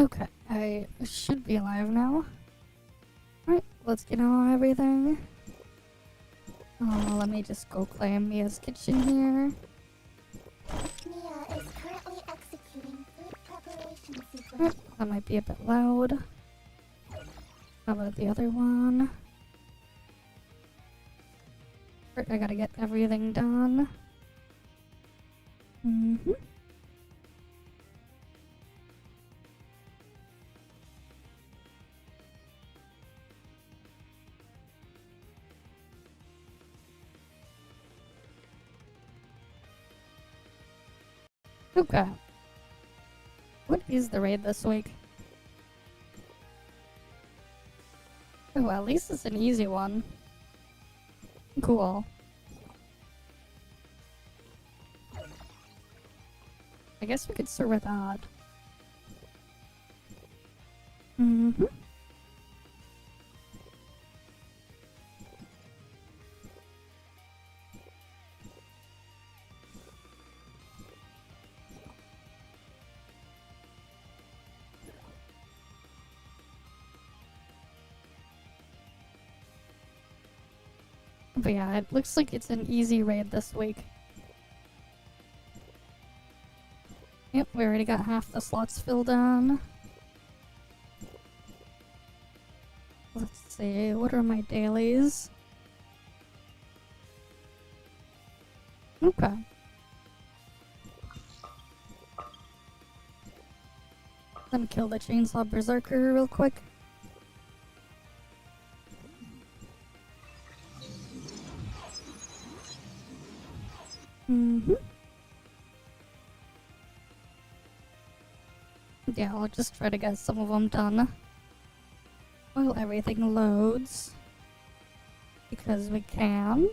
Okay, I should be alive now. Alright, let's get on everything. Let me just go claim Mia's kitchen here. Mia is currently executing food preparation sequence. Alright, that might be a bit loud. How about the other one? Alright, I gotta get everything done. Okay. What is the raid this week? Oh, at least it's an easy one. Cool. I guess we could start with that. But yeah, it looks like it's an easy raid this week. Yep, we already got half the slots filled in. Let's see, what are my dailies? Okay. Let me kill the chainsaw berserker real quick. Yeah, I'll just try to get some of them done while everything loads. Because we can.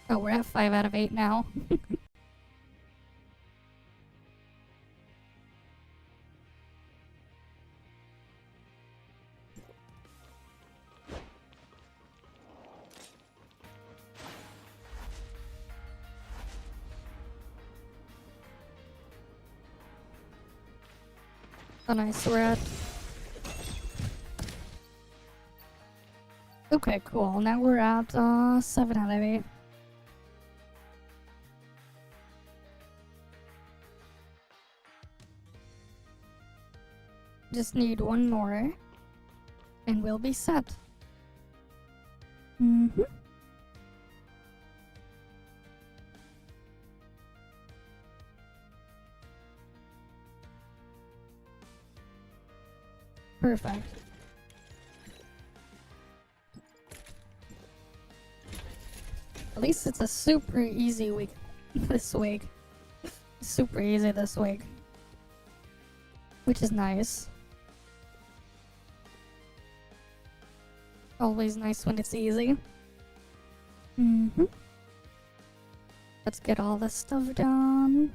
Oh, we're at 5 out of 8 now. Oh nice, we're at... Okay, cool. Now we're at 7 out of 8. Just need one more, and we'll be set. Perfect. At least it's a super easy week this week. Super easy this week. Which is nice. Always nice when it's easy. Let's get all this stuff done.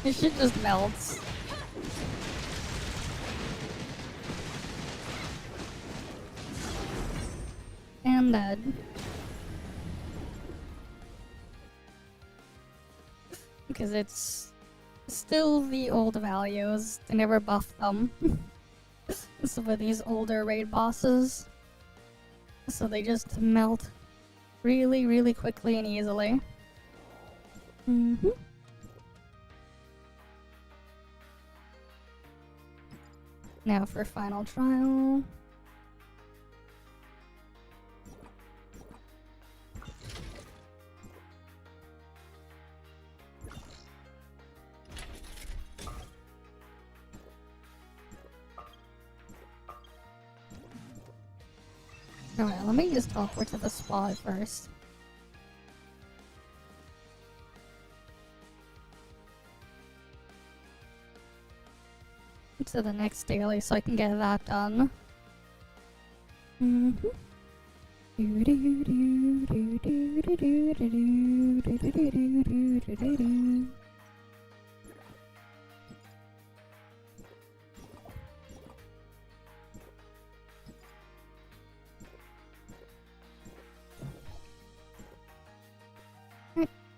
This shit just melts. And dead. Because it's still the old values. They never buffed them. So for these older raid bosses. So they just melt really, really quickly and easily. Now for final trial. Alright, let me just teleport to the spot first. To the next daily so I can get that done.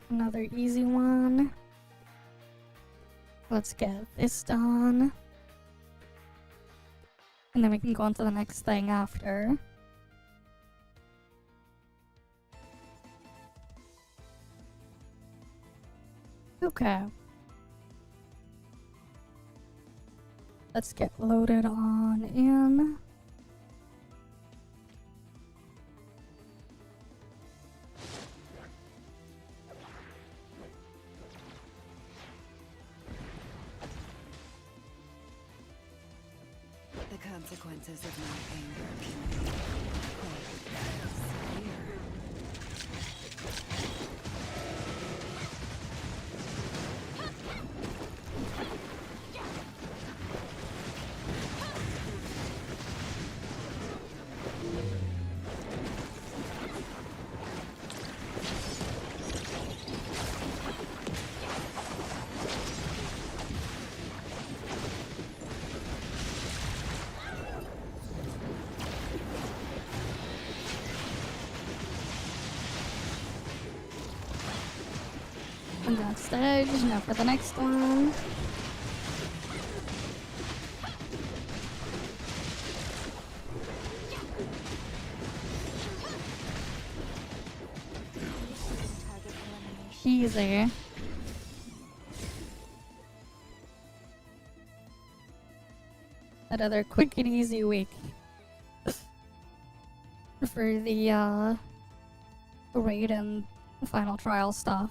Another easy one. Let's get this done. And then we can go on to the next thing after. Okay. Let's get loaded on in. The consequences of my anger can be quite severe. And that's the edge. Now for the next one. Easy. Another quick and easy week for the raid and final trial stuff.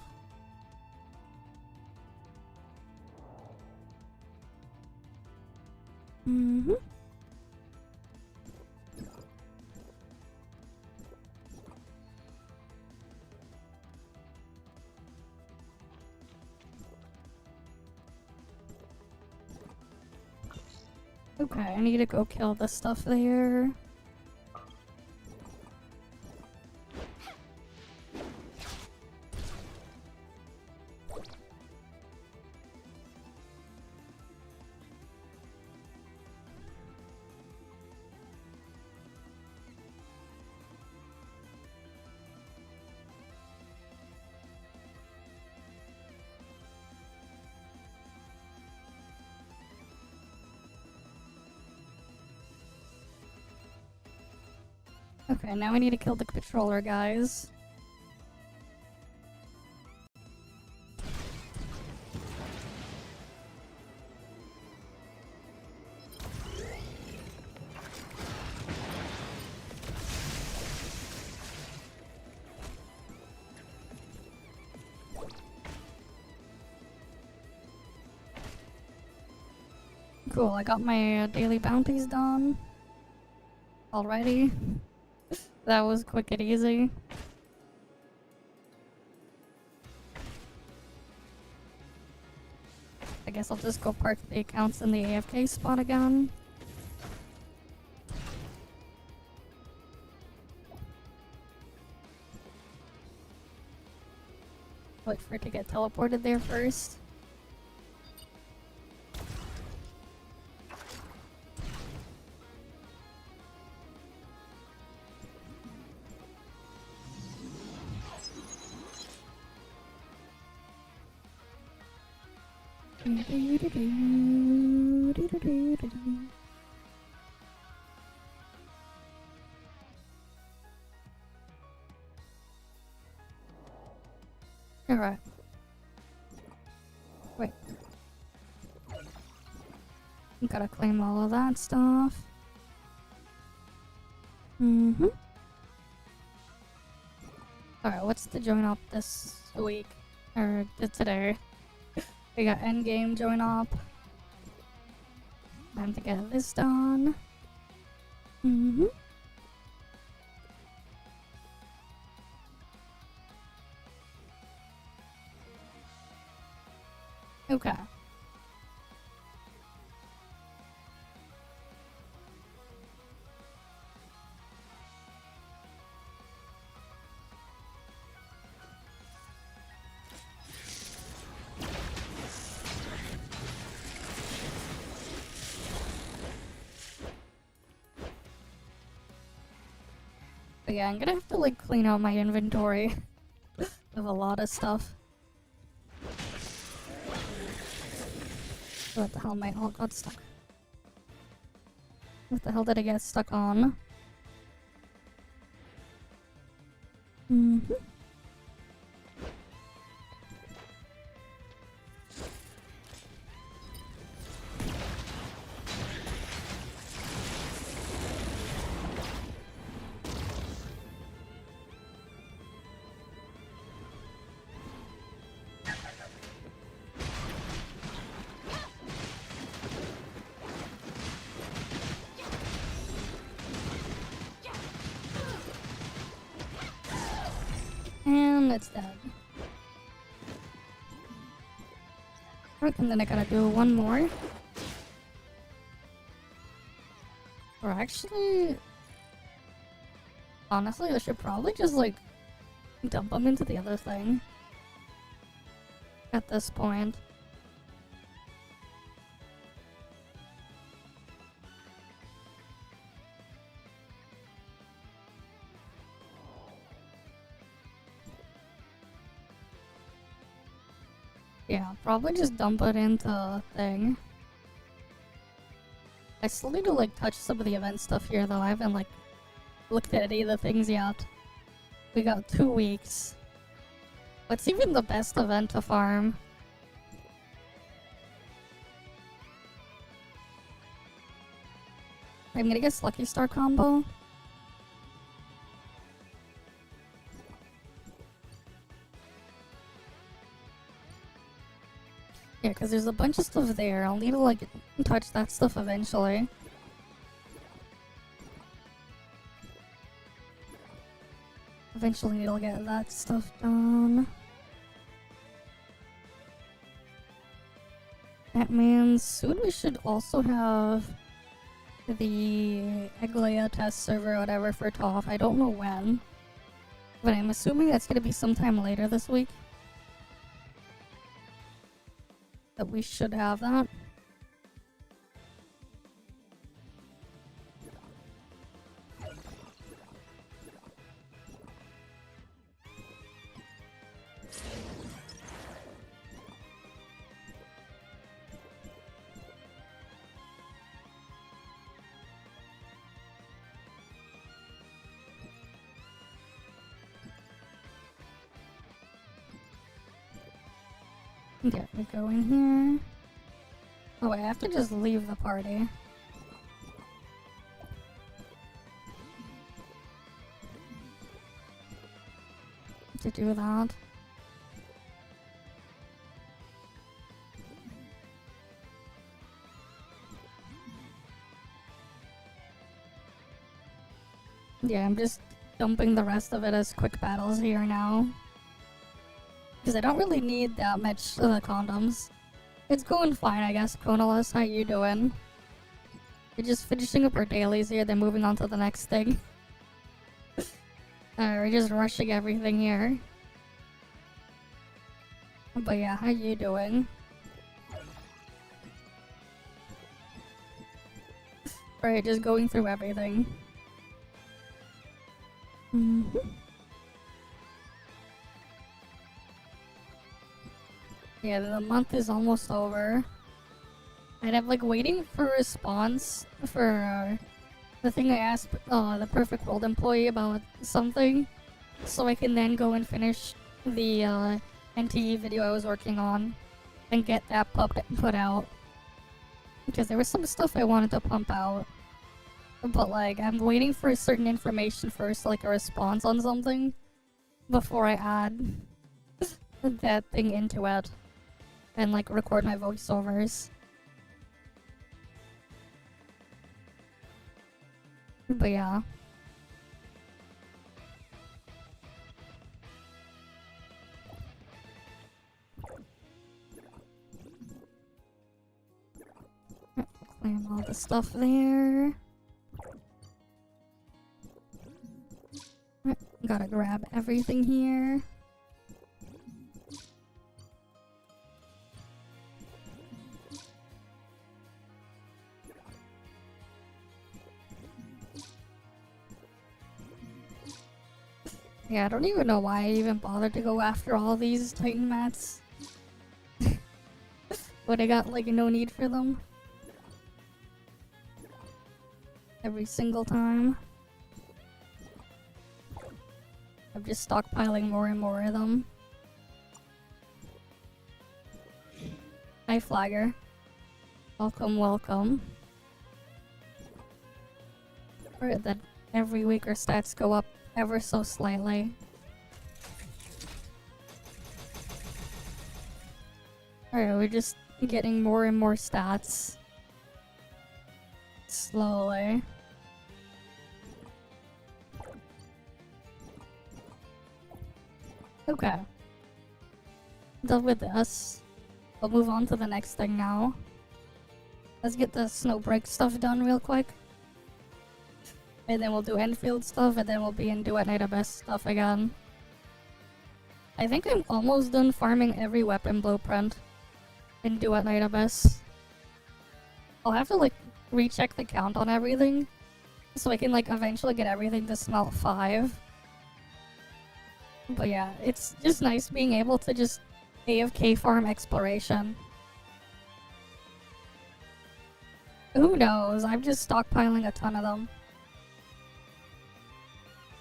Okay, I need to go kill the stuff there. Okay, now we need to kill the controller guys. Cool, I got my daily bounties done already. That was quick and easy. I guess I'll just go park the accounts in the AFK spot again. Wait for it to get teleported there first. Alright. Wait. Gotta claim all of that stuff. Alright, what's the join up this week? Or today? We got endgame join up. Time to get this done. Okay. But yeah, I'm gonna have to like clean out my inventory of a lot of stuff. What the hell, my ult got stuck? What the hell did I get stuck on? Mm-hmm. And it's dead. Right, and then I gotta do one more. Or actually... Honestly, I should probably just like dump them into the other thing. At this point. Yeah, probably just dump it into thing. I still need to like touch some of the event stuff here though. I haven't like looked at any of the things yet. We got 2 weeks. What's even the best event to farm? I'm gonna guess Lucky Star combo. Yeah, because there's a bunch of stuff there. I'll need to like touch that stuff eventually. Eventually need to get that stuff done. That means soon we should also have the Eglia test server or whatever for ToF. I don't know when. But I'm assuming that's gonna be sometime later this week. That we should have that. Okay, we go in here. Oh, I have to just leave the party. To do that. Yeah, I'm just dumping the rest of it as quick battles here now. Because I don't really need that much of the condoms. It's going fine, I guess. Konalis, how you doing? We're just finishing up our dailies here, then moving on to the next thing. We're just rushing everything here. But yeah, how you doing? Right, just going through everything. Yeah, the month is almost over. And I'm like waiting for a response for the thing I asked the Perfect World employee about something. So I can then go and finish the NTE video I was working on and get that put out. Because there was some stuff I wanted to pump out. But like, I'm waiting for certain information first, like a response on something, before I add that thing into it. And like record my voiceovers. But yeah. Claim all the stuff there. Right, gotta grab everything here. Yeah, I don't even know why I even bothered to go after all these Titan mats. But I got like no need for them. Every single time. I'm just stockpiling more and more of them. Hi Flagger. Welcome, welcome. Or that every week our stats go up ever so slightly. Alright, we're just getting more and more stats. Slowly. Okay. Done with this. I'll move on to the next thing now. Let's get the Snowbreak stuff done real quick. And then we'll do Endfield stuff, and then we'll be into Night Abyss stuff again. I think I'm almost done farming every weapon blueprint in Night Abyss. I'll have to like recheck the count on everything so I can like eventually get everything to smelt 5. But yeah, it's just nice being able to just AFK farm exploration. Who knows? I'm just stockpiling a ton of them.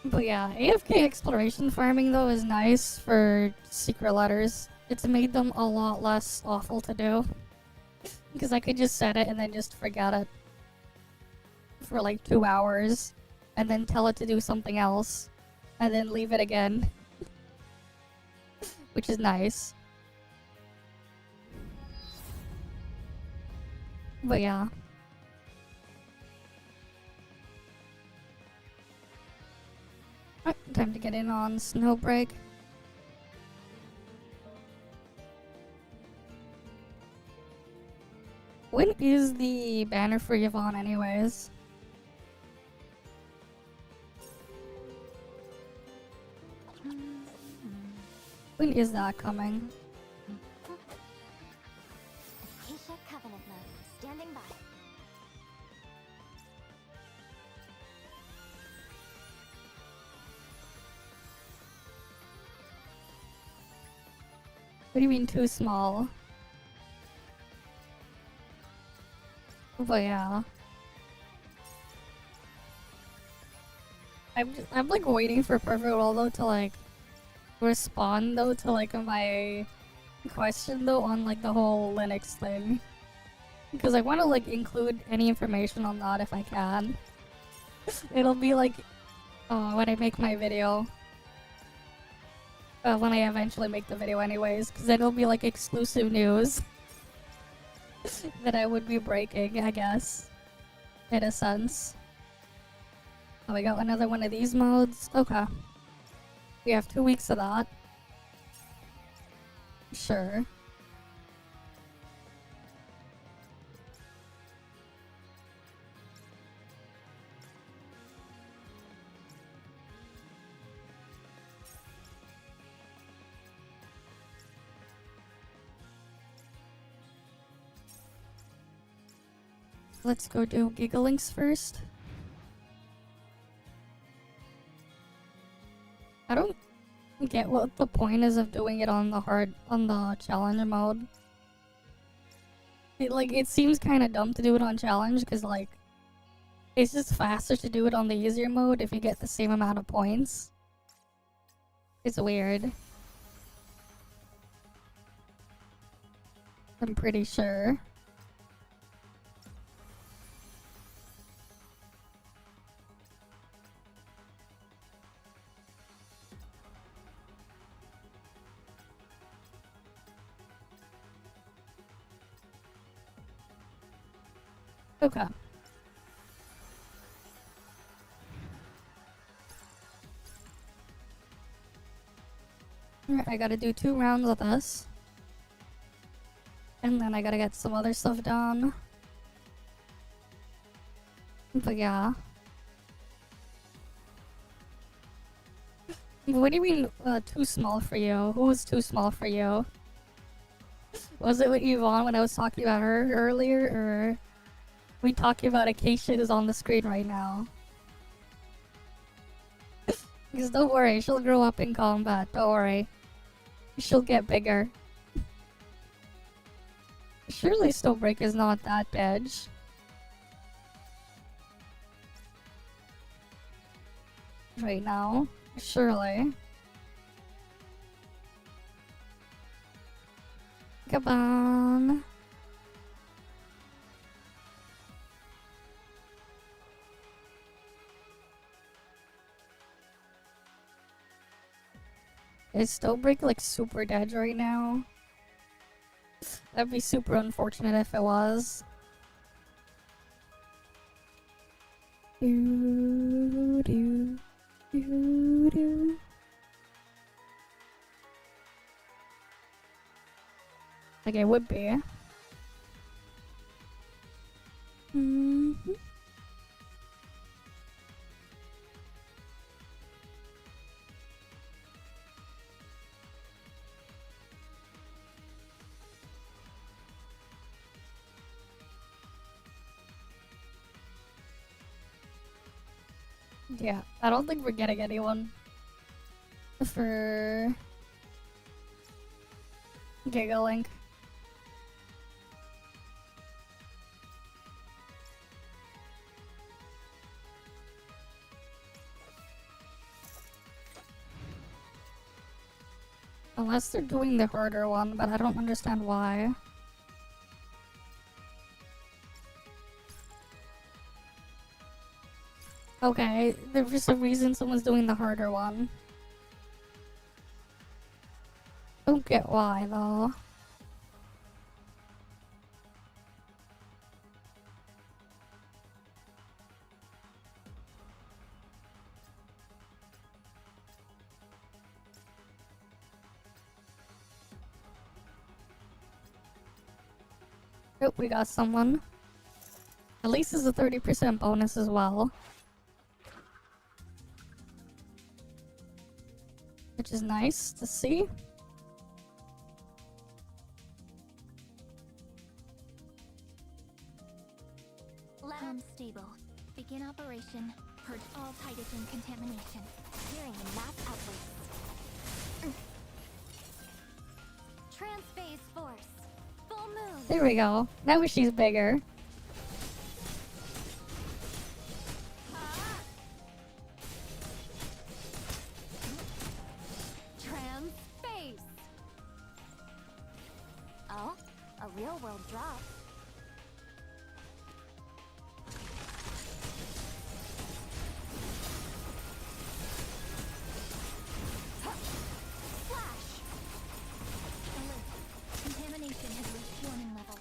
But yeah, AFK exploration farming though is nice for secret letters. It's made them a lot less awful to do. Because I could just set it and then just forget it for like 2 hours. And then tell it to do something else. And then leave it again. Which is nice. But yeah. Alright, time to get in on Snowbreak. When is the banner for Yvonne anyways? When is that coming? Acacia Covenant mode. Standing by. What do you mean too small? But yeah. I'm like waiting for Perfect World though to like respond though to like my question though on like the whole Linux thing. Because I want to like include any information on that if I can. It'll be like when I make my video. When I eventually make the video anyways, because then it'll be like exclusive news that I would be breaking, I guess. In a sense. Oh, we got another one of these modes? Okay. We have 2 weeks of that. Sure. Let's go do Gigalinks first. I don't get what the point is of doing it on the challenge mode. It seems kind of dumb to do it on challenge because like it's just faster to do it on the easier mode if you get the same amount of points. It's weird. I'm pretty sure. Okay. Alright, I gotta do 2 rounds of this. And then I gotta get some other stuff done. But yeah. What do you mean, too small for you? Who was too small for you? Was it with Yvonne when I was talking about her earlier, or we talking about Acacia who's on the screen right now? Because don't worry, she'll grow up in combat, don't worry. She'll get bigger. Surely Snowbreak is not that big. Right now. Surely. Come on. Is Snowbreak like super dead right now? That'd be super unfortunate if it was. Doo doo doo doo. Like it would be. Mm-hmm. Yeah, I don't think we're getting anyone for Gigalink. Unless they're doing the harder one, but I don't understand why. Okay, there's just a reason someone's doing the harder one. Don't get why though. Oh, we got someone. At least it's a 30% bonus as well. Which is nice to see. Lab stable. Begin operation. Purge all hydrogen contamination. Clearing the mass outbreaks. Transphase force. Full moon. There we go. Now she's bigger. Transphase. Oh, a real world drop. Contamination has reached warning levels.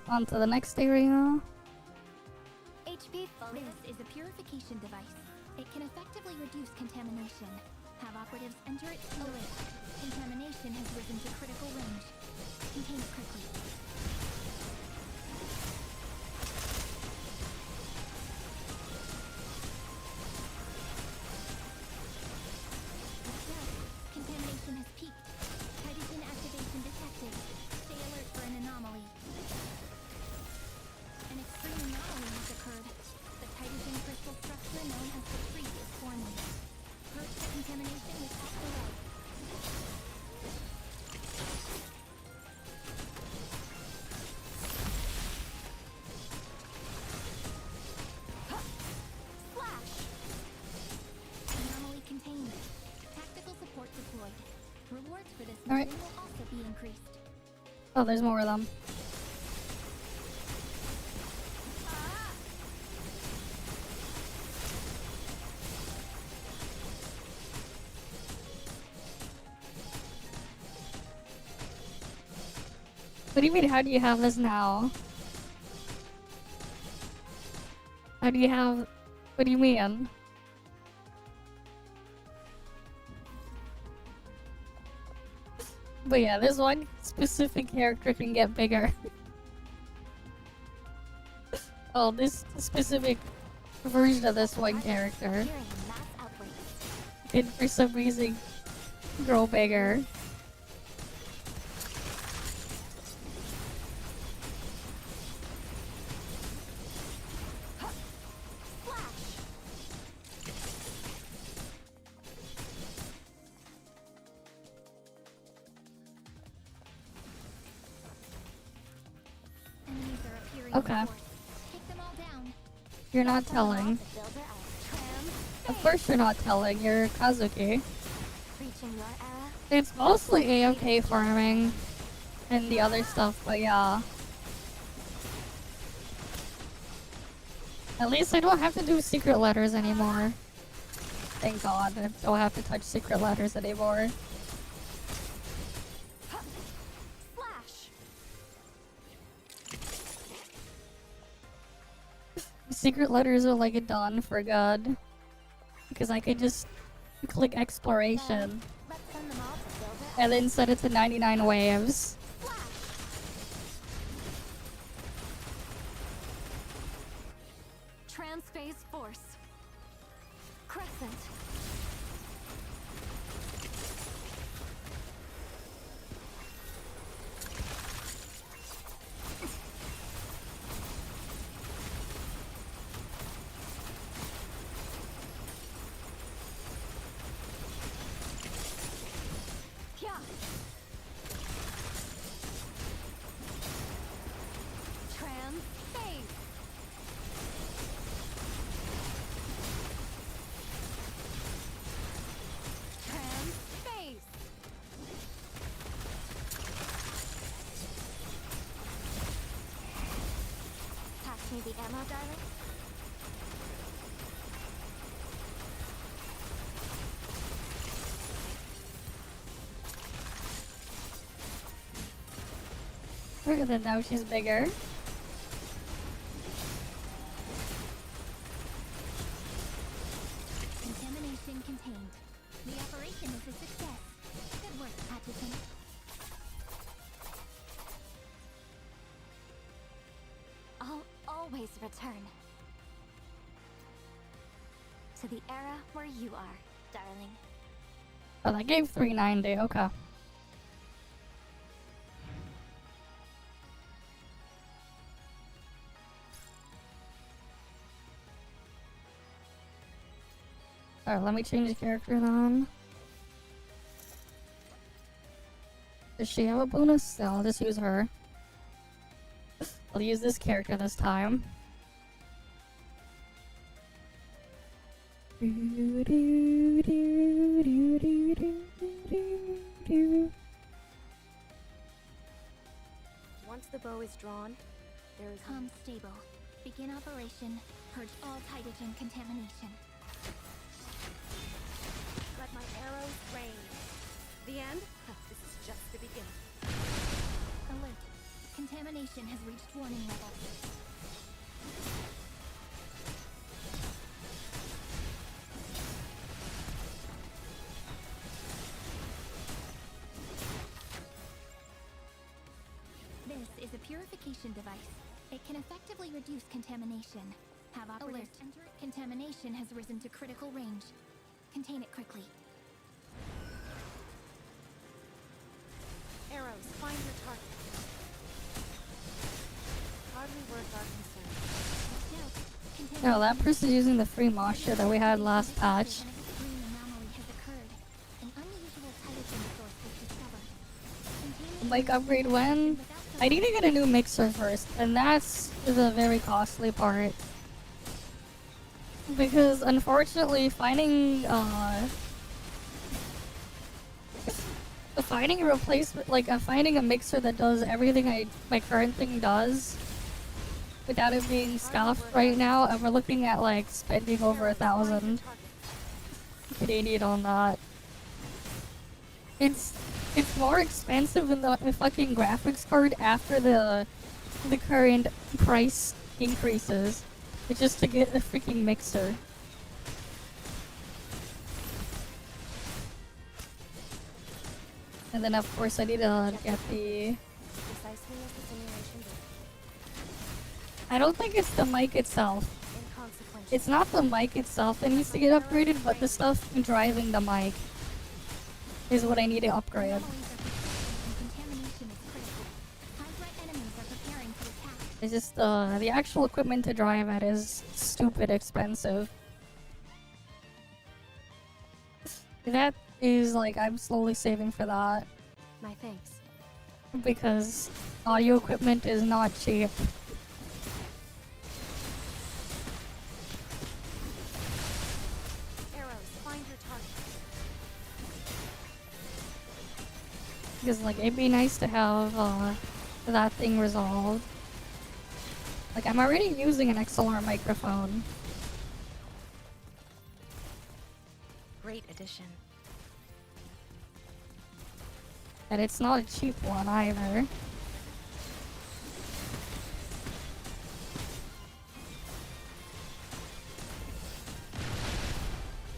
On to the next area. HP full. This is a purification device. It can effectively reduce contamination. Have operatives enter it to alert. Contamination has risen to critical range. Contain it quickly. Contamination has peaked. Hydrogen activation detected. Stay alert for an anomaly. An extreme anomaly has occurred. The hydrogen crystal structure known as the freeze is forming. Purge the contamination without delay. Flash! Anomaly contained. Tactical support deployed. Rewards for this All right. mission will also be increased. Oh, there's more of them. What do you mean, how do you have this now? How do you have... What do you mean? But yeah, this one specific character can get bigger. Oh, this specific version of this one character Hearing mass outbreaks. can for some reason grow bigger. Enemies are appearing Okay. in force. Take them all down. You're not telling. Of course you're not telling, you're Kazuki. Reaching your era. It's mostly AFK farming and the other stuff, but yeah. At least I don't have to do secret letters anymore. Thank God, I don't have to touch secret letters anymore. Flash. Secret letters are like a done for good. Because I could just click exploration Let's send them all to build it. and then set it to 99 waves. Flash. Transphase force. Crescent. Yeah. Transphase. Transphase. Pass me the ammo, darling. Look at that, now she's bigger. Contamination contained. The operation is a success. Good work, Atchison. I'll always return to the era where you are, darling. Oh, that gave 390, okay. Alright, let me change the character then. Does she have a bonus? No, I'll just use her. I'll use this character this time. Once the bow is drawn, there is Come stable. Begin operation. Purge all Tidogen contamination. let my arrows rain. The end? This is just the beginning. Alert. Contamination has reached warning level. This is a purification device. It can effectively reduce contamination. Have operatives enter it. Contamination has risen to critical range. Contain it quickly. Arrows, find your target. Hardly worth our concern. Watch out. No, that person's using the free Masha that we had last patch. An extreme anomaly has occurred. An unusual Tidogen source was discovered. Containing Like upgrade when? I need to get a new mixer first, and that's the very costly part. Because unfortunately, finding finding a replacement, like finding a mixer that does everything my current thing does, without it being scuffed right now, and we're looking at like spending over 1,000 Canadian on that. It's more expensive than the fucking graphics card after the current price increases. It's just to get the freaking mixer. And then of course I need to get the... Precisely as the simulation did. I don't think it's the mic itself. Inconsequential. It's not the mic itself that needs to get upgraded, but the stuff driving the mic is what I need to upgrade. Anomalies are persistent and contamination is critical. High-threat enemies are preparing to attack. It's just the actual equipment to drive it is stupid expensive. That is like, I'm slowly saving for that My thanks. because audio equipment is not cheap. Arrows, find your target. Because like, it'd be nice to have that thing resolved. Like, I'm already using an XLR microphone. Great addition. And it's not a cheap one either.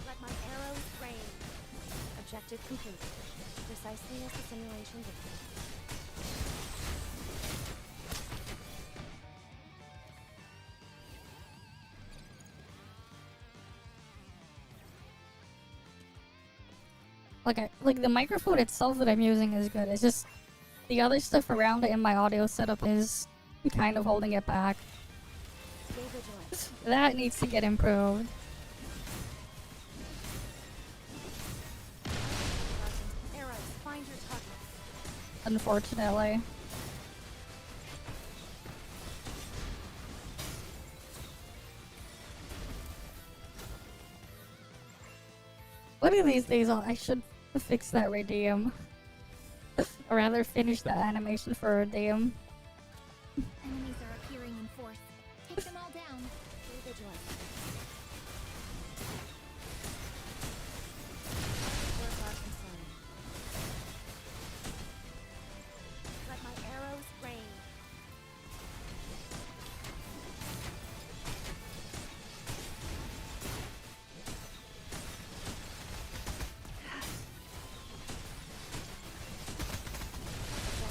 Let my arrows rain. Objective complete. Precisely as the simulation did. Like the microphone itself that I'm using is good. It's just the other stuff around it in my audio setup is kind of holding it back. Stay vigilant. That needs to get improved. Arrows, find your target. Unfortunately. One of these days I should fix that redeem. Or rather finish that animation for redeem. Enemies are appearing in force. Take them all down. Stay vigilant. Work our concern. Let my arrows rain.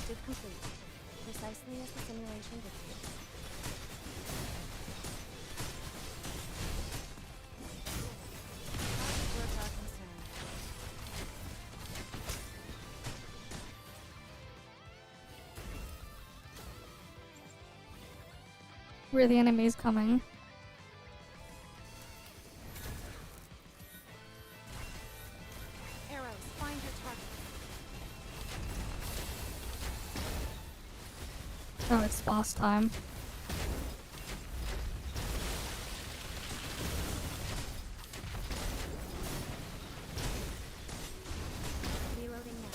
Objective complete. Precisely as the simulation dictates. Work our concern. Where are the enemies coming? Arrows, find your target. Oh, it's boss time. Reloading now.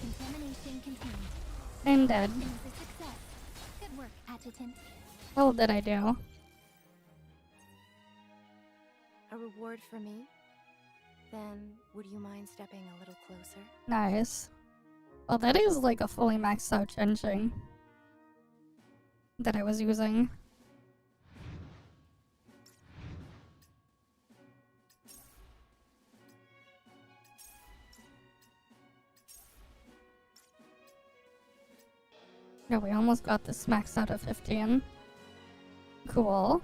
Contamination contained. I'm dead. It was a success. Good work, Adjutant. What did I do? A reward for me? Then, would you mind stepping a little closer? Nice. Well, that is like a fully maxed out engine that I was using. No, we almost got this maxed out at 15. Cool.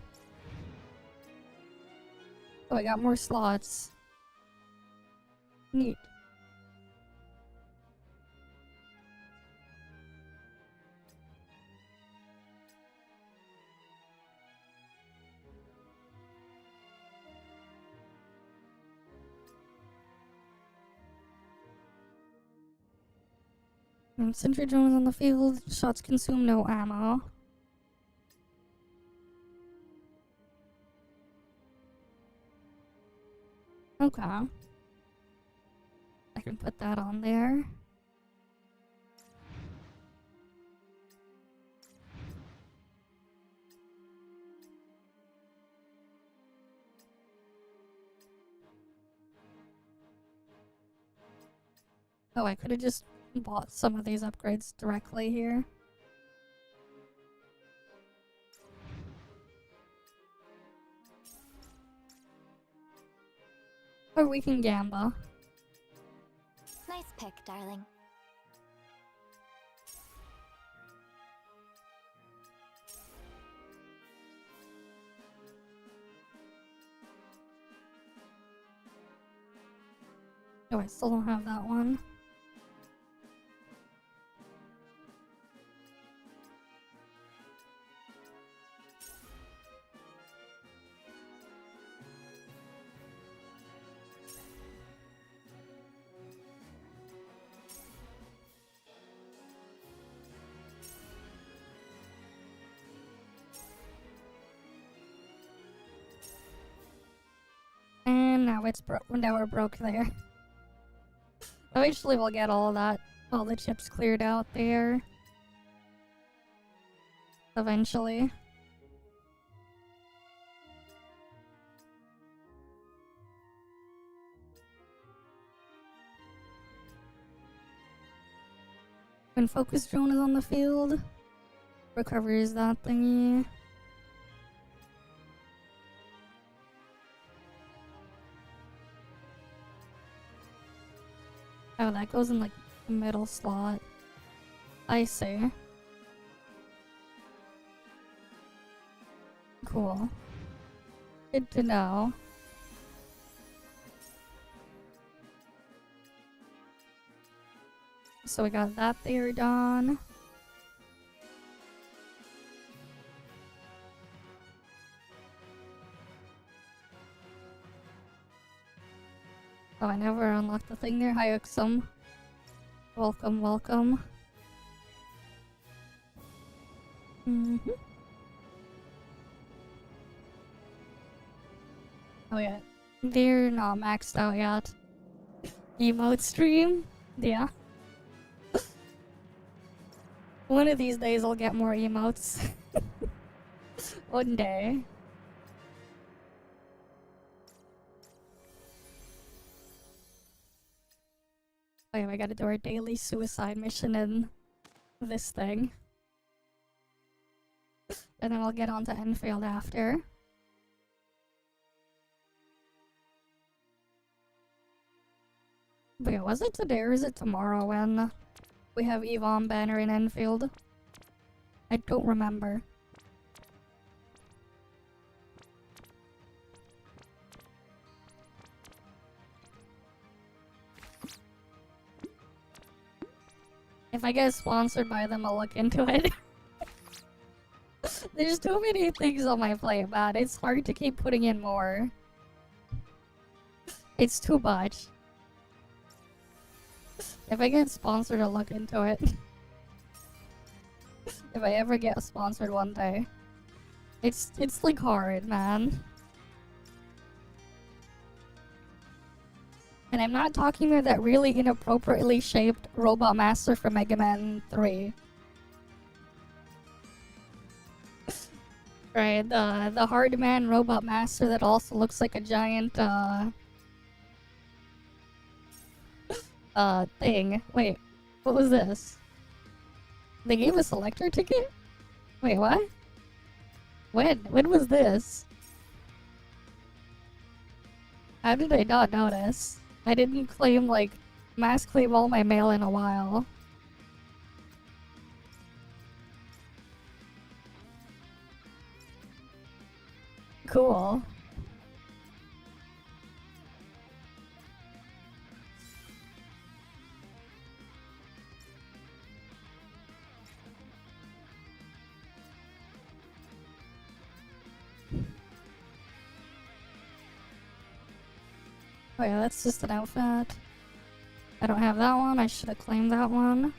Oh, I got more slots. Neat. Sentry drones on the field. Shots consume no ammo. Okay. I can put that on there. Oh, I could have just bought some of these upgrades directly here. Or we can Gamba. Nice pick, darling. Oh, I still don't have that one. And now it's broke. Now we're broke there. Eventually we'll get all that, all the chips cleared out there. Eventually. When focus drone is on the field, recovers that thingy. Oh, that goes in like the middle slot. I see. Cool. Good to know. So we got that there done. Oh, I never unlocked the thing there. Hi, Uxum. Welcome, welcome. Oh yeah, they're not maxed out yet. Emote stream? Yeah. One of these days I'll get more emotes. One day. Oh yeah, we gotta do our daily suicide mission in this thing. And then I'll get on to Enfield after. But yeah, was it today or is it tomorrow when we have Yvonne banner in Enfield? I don't remember. If I get sponsored by them, I'll look into it. There's too many things on my plate, man. It's hard to keep putting in more. It's too much. If I get sponsored, I'll look into it. If I ever get sponsored one day. It's like hard, man. And I'm not talking about that really inappropriately shaped robot master from Mega Man 3. Right, the hard man robot master that also looks like a giant thing. Wait, what was this? They gave us a selector ticket? Wait, what? When was this? How did I not notice? I didn't claim, like, mass claim all my mail in a while. Cool. Oh yeah, that's just an outfit. I don't have that one, I should have claimed that one.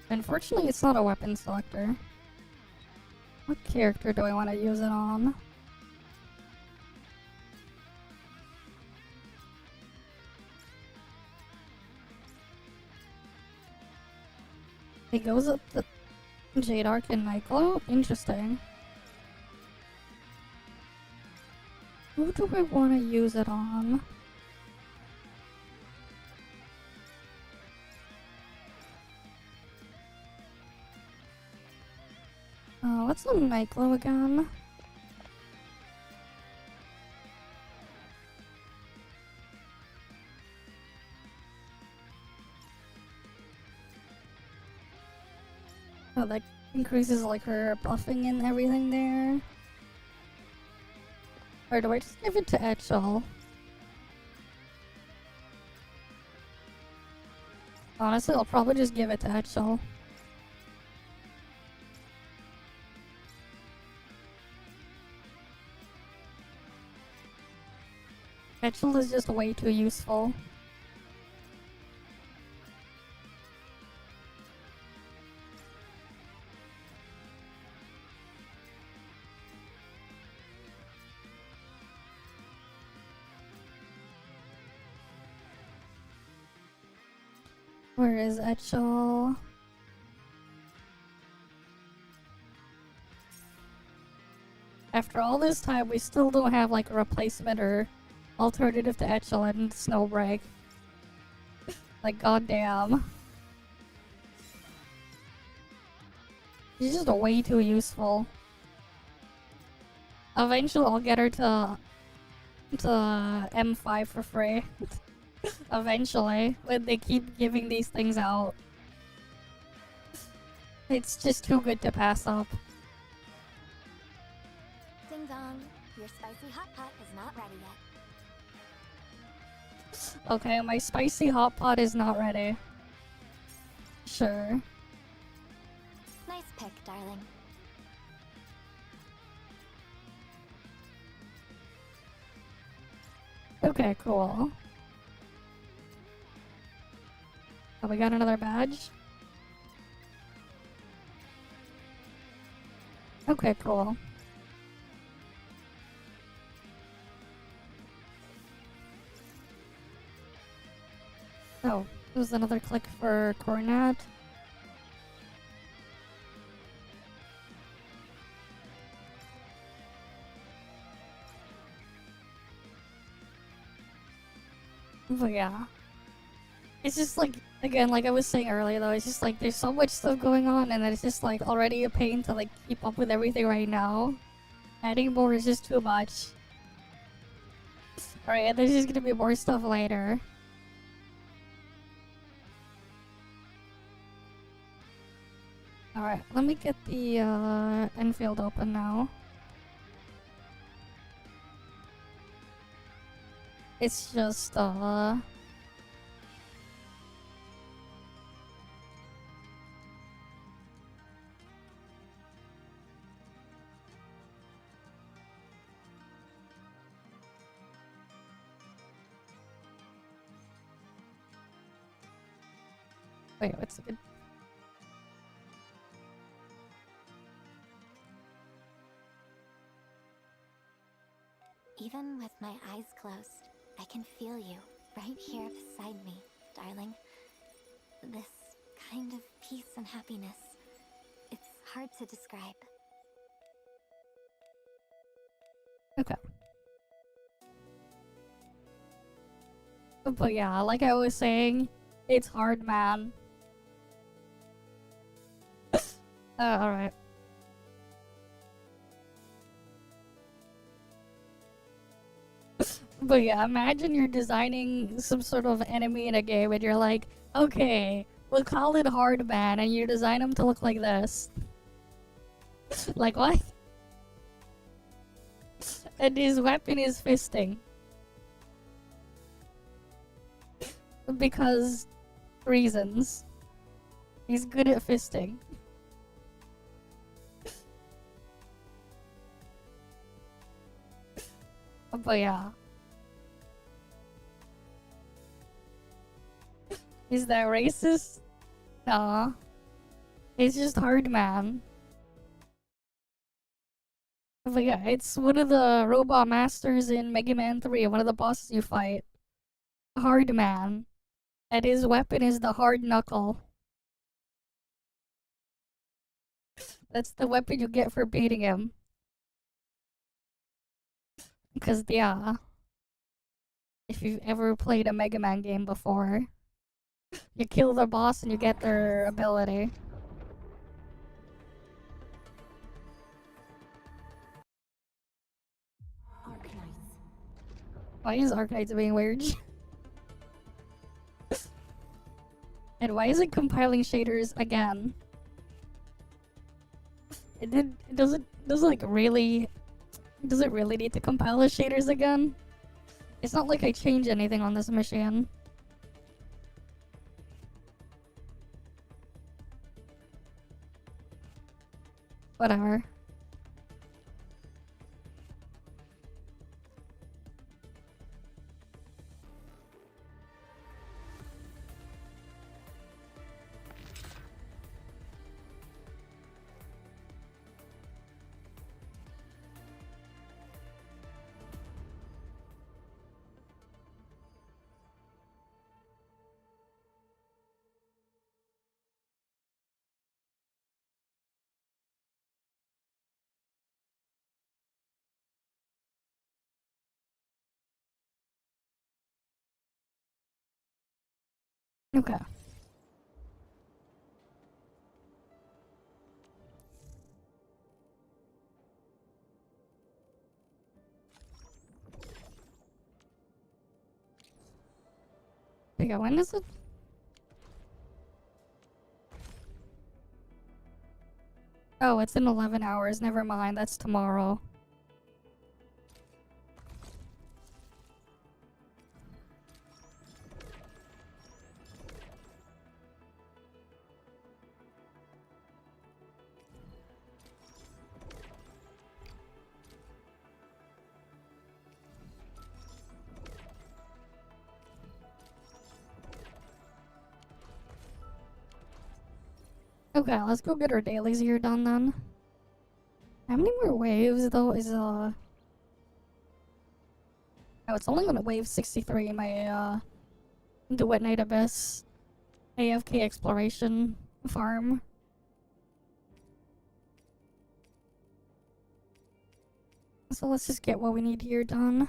Unfortunately, it's not a weapon selector. What character do I want to use it on? It goes up the Jade Arc and Nightglow? Interesting. Who do I want to use it on? what's the micro again? Oh, that increases like her buffing and everything there. Or do I just give it to Etchel? Honestly, I'll probably just give it to Etchel. Etchel is just way too useful. Where is Etchel? After all this time, we still don't have like a replacement or alternative to Etchel and Snowbreak. Like, goddamn. She's just way too useful. Eventually, I'll get her to M5 for free. Eventually, when they keep giving these things out. It's just too good to pass up. Ding dong. Your spicy hot pot is not ready yet. Okay, my spicy hot pot is not ready. Sure. Nice pick, darling. Okay, cool. Oh, we got another badge? Okay, cool. Oh, there's another click for Cornet. But yeah. It's just like, again, like I was saying earlier though, it's just like there's so much stuff going on and then it's just like already a pain to like keep up with everything right now. Adding more is just too much. Alright, and there's just gonna be more stuff later. Alright, let me get the Enfield open now. It's just wait, what's the good? Even with my eyes closed, I can feel you right here beside me, darling. This kind of peace and happiness. It's hard to describe. Okay. But yeah, like I was saying, it's hard, man. Alright. But yeah, imagine you're designing some sort of enemy in a game and you're like, okay, we'll call it hard man, and you design him to look like this. Like what? And his weapon is fisting. Because reasons. He's good at fisting. But yeah. Is that racist? Nah. It's just hard, man. But yeah, it's one of the robot masters in Mega Man 3, one of the bosses you fight. Hard man. And his weapon is the hard knuckle. That's the weapon you get for beating him. Because, yeah. If you've ever played a Mega Man game before, you kill the boss and you get their ability. Why is Arknights being weird? And why is it compiling shaders again? Does it like really, does it really need to compile the shaders again? It's not like I change anything on this machine. Whatever. Okay. Okay, when is it? Oh, it's in 11 hours. Never mind, that's tomorrow. Okay, let's go get our dailies here done then. How many more waves though is Oh, it's only on wave 63, my Duet Night Abyss AFK exploration farm. So let's just get what we need here done.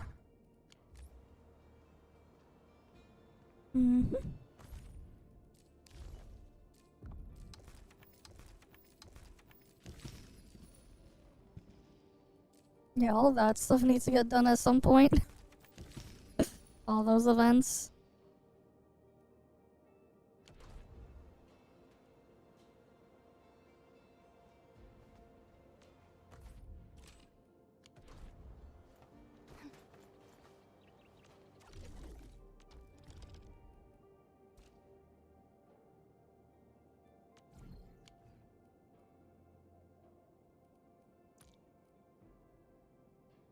Yeah, all that stuff needs to get done at some point. All those events.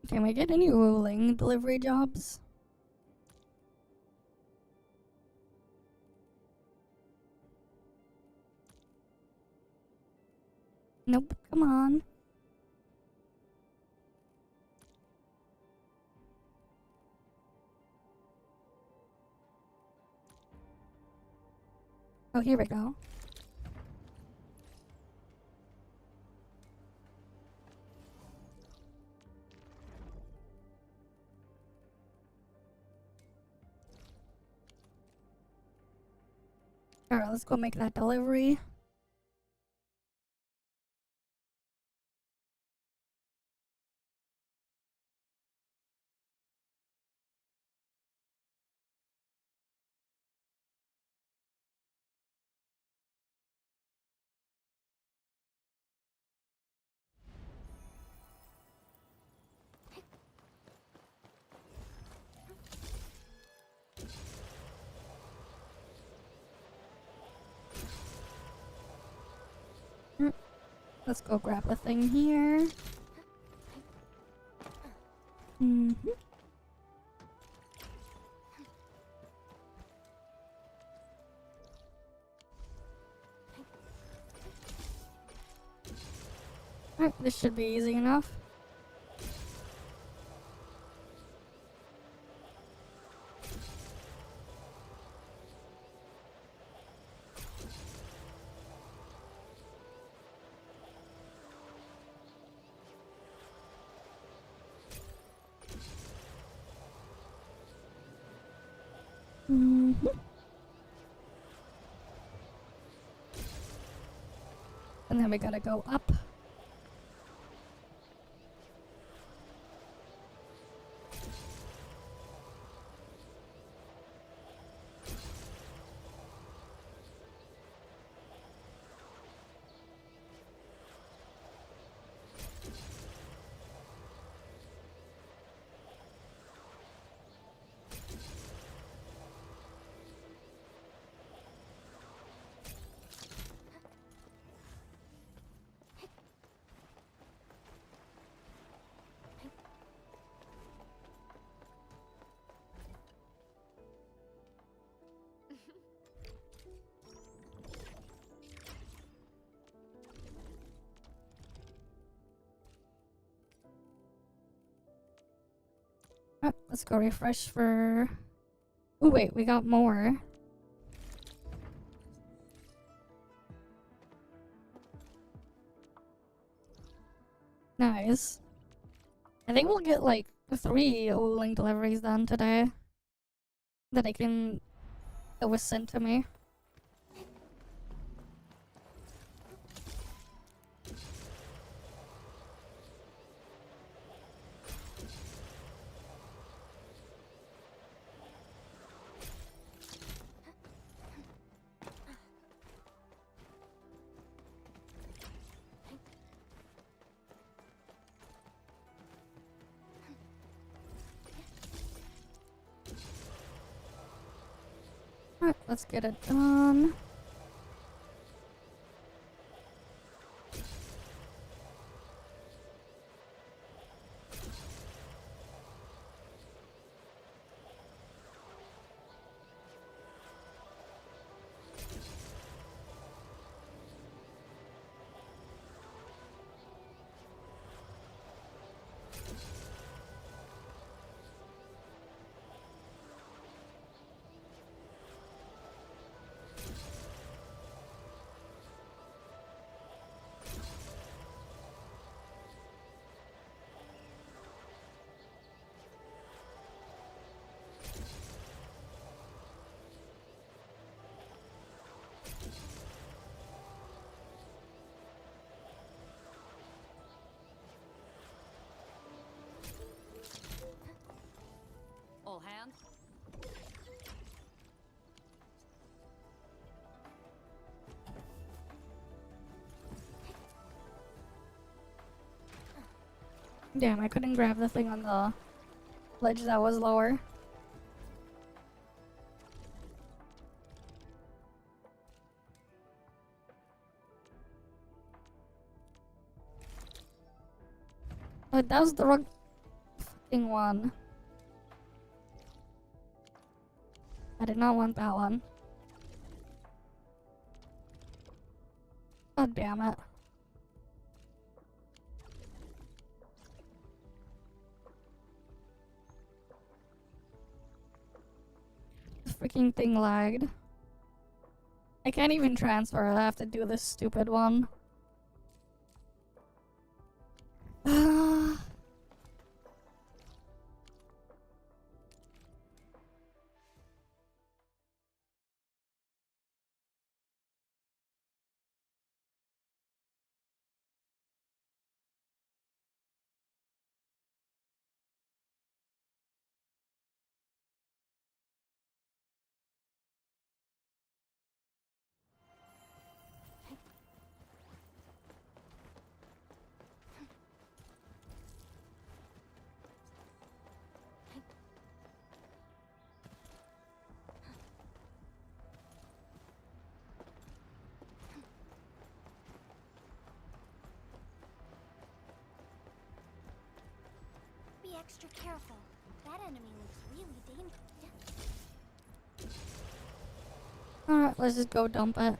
Can we get any ruling delivery jobs? Nope, come on. Oh, here we go. Alright, let's go make that delivery. Let's go grab a thing here. Alright, this should be easy enough. And then we gotta go up. Let's go refresh for... Oh wait, we got more. Nice. I think we'll get like 3 link deliveries done today. That was sent to me. Alright, let's get it done. All hands. Damn, I couldn't grab the thing on the ledge that was lower. But that was the wrong fucking one. I did not want that one. God damn it. The freaking thing lagged. I can't even transfer, I have to do this stupid one. Be extra careful. That enemy looks really dangerous. Alright, let's just go dump it.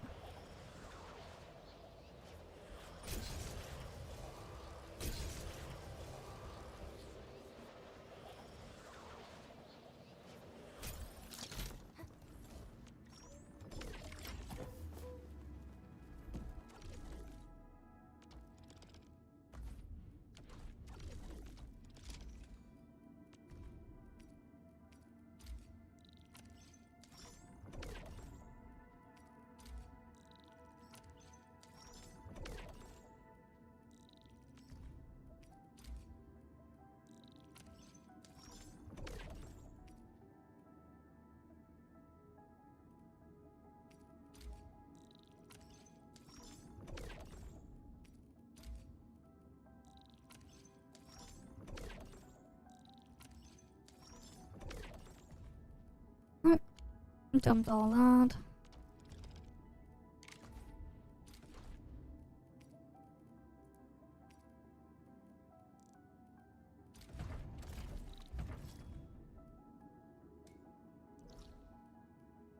Dumped all that.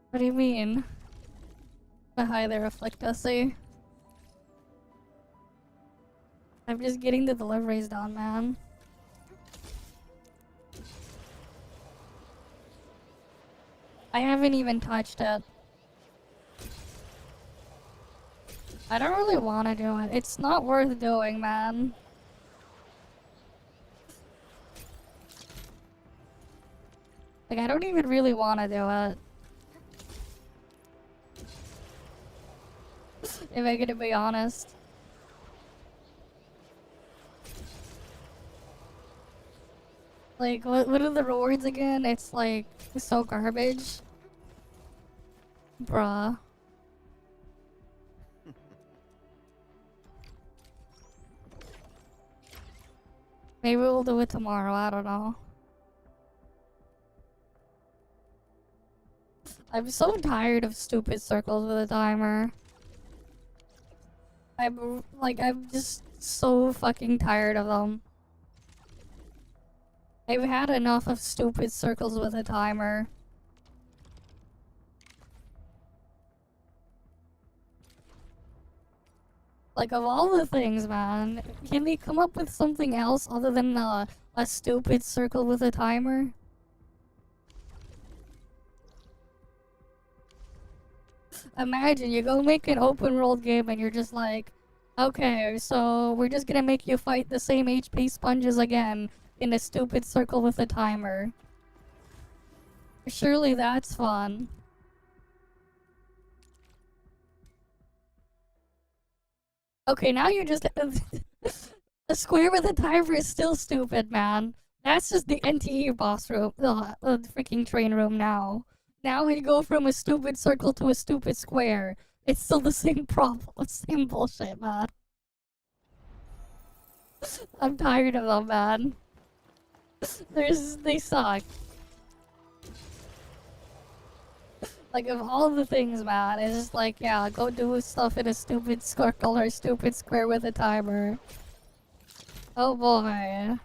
What do you mean? But hi there, Afflictusy. I'm just getting the deliveries done, man. I haven't even touched it. I don't really want to do it. It's not worth doing, man. Like, I don't even really want to do it. If I'm gonna be honest. Like, what are the rewards again? It's like, so garbage. Bruh. Maybe we'll do it tomorrow, I don't know. I'm so tired of stupid circles with a timer. I'm just so fucking tired of them. I've had enough of stupid circles with a timer. Like, of all the things, man, can they come up with something else other than a stupid circle with a timer? Imagine you go make an open world game and you're just like, okay, so we're just gonna make you fight the same HP sponges again in a stupid circle with a timer. Surely that's fun. Okay, now you're just a square with a timer is still stupid, man. That's just the NTE boss room, the freaking train room now. Now we go from a stupid circle to a stupid square. It's still the same problem, same bullshit, man. I'm tired of them, man. They suck. Like, of all the things, man, it's just like, yeah, go do stuff in a stupid circle or a stupid square with a timer. Oh boy.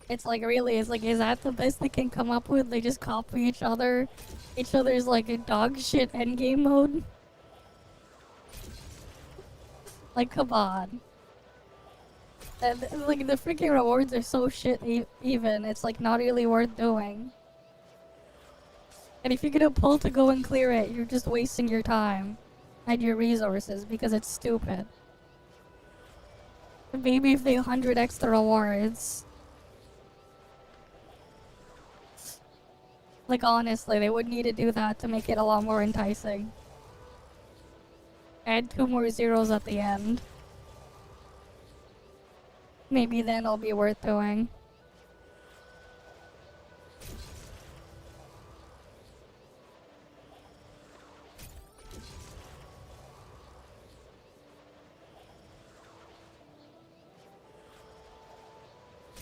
It's like, really, it's like, is that the best they can come up with? They just copy each other's like a dog shit endgame mode? Like, come on. And, like, the freaking rewards are so shit even, it's like not really worth doing. And if you're gonna pull to go and clear it, you're just wasting your time and your resources because it's stupid. Maybe if they 100x the rewards. Like, honestly, they would need to do that to make it a lot more enticing. Add 2 more zeros at the end. Maybe then it'll be worth doing.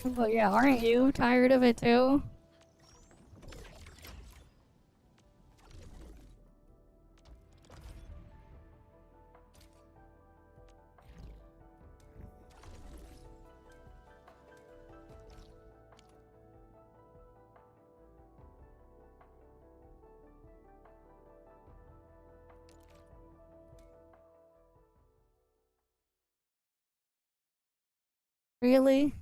But yeah, aren't you tired of it too? Really?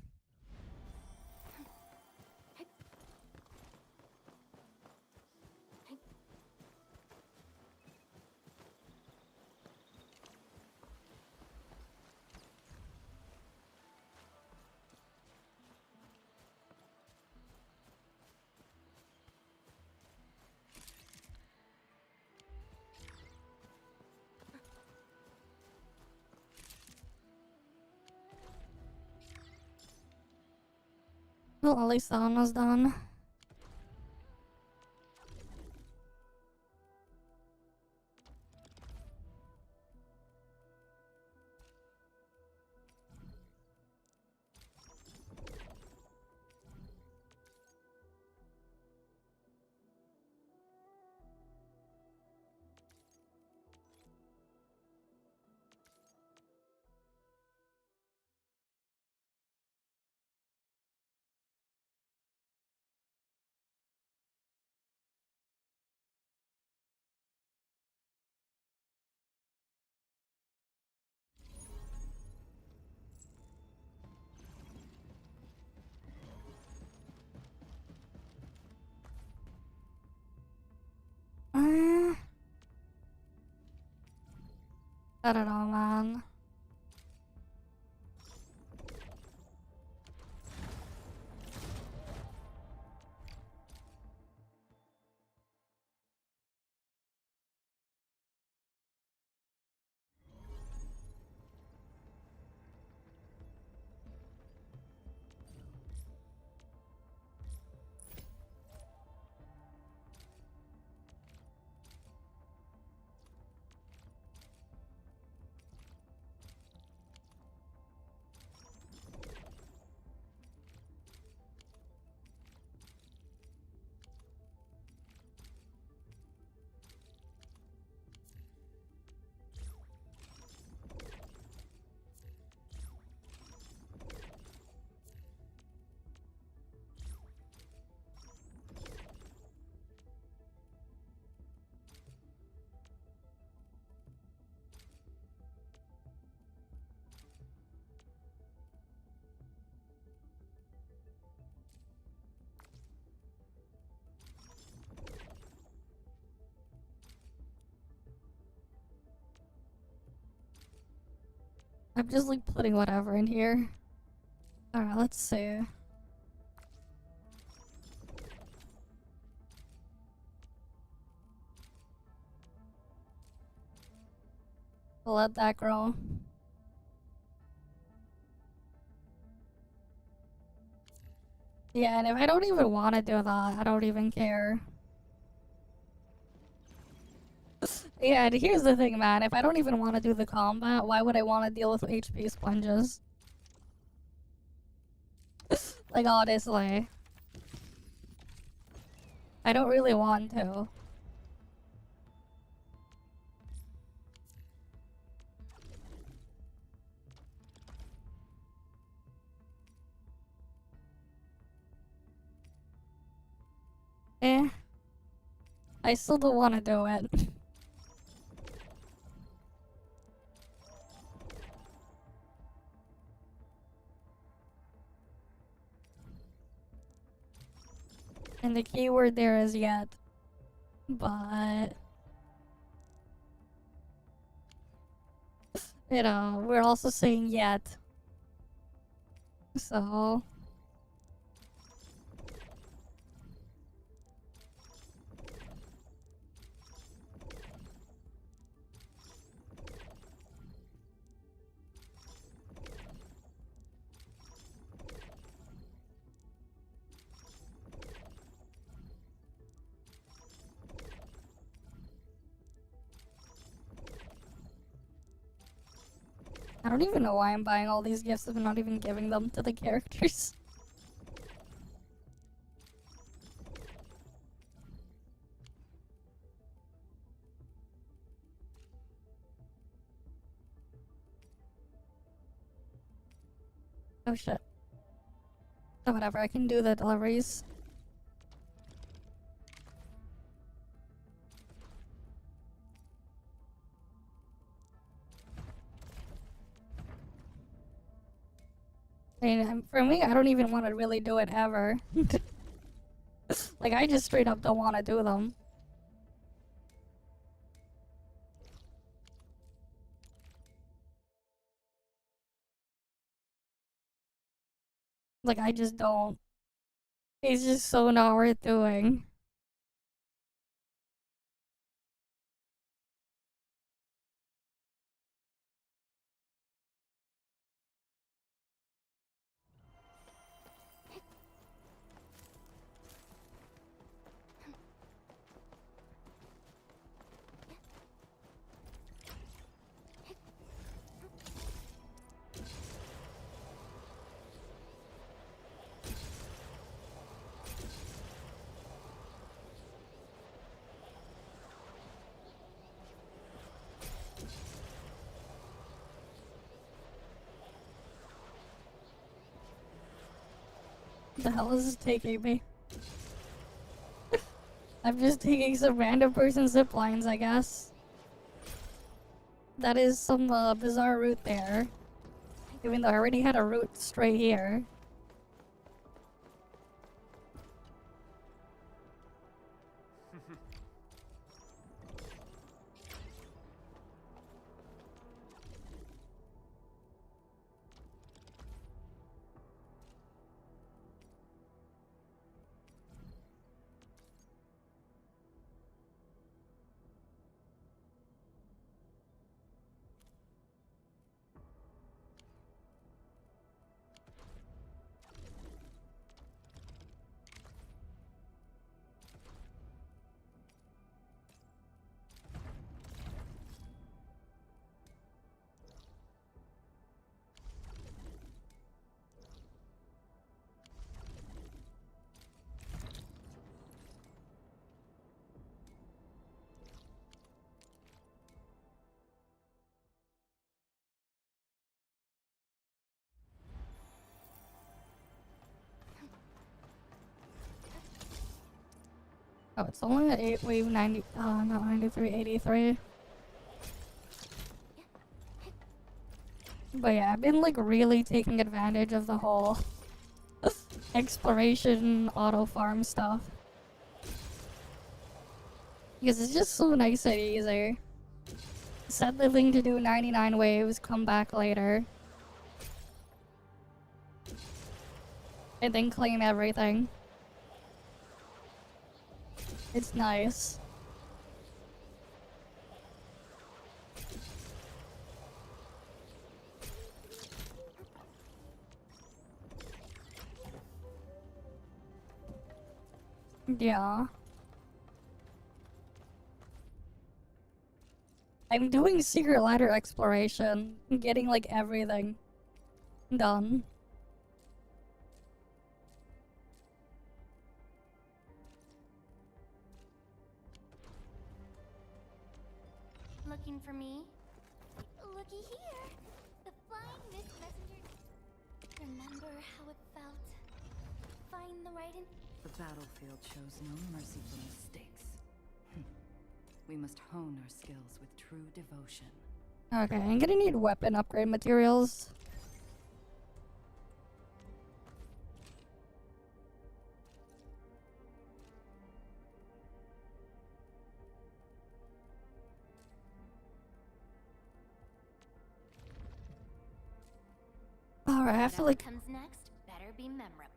Well, at least that one was done. I don't know, man. I'm just like putting whatever in here. Alright, let's see. We'll let that grow. Yeah, and if I don't even want to do that, I don't even care. Yeah, and here's the thing, man. If I don't even want to do the combat, why would I want to deal with HP sponges? Like, honestly. I don't really want to. Eh. I still don't want to do it. And the keyword there is yet. But... you know, we're also saying yet. So... I don't even know why I'm buying all these gifts if I'm not even giving them to the characters. Oh shit. Oh, whatever, I can do the deliveries. I mean, for me, I don't even want to really do it ever. Like, I just straight up don't want to do them. Like, I just don't. It's just so not worth doing. The hell is this taking me? I'm just taking some random person's zip lines, I guess. That is some bizarre route there. Even though I already had a route straight here. Oh, it's only at 8 wave 90, not 93, 83. But yeah, I've been like really taking advantage of the whole exploration auto farm stuff. Because it's just so nice and easy. Set the thing to do 99 waves, come back later. And then claim everything. It's nice. Yeah. I'm doing secret ladder exploration, getting like everything done. Looking for me? Looky here! The flying mist messenger. Remember how it felt? Find the right in. The battlefield shows no mercy for mistakes. We must hone our skills with true devotion. Okay, I'm gonna need weapon upgrade materials. Alright, I feel Whatever like comes next better be memorable.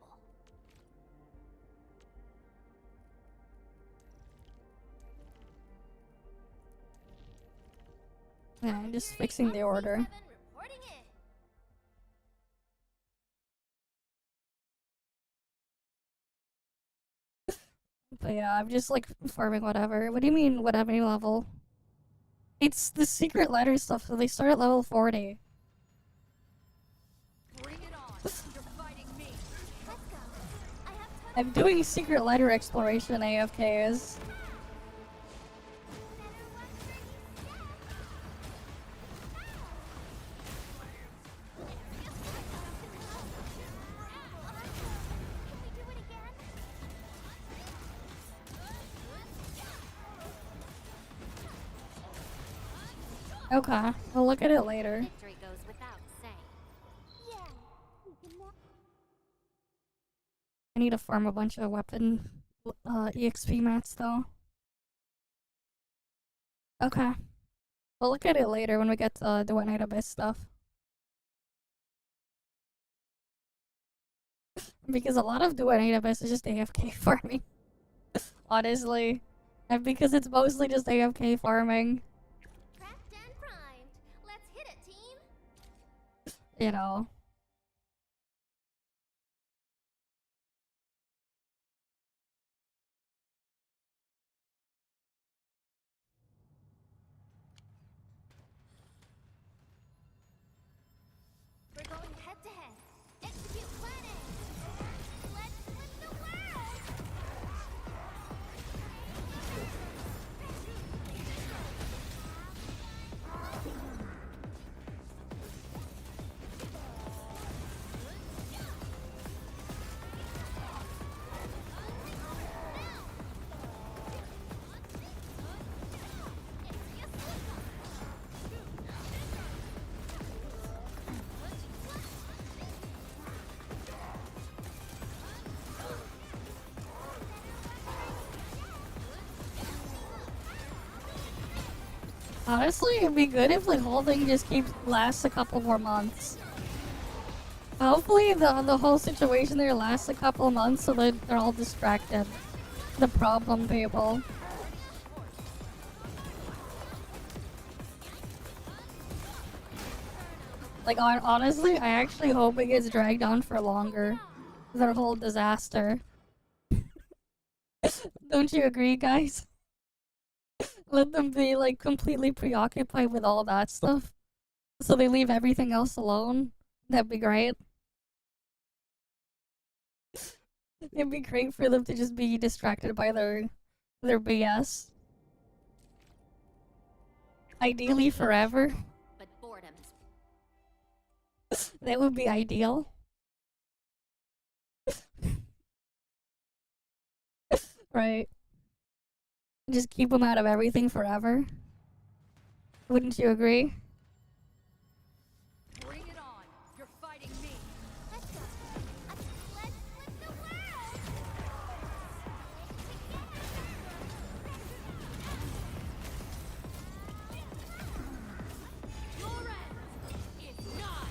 yeah, I'm just fixing the order. Reporting in. But yeah, I'm just like farming whatever. What do you mean, whatever level? It's the secret ladder stuff, so they start at level 40. Bring it on! You're fighting me! Let's go. I have total I'm doing secret ladder exploration AFKs. Can we do it again? Okay, we'll look at it later. Victory goes without saying. Yeah. I need to farm a bunch of weapon EXP mats though. Okay. We'll look at it later when we get to the One Night Abyss stuff. Because a lot of the One Night Abyss is just AFK farming. Honestly. And because it's mostly just AFK farming, Prepped and primed. Let's hit it, team. you know. We're going head to head. Execute plan A. Let's flip the world. Honestly, it'd be good if the whole thing just lasts a couple more months. Hopefully the whole situation there lasts a couple months so that they're all distracted. The problem people. Like, honestly, I actually hope it gets dragged on for longer. Their whole disaster. Don't you agree, guys? Let them be, like, completely preoccupied with all that stuff. So they leave everything else alone. That'd be great. It'd be great for them to just be distracted by their BS. Ideally forever. But boredom's That would be ideal. Right. Just keep them out of everything forever. Wouldn't you agree? Bring it on! You're fighting me! Let's go. Let's flip the world! Your end is nigh!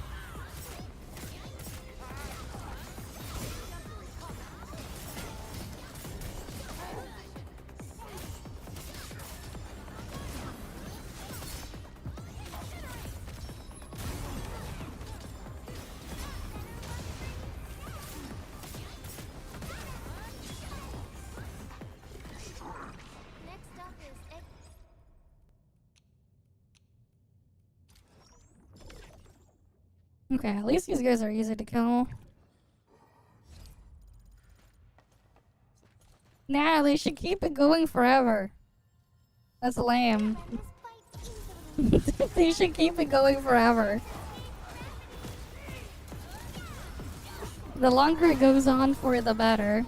Next up is Okay, at least these guys are easy to kill. Nah, they should keep it going forever. That's lame. They should keep it going forever. The longer it goes on for, the better.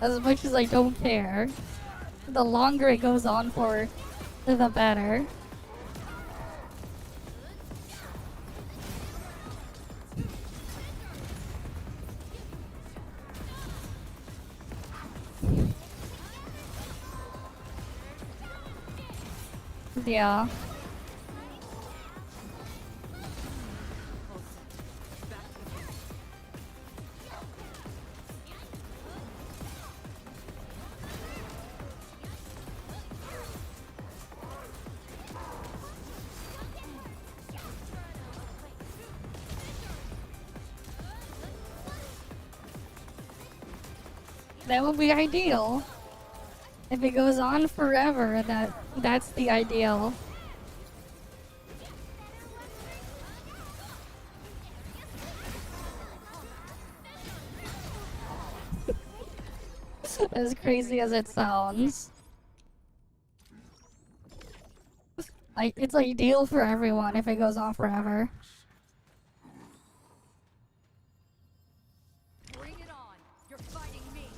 As much as I don't care, the longer it goes on for, the better. Yeah. That would be ideal. If it goes on forever, that's the ideal. As crazy as it sounds. It's ideal for everyone if it goes on forever. Bring it on! You're fighting me!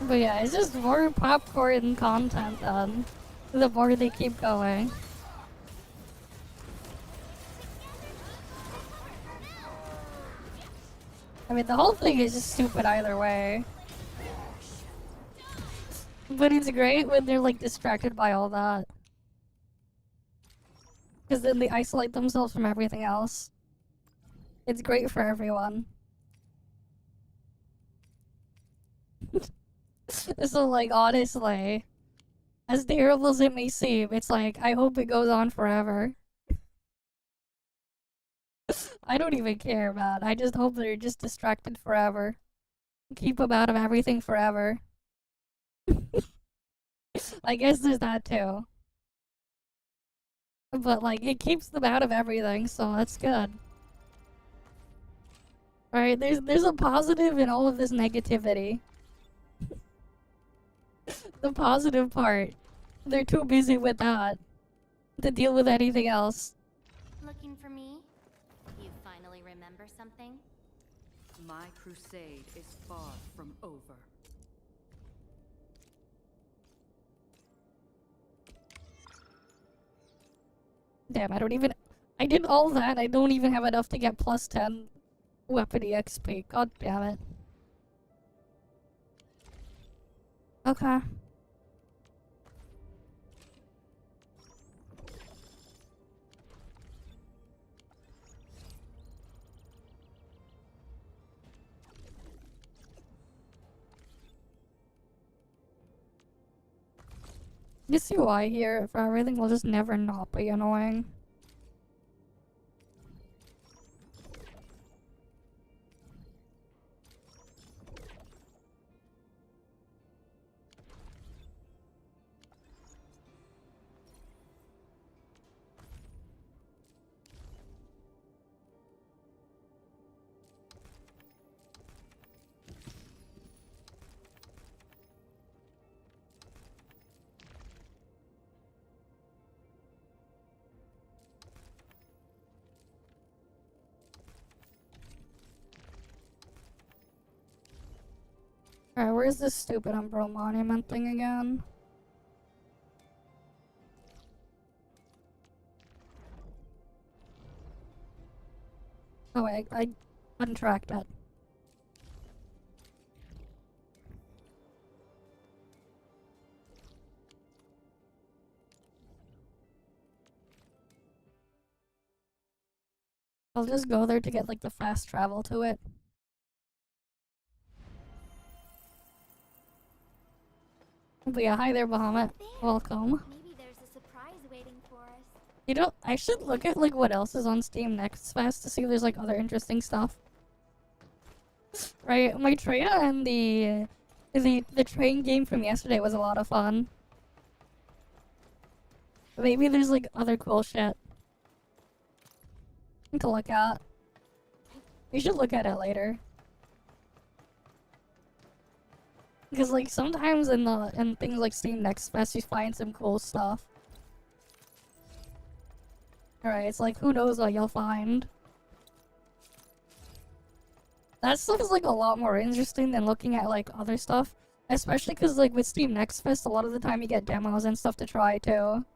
But yeah, it's just more popcorn content then. The more they keep going. I mean, the whole thing is just stupid either way. But it's great when they're like distracted by all that. Because then they isolate themselves from everything else. It's great for everyone. So like, honestly, as terrible as it may seem, it's like, I hope it goes on forever. I don't even care, man. I just hope they're just distracted forever. Keep them out of everything forever. I guess there's that too. But like, it keeps them out of everything, so that's good. Alright, there's a positive in all of this negativity. The positive part. They're too busy with that to deal with anything else. looking for me? You finally remember something? My crusade is far from over. Damn, I did all that, I don't even have enough to get plus 10 weapon EXP. God damn it. Okay. This UI here for everything will just never not be annoying. Alright, where's this stupid Umbral Monument thing again? Oh wait, I untracked it. I'll just go there to get like the fast travel to it. But yeah, hi there, Bahamut. Welcome. Maybe there's a surprise waiting for us. You know, I should look at like what else is on Steam next fest to see if there's like other interesting stuff. Right, my trade and the train game from yesterday was a lot of fun. Maybe there's like other cool shit to look at. We should look at it later. Because like sometimes in things like Steam Next Fest you find some cool stuff. Alright, it's like who knows what you'll find. That stuff is like a lot more interesting than looking at like other stuff. Especially because like with Steam Next Fest a lot of the time you get demos and stuff to try too.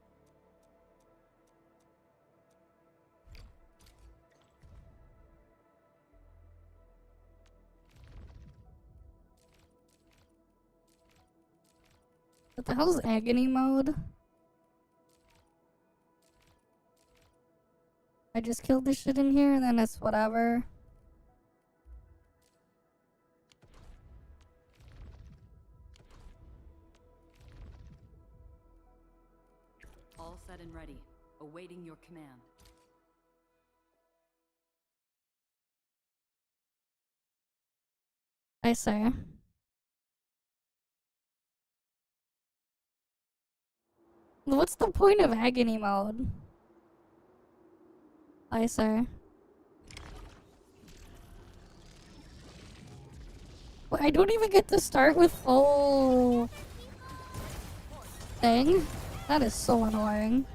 What the hell is agony mode? I just killed this shit in here and then it's whatever. All set and ready, awaiting your command. I say. What's the point of agony mode? I say. Well, I don't even get to start with full thing? That is so annoying.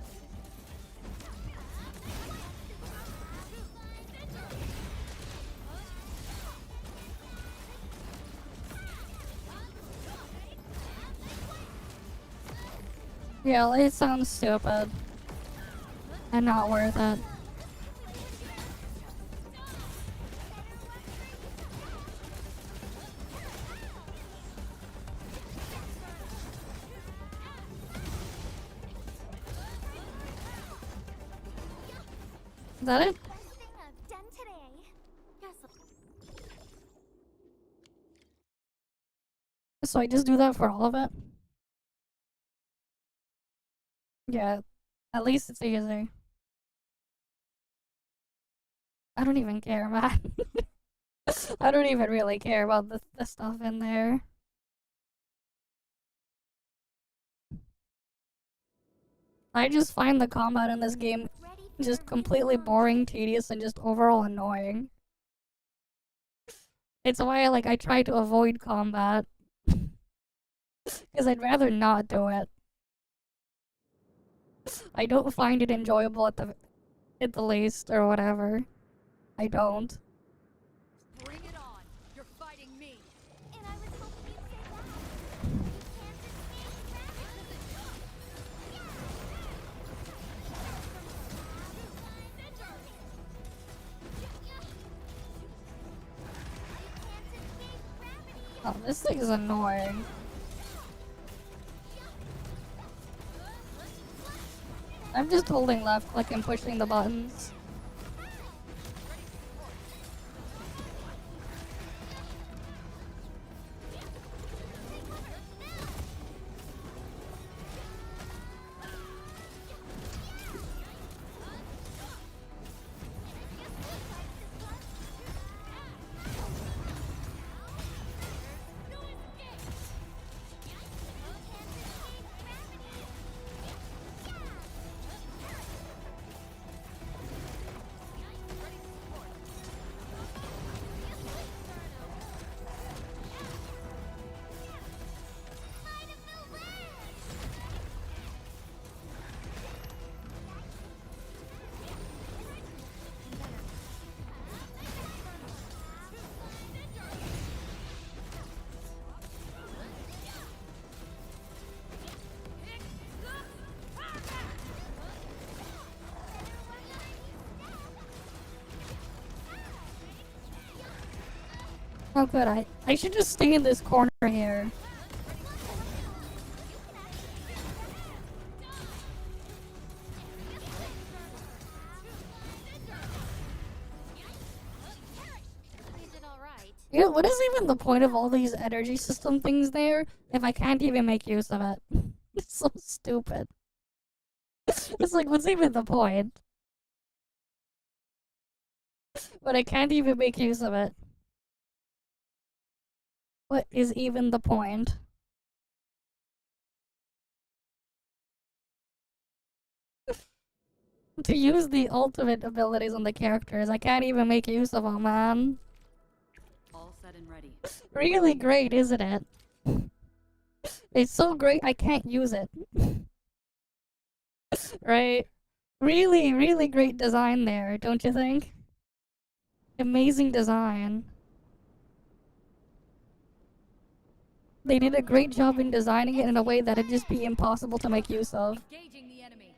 Yeah, it sounds stupid. And not worth it. Is that it? Best thing I've done today. So I just do that for all of it? Yeah, at least it's easy. I don't even care, man. I don't even really care about the stuff in there. I just find the combat in this game just completely boring, tedious, and just overall annoying. It's why I try to avoid combat. Because I'd rather not do it. I don't find it enjoyable at the least, or whatever. I don't. Bring it on! You're fighting me! And I was hoping you'd say that. You can't escape gravity. Oh, this thing is annoying. I'm just holding left click and pushing the buttons. How could I? I should just stay in this corner here. You did all right. Yeah, what is even the point of all these energy system things there if I can't even make use of it? It's so stupid. It's like, what's even the point? But I can't even make use of it. What is even the point? To use the ultimate abilities on the characters, I can't even make use of them, man. All set and ready. Really great, isn't it? It's so great I can't use it. Right? Really, really great design there, don't you think? Amazing design. They did a great job in designing it in a way that it'd just be impossible to make use of. Engaging the enemy.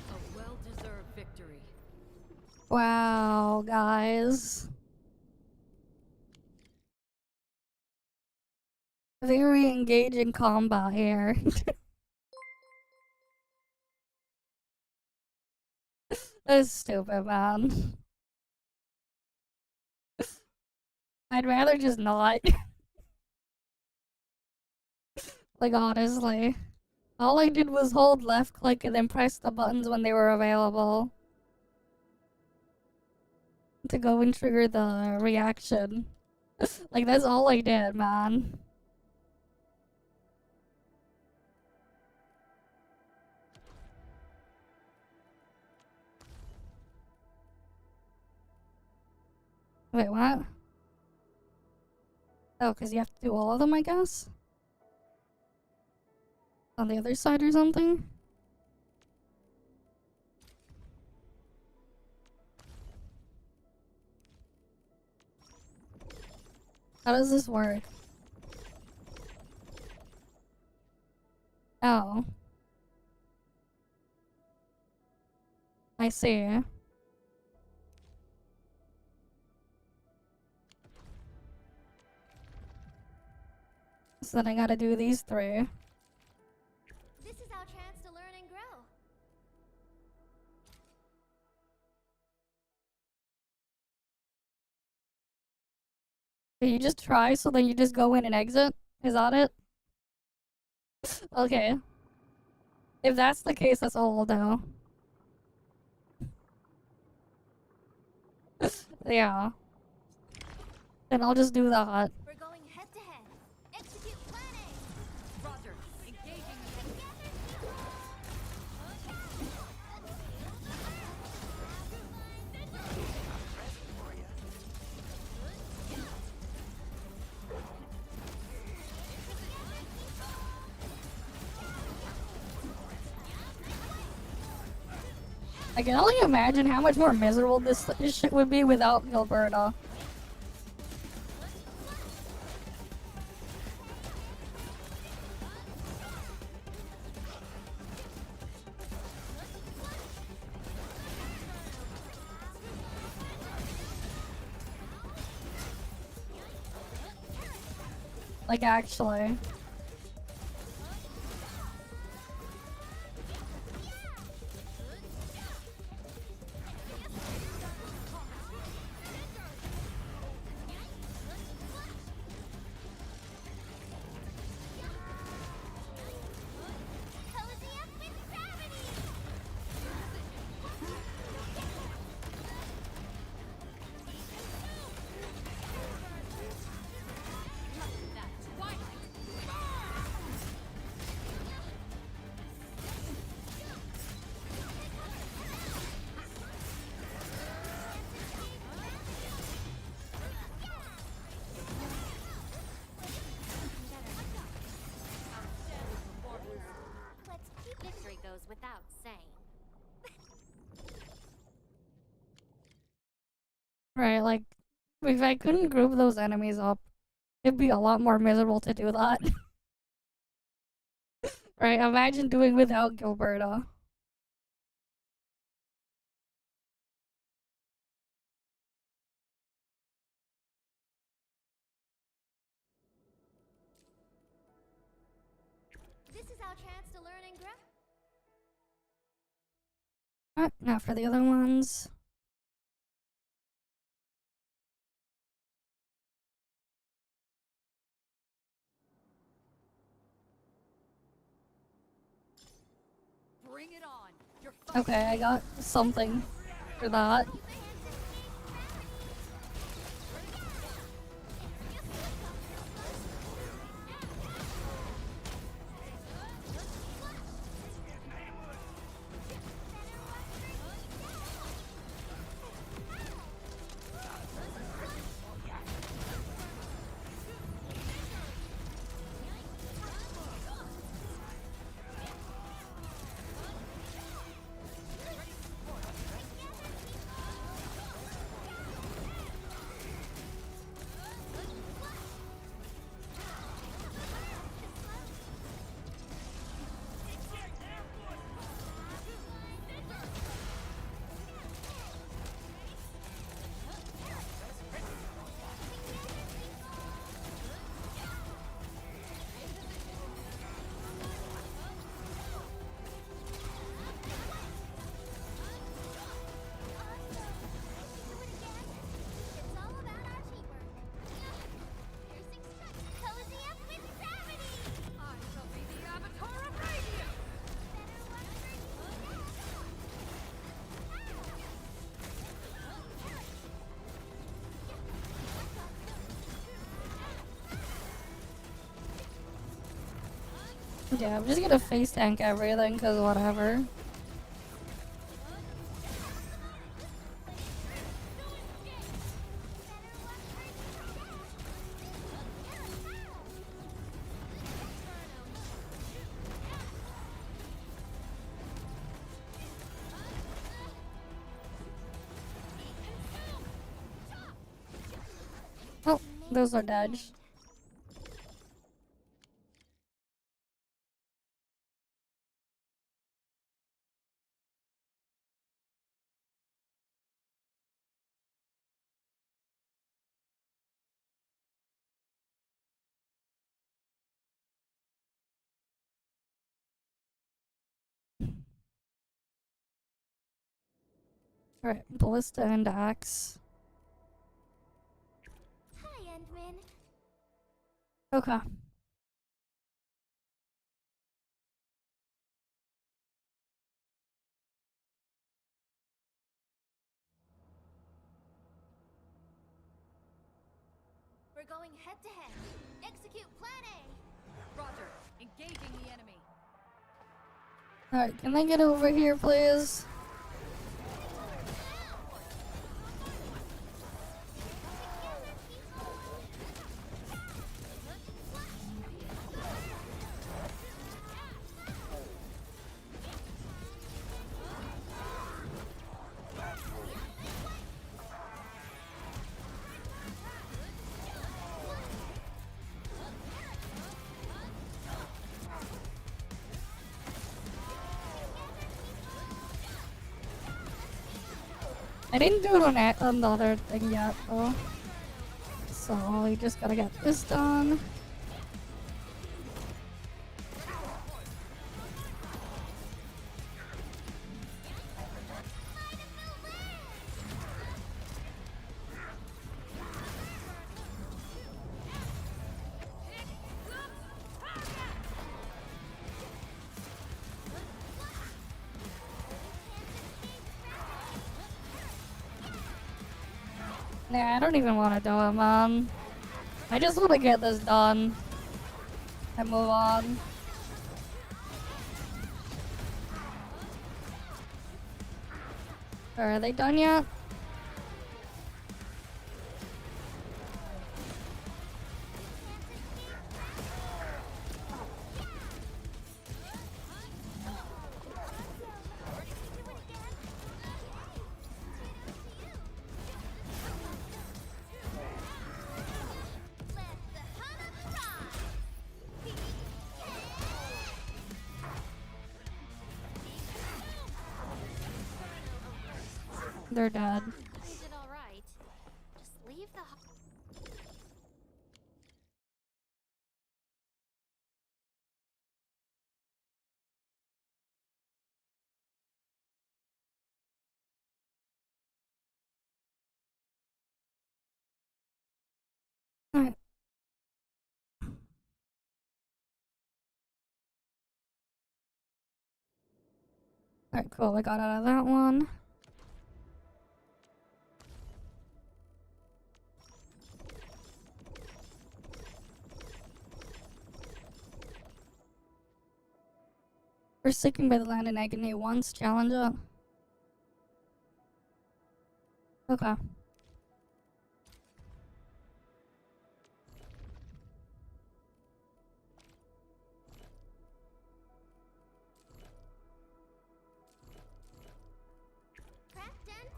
A well-deserved victory. Wow, guys. Very engaging combat here. That's stupid, man. I'd rather just not. Like, honestly. All I did was hold left click and then press the buttons when they were available. To go and trigger the reaction. Like, that's all I did, man. Wait, what? Oh, because you have to do all of them, I guess? On the other side or something? How does this work? Oh. I see. So then I gotta do these three. This is our chance to learn and grow. Okay, you just try, so then you just go in and exit? Is that it? Okay. If that's the case, that's all I'll do. Yeah. Then I'll just do that. We're going head to head. Execute plan A. Roger. Engaging the enemy. I can only imagine how much more miserable this shit would be without Gilberta. Like, actually. Victory goes without saying. Right, like, if I couldn't group those enemies up, it'd be a lot more miserable to do that. Right, imagine doing without Gilberta. This is our chance to learn and grow. Not for the other ones. Bring it on. You're Okay, I got something for that. Yeah, I'm just gonna face tank everything, cause whatever. Oh, those are dead. Alright, Ballista and Axe. Hi, Endman. Okay. We're going head to head. Execute Plan A. Roger. Engaging the enemy. Alright, can I get over here, please? I didn't do it on the other thing yet, though. So we just gotta get this done. Nah, I don't even want to do it, man. I just want to get this done and move on. Are they done yet? They're dead. You did all right. Just leave the. Alright. Alright, cool. I got out of that one. Forsaken by the land in agony once, challenge it. Okay. Craft and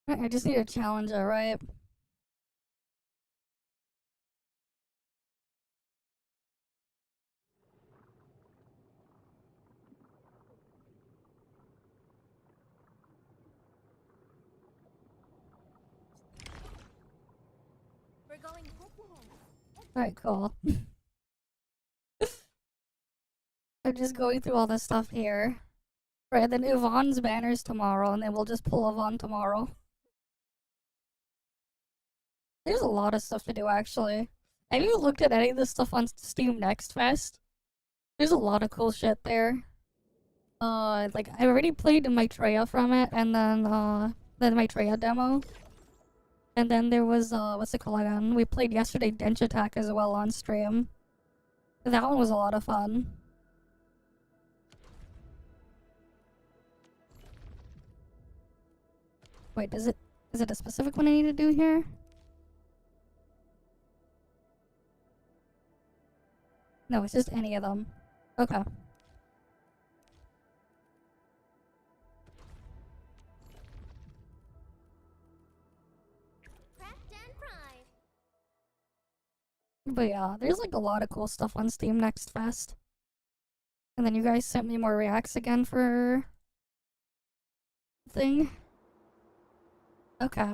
pride. I just need a challenger, right? We're going. Alright, cool. I'm just going through all this stuff here. Right, then Yvonne's banners tomorrow, and then we'll just pull Yvonne tomorrow. There's a lot of stuff to do, actually. Have you looked at any of this stuff on Steam Next Fest? There's a lot of cool shit there. Like, I already played Maitreya from it, and then, the Maitreya demo. And then there was, what's it called again? We played yesterday Dench Attack as well on stream. That one was a lot of fun. Wait, is it a specific one I need to do here? No, it's just any of them. Okay. Craft and pride. But yeah, there's like a lot of cool stuff on Steam Next Fest. And then you guys sent me more reacts again for thing. Okay.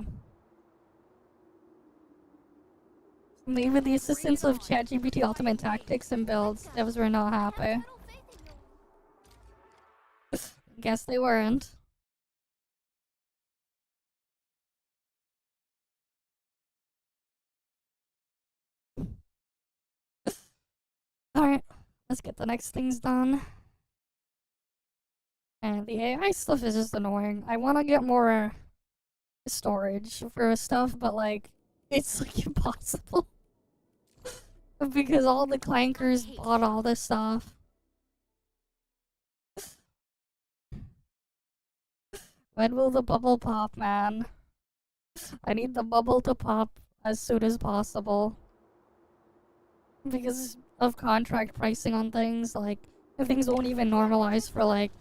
Even with the assistance of ChatGPT Ultimate Tactics and builds, devs were not happy. Guess they weren't. Alright, let's get the next things done. And the AI stuff is just annoying. I want to get more storage for stuff, but like, it's like impossible. Because all the clankers bought all this stuff. When will the bubble pop, man? I need the bubble to pop as soon as possible. Because of contract pricing on things, like, things won't even normalize for like,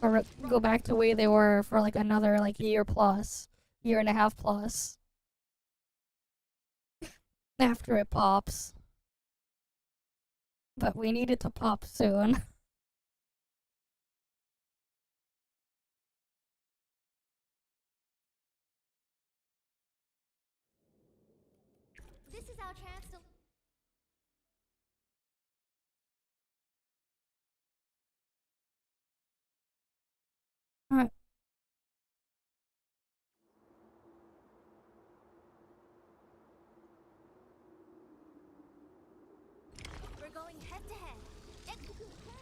or go back to the way they were for like another like year plus, year and a half plus. After it pops. But we need it to pop soon. how trans Alright. We're going head to head. Execute plan.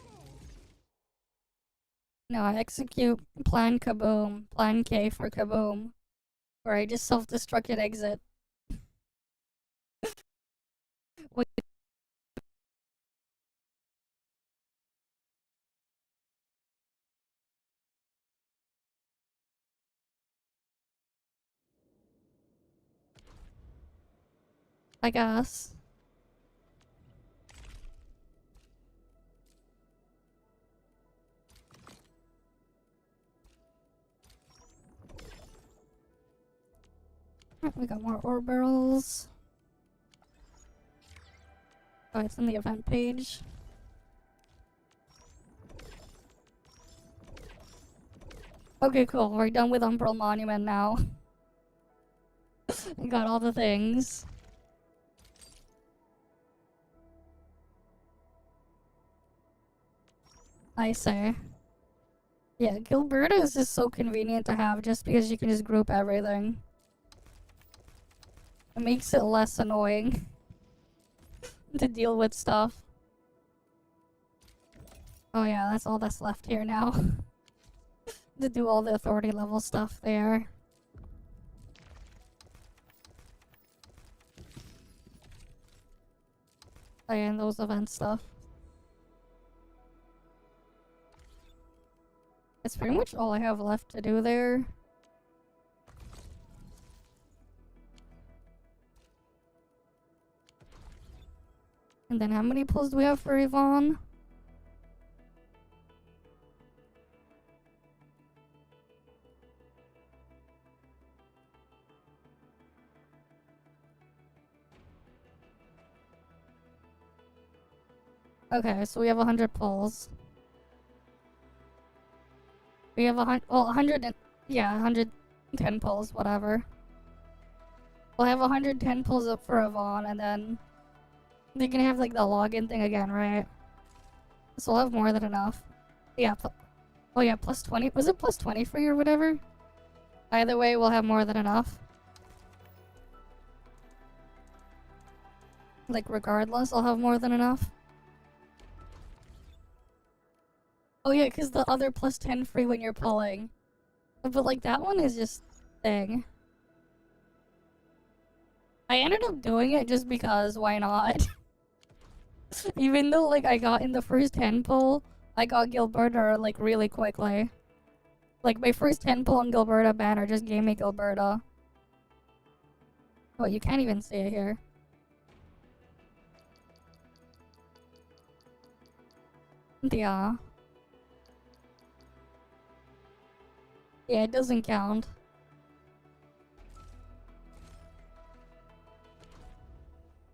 No, I execute plan kaboom, plan K for kaboom. Or I just self-destructed exit. Wait. I guess. We got more ore barrels. Oh, it's in the event page. Okay, cool. We're done with Umbral Monument now. We got all the things. I say. Yeah, Gilberta is just so convenient to have just because you can just group everything. It makes it less annoying to deal with stuff. Oh yeah, that's all that's left here now. To do all the authority level stuff there. Oh yeah, and those event stuff. It's pretty much all I have left to do there. And then how many pulls do we have for Yvonne? Okay, so we have 100 pulls. We have 100 and, yeah, 110 pulls, whatever. We'll have 110 pulls up for Yvonne, and then they're gonna have like the login thing again, right? So we'll have more than enough. Yeah, oh yeah, plus 20. Was it plus 20 for you or whatever? Either way, we'll have more than enough. Like, regardless, I'll have more than enough. Oh yeah, because the other plus 10 free when you're pulling. But like, that one is just thing. I ended up doing it just because, why not? Even though like I got in the first 10 pull, I got Gilberta like really quickly. Like my first 10 pull on Gilberta banner just gave me Gilberta. Oh, you can't even see it here. Yeah. Yeah, it doesn't count.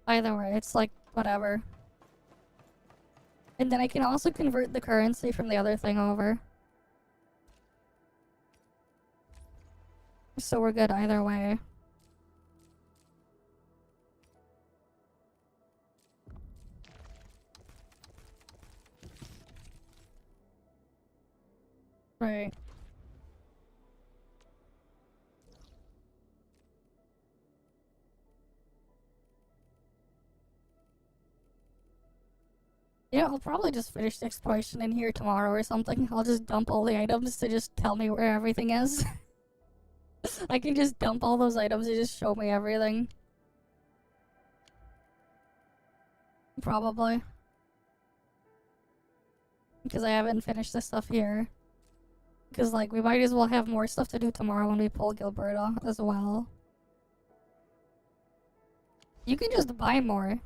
Either way, it's like, whatever. And then I can also convert the currency from the other thing over. So we're good either way. Right. Yeah, I'll probably just finish the exploration in here tomorrow or something. I'll just dump all the items to just tell me where everything is. I can just dump all those items to just show me everything. Probably. Because I haven't finished the stuff here. Because, like, we might as well have more stuff to do tomorrow when we pull Gilberta as well. You can just buy more.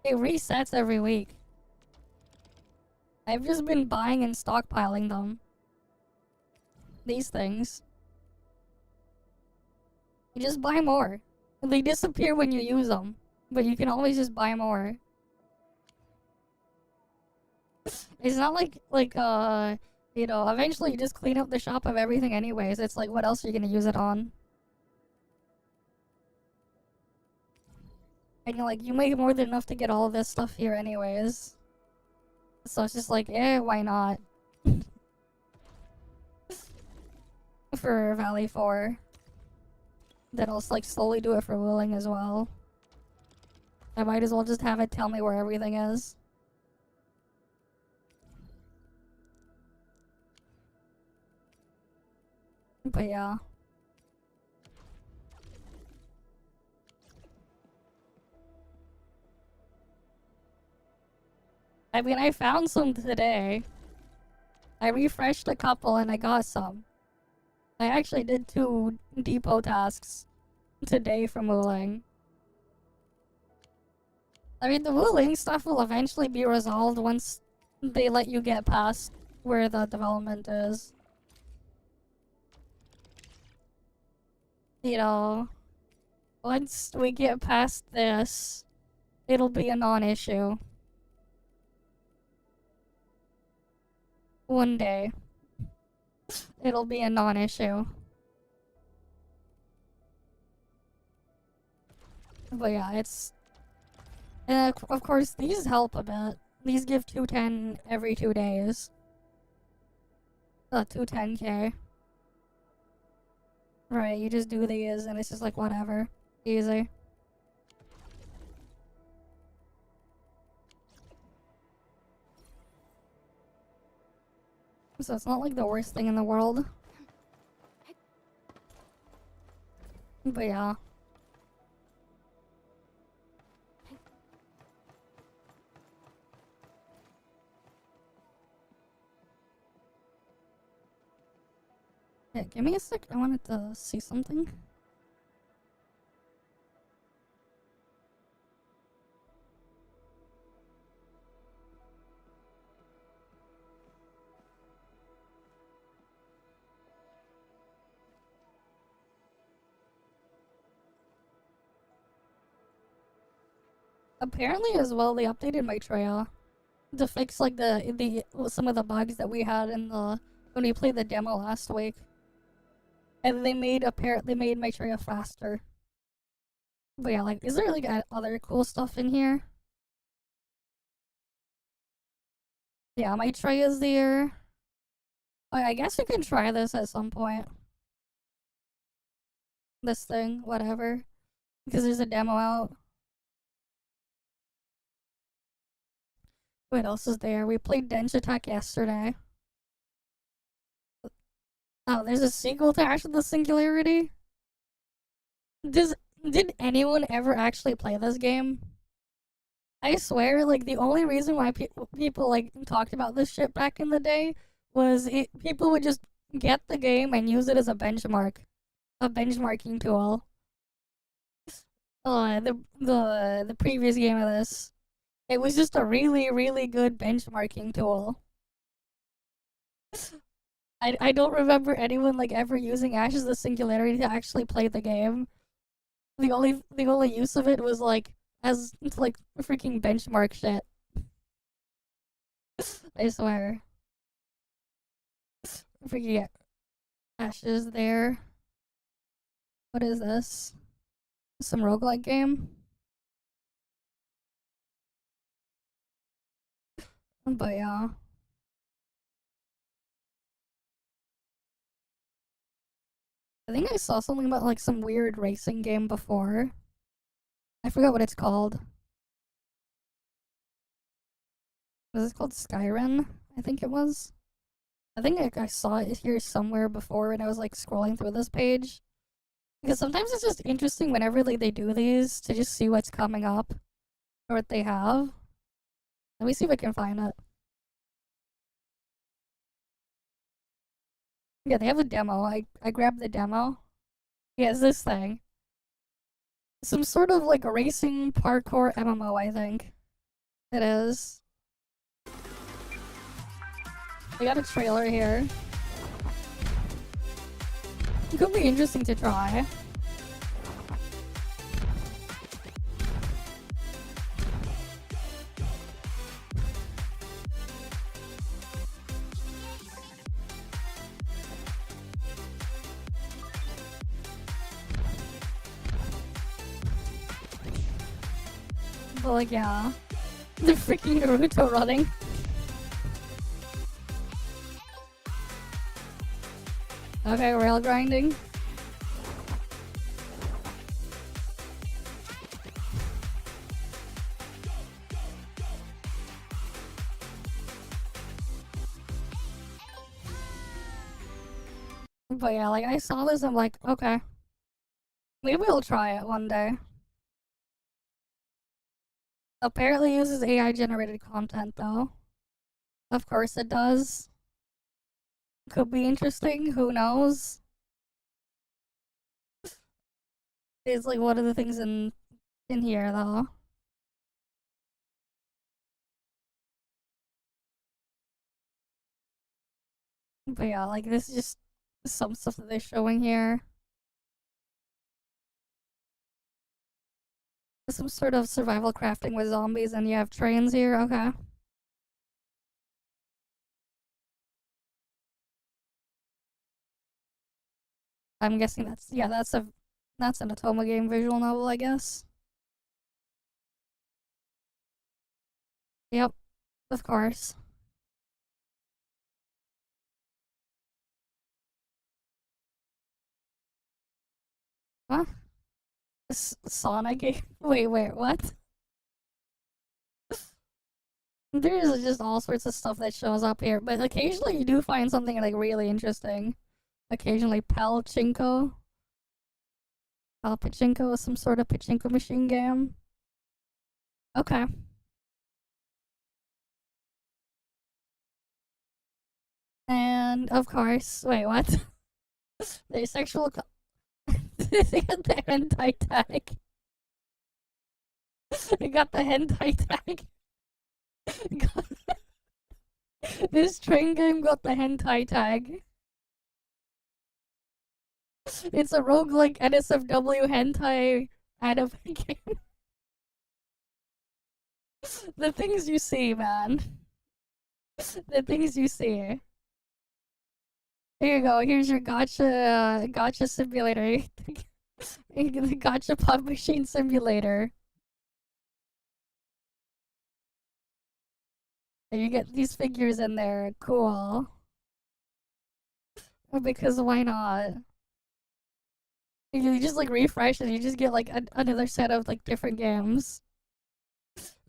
It resets every week. I've just been buying and stockpiling them. These things. You just buy more. They disappear when you use them. But you can always just buy more. It's not like, you know, eventually you just clean up the shop of everything anyways. It's like, what else are you gonna use it on? And you're like, you make more than enough to get all this stuff here anyways. So it's just like, why not? For Valley 4. Then I'll like slowly do it for Willing as well. I might as well just have it tell me where everything is. But yeah. I mean, I found some today. I refreshed a couple and I got some. I actually did 2 depot tasks today from Wuling. I mean, the Wuling stuff will eventually be resolved once they let you get past where the development is. You know, once we get past this, it'll be a non-issue. One day. It'll be a non-issue. But yeah, it's... of course, these help a bit. These give 210 every 2 days. 210k. Right, you just do these and it's just like whatever. Easy. So it's not like the worst thing in the world. But yeah. Yeah, give me a sec. I wanted to see something. Apparently as well, they updated Maitreya to fix like the some of the bugs that we had in the when we played the demo last week. And they made Maitreya faster. But yeah, like, is there like other cool stuff in here? Yeah, Maitreya's there. I guess you can try this at some point. This thing, whatever. Because there's a demo out. What else is there? We played Dench Attack yesterday. Oh, there's a sequel to Ash of the Singularity? Did anyone ever actually play this game? I swear, like, the only reason why people, like, talked about this shit back in the day was people would just get the game and use it as a benchmark. A benchmarking tool. The previous game of this. It was just a really, really good benchmarking tool. I don't remember anyone like ever using Ashes of the Singularity to actually play the game. The only use of it was like as like freaking benchmark shit. I swear. Freaking Ashes there. What is this? Some roguelike game? But yeah. I think I saw something about like some weird racing game before. I forgot what it's called. Was it called Skyrim? I think it was. I think I saw it here somewhere before when I was like scrolling through this page. Because sometimes it's just interesting whenever like they do these to just see what's coming up or what they have. Let me see if I can find it. Yeah, they have a demo. I grabbed the demo. Yeah, it's this thing. Some sort of like a racing parkour MMO, I think. It is. We got a trailer here. It could be interesting to try. But like, yeah. The freaking Naruto running. Okay, rail grinding. But yeah, like I saw this, I'm like, okay. Maybe we'll try it one day. Apparently uses AI generated content though. Of course it does. Could be interesting, who knows? It's like one of the things in here though. But yeah, like this is just some stuff that they're showing here. Some sort of survival crafting with zombies, and you have trains here. Okay. I'm guessing that's that's an Atoma game visual novel, I guess. Yep, of course. Huh? Sonic game? Wait, what? There's just all sorts of stuff that shows up here, but occasionally you do find something like really interesting. Occasionally Pachinko is some sort of pachinko machine game. Okay. And of course, wait, what? There's sexual. They got the hentai tag. They got the hentai tag. This train game got the hentai tag. It's a roguelike NSFW hentai anime game. The things you see, man. The things you see. Here you go. Here's your gotcha simulator. The gotcha pub machine simulator. And you get these figures in there. Cool. Because why not? You just like refresh and you just get like another set of like different games.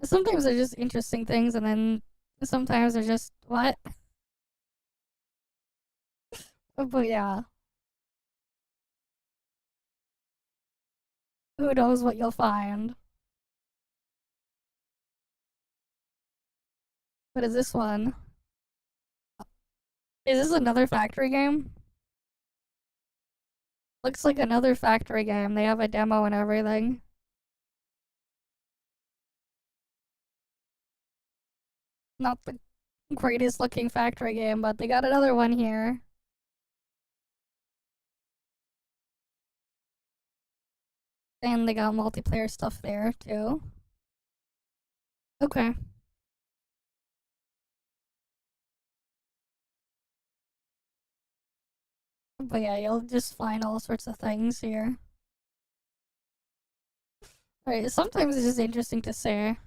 Sometimes they're just interesting things, and then sometimes they're just what? But yeah. Who knows what you'll find? What is this one? Is this another factory game? Looks like another factory game. They have a demo and everything. Not the greatest looking factory game, but they got another one here. And they got multiplayer stuff there too. Okay. But yeah, you'll just find all sorts of things here. Right, sometimes it's just interesting to say.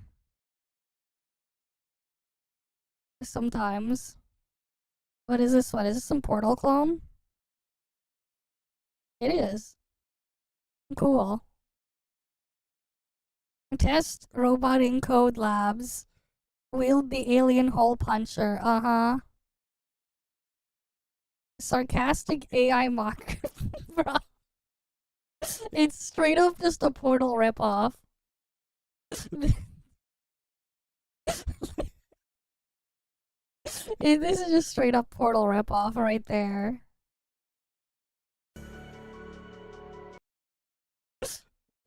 Sometimes. What is this one? Is this some Portal clone? It is. Cool. Test robot in code labs. Wield the alien hole puncher. Uh-huh. Sarcastic AI mock. Bro. It's straight up just a Portal ripoff. This is just straight up Portal ripoff right there.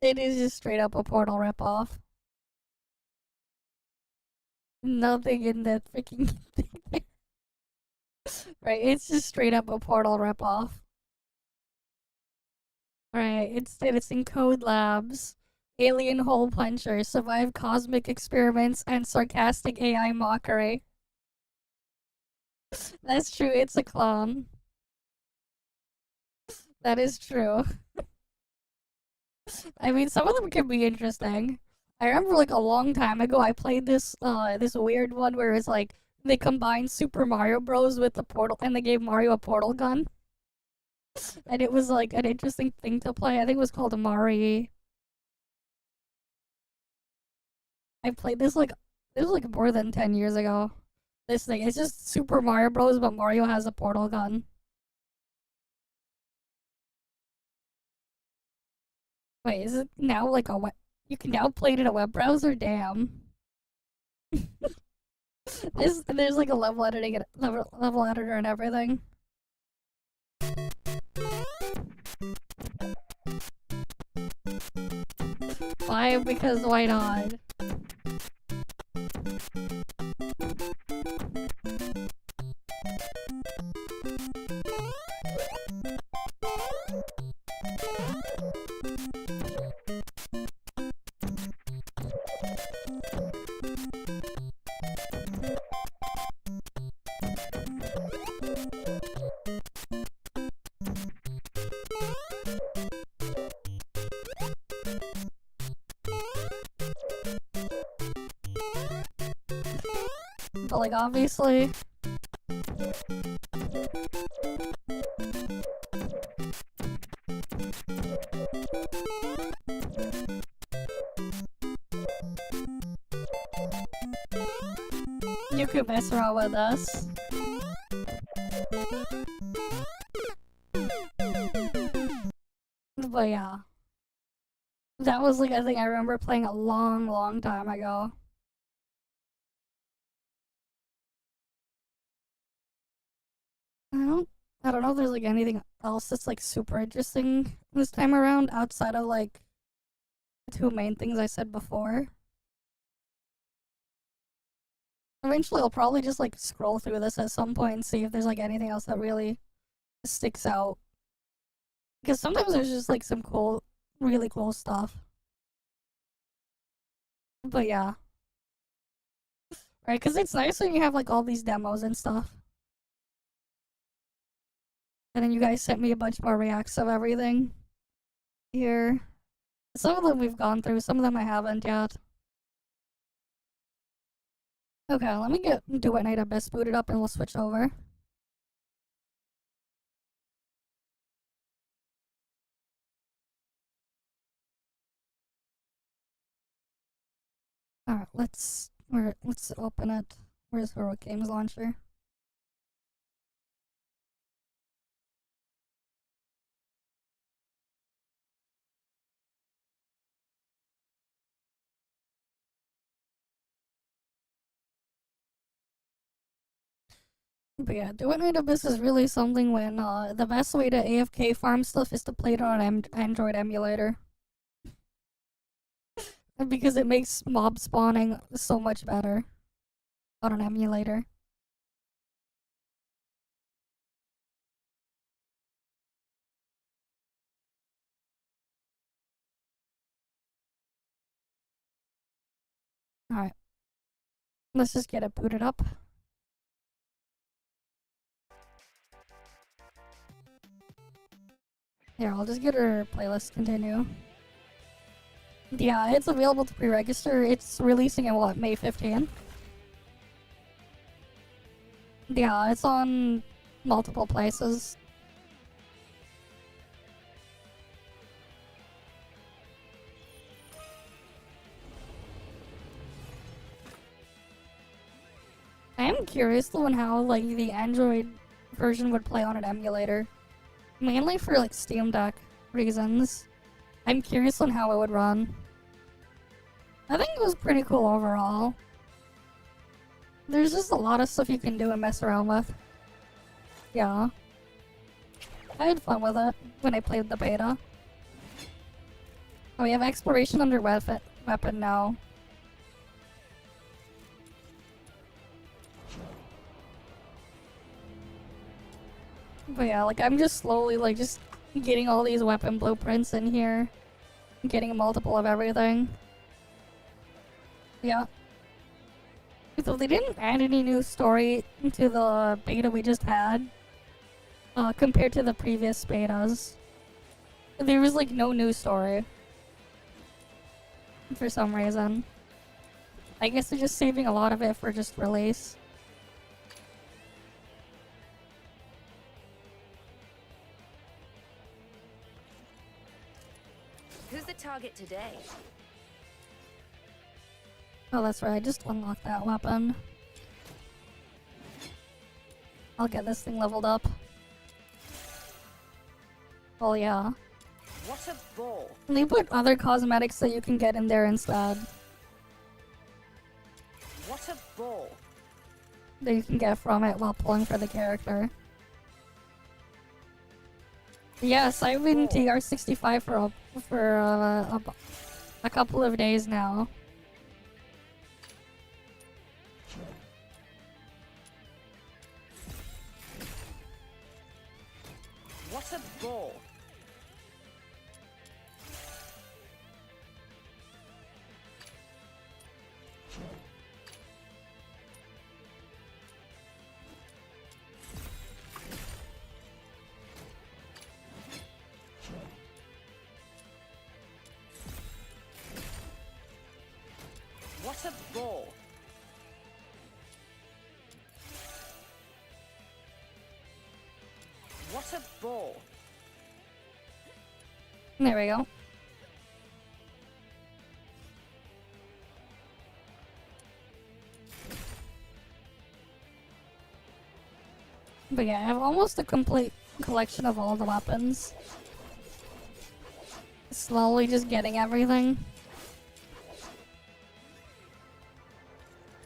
It is just straight up a Portal ripoff. Nothing in that freaking thing. Right, it's just straight up a Portal ripoff. Right, it's in code labs. Alien hole puncher, survive cosmic experiments, and sarcastic AI mockery. That's true, it's a clone. That is true. I mean, some of them can be interesting. I remember like a long time ago I played this this weird one where it's like they combined Super Mario Bros with the portal and they gave Mario a portal gun. And it was like an interesting thing to play. I think it was called Amari. I played this like it was like more than 10 years ago. This thing, it's just Super Mario Bros, but Mario has a portal gun. Wait, is it now like a web? You can now play it in a web browser? Damn. There's like a level editing, level editor and everything. Why? Because why not? But like obviously you could mess around with us. But yeah. That was like a thing I remember playing a long time ago. I don't know if there's like anything else that's like super interesting this time around outside of like the two main things I said before. Eventually I'll probably just like scroll through this at some point and see if there's like anything else that really sticks out. Because sometimes there's just like some cool, really cool stuff. But yeah. Right, because it's nice when you have like all these demos and stuff. And then you guys sent me a bunch more reacts of everything here. Some of them we've gone through, some of them I haven't yet. Okay, let me do Night Abyss booted up and we'll switch over. Alright, let's open it. Where's Heroic Games Launcher? But yeah, doing Night Abyss is really something when the best way to AFK farm stuff is to play it on an Android emulator. Because it makes mob spawning so much better on an emulator. Alright. Let's just get it booted up. Here, I'll just get her playlist continue. Yeah, it's available to pre-register. It's releasing in what, May 15th? Yeah, it's on multiple places. I am curious though on how like the Android version would play on an emulator. Mainly for like Steam Deck reasons. I'm curious on how it would run. I think it was pretty cool overall. There's just a lot of stuff you can do and mess around with. Yeah. I had fun with it when I played the beta. Oh, we have exploration under weapon now. But yeah, like I'm just slowly like just getting all these weapon blueprints in here. Getting multiple of everything. Yeah. So they didn't add any new story to the beta we just had. Compared to the previous betas. There was like no new story. for some reason. I guess they're just saving a lot of it for just release. Who's the target today? Oh, that's right, I just unlocked that weapon. I'll get this thing leveled up. Oh yeah. What a ball! They put other cosmetics that you can get in there instead. What a ball! That you can get from it while pulling for the character. Yes, I've been TR65 for a couple of days now. What a ball! What a ball! What a ball! There we go. But yeah, I have almost a complete collection of all the weapons. Slowly just getting everything.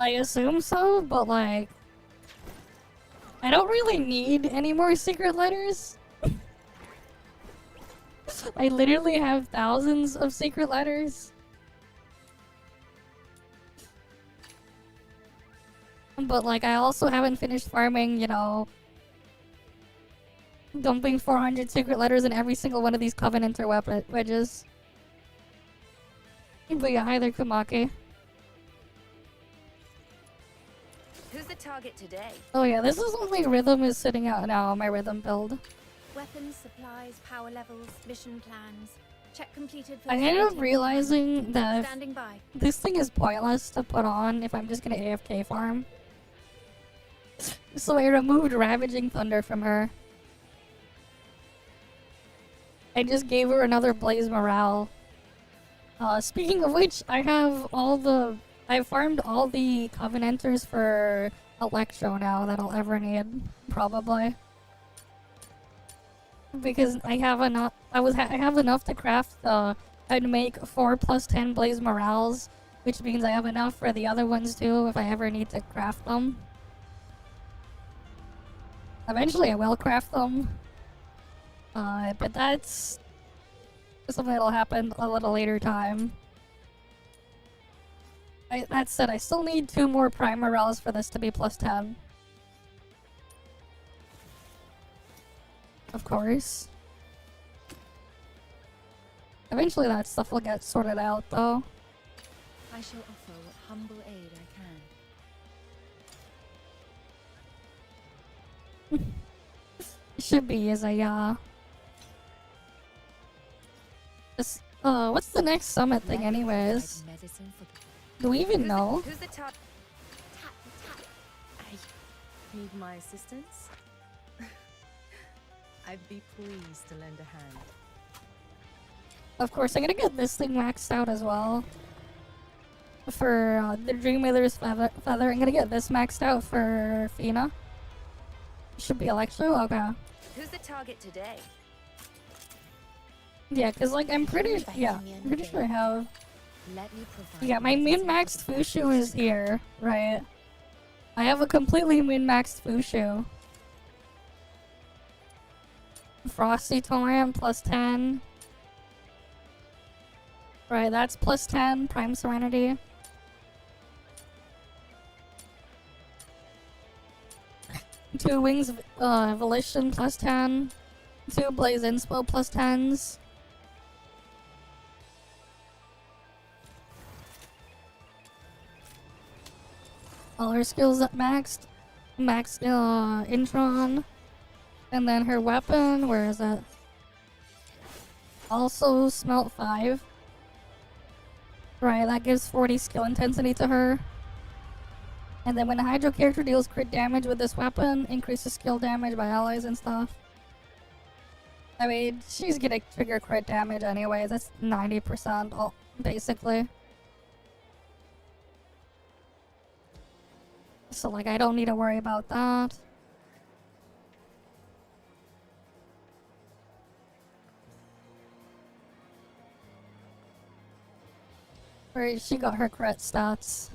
I assume so, but like... I don't really need any more secret letters. I literally have thousands of secret letters. But like, I also haven't finished farming, you know... dumping 400 secret letters in every single one of these Covenanter wedges. But yeah, hi there, Kumaki. Who's the target today? Oh yeah, this is what my rhythm is sitting out now, my rhythm build. Weapons, supplies, power levels, mission plans. Check completed for I ended up safety. realizing that Standing by. this thing is pointless to put on if I'm just gonna AFK farm. So I removed Ravaging Thunder from her. I just gave her another Blaze Morale. Speaking of which, I've farmed all the Covenanters for Electro now that I'll ever need, probably. Because I have enough. I have enough to craft I'd make 4 + 10 Blaze Morales, which means I have enough for the other ones too if I ever need to craft them. Eventually I will craft them. But that's something that'll happen a little later time. That said, I still need 2 more Prime Morales for this to be +10. Of course. Eventually that stuff will get sorted out, though. I shall offer what humble aid I can. It should be as what's the next summit thing anyways? Medicine for the... Do we even know? Who's the target? I need my assistance. I'd be pleased to lend a hand. Of course, I'm gonna get this thing maxed out as well. For the Dreamwheeler's feather, I'm gonna get this maxed out for Fina. Should be Electro? Okay. Who's the target today? Yeah, cause like I'm pretty sure I have. Let me provide Yeah, my min-maxed Fushu is here, right? I have a completely min-maxed Fushu. Frosty Torrent +10. Right, that's +10. Prime Serenity. Two Wings Volition +10. 2 Blaze Inspo +10s. All her skills at maxed. Max Intron. And then her weapon, where is it? Also Smelt 5. Right, that gives 40 skill intensity to her. And then when a Hydro character deals crit damage with this weapon, increases skill damage by allies and stuff. I mean, she's gonna trigger crit damage anyway. That's 90% basically. So, like, I don't need to worry about that. Where she got her crit stats.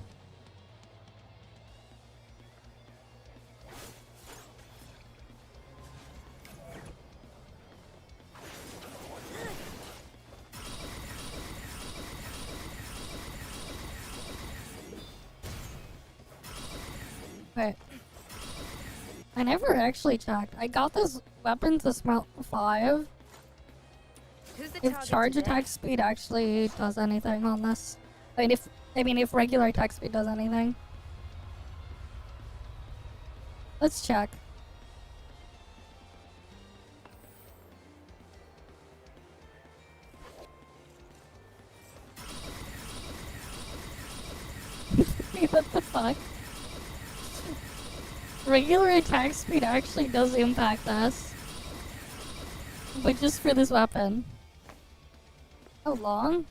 Wait. I never actually checked. I got this weapon to smelt 5. Who's the If target charge today? attack speed actually does anything on this. I mean if regular attack speed does anything. Let's check. What the fuck? Regular attack speed actually does impact us. But just for this weapon. How long?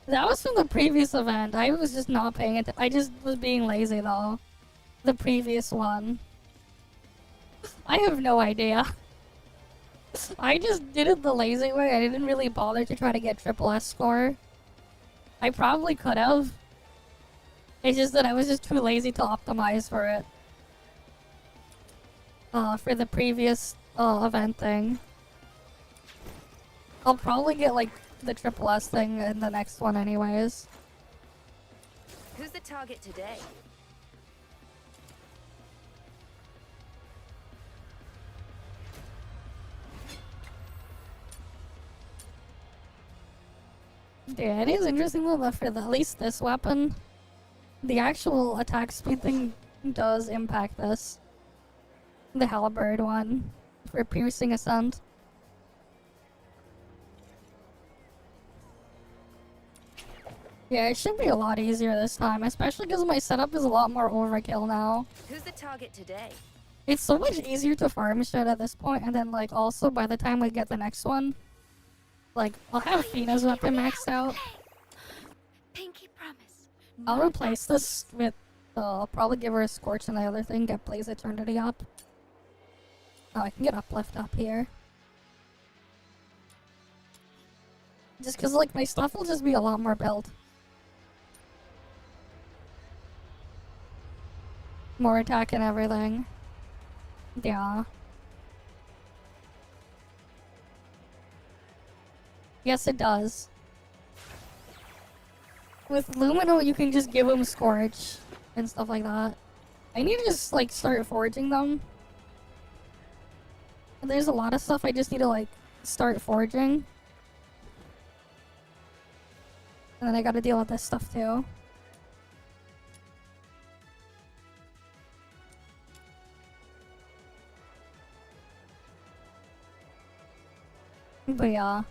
That was from the previous event. I was just not paying it. I just was being lazy though. The previous one. I have no idea. I just did it the lazy way. I didn't really bother to try to get triple S score. I probably could have. It's just that I was just too lazy to optimize for it. For the previous event thing. I'll probably get like the triple S thing in the next one anyways. Who's the target today? Yeah, it is interesting though that for at least this weapon, the actual attack speed thing does impact this. The halberd one for piercing ascent. Yeah, it should be a lot easier this time, especially because my setup is a lot more overkill now. Who's the target today? It's so much easier to farm shit at this point, and then like also by the time we get the next one, like I'll have Fina's weapon maxed out. Pinky promise. I'll replace this with I'll probably give her a Scorch and the other thing, get Blaze Eternity up. Oh, I can get Uplift up here. Just cause like my stuff will just be a lot more built. More attack and everything. Yeah. Yes, it does. With Lumino, you can just give them Scorch and stuff like that. I need to just, like, start foraging them. There's a lot of stuff I just need to, like, start foraging. And then I gotta deal with this stuff, too. But yeah.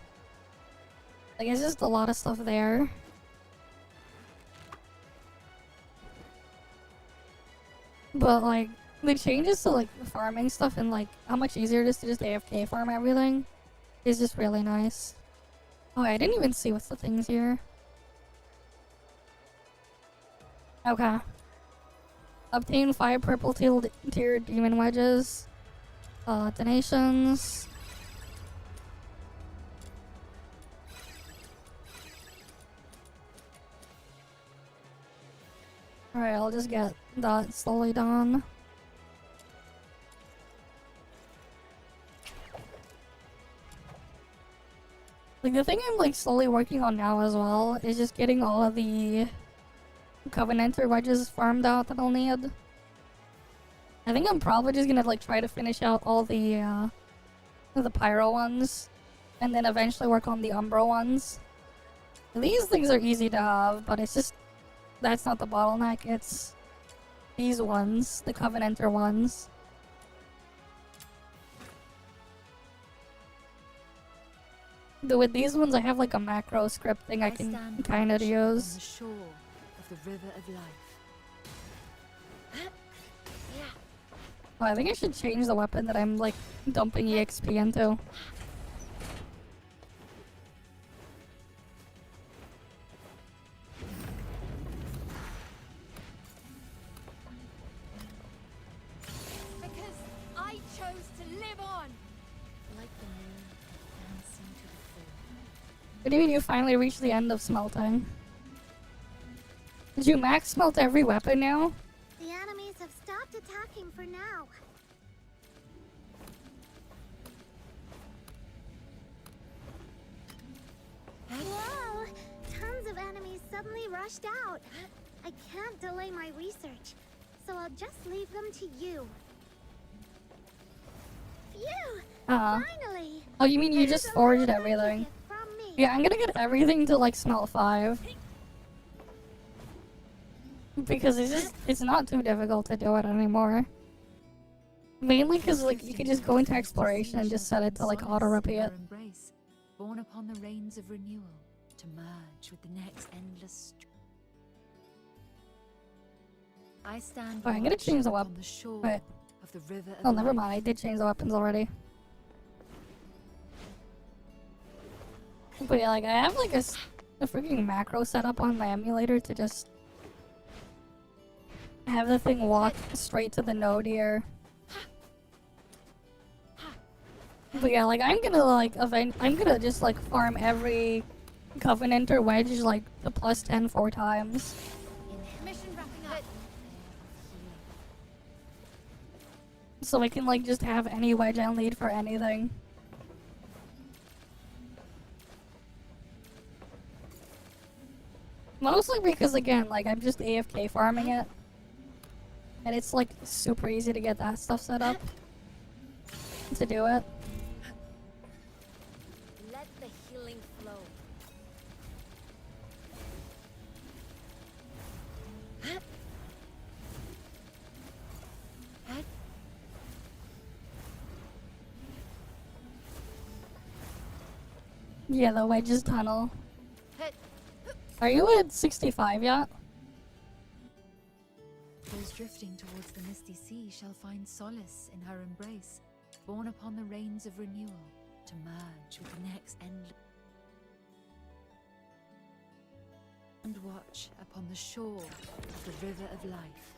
Like, it's just a lot of stuff there. But, like, the changes to, like, the farming stuff and, like, how much easier it is to just AFK farm everything is just really nice. Oh, I didn't even see what's the things here. Okay. Obtain 5 purple tier demon wedges. Donations. Alright, I'll just get that slowly done. Like, the thing I'm, like, slowly working on now as well is just getting all of the Covenanter wedges farmed out that I'll need. I think I'm probably just gonna, like, try to finish out all the Pyro ones, and then eventually work on the Umbro ones. These things are easy to have, but it's just that's not the bottleneck, it's these ones, the Covenanter ones. With these ones, I have like a macro script thing I can stand kind of watch on use. the shore of the river of life. Oh, I think I should change the weapon that I'm like dumping EXP into. Because I chose to live on. Like the moon dancing to the full. What do you mean you finally reached the end of smelting? Did you max smelt every weapon now? The enemies have stopped attacking for now. Whoa! Tons of enemies suddenly rushed out. I can't delay my research, so I'll just leave them to you. Phew! Finally! Oh, you mean you There's just a forged little everything? gift from me. Yeah, I'm gonna get everything to like smelt 5. Because it's not too difficult to do it anymore. Mainly because like you could just go into exploration and just set it to like auto repeat. Embrace, born upon the rains of renewal, to merge with the next endless. I stand. Oh, I'm gonna watch change the upon weapon. the shore Wait. of the river of Oh, never life. mind. I did change the weapons already. But yeah, like I have like a freaking macro set up on my emulator to just have the thing walk straight to the node here. But yeah, like I'm gonna just like farm every Covenant or Wedge like the +10 4 times. Mission wrapping up. So I can like just have any Wedge I need for anything. Mostly because again, like I'm just AFK farming it. And it's like super easy to get that stuff set up. To do it. Let the healing flow. Yeah, the Wedge's tunnel. Are you at 65 yet? Those drifting towards the misty sea shall find solace in her embrace, born upon the rains of renewal, to merge with the next endless. And watch upon the shore of the river of life.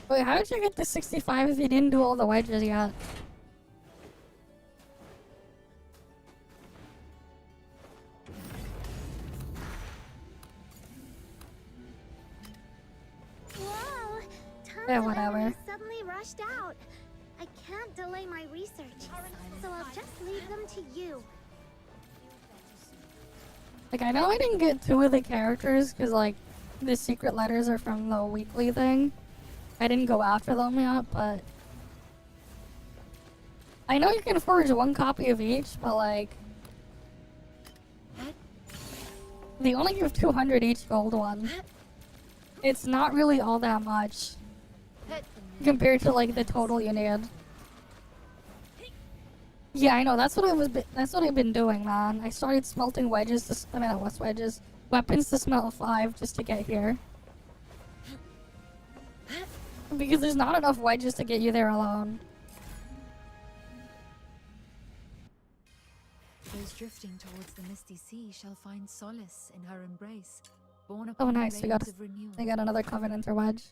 Wait, how did you get to 65 if you didn't do all the wedges yet? Whoa! Tons Yeah, of whatever. enemies suddenly rushed out. I can't delay my research, so I'll just leave them to you. Like, I know I didn't get 2 of the characters because, like, the secret letters are from the weekly thing. I didn't go after them yet, but I know you can forge 1 copy of each, but, like, they only give 200 each gold one. It's not really all that much compared to, like, the total you need. Yeah, I know. That's what I've been doing, man. I started smelting wedges. Not wedges. Weapons to smelt 5 just to get here. Because there's not enough wedges to get you there alone. Those drifting towards the misty sea shall find solace in her embrace, born Oh, upon nice. the We rains got of renewal. they got another Covenanter wedge.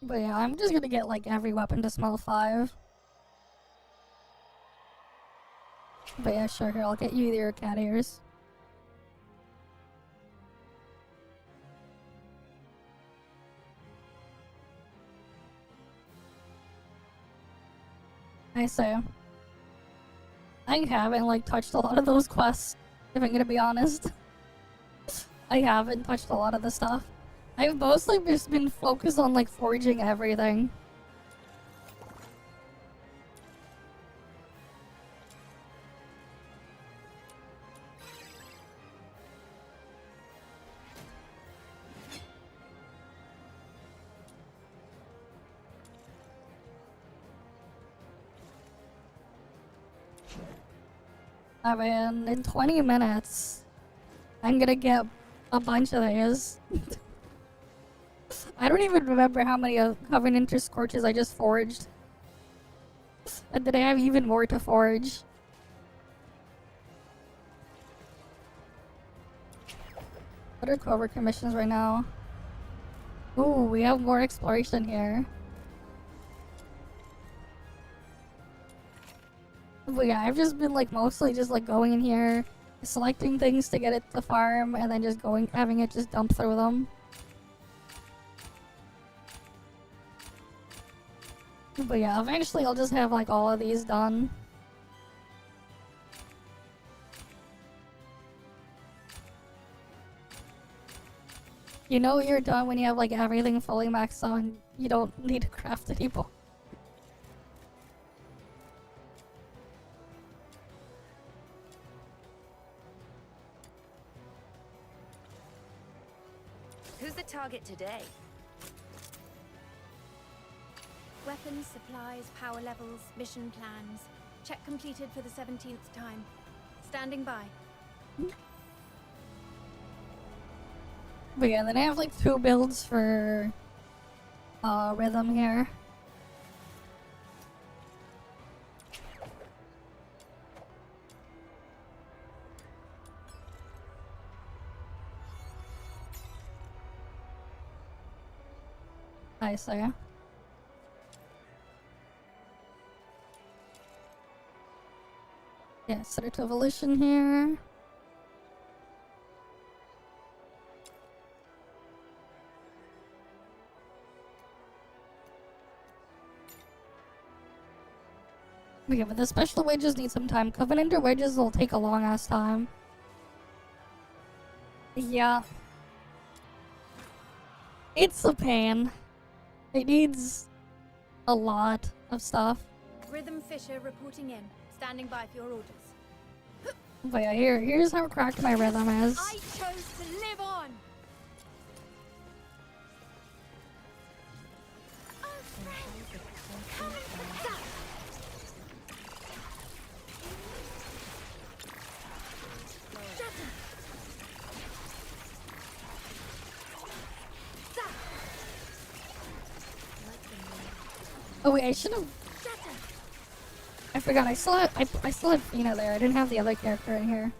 But yeah, I'm just gonna get like every weapon to smell 5. But yeah, sure, here, I'll get you your cat ears. I say. I haven't like touched a lot of those quests, if I'm gonna be honest. I haven't touched a lot of the stuff. I've mostly just been focused on like forging everything. I mean, in 20 minutes, I'm gonna get a bunch of these. I don't even remember how many Covenanter Scorches I just forged. And then I have even more to forge. What are covert commissions right now? Ooh, we have more exploration here. But yeah, I've just been like mostly just like going in here, selecting things to get it to farm, and then just going, having it just dump through them. But yeah, eventually I'll just have like all of these done. You know you're done when you have like everything fully maxed out and you don't need to craft anymore. Who's the target today? Weapons, supplies, power levels, mission plans. Check completed for the 17th time. Standing by. But yeah, then I have like 2 builds for rhythm here. I see. Yeah, set it to evolution here. Okay, but the special wages need some time. Covenanter wages will take a long ass time. Yeah. It's a pain. It needs a lot of stuff. Rhythm Fisher reporting in. Standing by for your orders. But yeah, here's how cracked my rhythm is. I chose to live on! Oh wait, I should have. I forgot. I still had Fina there. I didn't have the other character in here.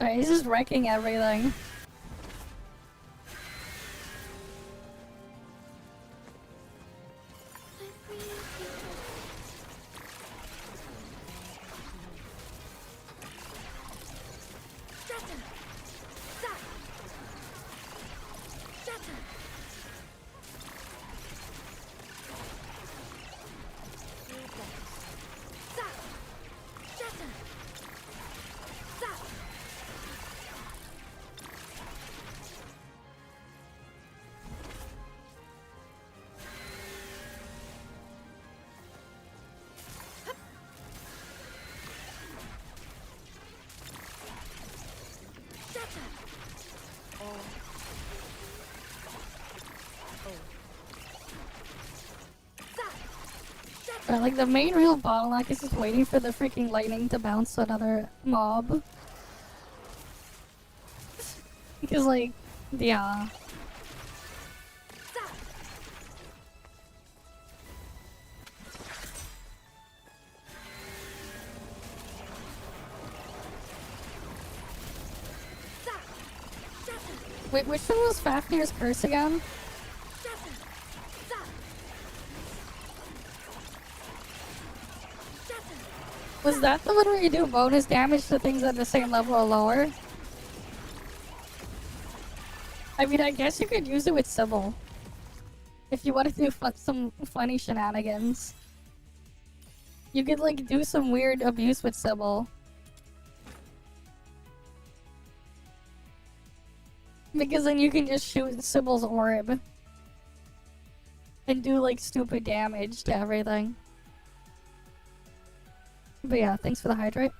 Alright, he's just wrecking everything. But like the main real bottleneck is just waiting for the freaking lightning to bounce to another mob. Because like, yeah. Wait, which one was Fafnir's curse again? Was that the one where you do bonus damage to things at the same level or lower? I mean, I guess you could use it with Sybil. If you want to do some funny shenanigans. You could like do some weird abuse with Sybil. Because then you can just shoot Sybil's orb. And do like stupid damage to everything. But yeah, thanks for the hydrate.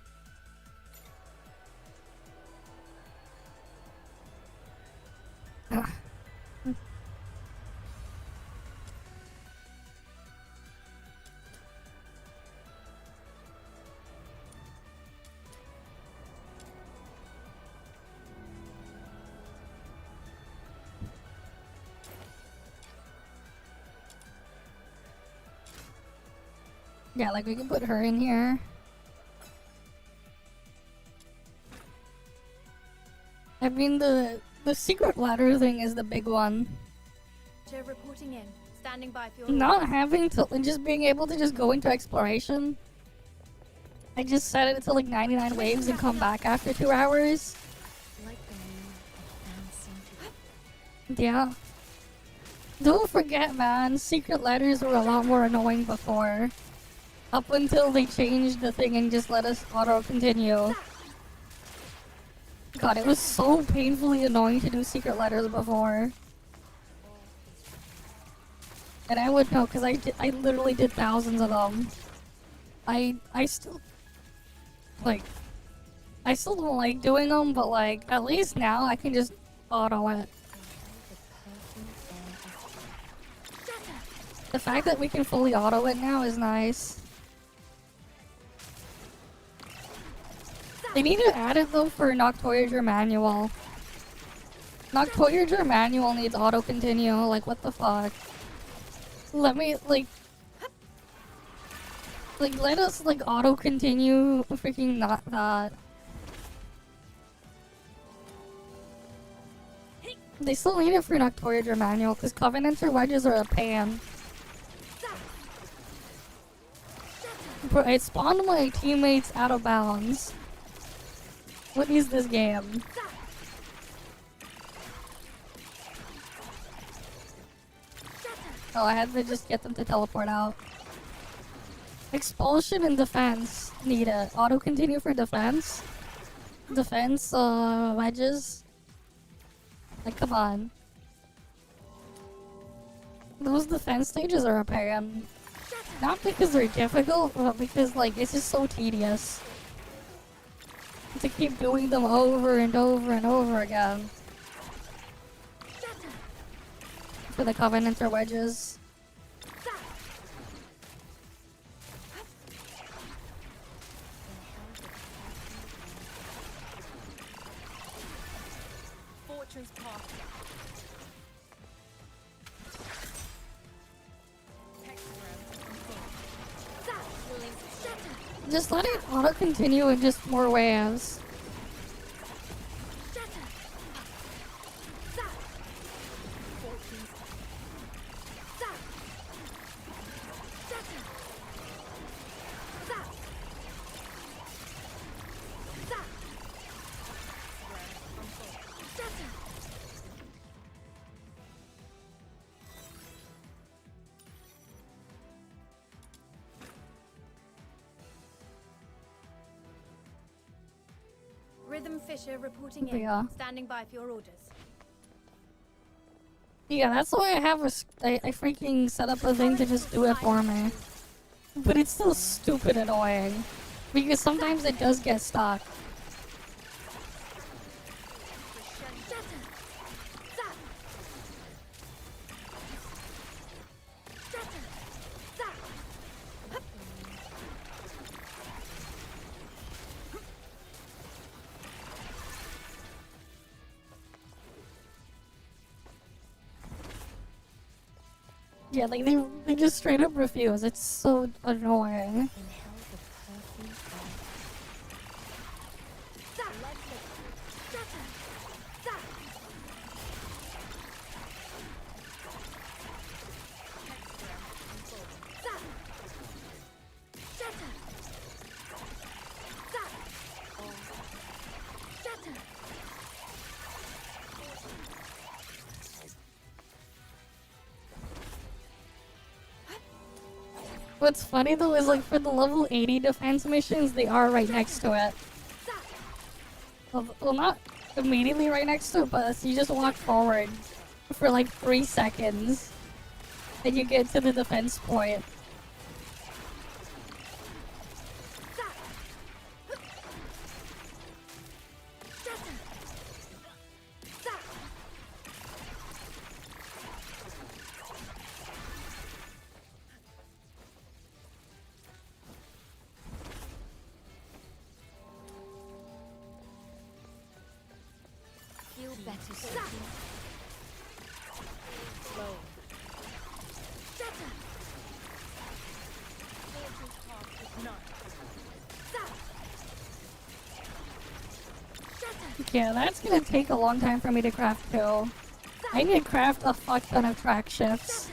Ugh. Yeah, like we can put her in here. I mean, the secret ladder thing is the big one. Reporting in. Standing by for your Not having to, just being able to just go into exploration. I just set it to like 99 waves and come back after 2 hours. Like the moon, advancing to Yeah. Don't forget, man, secret ladders were a lot more annoying before. Up until they changed the thing and just let us auto-continue. God, it was so painfully annoying to do secret letters before. And I would know, because I literally did thousands of them. I still... Like... I still don't like doing them, but like, at least now I can just auto it. The fact that we can fully auto it now is nice. They need to add it though for Noctoyager Manual. Noctoyager Manual needs auto continue, like what the fuck? Let me like let us like auto continue freaking not that. They still need it for Noctoyager Manual because Covenanter wedges are a pain. Bro, it spawned my teammates out of bounds. What is this game? Oh, I had to just get them to teleport out. Expulsion and defense need it. Auto continue for defense. Defense, wedges. Like, come on. Those defense stages are a pain. Not because they're difficult, but because, like, it's just so tedious. To keep doing them over and over and over again. For the Covenanter wedges. Fortune's path. Just let it auto continue in just more waves. Rhythm Fisher reporting in. Yeah. Standing by for your orders. Yeah, that's why I have I freaking set up a thing to just do it for me. But it's still stupid annoying. Because sometimes it does get stuck. Yeah, like they just straight up refuse. It's so annoying. What's funny though is like for the level 80 defense missions, they are right next to it. Well, not immediately right next to it, but you just walk forward for like 3 seconds and you get to the defense point. Feel better, Sophie. Slow. Yeah, that's gonna take a long time for me to craft too. I need to craft a fuck ton of track shifts.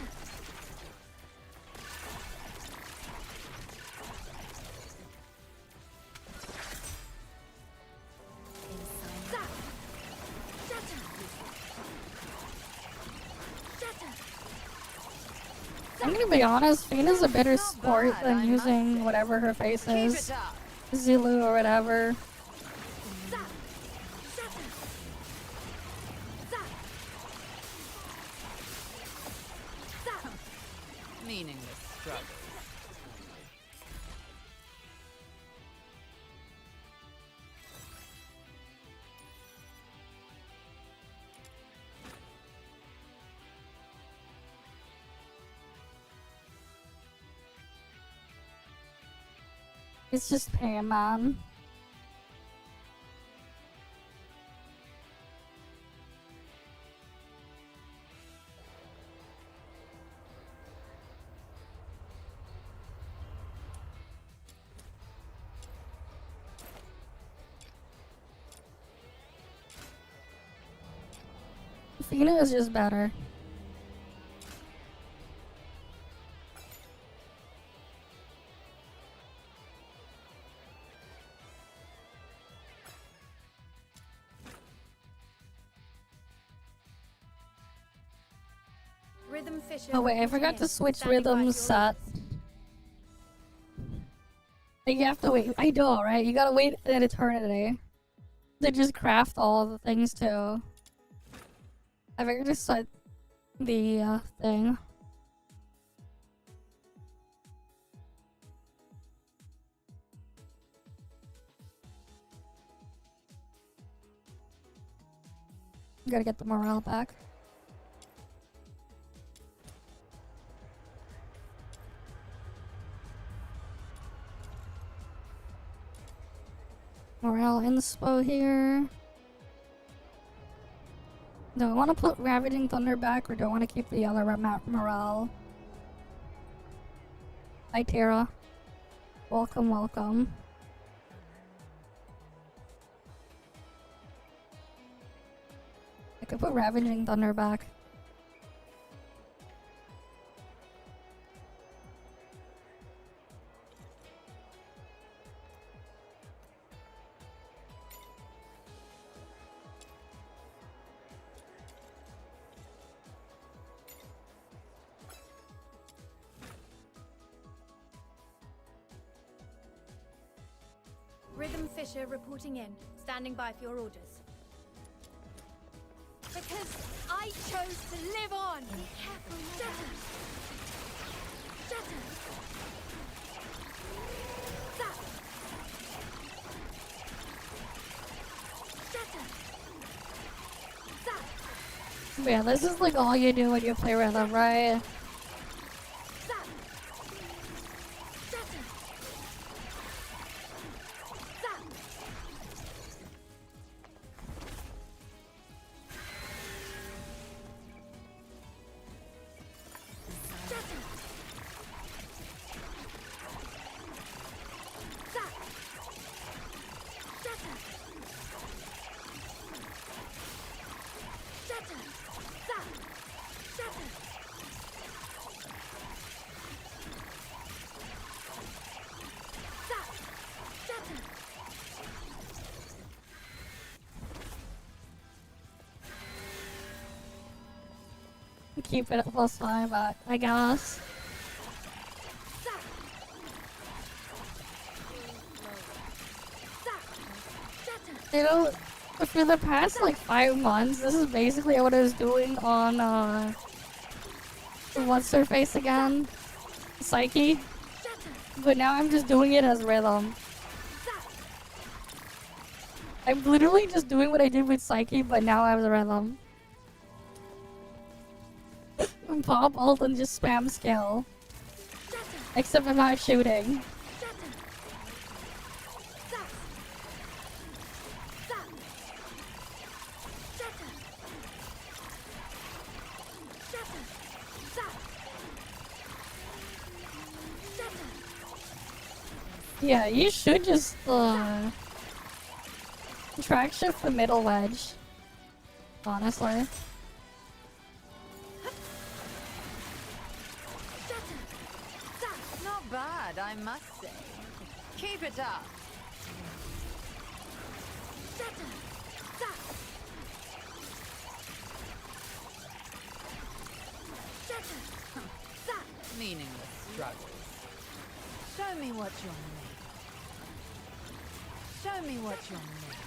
I'm gonna be honest, Fina's a better sport than using whatever her face is. Zulu or whatever. Meaningless struggle. It's just pain, man. Fina is just better. Rhythm Fisher. Oh wait, I forgot to switch rhythms set. You have to wait. I know, right? You gotta wait an eternity to just craft all the things too. I forgot to set the thing. Gotta get the morale back. Morale inspo here. Do I want to put Ravaging Thunder back or do I want to keep the other morale? Hi Tara. Welcome, welcome. I could put Ravaging Thunder back. Rhythm Fisher reporting in. Standing by for your orders. Because I chose to live on! Be careful, Shatter! Shatter! Zap! Shatter! Zap! Yeah, this is like all you do when you play Rhythm, right? Zap! Shatter! Zap! Shatter! Zap! Shatter! Shatter! Zap! Shatter! Zap! Shatter! Keep it at +5, I guess. Zap! You know, for the past like 5 months, this is basically what I was doing on what's her face again? Psyche. But now I'm just doing it as rhythm. I'm literally just doing what I did with Psyche, but now as rhythm. Pop ult and just spam skill. Except I'm not shooting. Yeah, you should just track shift the middle wedge. Honestly. Not bad, I must say. Keep it up. Meaningless struggles. Show me what you're made. Show me what you're made.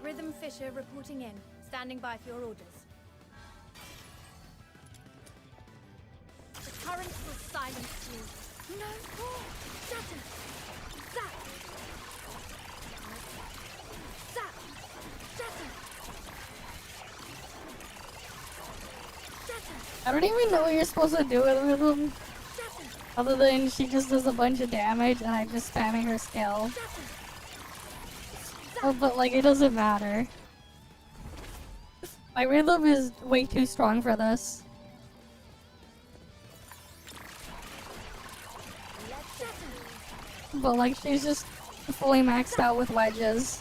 Rhythm Fisher reporting in. Standing by for your orders. The currents will silence you. No more! Shatter! Zap! Zap! Shatter! Shatter! I don't even know what you're supposed to do with rhythm. Shatter! Other than she just does a bunch of damage and I'm just spamming her skill. Oh, but like, it doesn't matter. My rhythm is way too strong for this. But like, she's just fully maxed out with wedges.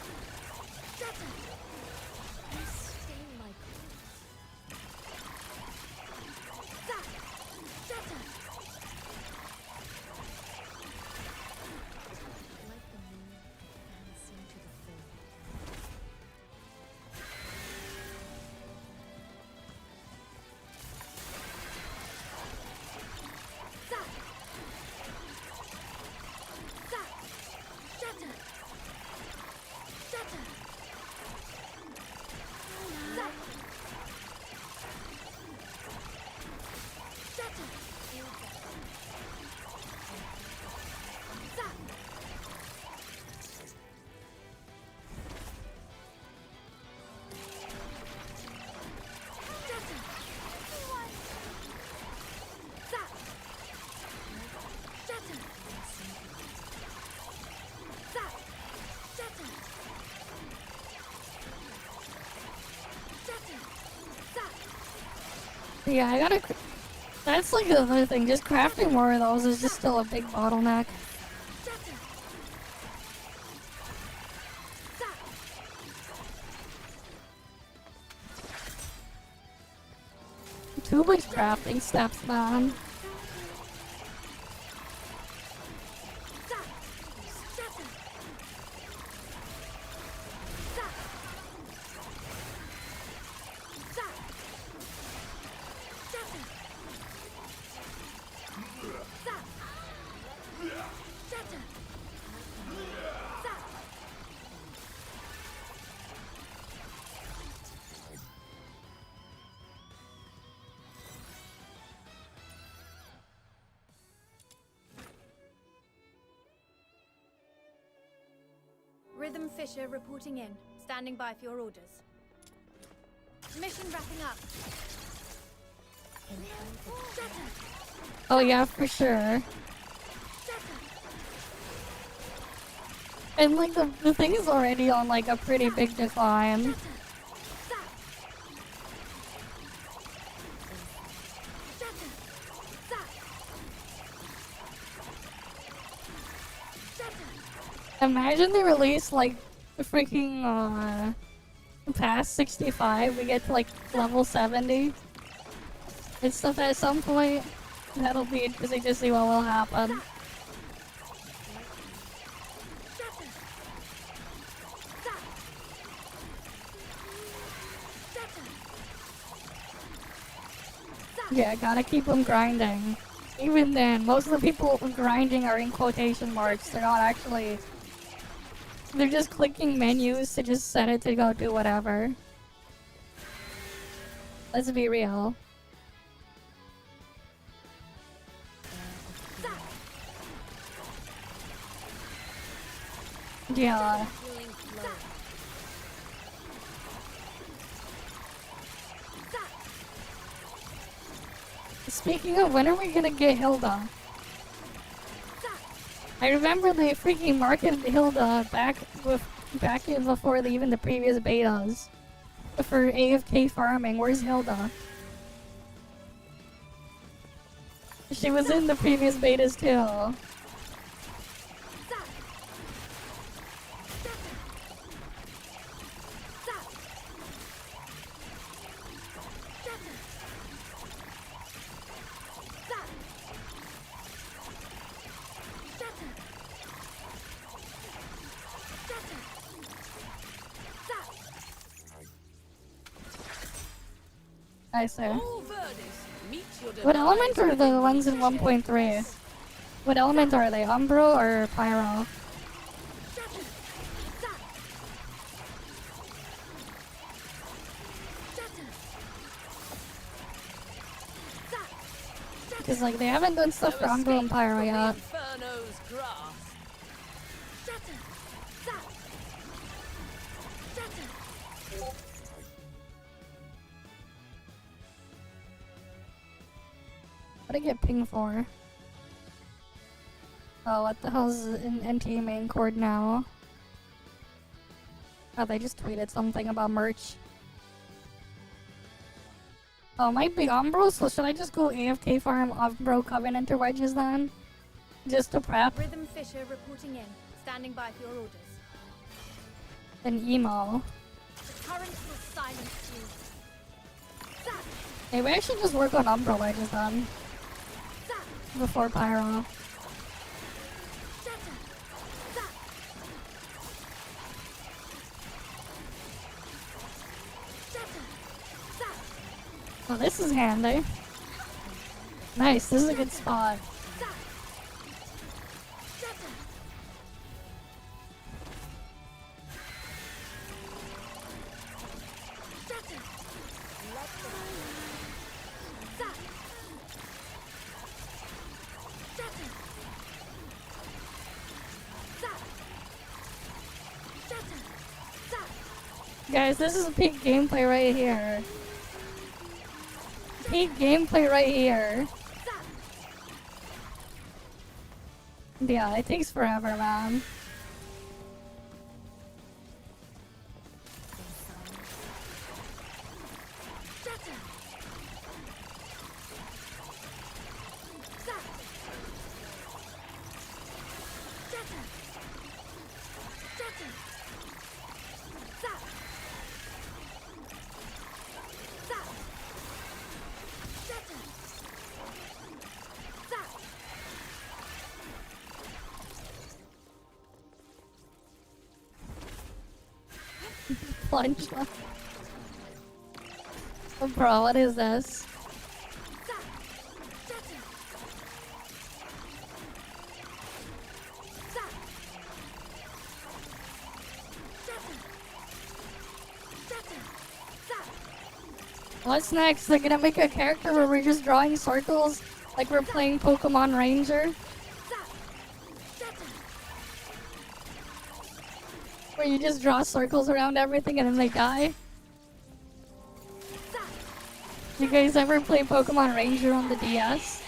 Yeah, I gotta. That's like the other thing. Just crafting more of those is just still a big bottleneck. Too much crafting steps, man. Rhythm Fisher reporting in. Standing by for your orders. Mission wrapping up. Oh yeah, for sure. And like the thing is already on like a pretty big decline. Imagine they release like freaking past 65, we get to like level 70 and stuff at some point. That'll be interesting to see what will happen. Yeah, gotta keep them grinding. Even then, most of the people grinding are in quotation marks. They're not actually... They're just clicking menus to just set it to go do whatever. Let's be real. Yeah. Speaking of, when are we gonna get Hilda? I remember they freaking marketed Hilda back in before even the previous betas for AFK farming. Where's Hilda? She was in the previous betas too. I see. What element are the ones in 1.3? What element are they? Umbro or Pyro? Because like they haven't done stuff for Umbro and Pyro yet. What did I get ping for? Oh, what the hell's in NT main cord now? Oh, they just tweeted something about merch. Oh, it might be Umbro, so should I just go AFK farm Umbro Covenanter wedges then? Just to prep? Rhythm Fisher reporting in. Standing by for your orders. Then emo. The current will silence you. Maybe I should just work on Umbro wedges then. Before Pyro. Oh, this is handy. Nice, this is a good spot. Guys, this is peak gameplay right here. Peak gameplay right here. Yeah, it takes forever, man. Plunge. Oh, bro, what is this? What's next? They're gonna make a character where we're just drawing circles like we're playing Pokemon Ranger? Where you just draw circles around everything and then they die? You guys ever play Pokemon Ranger on the DS?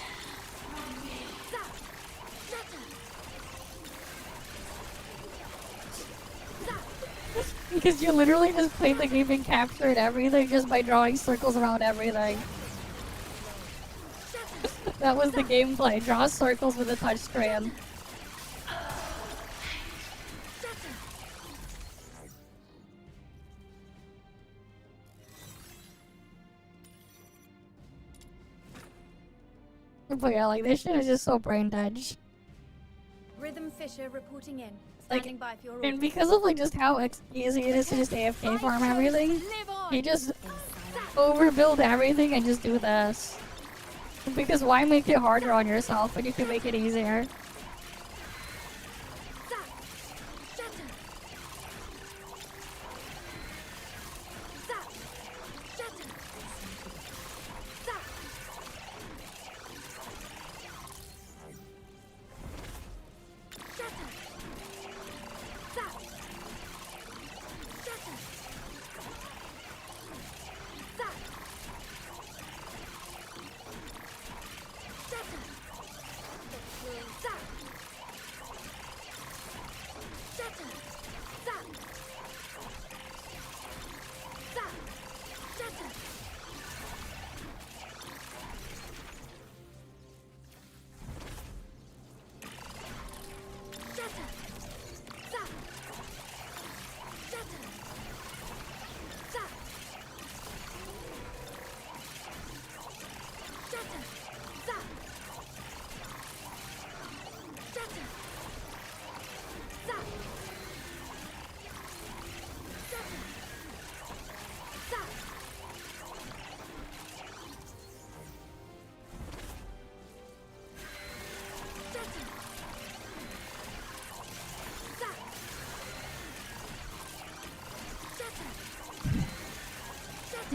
Because you literally just played the game and captured everything just by drawing circles around everything. That was the gameplay. Draw circles with a touchscreen. But yeah, like this shit is just so brain dead. Rhythm Fisher reporting in. Standing by for your orders. And because of like just how easy it is to just AFK farm everything, you just overbuild everything and just do this. Because why make it harder on yourself when you can make it easier?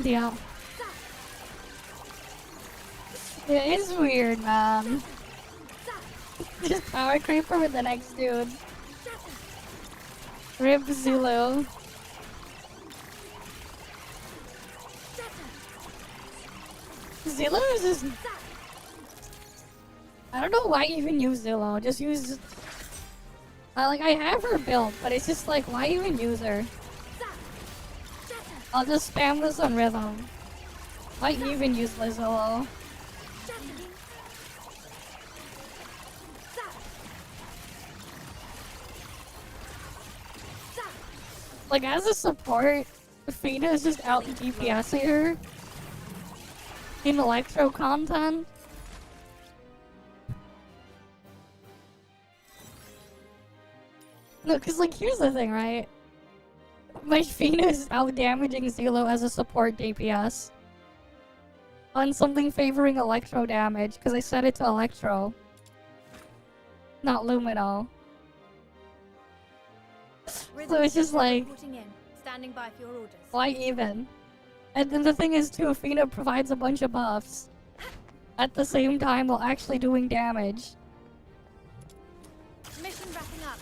Yeah. It is weird, man. Just power creeper with the next dude. Rip Zulu. Zillow is just... I don't know why even use Zillow. Just use... like, I have her built, but it's just like, why even use her? I'll just spam this on rhythm. Why even use Zillow? Like, as a support, Fina is just out DPS here. In Electro content. No, cause like, here's the thing, right? My Fina is out damaging Zelo as a support DPS. On something favoring Electro damage, cause I set it to Electro. Not Lumino. So it's just like... Standing by for your orders. Why even? And then the thing is too, Fina provides a bunch of buffs. At the same time while actually doing damage. Mission wrapping up.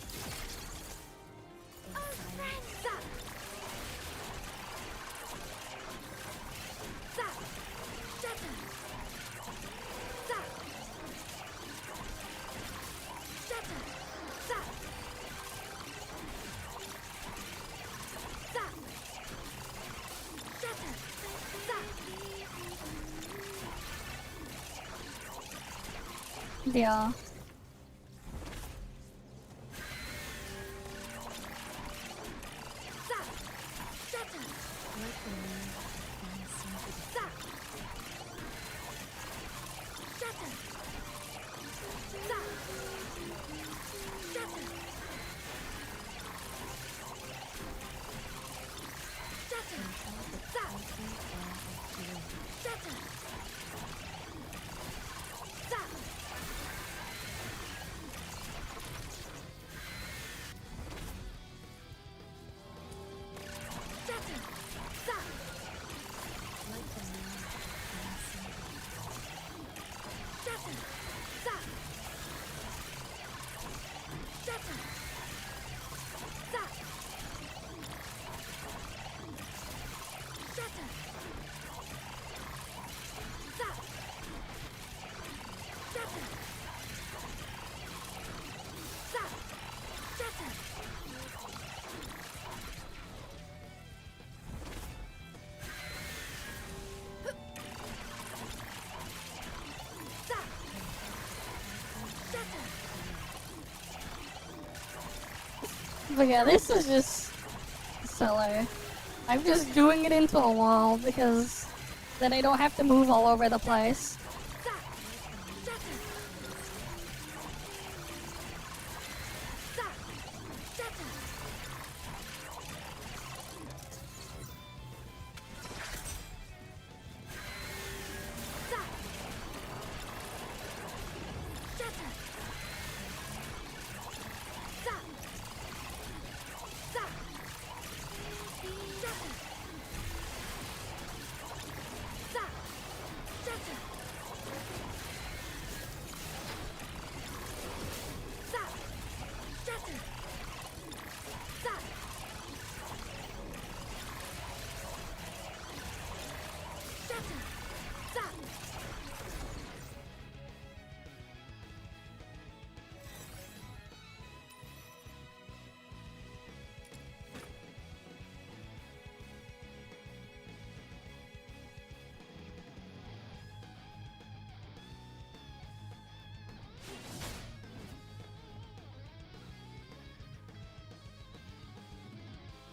Yeah. But yeah, this is just silly. I'm just doing it into a wall because then I don't have to move all over the place.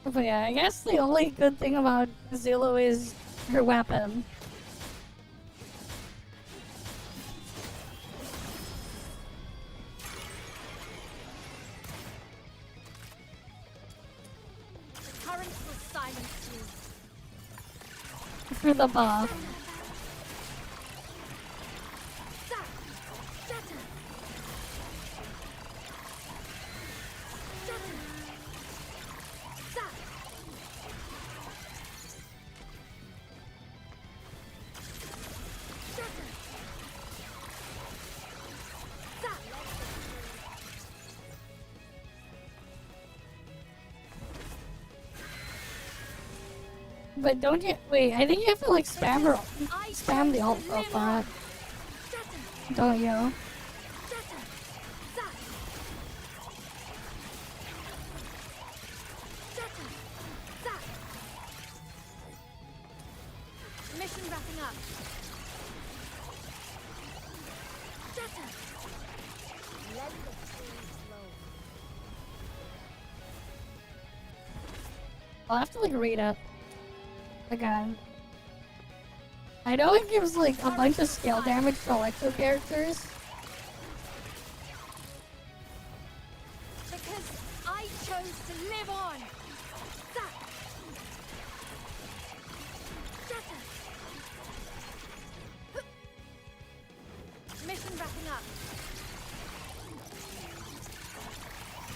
But yeah, I guess the only good thing about Zulu is her weapon. The currents will silence you. For the buff. Zap! Shatter! Shatter! Zap! Shatter! Zap! But don't you wait, I think you have to like spam the alt for it. Shatter! Don't you? Shatter! Zap! Shatter! Zap! Mission wrapping up. Shatter! Let the trees flow. I'll have to like read it again. I know it gives like a bunch of scale damage to electro characters. Because I chose to live on. Zap! Shatter! Mission wrapping up.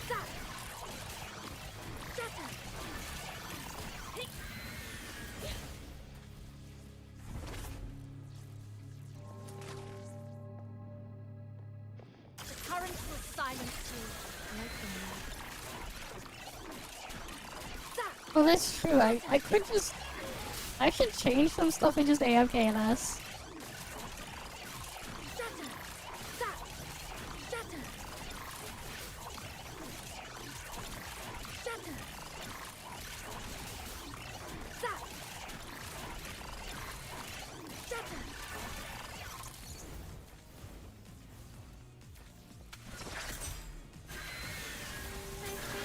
Zap! Shatter! The currents will silence you. Zap! Well, that's true. I could just... I should change some stuff and just AFK this. Shatter! Zap! Shatter! Shatter! Zap! Shatter!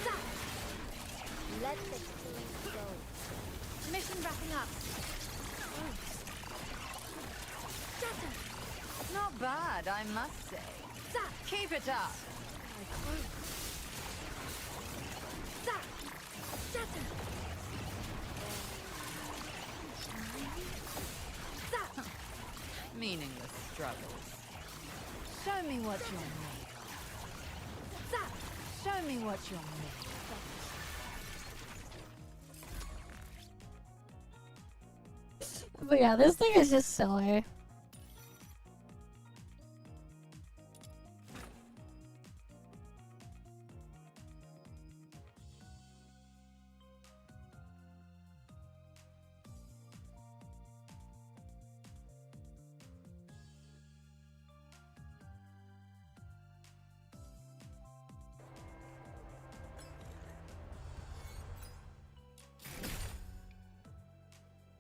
Zap! Let the trees flow. Mission wrapping up. Shatter! Not bad, I must say. Zap! Keep it up. Zap! Shatter! Zap! Meaningless struggles. Show me what you're made Zap! of. Show me what you're made of. But yeah, this thing is just silly.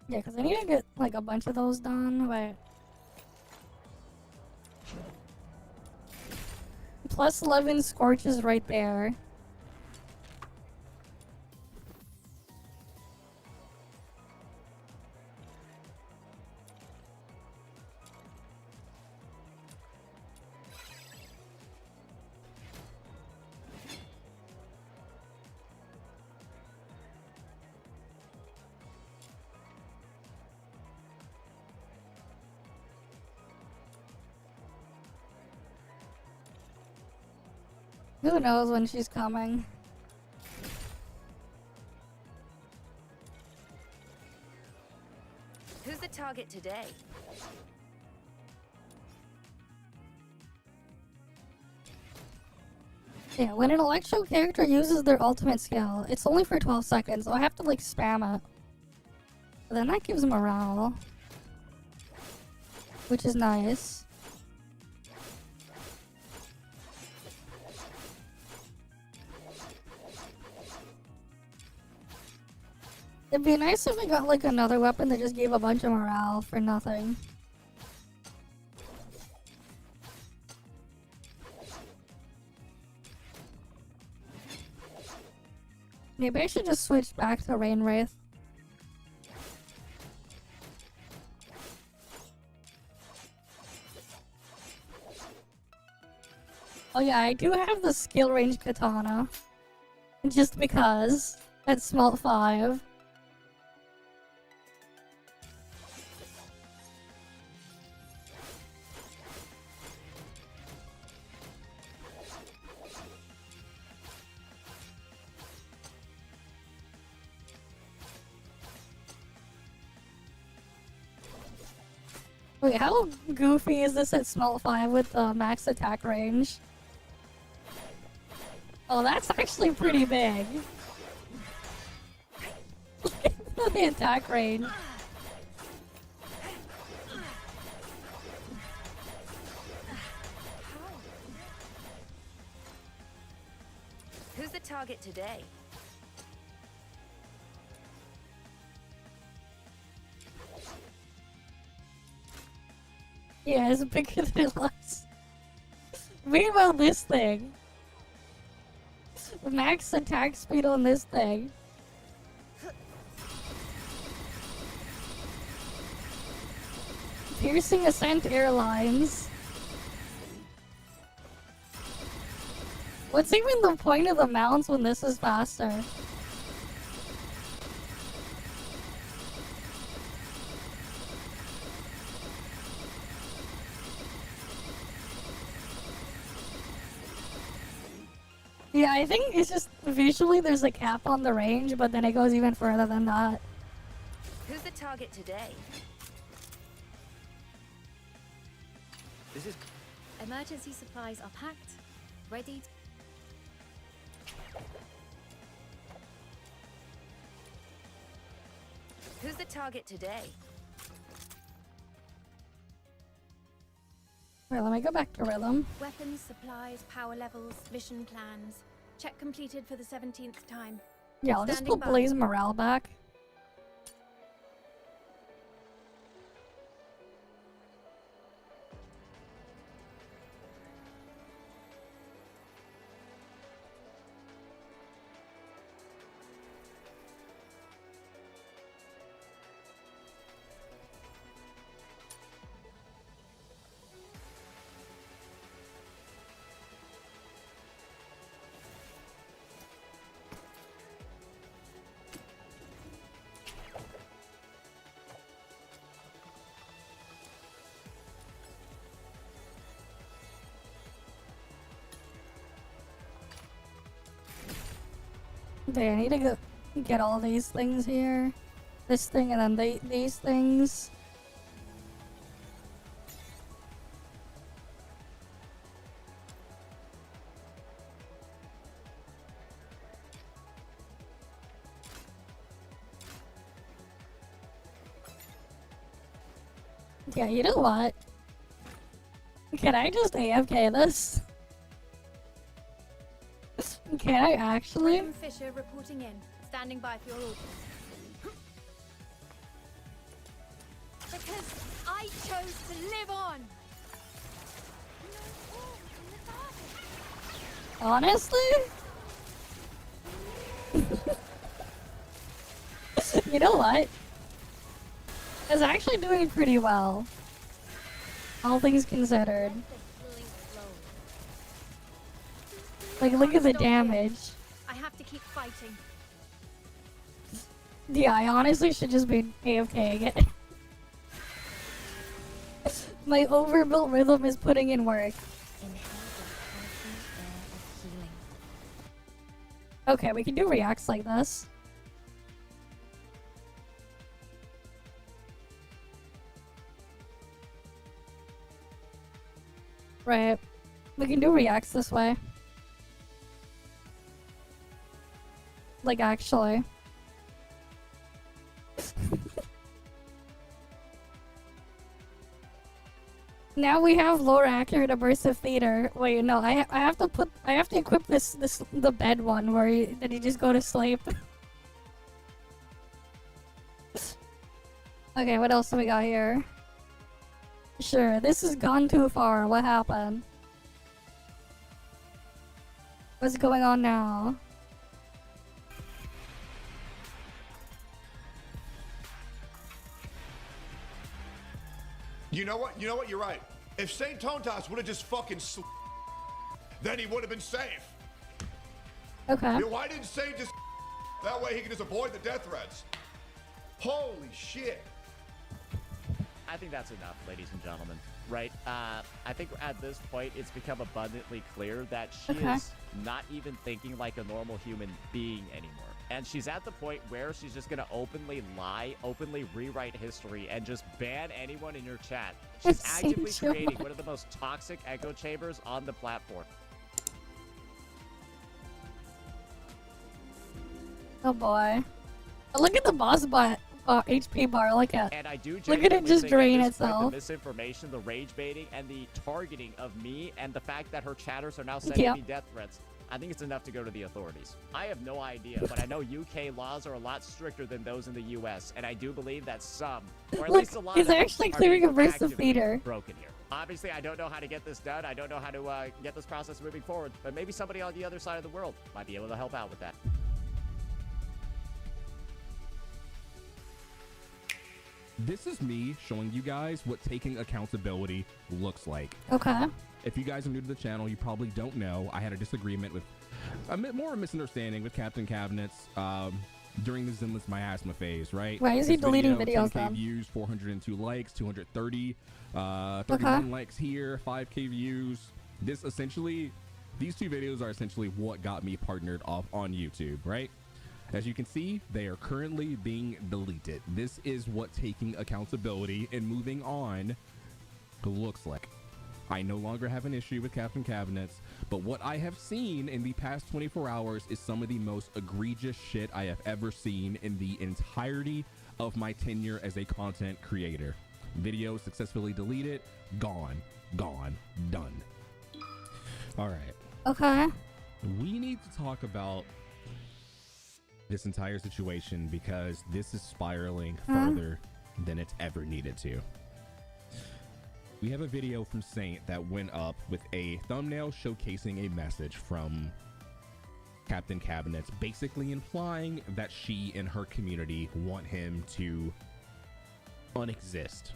Yeah, because I need to get like a bunch of those done, but... Plus 11 Scorch is right there. Who knows when she's coming? Who's the target today? Yeah, when an Electro character uses their ultimate skill, it's only for 12 seconds, so I have to like spam it. But then that gives morale. Which is nice. It'd be nice if we got like another weapon that just gave a bunch of morale for nothing. Maybe I should just switch back to Rain Wraith. Oh yeah, I do have the skill range katana. Just because. At Smelt 5. Wait, how goofy is this at Smelt 5 with the max attack range? Oh, that's actually pretty big. Look at the attack range. Who's the target today? Yeah, it's bigger than it looks. Meanwhile, this thing. Max attack speed on this thing. Piercing Ascent Airlines. What's even the point of the mounts when this is faster? Yeah, I think it's just visually there's a cap on the range, but then it goes even further than that. Who's the target today? This is Emergency supplies are packed, ready. Who's the target today? Wait, let me go back to rhythm. Weapons, supplies, power levels, mission plans. Check completed for the 17th time. Yeah, I'll just Standing put by. Blaze morale back. Okay, I need to go get all these things here. This thing and then these things. Yeah, you know what? Can I just AFK this? Can I actually? Graham Fisher reporting in. Standing by for your orders. Because I chose to live on. Honestly? You know what? It's actually doing pretty well. All things considered. Like, look at the damage. I have to keep fighting. Yeah, I honestly should just be AFK again. My overbuilt rhythm is putting in work. Okay, we can do reacts like this. Right. We can do reacts this way. Like, actually. Now we have lore accurate aversive theater. Wait, no, I have to equip the bed one where did he just go to sleep? Okay, what else do we got here? Sure, this has gone too far. What happened? What's going on now? You know what? You know what? You're right. If St. Tontas would have just fucking then he would have been safe. Okay. Why didn't Saint just that way he can just avoid the death threats? Holy shit. I think that's enough, ladies and gentlemen. Right? I think at this point, it's become abundantly clear that she is not even thinking like a normal human being anymore. And she's at the point where she's just going to openly lie, openly rewrite history, and just ban anyone in your chat. She's actively creating one of the most toxic echo chambers on the platform. Oh boy. Look at the boss bot HP bar. Look at And I do look at it just drain the itself. misinformation, the rage baiting, and the targeting of me, and the fact that her chatters are now sending me death threats. I think it's enough to go to the authorities. I have no idea, but I know UK laws are a lot stricter than those in the US, and I do believe that some, or at least a lot he's of them, actually are clearing being a burst of actively feeder. broken here. Obviously, I don't know how to get this done. I don't know how to get this process moving forward, but maybe somebody on the other side of the world might be able to help out with that. This is me showing you guys what taking accountability looks like. Okay. If you guys are new to the channel, you probably don't know. I had a disagreement with, more misunderstanding with Captain Cabinets during the Zenless miasma phase, right? Why is he deleting videos 10K then? views, 402 likes, 230, 31 likes here, 5K views. These two videos are essentially what got me partnered off on YouTube, right? As you can see, they are currently being deleted. This is what taking accountability and moving on looks like. I no longer have an issue with Captain Cabinets, but what I have seen in the past 24 hours is some of the most egregious shit I have ever seen in the entirety of my tenure as a content creator. Video successfully deleted, gone, done. All right. Okay. We need to talk about this entire situation because this is spiraling further than it's ever needed to. We have a video from Saint that went up with a thumbnail showcasing a message from Captain Cabinets, basically implying that she and her community want him to unexist.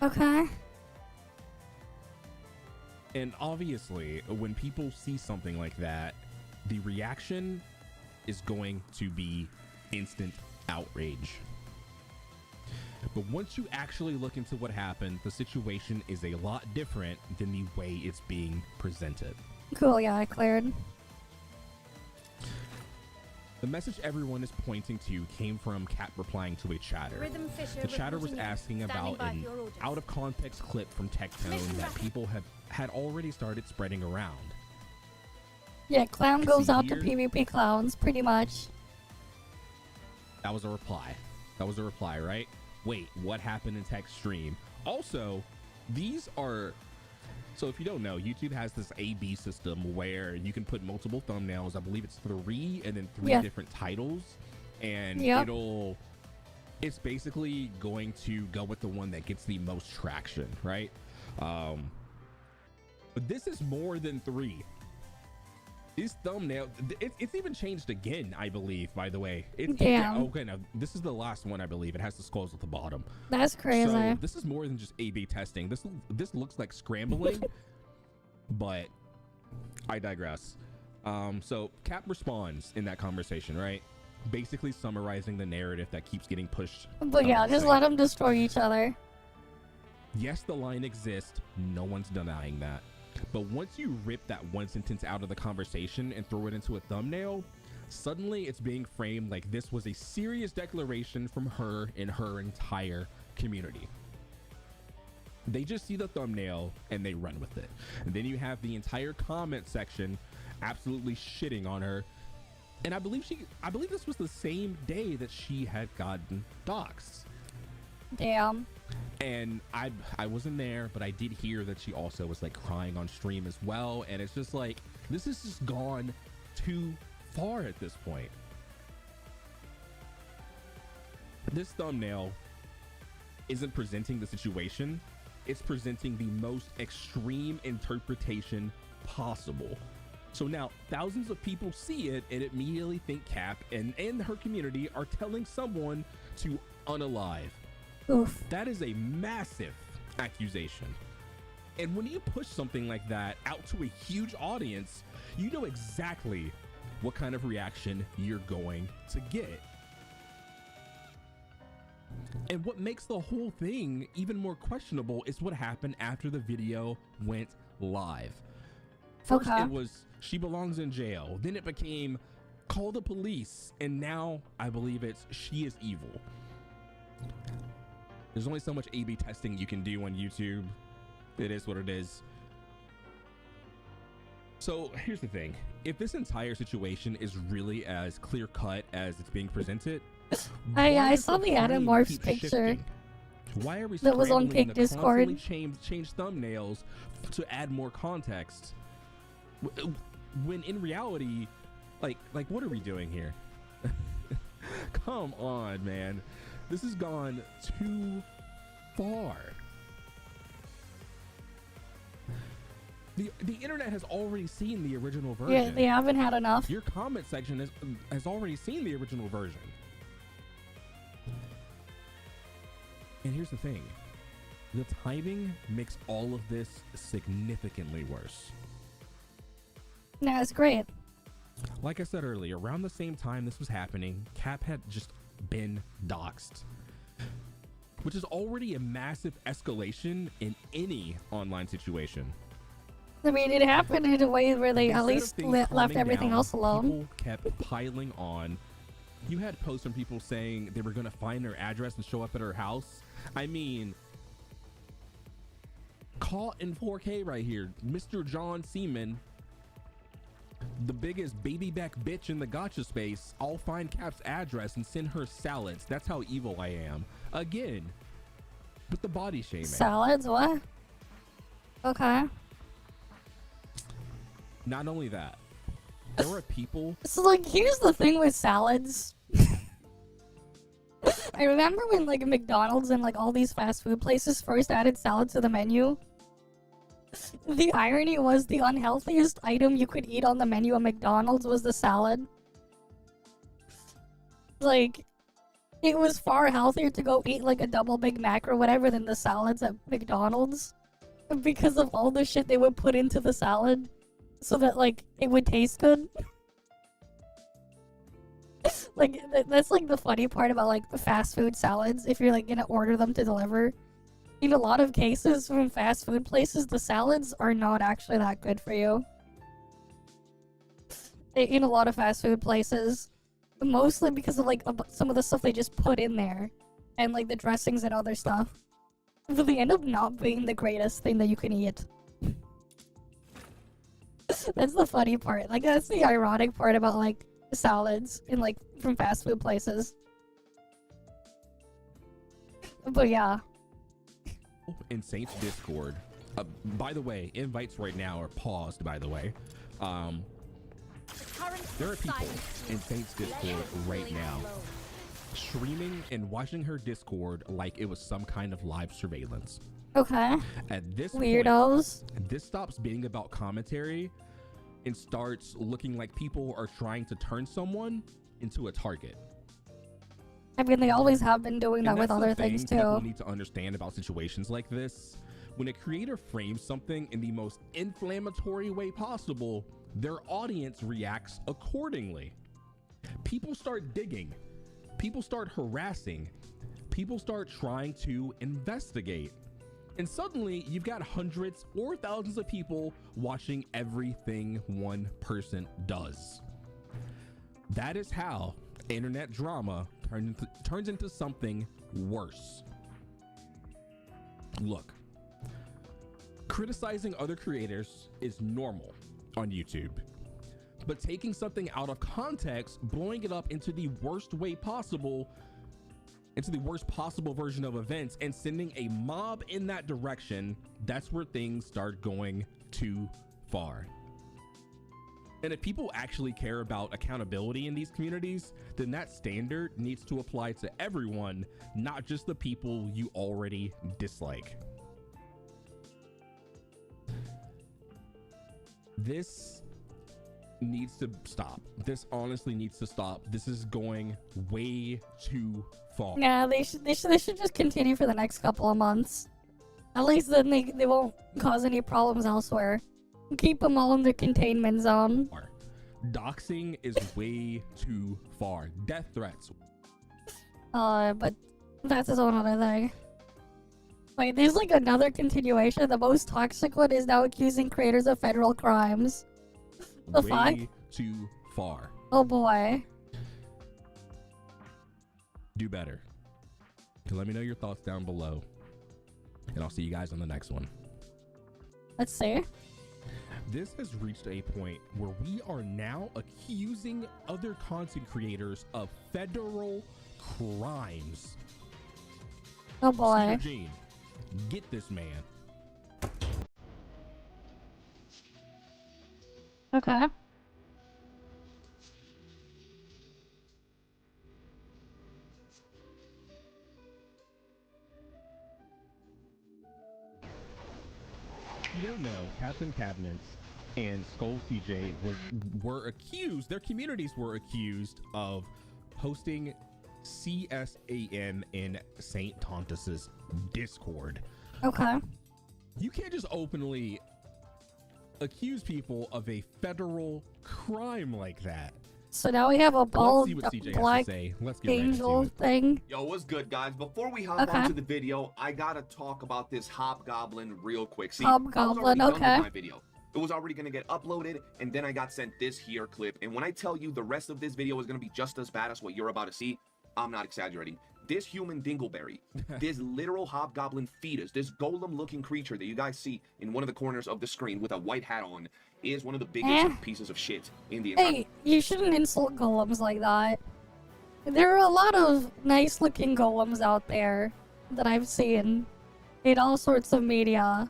Okay. And obviously, when people see something like that, the reaction is going to be instant outrage. But once you actually look into what happened, the situation is a lot different than the way it's being presented. Cool, yeah, I cleared. The message everyone is pointing to came from Cat replying to a chatter. The chatter was asking about an out-of-context clip from Tectone that people had already started spreading around. Yeah, clown goes out to PvP clowns, pretty much. That was a reply. That was a reply, right? Wait, what happened in Tech's stream? Also, these are... So if you don't know, YouTube has this A/B system where you can put multiple thumbnails. I believe it's 3 and then 3 different titles. And it's basically going to go with the one that gets the most traction, right? But this is more than 3. This thumbnail, it's even changed again, I believe, by the way. Okay, now, this is the last one, I believe. It has the skulls at the bottom. That's crazy. So this is more than just A/B testing. This looks like scrambling, but I digress. So Cap responds in that conversation, right? Basically summarizing the narrative that keeps getting pushed. But yeah, just let them destroy each other. Yes, the line exists. No one's denying that. But once you rip that one sentence out of the conversation and throw it into a thumbnail, suddenly it's being framed like this was a serious declaration from her and her entire community. They just see the thumbnail and they run with it. And then you have the entire comment section absolutely shitting on her. And I believe this was the same day that she had gotten doxxed. Damn. And I wasn't there, but I did hear that she also was like crying on stream as well. And it's just like, this has just gone too far at this point. This thumbnail isn't presenting the situation. It's presenting the most extreme interpretation possible. So now thousands of people see it and immediately think Cap and her community are telling someone to unalive. Oof. That is a massive accusation. And when you push something like that out to a huge audience, you know exactly what kind of reaction you're going to get. And what makes the whole thing even more questionable is what happened after the video went live. First, it was she belongs in jail. Then it became call the police. And now I believe it's she is evil. There's only so much A/B testing you can do on YouTube. It is what it is. So here's the thing. If this entire situation is really as clear cut as it's being presented, I saw the Adam Morph's picture. Shifting? Why are we that was on scrambling Cake to Discord? constantly change thumbnails to add more context? When in reality, like what are we doing here? Come on, man. This has gone too far. The internet has already seen the original version. Yeah, they haven't had enough. Your comment section has already seen the original version. And here's the thing. The timing makes all of this significantly worse. No, it's great. Like I said earlier, around the same time this was happening, Cap had just been doxxed, which is already a massive escalation in any online situation. I mean, it happened in a way where they at least left everything else alone. People kept piling on. You had posts from people saying they were going to find her address and show up at her house. I mean, caught in 4K right here. Mr. John Seaman, the biggest baby back bitch in the gacha space. I'll find Cap's address and send her salads. That's how evil I am. Again, with the body shaming. Salads? What? Okay. Not only that, there were people. So, like, here's the thing with salads. I remember when, like, McDonald's and, like, all these fast food places first added salad to the menu. The irony was the unhealthiest item you could eat on the menu at McDonald's was the salad. Like, it was far healthier to go eat, like, a double Big Mac or whatever than the salads at McDonald's. Because of all the shit they would put into the salad. So that, like, it would taste good. Like, that's, like, the funny part about, like, the fast food salads. If you're, like, gonna order them to deliver. In a lot of cases from fast food places, the salads are not actually that good for you. In a lot of fast food places. Mostly because of, like, some of the stuff they just put in there. And, like, the dressings and other stuff. But they end up not being the greatest thing that you can eat. That's the funny part. Like, that's the ironic part about, like, salads in, like, from fast food places. But yeah. In Saints Discord. By the way, invites right now are paused, by the way. There are people in Saints Discord right now streaming and watching her Discord like it was some kind of live surveillance. Okay. At this weirdos. Point, this stops being about commentary and starts looking like people are trying to turn someone into a target. I mean, they always have been doing that with other things too. People need to understand about situations like this. When a creator frames something in the most inflammatory way possible, their audience reacts accordingly. People start digging. People start harassing. People start trying to investigate. And suddenly, you've got hundreds or thousands of people watching everything one person does. That is how internet drama turns into something worse. Look, criticizing other creators is normal on YouTube. But taking something out of context, blowing it up into the worst way possible, into the worst possible version of events, and sending a mob in that direction, that's where things start going too far. And if people actually care about accountability in these communities, then that standard needs to apply to everyone, not just the people you already dislike. This needs to stop. This honestly needs to stop. This is going way too far. Yeah, they should just continue for the next couple of months. At least then they won't cause any problems elsewhere. Keep them all in the containment zone. Doxing is way too far. Death threats. But that's his own other thing. Wait, there's like another continuation. The most toxic one is now accusing creators of federal crimes. The fuck? Way too far. Oh boy. Do better. So let me know your thoughts down below. And I'll see you guys on the next one. Let's see. This has reached a point where we are now accusing other content creators of federal crimes. Oh boy. Gene, get this man. Okay. You don't know, Captain Cabinets and Skull CJ were accused, their communities were accused of hosting CSAM in St. Tontus's Discord. Okay. You can't just openly accuse people of a federal crime like that. So now we have a bald Let's see what CJ black has to say. Let's get angel thing. Yo, what's good, guys? Before we hop onto the video, I gotta talk about this hobgoblin real quick. See, Hobgoblin, I was already done okay. with my video. It was already gonna get uploaded, and then I got sent this here clip. And when I tell you the rest of this video is gonna be just as bad as what you're about to see, I'm not exaggerating. This human dingleberry, this literal hobgoblin fetus, this golem-looking creature that you guys see in one of the corners of the screen with a white hat on, is one of the biggest pieces of shit in the entire. Hey, you shouldn't insult golems like that. There are a lot of nice-looking golems out there that I've seen in all sorts of media.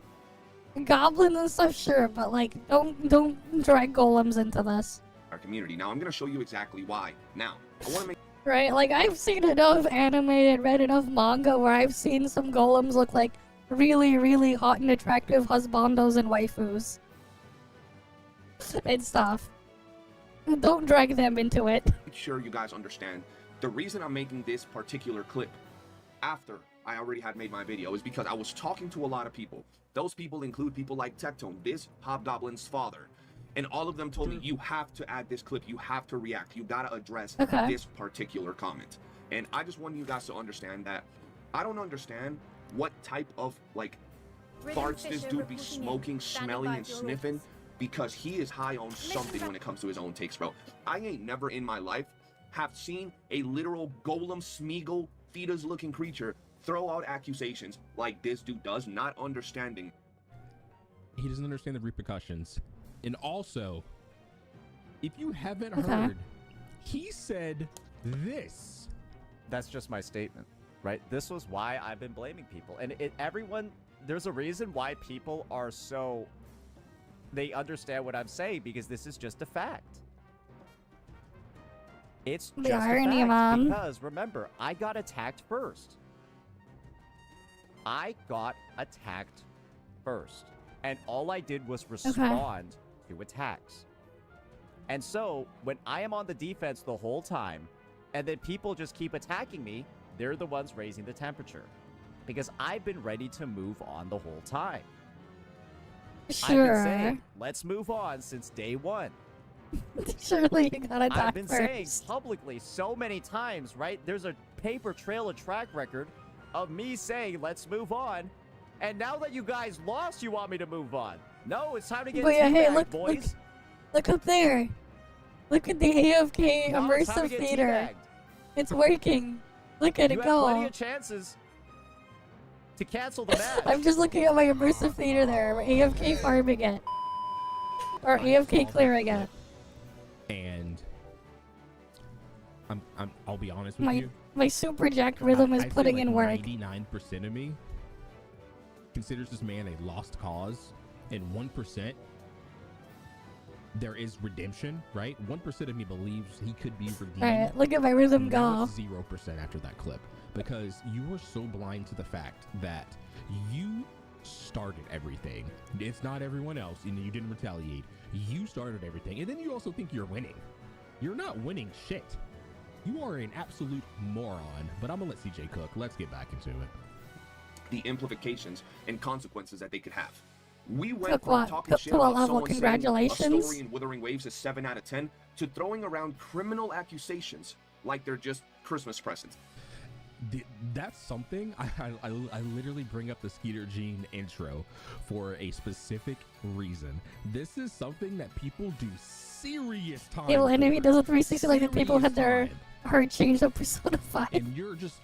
Goblins and stuff, sure, but like, don't drag golems into this. Our community. Now I'm gonna show you exactly why. Now I want to make. Right, like I've seen enough anime and read enough manga where I've seen some golems look like really, really hot and attractive husbandos and waifus. And stuff. Don't drag them into it. Make sure you guys understand the reason I'm making this particular clip after I already had made my video is because I was talking to a lot of people. Those people include people like Tectone, this hobgoblin's father. And all of them told me, you have to add this clip, you have to react, you gotta address this particular comment. And I just want you guys to understand that I don't understand what type of, like, farts this dude be smoking, smelling, and sniffing, because he is high on something when it comes to his own takes, bro. I ain't never in my life have seen a literal golem, Smeagol, fetus-looking creature throw out accusations like this dude does, not understanding. He doesn't understand the repercussions. And also, if you haven't heard, he said this. That's just my statement, right? This was why I've been blaming people. And there's a reason why people are so, they understand what I'm saying, because this is just a fact. It's The just irony, a fact, man. because remember, I got attacked first. And all I did was respond to attacks. And so, when I am on the defense the whole time, and then people just keep attacking me, they're the ones raising the temperature. Because I've been ready to move on the whole time. I've been saying, let's move on since day one. Surely you got attacked I've been first. saying publicly so many times, right? There's a paper trail of track record of me saying, let's move on. And now that you guys lost, you want me to move on. No, it's time to get teabagged, boys. Look up there. Look at the AFK No, it's time immersive to get theater. teabagged. It's working. Look at You it have go. plenty of chances to cancel the match. I'm just looking at my immersive theater there. We're AFK farming it. Or AFK clearing it. And I'll be honest with you. My super jacked rhythm is putting in work. 99% of me considers this man a lost cause, and 1% there is redemption, right? 1% of me believes he could be redeemed. Alright, look at my rhythm Now go. it's 0% after that clip, because you were so blind to the fact that you started everything. It's not everyone else, and you didn't retaliate. You started everything, and then you also think you're winning. You're not winning shit. You are an absolute moron, but I'm gonna let CJ cook. Let's get back into it. the implications and consequences that they could have. We went Took from what? talking Took shit to a about level. someone saying a Congratulations. story in Wuthering Waves is 7 out of 10 to throwing around criminal accusations like they're just Christmas presents. That's something I literally bring up the Skeeter Gene intro for a specific reason. This is something that people do serious time. Yeah, well, and if he does a 360 like the people had their time. heart changed up Persona 5. And you're just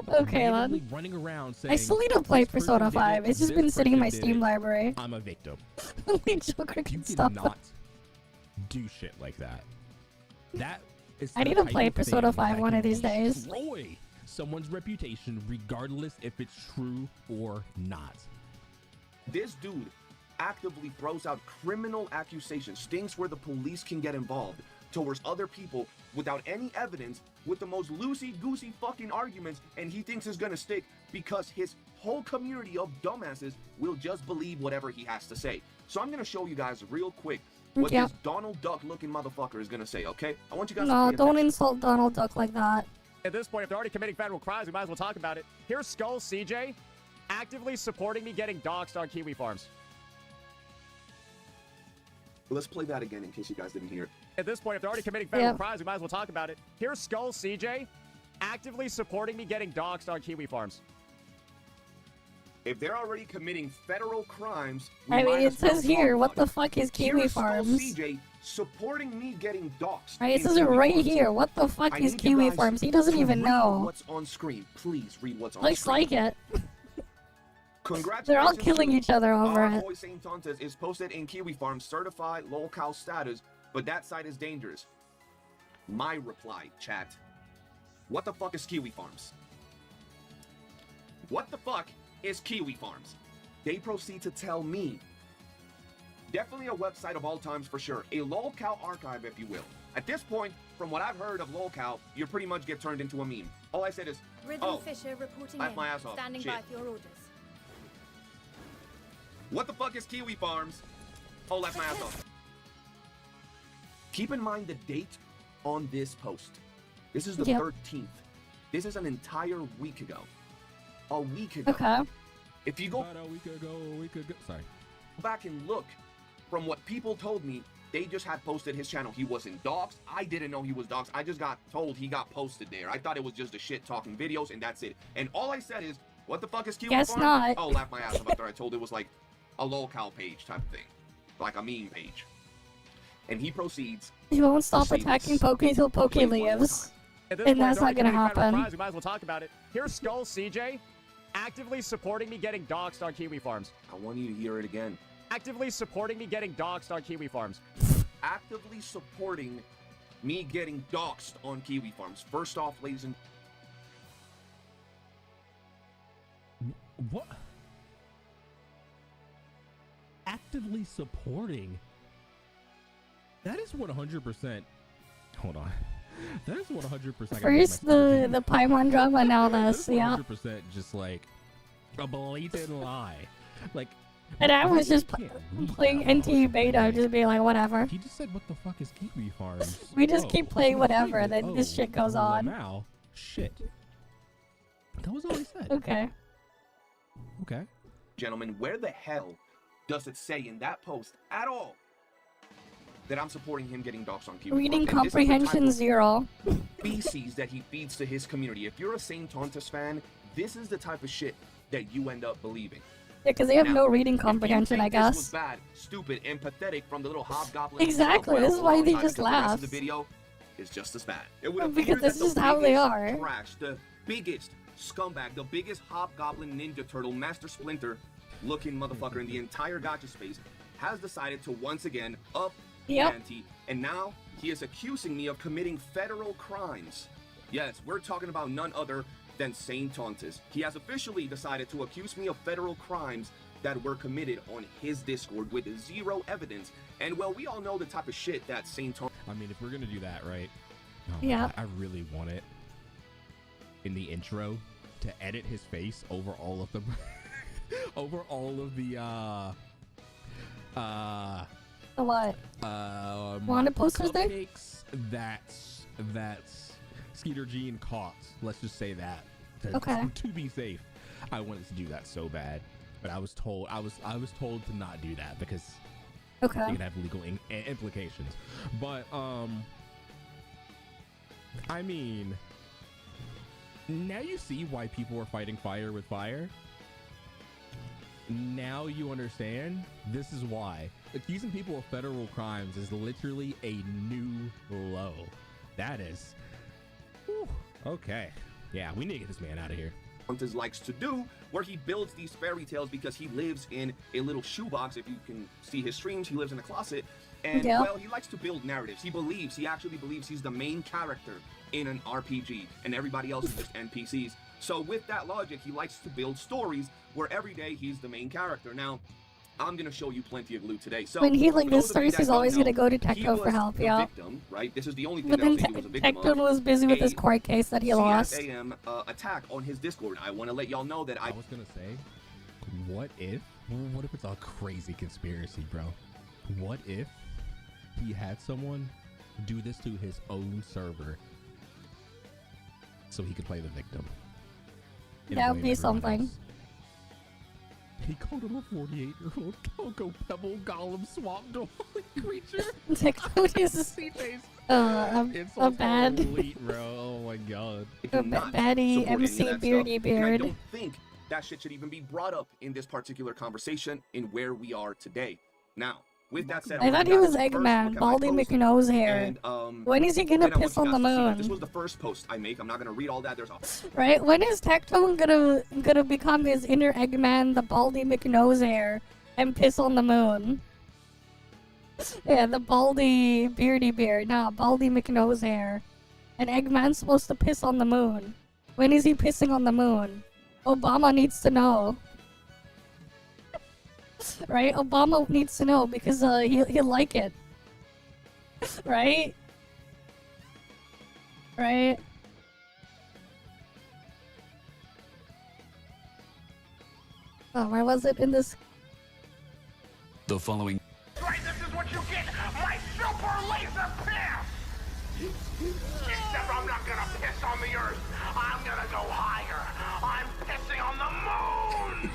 Okay, randomly then. running around saying, I still need to play "This person Persona did 5. it, It's just this been sitting in my person did Steam it, library. I'm a victim." Only Joker You can stop that. cannot do shit like that. That is I the need to type play of Persona thing 5 that one can of these days. destroy someone's reputation, regardless if it's true or not. This dude actively throws out criminal accusations, things where the police can get involved, towards other people without any evidence, with the most loosey-goosey fucking arguments, and he thinks it's gonna stick because his whole community of dumbasses will just believe whatever he has to say. So I'm gonna show you guys real quick what Yep. this Donald Duck looking motherfucker is gonna say, okay? I want you guys No, to pay don't attention. insult Donald Duck like that. At this point, if they're already committing federal crimes, we might as well talk about it. Here's Skull CJ actively supporting me getting doxxed on Kiwi Farms. Let's play that again in case you guys didn't hear it. At this point, if they're already committing federal crimes, we might as well talk about it. Here's Skull CJ actively supporting me getting doxxed on Kiwi Farms. If they're already committing federal crimes, I mean, might it as well says here, talk what the about fuck is it. Kiwi Here's Skull Farms? CJ supporting me getting doxxed. Right, it in says it Kiwi right Farms. here. What the fuck I is need you Kiwi guys Farms? He doesn't to even read know. what's on screen. Please read what's on Looks screen. like it. Congratulations. They're all killing to each other over our it. boy Saint Tontas is posted in Kiwi Farm certified lolcow status, but that site is dangerous. My reply, chat. What the fuck is Kiwi Farms? What the fuck is Kiwi Farms? They proceed to tell me. Definitely a website of all times for sure. A lolcow archive, if you will. At this point, from what I've heard of lolcow, you pretty much get turned into a meme. All I said is, Rhythm oh, Fisher reporting laugh in. my ass off. Standing Shit. by for your orders. What the fuck is Kiwi Farms? Oh, laugh my ass off. Keep in mind the date on this post. This is the 13th. This is an entire week ago. A week ago. Okay. If you go About a week ago. Sorry. back and look, from what people told me, they just had posted his channel. He wasn't doxxed. I didn't know he was doxxed. I just got told he got posted there. I thought it was just a shit talking videos and that's it. And all I said is, what the fuck is Kiwi Guess Farm? not. Oh, laugh my ass off after I told it was like a lolcow page type of thing. Like a meme page. And he proceeds. He won't stop say attacking this. Poke until Poke Play one more leaves. At this And point, that's if they're not gonna already committing federal happen. crimes, we might as well talk about it. Here's Skull CJ actively supporting me getting doxxed on Kiwi Farms. I want you to hear it again. Actively supporting me getting doxxed on Kiwi Farms. Actively supporting me getting doxxed on Kiwi Farms. First off, ladies and What? Actively supporting? That is 100%. Hold on. That is 100%. First the Paimon drama, now this, That is yeah. 100% just like a blatant lie. Like, And I was just can't read playing that NT well. beta, just being like, whatever. He just said, "What the fuck is Kiwi Farms?" We just keep playing oh, whatever, and then oh, this shit goes well, on. Now, shit. That was all he said. Okay. Okay. gentlemen, where the hell does it say in that post at all that I'm supporting him getting doxxed on Kiwi Reading Farms? And this is the type comprehension of 0. feces that he feeds to his community. If you're a Saint Tontas fan, this is the type of shit that you end up believing. Yeah, because they have Now, no reading if you comprehension, think I guess. This was bad, stupid, and pathetic from the little hobgoblin. Exactly, himself, this is why they alongside, just because the rest laugh. of the video is just as bad. It would Well, appear because that this the is how they biggest are. Trash, the biggest scumbag, the biggest hobgoblin ninja turtle, Master Splinter looking motherfucker in the entire gacha space has decided to once again up the ante, and now he is accusing me of committing federal crimes. Yes, we're talking about none other than Saint Tontas. He has officially decided to accuse me of federal crimes that were committed on his Discord with zero evidence. And well, we all know the type of shit that Saint Tontas. I mean, if we're gonna do that, right? Yeah. I really want it in the intro to edit his face over all of the over all of the The what? Wanted posters there? cupcakes that's Skeeter Gene caught. Let's just say that. Okay. To be safe. I wanted to do that so bad, but I was told to not do that because it can have legal implications. But I mean, now you see why people are fighting fire with fire. Now you understand. This is why accusing people of federal crimes is literally a new low. That is. Whew, okay. Yeah, we need to get this man out of here. Likes to do, where he builds these fairy tales because he lives in a little shoebox. If you can see his streams, he lives in a closet, and well, he likes to build narratives. He actually believes he's the main character in an RPG, and everybody else is just NPCs. So with that logic, he likes to build stories where every day he's the main character. Now, I'm gonna show you plenty of loot today. So when he like this starts, he's always gonna go to Tecto for help. Yeah. Victim, right? This is the only thing But that I'll then say he was a victim Tecto of. was busy with his court case that he lost. CSAM attack on his Discord. I want to let y'all know that I was gonna say, what if it's a crazy conspiracy, bro? What if he had someone do this to his own server so he could play the victim? That would be something. Else. He called him a 48-year-old Cocoa Pebble Golem Swamp Dog creature. Tecto is a bad. Elite, bro. Oh my god. A baddie MC Beardy Beard. And I don't think that shit should even be brought up in this particular conversation in where we are today. Now, with that said, I thought he was Eggman, Baldy McNose hair. When is he gonna piss on the moon? This was the first post I make. I'm not gonna read all that. There's a right. When is Tectone gonna become his inner Eggman, the Baldy McNose hair, and piss on the moon? Yeah, the Baldy Beardy Beard. Nah, Baldy McNose hair. And Eggman's supposed to piss on the moon. When is he pissing on the moon? Obama needs to know. Right? Obama needs to know because he'll like it. Right? Right? Oh, where was it in this? The following. Right, this is what you get! My super laser piss! Except I'm not gonna piss on the Earth. I'm gonna go higher. I'm pissing on the moon!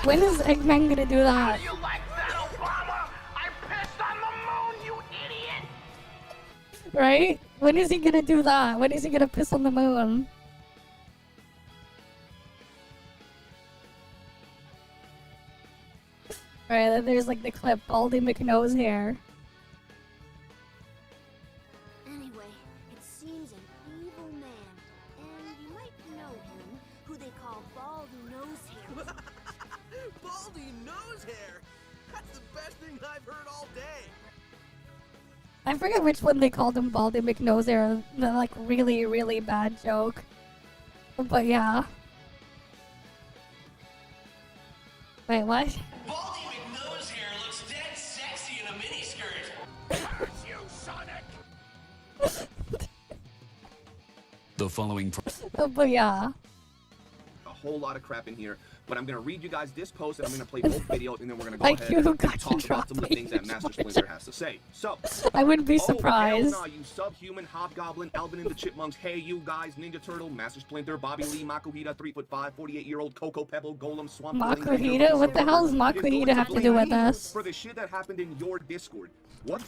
When is Eggman gonna do that? You like that, Obama? I pissed on the moon, you idiot! Right? When is he gonna do that? When is he gonna piss on the moon? Right, then there's like the clip, Baldy McNose hair. Anyway, it seems an evil man, and you might know him, who they call Baldy Nosehair. Baldy Nosehair? That's the best thing I've heard all day. I forget which one they called him Baldy McNose hair. The like really, really bad joke. But yeah. Wait, what? Baldy McNose hair looks dead sexy in a miniskirt. Curse you, Sonic! The following. But yeah. A whole lot of crap in here, but I'm gonna read you guys this post and I'm gonna play both videos and then we're gonna go ahead and talk about some of the things that Master Splinter has to say. So, I wouldn't be surprised. Hell nah, you subhuman, hobgoblin, Alvin and the Chipmunks, hey you guys, Ninja Turtle, Master Splinter, Bobby Lee, Makuhita, 3'5", 48-year-old Cocoa Pebble, Golem, Swamp. Makuhita? What the hell does Makuhita have to do with this? For the shit that happened in your Discord. What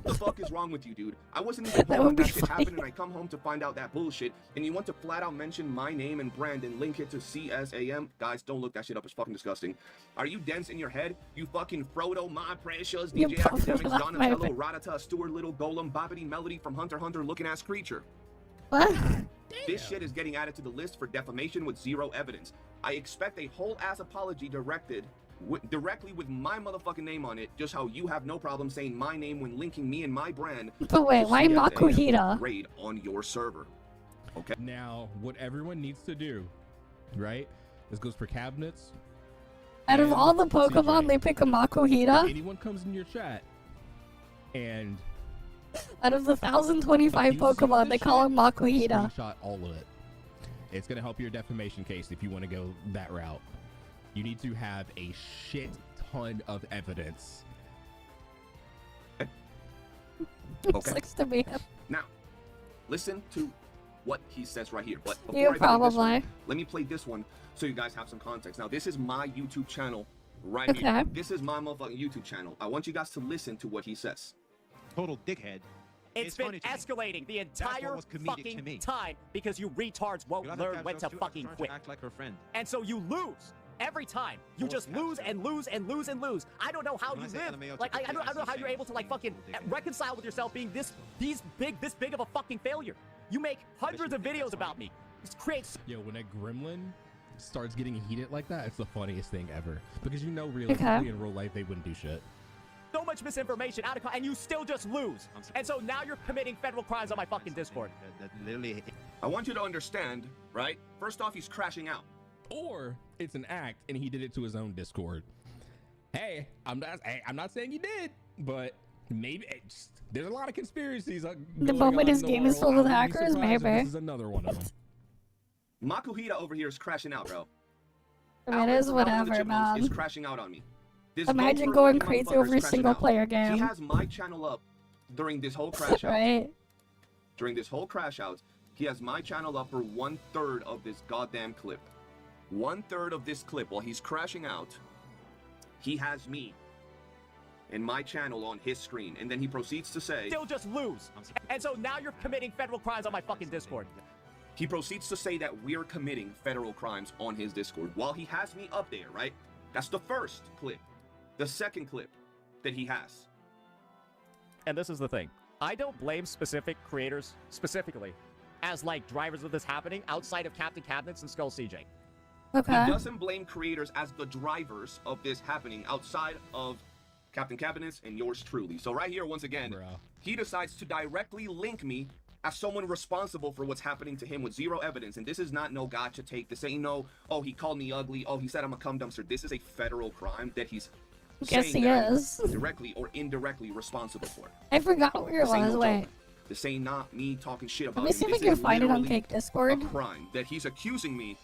the fuck is wrong with you, dude? I wasn't even home when that shit happened and I come home to find out that bullshit, and you want to flat out mention my name and brand and link it to CSAM? Guys, don't look that shit up, it's fucking disgusting. Are you dense in your head? You fucking Frodo, my precious, DJ Academics, Donatello, Ratata, Stuart Little, Golem, Bobbity Melody from Hunter x Hunter looking ass creature. What? This shit is getting added to the list for defamation with zero evidence. I expect a whole ass apology directly with my motherfucking name on it, just how you have no problem saying my name when linking me and my brand. But wait, why Makuhita? Raid on your server. Okay. Now, what everyone needs to do, right? This goes for cabinets. Out of all the Pokemon, they pick a Makuhita? Anyone comes in your chat and out of the 1,025 Pokemon, they call him Makuhita. Screenshot all of it. It's gonna help your defamation case if you want to go that route. You need to have a shit ton of evidence. Okay. Sucks to be him. Now, listen to what he says right here. But before You I play this one, probably. let me play this one so you guys have some context. Now, this is my YouTube channel right here. Okay. This is my motherfucking YouTube channel. I want you guys to listen to what he says. Total dickhead. It's been escalating the entire fucking time because you retards won't learn when to fucking quit. Act like her friend. And so you lose every time. You just lose and lose and lose and lose. I don't know how you live. Like I don't know how you're able to like fucking reconcile with yourself being this big of a fucking failure. You make hundreds of videos about me. This creates. Yo, when a gremlin starts getting heated like that, it's the funniest thing ever. Because you know, realistically, in real life, they wouldn't do shit. So much misinformation out of and you still just lose. And so now you're committing federal crimes on my fucking Discord. Literally. I want you to understand, right? First off, he's crashing out. Or it's an act and he did it to his own Discord. Hey, I'm not saying he did, but maybe there's a lot of conspiracies. The moment his game is filled with hackers, maybe. This is another one of them. Makuhita over here is crashing out, bro. It is whatever, Is man. crashing out on me. This Imagine Gopher going motherfucker crazy is over a crashing single out. player game. He has my channel up during this whole crash out. Right. During this whole crash out, he has my channel up for 1/3 of this goddamn clip. 1/3 of this clip while he's crashing out, he has me and my channel on his screen, and then he proceeds to say, still just lose. And so now you're committing federal crimes on my fucking Discord. He proceeds to say that we're committing federal crimes on his Discord while he has me up there, right? That's the first clip. The second clip that he has. And this is the thing. I don't blame specific creators specifically as like drivers of this happening outside of Captain Cabinets and Skull CJ. Okay. He doesn't blame creators as the drivers of this happening outside of Captain Cabinets and yours truly. So right here, once again, he decides to directly link me as someone responsible for what's happening to him with zero evidence. And this is not no gotcha take. This ain't no, oh, he called me ugly. Oh, he said I'm a cum dumpster. This is a federal crime that he's Yes, saying he that I'm is. directly or indirectly responsible for. I forgot where it This ain't was. no Wait. joke. This ain't not me talking shit about Let me him. see if This I can is find it on literally Cake Discord. a crime that he's accusing me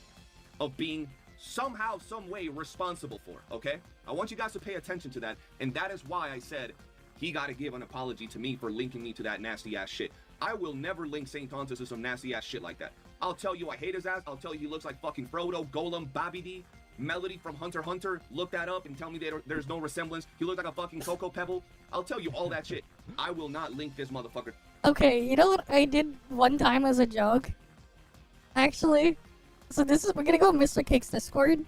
of being somehow, some way responsible for, okay? I want you guys to pay attention to that, and that is why I said he got to give an apology to me for linking me to that nasty-ass shit. I will never link St. Tontus to some nasty-ass shit like that. I'll tell you I hate his ass. I'll tell you he looks like fucking Frodo, Golem, Babidi, Melody from Hunter x Hunter. Look that up and tell me that there's no resemblance. He looks like a fucking Cocoa Pebble. I'll tell you all that shit. I will not link this motherfucker. Okay, you know what I did one time as a joke? Actually, so we're gonna go on Mr. Cake's Discord.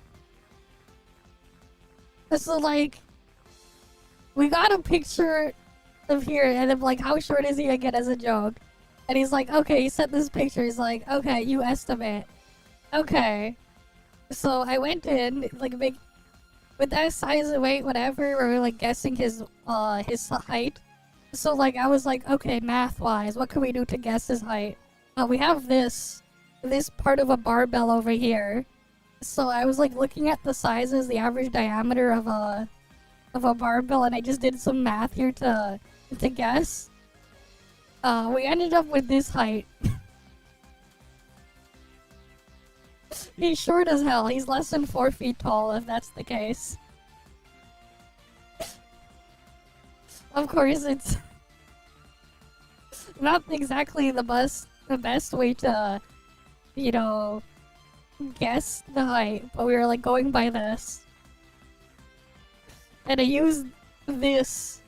So like, we got a picture of here, and I'm like, how short is he again as a joke? And he's like, okay, he sent this picture. He's like, okay, you estimate. Okay. So I went in, like, with that size and weight, whatever, we're like guessing his height. So like, I was like, okay, math-wise, what can we do to guess his height? We have this part of a barbell over here. So I was like looking at the sizes, the average diameter of a barbell, and I just did some math here to guess. We ended up with this height. He's short as hell. He's less than 4 feet tall, if that's the case. Of course, it's not exactly the best way to, you know, guess the height, but we were like going by this. And I used this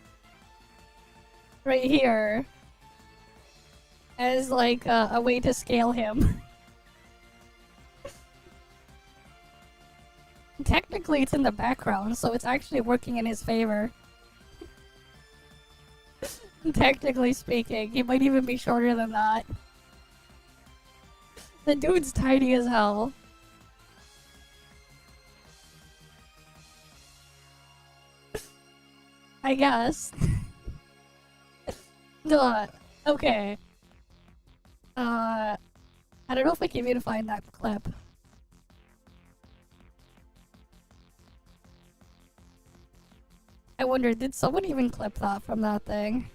right here as like a way to scale him. Technically, it's in the background, so it's actually working in his favor. Technically speaking, he might even be shorter than that. The dude's tiny as hell. I guess. Okay. I don't know if I can even find that clip. I wonder, did someone even clip that from that thing?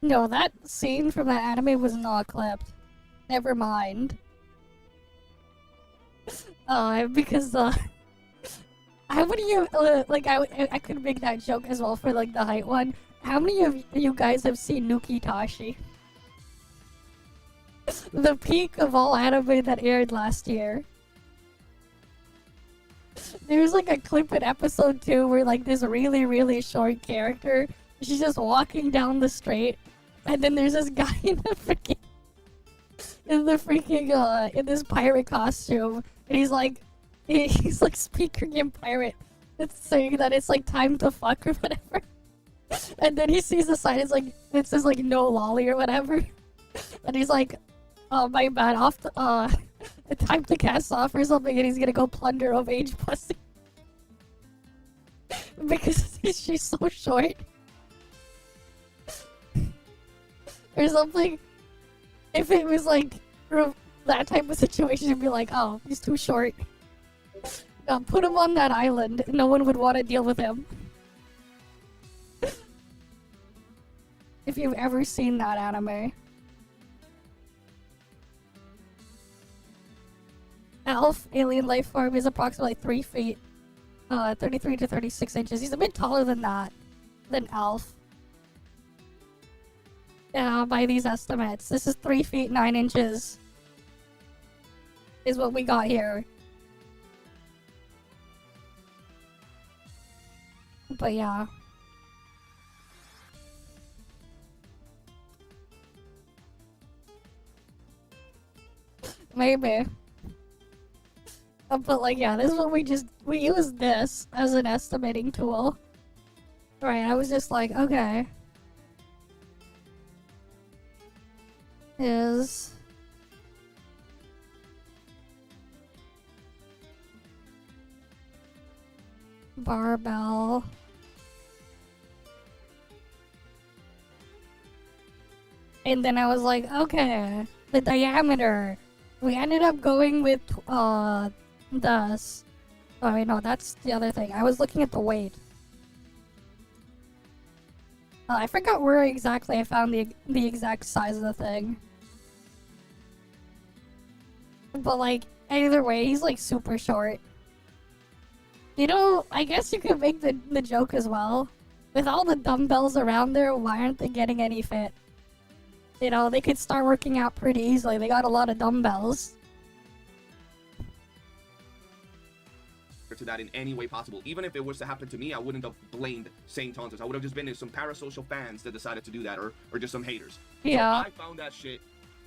No, that scene from that anime was not clipped. Never mind. Because how many of like I could make that joke as well for like the height one. How many of you guys have seen Nuki Tashi? The peak of all anime that aired last year. There's like a clip in episode 2 where like this really short character, she's just walking down the street, and then there's this guy in this pirate costume, and he's like speaking in pirate. It's saying that it's like time to fuck or whatever. And then he sees the sign, it says like no lolly or whatever. And he's like, oh my bad, time to cast off or something, and he's gonna go plunder of age pussy. Because she's so short. Or something. If it was like that type of situation, it'd be like, oh, he's too short. Put him on that island. No one would want to deal with him. If you've ever seen that anime. Elf, alien life form, is approximately 3 feet, 33 to 36 inches. He's a bit taller than that, than Elf. By these estimates. This is 3 feet 9 inches. Is what we got here. But yeah. Maybe. But like, yeah, this is what we use this as an estimating tool. Right, I was just like, okay. Is barbell and then I was like, okay, the diameter. We ended up going with this. Oh wait, no, that's the other thing. I was looking at the weight. I forgot where exactly I found the exact size of the thing. But like, either way, he's like super short. You know, I guess you could make the joke as well. With all the dumbbells around there, why aren't they getting any fit? You know, they could start working out pretty easily. They got a lot of dumbbells. To that in any way possible. Even if it was to happen to me, I wouldn't have blamed Saint Tontas. I would have just been some parasocial fans that decided to do that, or just some haters. Yeah. So I found that shit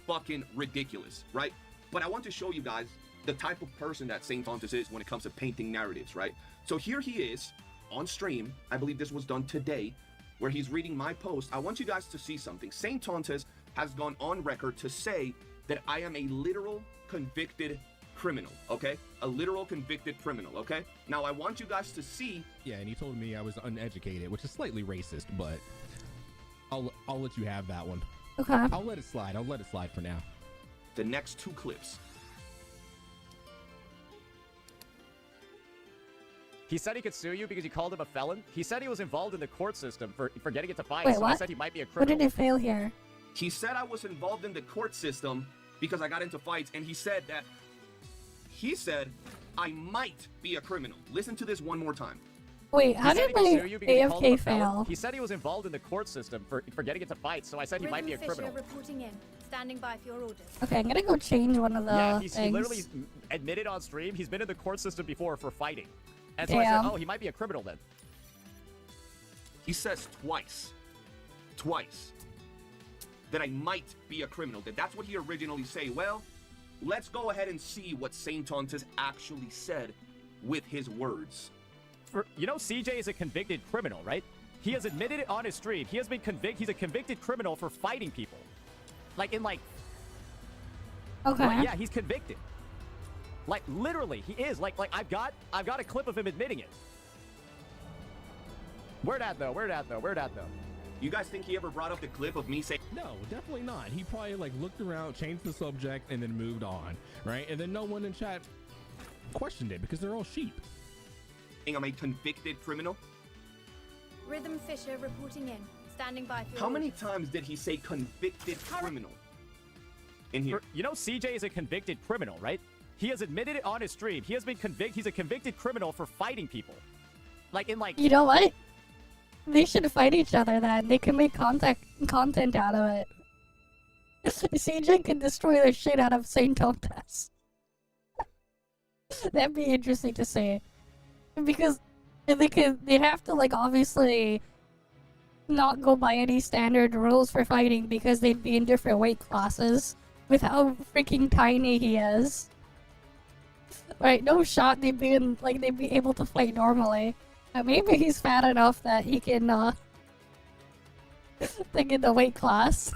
fucking ridiculous, right? But I want to show you guys the type of person that Saint Tontas is when it comes to painting narratives, right? So here he is on stream. I believe this was done today, where he's reading my post. I want you guys to see something. Saint Tontas has gone on record to say that I am a literal convicted criminal, okay? A literal convicted criminal, okay? Now I want you guys to see. Yeah, and he told me I was uneducated, which is slightly racist, but I'll let you have that one. Okay. I'll let it slide. I'll let it slide for now. The next 2 clips. He said he could sue you because you called him a felon. He said he was involved in the court system for getting into fights. Wait, so what? I said he might be a What criminal. did it fail here? He said I was involved in the court system because I got into fights, and he said I might be a criminal. Listen to this one more time. Wait, how did my AFK fail? He said he was involved in the court system for getting into fights, so I said he might be a criminal. Reporting in. Standing by for your orders. Okay, I'm gonna go change one of the he things. literally admitted on stream he's been in the court system before for fighting. And so I said, oh, he might be a criminal then. He says twice, that I might be a criminal. That's what he originally said. Well, let's go ahead and see what Saint Tontas actually said with his words. You know, CJ is a convicted criminal, right? He has admitted it on his stream. He has been convicted. He's a convicted criminal for fighting people. Okay. Yeah, he's convicted. Like, literally, he is. Like, I've got a clip of him admitting it. Where'd that though? You guys think he ever brought up the clip of me saying? No, definitely not. He probably like looked around, changed the subject, and then moved on, right? And then no one in chat questioned it because they're all sheep. I'm a convicted criminal. Rhythm Fisher reporting in. Standing by for your How many orders. times did he say convicted criminal in here? You know, CJ is a convicted criminal, right? He has admitted it on his stream. He has been convicted. He's a convicted criminal for fighting people. Like in like. You know what? They should fight each other then. They can make content out of it. CJ can destroy the shit out of St. Tontas. That'd be interesting to see. Because they'd have to like obviously not go by any standard rules for fighting because they'd be in different weight classes with how freaking tiny he is. Right, no shot they'd be able to fight normally. Maybe he's fat enough that he can think in the weight class.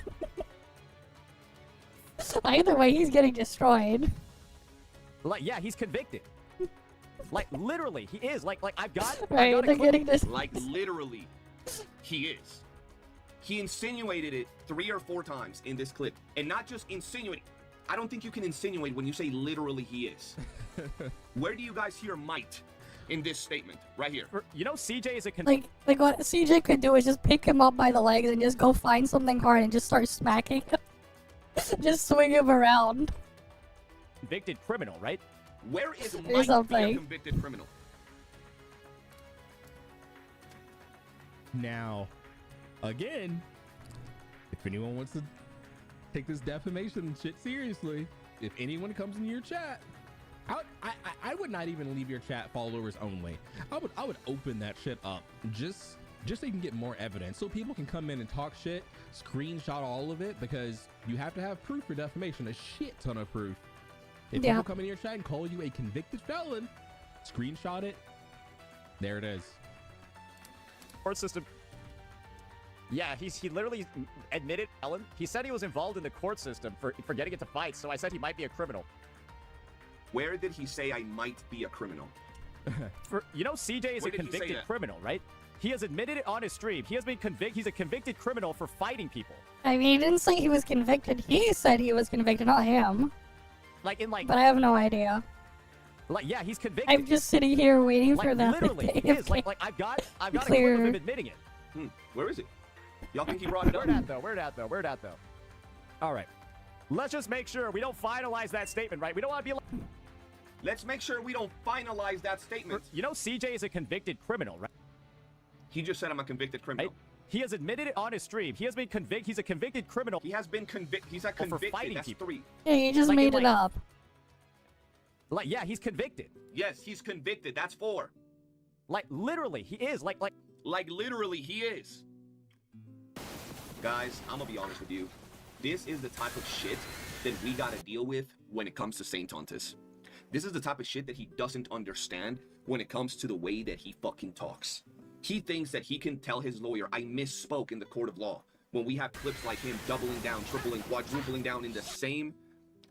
Either way, he's getting destroyed. Like, yeah, he's convicted. Like, literally, he is. Like I've got. Right, I've got they're getting this. Like, literally, he is. He insinuated it 3 or 4 times in this clip. And not just insinuate. I don't think you can insinuate when you say literally he is. Where do you guys hear might in this statement? Right here. You know, CJ is a like what CJ could do is just pick him up by the legs and just go find something hard and just start smacking him. Just swing him around. Convicted criminal, right? Where is might be a convicted criminal? Now, again, if anyone wants to take this defamation shit seriously, if anyone comes in your chat, I would not even leave your chat followers only. I would open that shit up just so you can get more evidence, so people can come in and talk shit, screenshot all of it, because you have to have proof for defamation, a shit ton of proof. If people come in your chat and call you a convicted felon, screenshot it. There it is. Court system. Yeah, he literally admitted, Ellen. He said he was involved in the court system for getting into fights, so I said he might be a criminal. Where did he say I might be a criminal? You know, CJ is a convicted criminal, right? He has admitted it on his stream. He has been convicted. He's a convicted criminal for fighting people. I mean, he didn't say he was convicted. He said he was convicted, not him. Like in like. But I have no idea. Like, yeah, he's convicted. I'm just sitting here waiting like, for that. Literally, he is. Like I've got a clip of him admitting it. Where is it? Y'all think he brought it up? Where at though? All right. Let's just make sure we don't finalize that statement, right? We don't want to be like. Let's make sure we don't finalize that statement. You know, CJ is a convicted criminal, right? He just said I'm a convicted criminal. Right? He has admitted it on his stream. He has been convicted. He's a convicted criminal. He has been convicted. He's a convicted. For fighting That's people. 3. Yeah, he just made it up. Like, yeah, he's convicted. Yes, he's convicted. That's 4. Like, literally, he is. Like literally, he is. Guys, I'm gonna be honest with you. This is the type of shit that we gotta deal with when it comes to Saint Tontas. This is the type of shit that he doesn't understand when it comes to the way that he fucking talks. He thinks that he can tell his lawyer, I misspoke in the court of law, when we have clips like him doubling down, tripling, quadrupling down in the same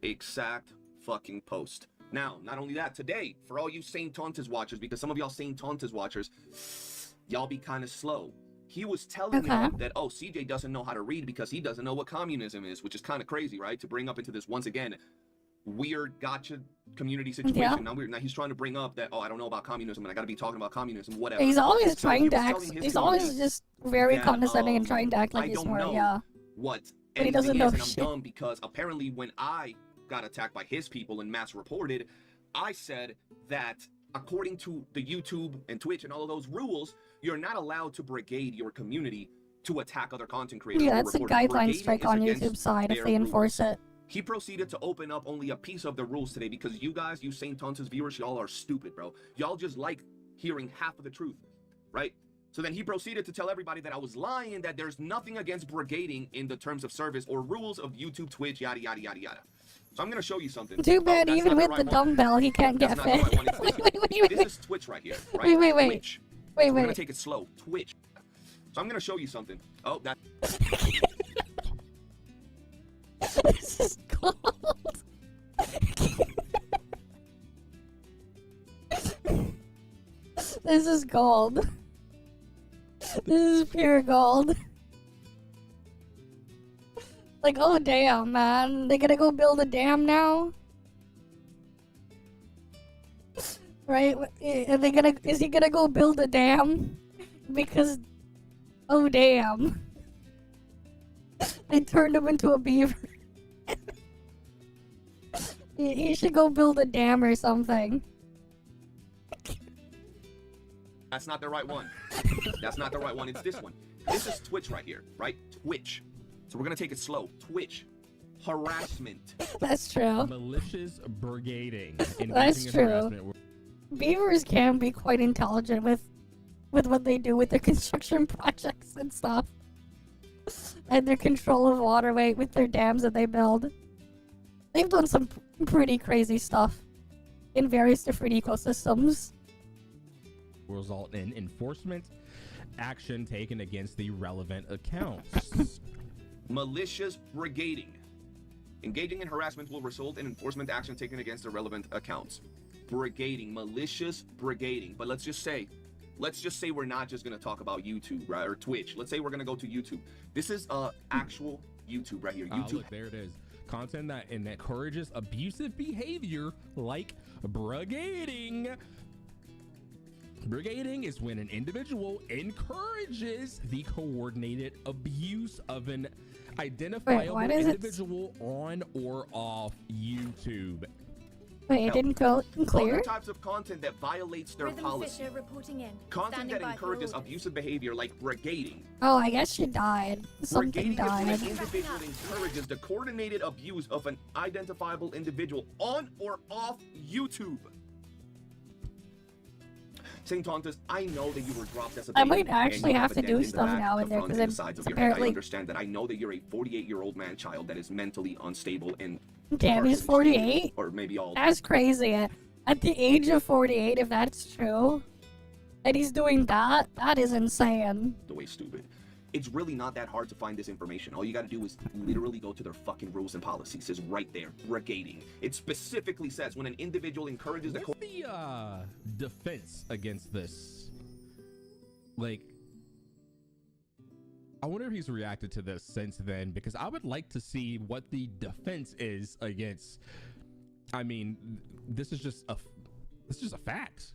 exact fucking post. Now, not only that, today, for all you Saint Tontas watchers, because some of y'all Saint Tontas watchers, y'all be kind of slow. He was telling y'all that, oh, CJ doesn't know how to read because he doesn't know what communism is, which is kind of crazy, right? To bring up into this, once again, weird gotcha community situation. Yeah. Now he's trying to bring up that, oh, I don't know about communism and I got to be talking about communism, whatever. He's always So trying he to was act. telling his He's community always just very that, condescending and trying to act like I he's don't smart. know Yeah. what But he anything doesn't is, know and I'm shit. dumb because apparently when I got attacked by his people and mass reported, I said that according to the YouTube and Twitch and all of those rules, you're not allowed to brigade your community to attack other content creators. Yeah, or that's a reporters. guideline Brigading strike is on against YouTube side if their they enforce rules. it. He proceeded to open up only a piece of the rules today because you guys, you Saint Tontas viewers, y'all are stupid, bro. Y'all just like hearing half of the truth, right? So then he proceeded to tell everybody that I was lying, that there's nothing against brigading in the terms of service or rules of YouTube, Twitch, yada, yada, yada, yada. So I'm going to show you something. Too bad that's even not with the the right one. dumbbell he can't That's get not the fit. right one. This is Twitch right here, right? Wait. Twitch. Wait. We're going to take it slow. Twitch. So I'm going to show you something. Oh, that... This is gold. This is gold. This is pure gold. Like, oh damn, man. They gotta go build a dam now? Right? Is he gonna go build a dam? Because, oh damn. They turned him into a beaver. He should go build a dam or something. That's not the right one. That's not the right one. It's this one. This is Twitch right here, right? Twitch. So we're gonna take it slow. Twitch. Harassment. That's true. Malicious brigading. That's true. Beavers can be quite intelligent with what they do with their construction projects and stuff. And their control of waterway with their dams that they build. They've done some pretty crazy stuff in various different ecosystems. Result in enforcement action taken against the relevant accounts. Malicious brigading. Engaging in harassment will result in enforcement action taken against the relevant accounts. Brigading, malicious brigading. But let's just say we're not just gonna talk about YouTube, right, or Twitch. Let's say we're gonna go to YouTube. This is actual YouTube right here. YouTube. Look, there it is. Content that encourages abusive behavior like brigading. Brigading is when an individual encourages the coordinated abuse of an identifiable individual on or off YouTube. Wait, it didn't go clear? Other types of content that violates their policy. Fisher reporting in. Content that encourages abusive behavior like brigading. Oh, I guess she died. Something Brigading is when died. an individual encourages the coordinated abuse of an identifiable individual on or off YouTube. St. Tontus, I know that you were dropped as a baby. I might actually have to do stuff now in there because because I apparently. understand that. I know that you're a 48-year-old man-child that is mentally unstable and. Damn, he's 48. Or maybe all. That's crazy. At the age of 48, if that's true, and he's doing that, that is insane. The way stupid. It's really not that hard to find this information. All you gotta do is literally go to their fucking rules and policies. It's right there. Brigading. It specifically says when an individual encourages the. What's the defense against this? Like, I wonder if he's reacted to this since then, because I would like to see what the defense is against. I mean, this is just a fact.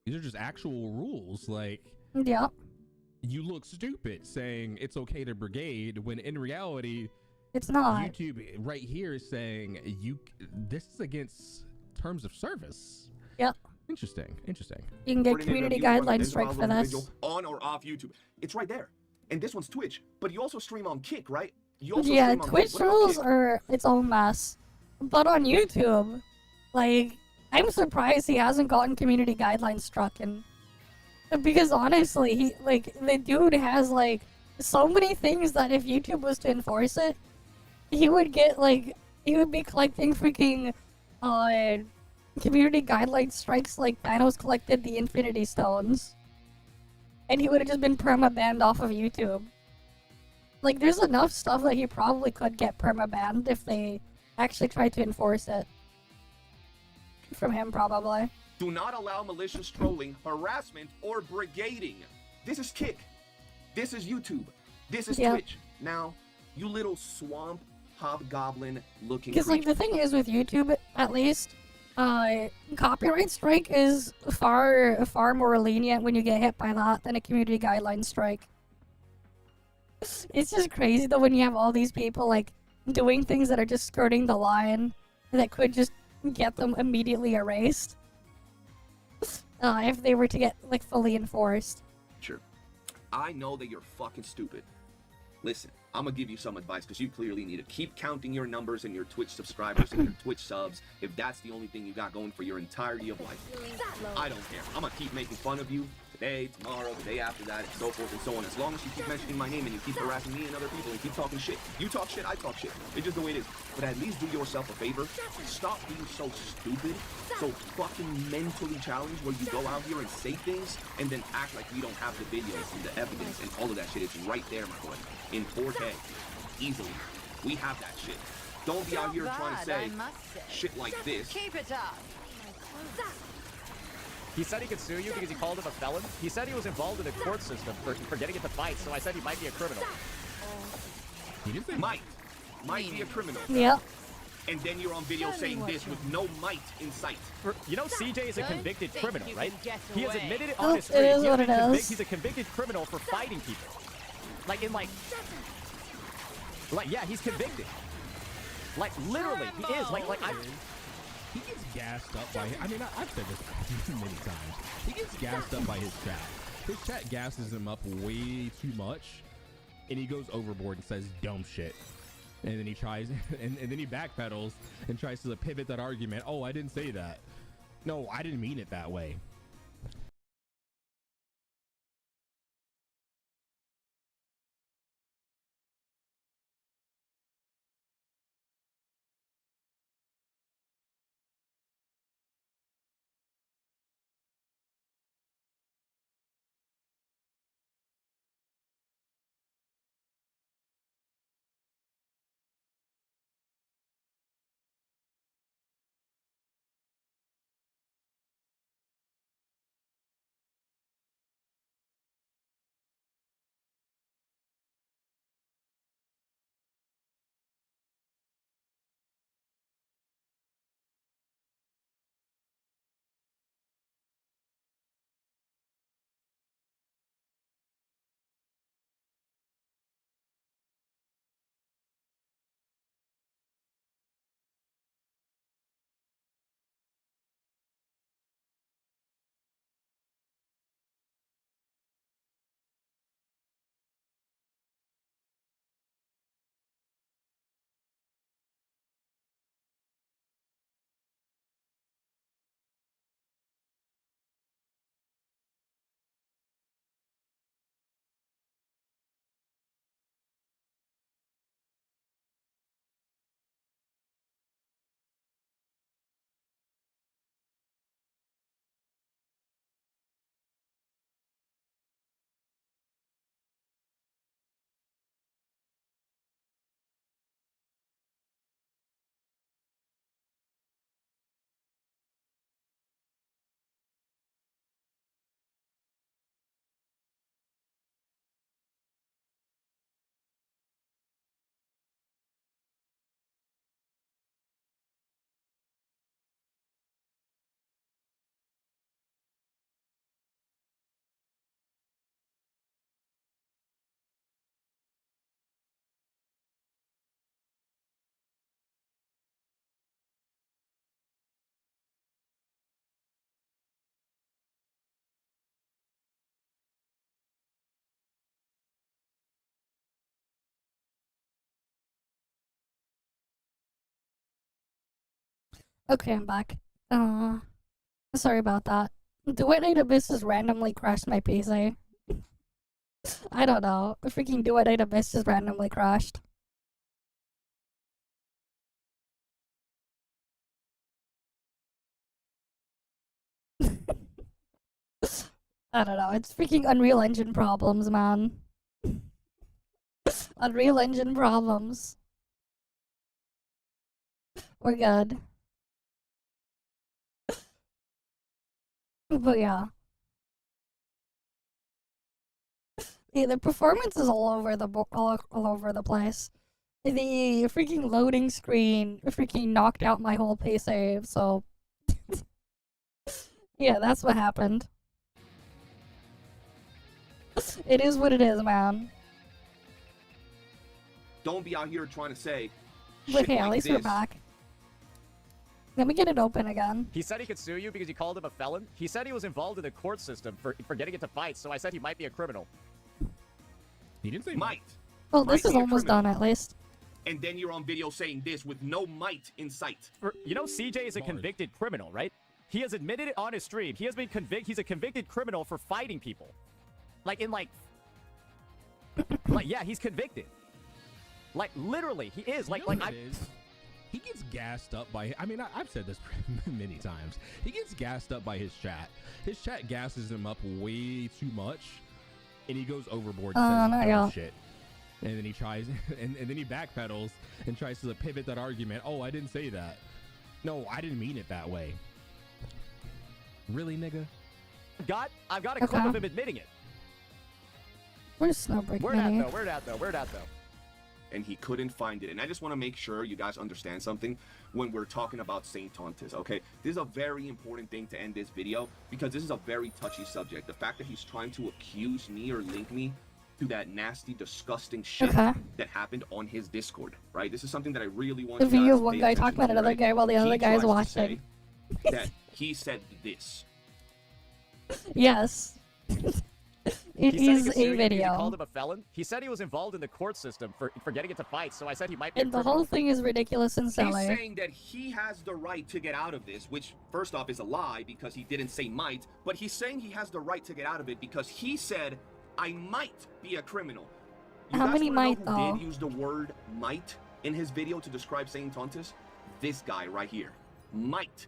These are just actual rules. Like, yeah. You look stupid saying it's okay to brigade when in reality it's not. YouTube right here is saying this is against terms of service. Yep. Interesting. You can get community guidelines strike for this. On or off YouTube. It's right there. And this one's Twitch. But you also stream on Kick, right? You also Yeah, stream on Twitch Kick. rules are its own mess. But on YouTube, like, I'm surprised he hasn't gotten community guidelines struck in. Because honestly, the dude has, so many things that if YouTube was to enforce it, he would get, he would be collecting freaking, community guideline strikes like Thanos collected the Infinity Stones. And he would have just been perma-banned off of YouTube. Like, there's enough stuff that he probably could get perma-banned if they actually tried to enforce it. From him, probably. Do not allow malicious trolling, harassment, or brigading. This is Kick. This is YouTube. This is Twitch. Now, you little swamp hobgoblin looking Because, the thing is with YouTube, at least, copyright strike is far more lenient when you get hit by that than a community guideline strike. It's just crazy, though, when you have all these people, doing things that are just skirting the line that could just get them immediately erased. If they were to get, fully enforced. Sure. I know that you're fucking stupid. Listen, I'm gonna give you some advice because you clearly need it. Keep counting your numbers and your Twitch subscribers and your Twitch subs if that's the only thing you got going for your entirety of life. I don't care. I'm gonna keep making fun of you today, tomorrow, the day after that, and so forth and so on. As long as you keep mentioning my name and you keep harassing me and other people and keep talking shit. You talk shit, I talk shit. It's just the way it is. But at least do yourself a favor. Stop being so stupid, so fucking mentally challenged where you go out here and say things and then act like we don't have the videos and the evidence and all of that shit. It's right there, my boy. In 4K. Easily. We have that shit. Don't be out here trying to say shit like this. Keep it up. He said he could sue you because he called him a felon. He said he was involved in the court system for getting into fights, so I said he might be a criminal. He didn't say might be a criminal. Yep. And then you're on video saying this with no might in sight. You know CJ is a convicted criminal, right? He has admitted it Oh, on his it stream. is what it is. He's a convicted criminal for fighting people. Yeah, he's convicted. Like, literally, he is. Like I. He gets gassed up by. I mean, I've said this many times. He gets gassed up by his chat. His chat gasses him up way too much, and he goes overboard and says dumb shit. And then he tries, and then he backpedals and tries to pivot that argument. Oh, I didn't say that. No, I didn't mean it that way. Okay, I'm back. Sorry about that. Duet Night Abyss just randomly crashed my PC. I don't know. Freaking Duet Night Abyss just randomly crashed. I don't know. It's freaking Unreal Engine problems, man. Unreal Engine problems. We're good. But yeah. Yeah, the performance is all over the all over the place. The freaking loading screen freaking knocked out my whole pay save, so yeah, that's what happened. It is what it is, man. Don't be out here trying to say. But hey, like at least this. we're back. Let me get it open again. He said he could sue you because you called him a felon. He said he was involved in the court system for getting into fights, so I said he might be a criminal. He didn't say might. Well, this Might is be a almost criminal. done, at least. And then you're on video saying this with no might in sight. You know, CJ is a convicted criminal, right? He has admitted it on his stream. He has been He's a convicted criminal for fighting people. Like, yeah, he's convicted. Like, literally, he is. Like, he gets gassed up by. I mean, I've said this many times. He gets gassed up by his chat. His chat gasses him up way too much, and he goes overboard and says dumb shit. And then he tries, and then he backpedals and tries to pivot that argument. Oh, I didn't say that. No, I didn't mean it that way. Really, nigga? I've got a clip of him admitting it. Where's Snowbreak? Where'd that though? And he couldn't find it. And I just want to make sure you guys understand something when we're talking about Saint Tontis, okay? This is a very important thing to end this video because this is a very touchy subject. The fact that he's trying to accuse me or link me to that nasty, disgusting shit Okay. that happened on his Discord, right? This is something that I really want The you guys video to of one pay guy attention talking about to, another right? guy while the other He guy's tries to watching. say that he said this. Yes. It He said he is could sue a you because you video. called him a felon. He said he was involved in the court system for getting into fights, so I said he might be And a the criminal. whole thing is ridiculous and He's silly. saying that he has the right to get out of this, which first off is a lie because he didn't say might, but he's saying he has the right to get out of it because he said, I might be a criminal. You How guys many wanna know might, who though? did use the word might in his video to describe Saint Tontus? This guy right here. Might.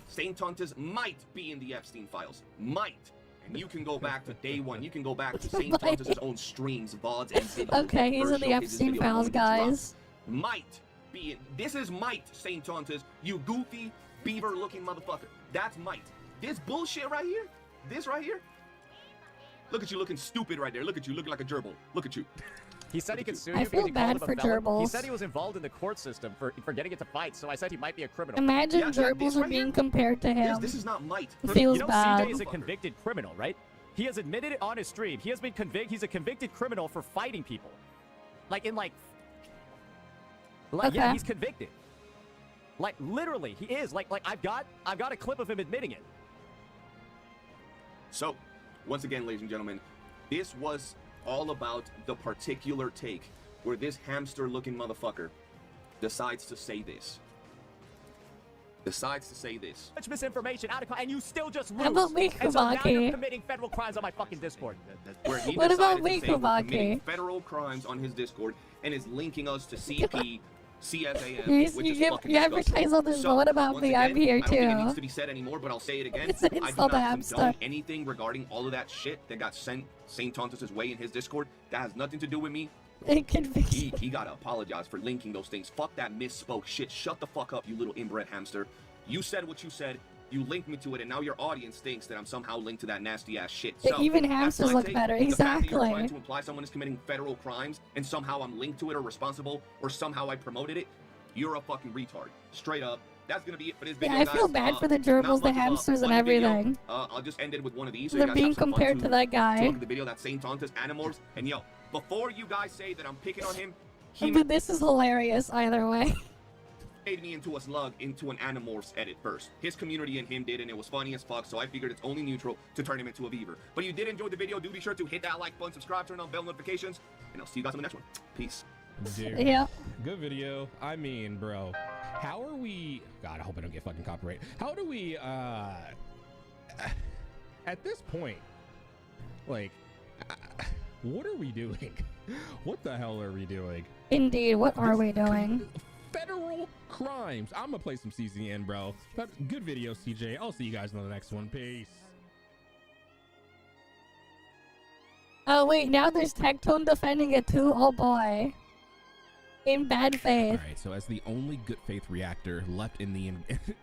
Saint Tontus might be in the Epstein files. Might. And you can go back to day one. You can go back to Saint Tontus's own streams, VODs, and videos. Okay, he's in the Epstein files, guys. Might be in. This is might, Saint Tontus. You goofy, beaver-looking motherfucker. That's might. This bullshit right here. This right here. Look at you looking stupid right there. Look at you looking like a gerbil. Look at you. He said he could sue I you feel because he bad called him a for felon. He gerbils. said he was involved in the court system for getting into fights, so I said he might be a criminal. Imagine Yeah, gerbils this are right being here? compared to him. This is not might. It feels You know, bad. CJ is a convicted criminal, right? He has admitted it on his stream. He has been he's a convicted criminal for fighting people. Yeah, Okay. he's convicted. Like literally, he is. Like I've got a clip of him admitting it. So, once again, ladies and gentlemen, this was all about the particular take where this hamster-looking motherfucker decides to say this. Much misinformation out of and you still just lose. How about me, And so now you're Kubaki? committing federal crimes on my fucking Discord. Where he What about decided me, to say we're Kubaki? committing federal crimes on his Discord and is linking us to CP, CSAM, You, which is you fucking advertise disgusting. all this, So, but what about once me? again, I'm here I don't think it needs too. to be said anymore, but I'll say it again. It's an I do insult not to hamster. condone anything regarding all of that shit that got sent St. Tontus's way in his Discord. That has nothing to do with me. He gotta apologize for linking those things. Fuck that misspoke shit. Shut the fuck up, you little inbred hamster. You said what you said. You linked me to it, and now your audience thinks that I'm somehow linked to that nasty ass shit. Yeah, So, even that's hamsters my look take. better, The fact that you're exactly. trying to imply someone is committing federal crimes, and somehow I'm linked to it or responsible, or somehow I promoted it, you're a fucking retard. Straight up. That's gonna be it for this video, I guys. feel bad for the not gerbils, the much of a hamsters, and fun video. everything. I'll just end it with one of these. So They're you guys being have some fun compared to that guy. look at the video. That's Saint Tontus Animorphs. And yo, before you guys say that I'm picking on him, he But this is hilarious either way. made me into a slug into an Animorphs edit first. His community and him did, and it was funny as fuck, so I figured it's only neutral to turn him into a beaver. But if you did enjoy the video, do be sure to hit that like button, subscribe, turn on bell notifications, and I'll see you guys on the next one. Peace. Dude, Yeah. Good video. I mean, bro, how are we? God, I hope I don't get fucking copyright. How do we? At this point, like, what are we doing? What the hell are we doing? Indeed, what are we doing? Federal crimes. I'm gonna play some CCN, bro. Good video, CJ. I'll see you guys on the next one. Peace. Oh wait, now there's Tectone defending it too. Oh boy. In bad faith. All right. So as the only good faith reactor left in the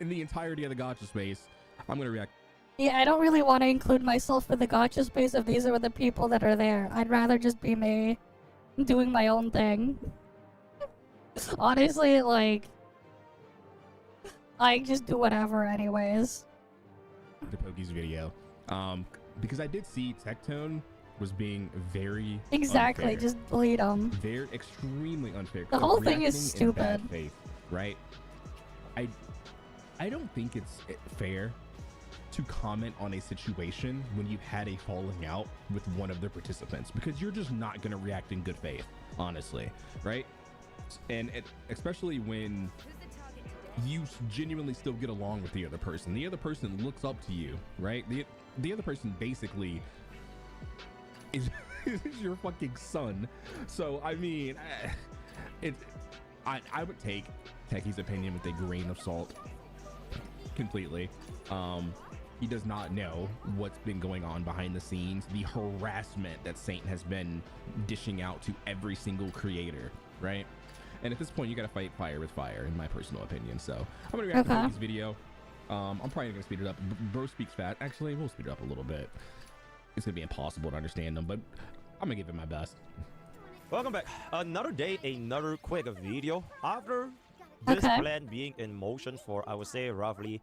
in the entirety of the gotcha space, I'm gonna react. Yeah, I don't really want to include myself in the gotcha space if these are the people that are there. I'd rather just be me, doing my own thing. Honestly, like, I just do whatever anyways. The Pokies video, because I did see Tectone was being very Exactly, unfair. just delete them. They're extremely unfair. The whole thing is Reacting in bad stupid. faith, right? I don't think it's fair to comment on a situation when you had a falling out with one of the participants, because you're just not going to react in good faith, honestly, right? And especially when you genuinely still get along with the other person. The other person looks up to you, right? The other person basically is your fucking son. So I mean, I would take Techie's opinion with a grain of salt completely. He does not know what's been going on behind the scenes, the harassment that Saint has been dishing out to every single creator, right? And at this point, you gotta fight fire with fire, in my personal opinion. So I'm gonna react to Pokies video. I'm probably gonna speed it up. Bro speaks fast. Actually, we'll speed it up a little bit. It's gonna be impossible to understand them, but I'm gonna give it my best. Welcome back. Another day, another quick video. After this plan being in motion for, I would say, roughly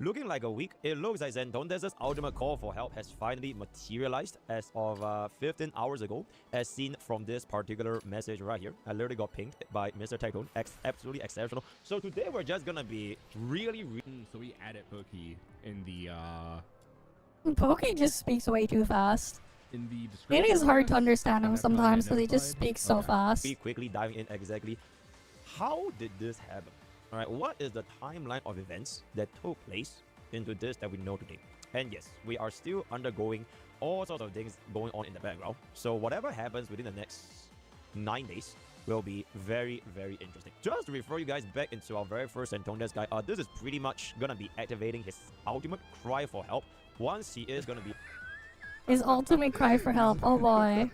Looking like a week, it looks like Zentondes' ultimate call for help has finally materialized as of 15 hours ago, as seen from this particular message right here. I literally got pinged by Mr. Tectone. Absolutely exceptional. So today we're just gonna be really... So we added Pokey in the... Pokey just speaks way too fast. In the description. It is hard to understand him sometimes because he just speaks so fast. Be quickly diving in exactly. How did this happen? All right, what is the timeline of events that took place into this that we know today? And yes, we are still undergoing all sorts of things going on in the background. So whatever happens within the next 9 days will be very, very interesting. Just to refer you guys back into our very first Zentondes guy, this is pretty much gonna be activating his ultimate cry for help. Once he is gonna be... His ultimate cry for help, oh boy.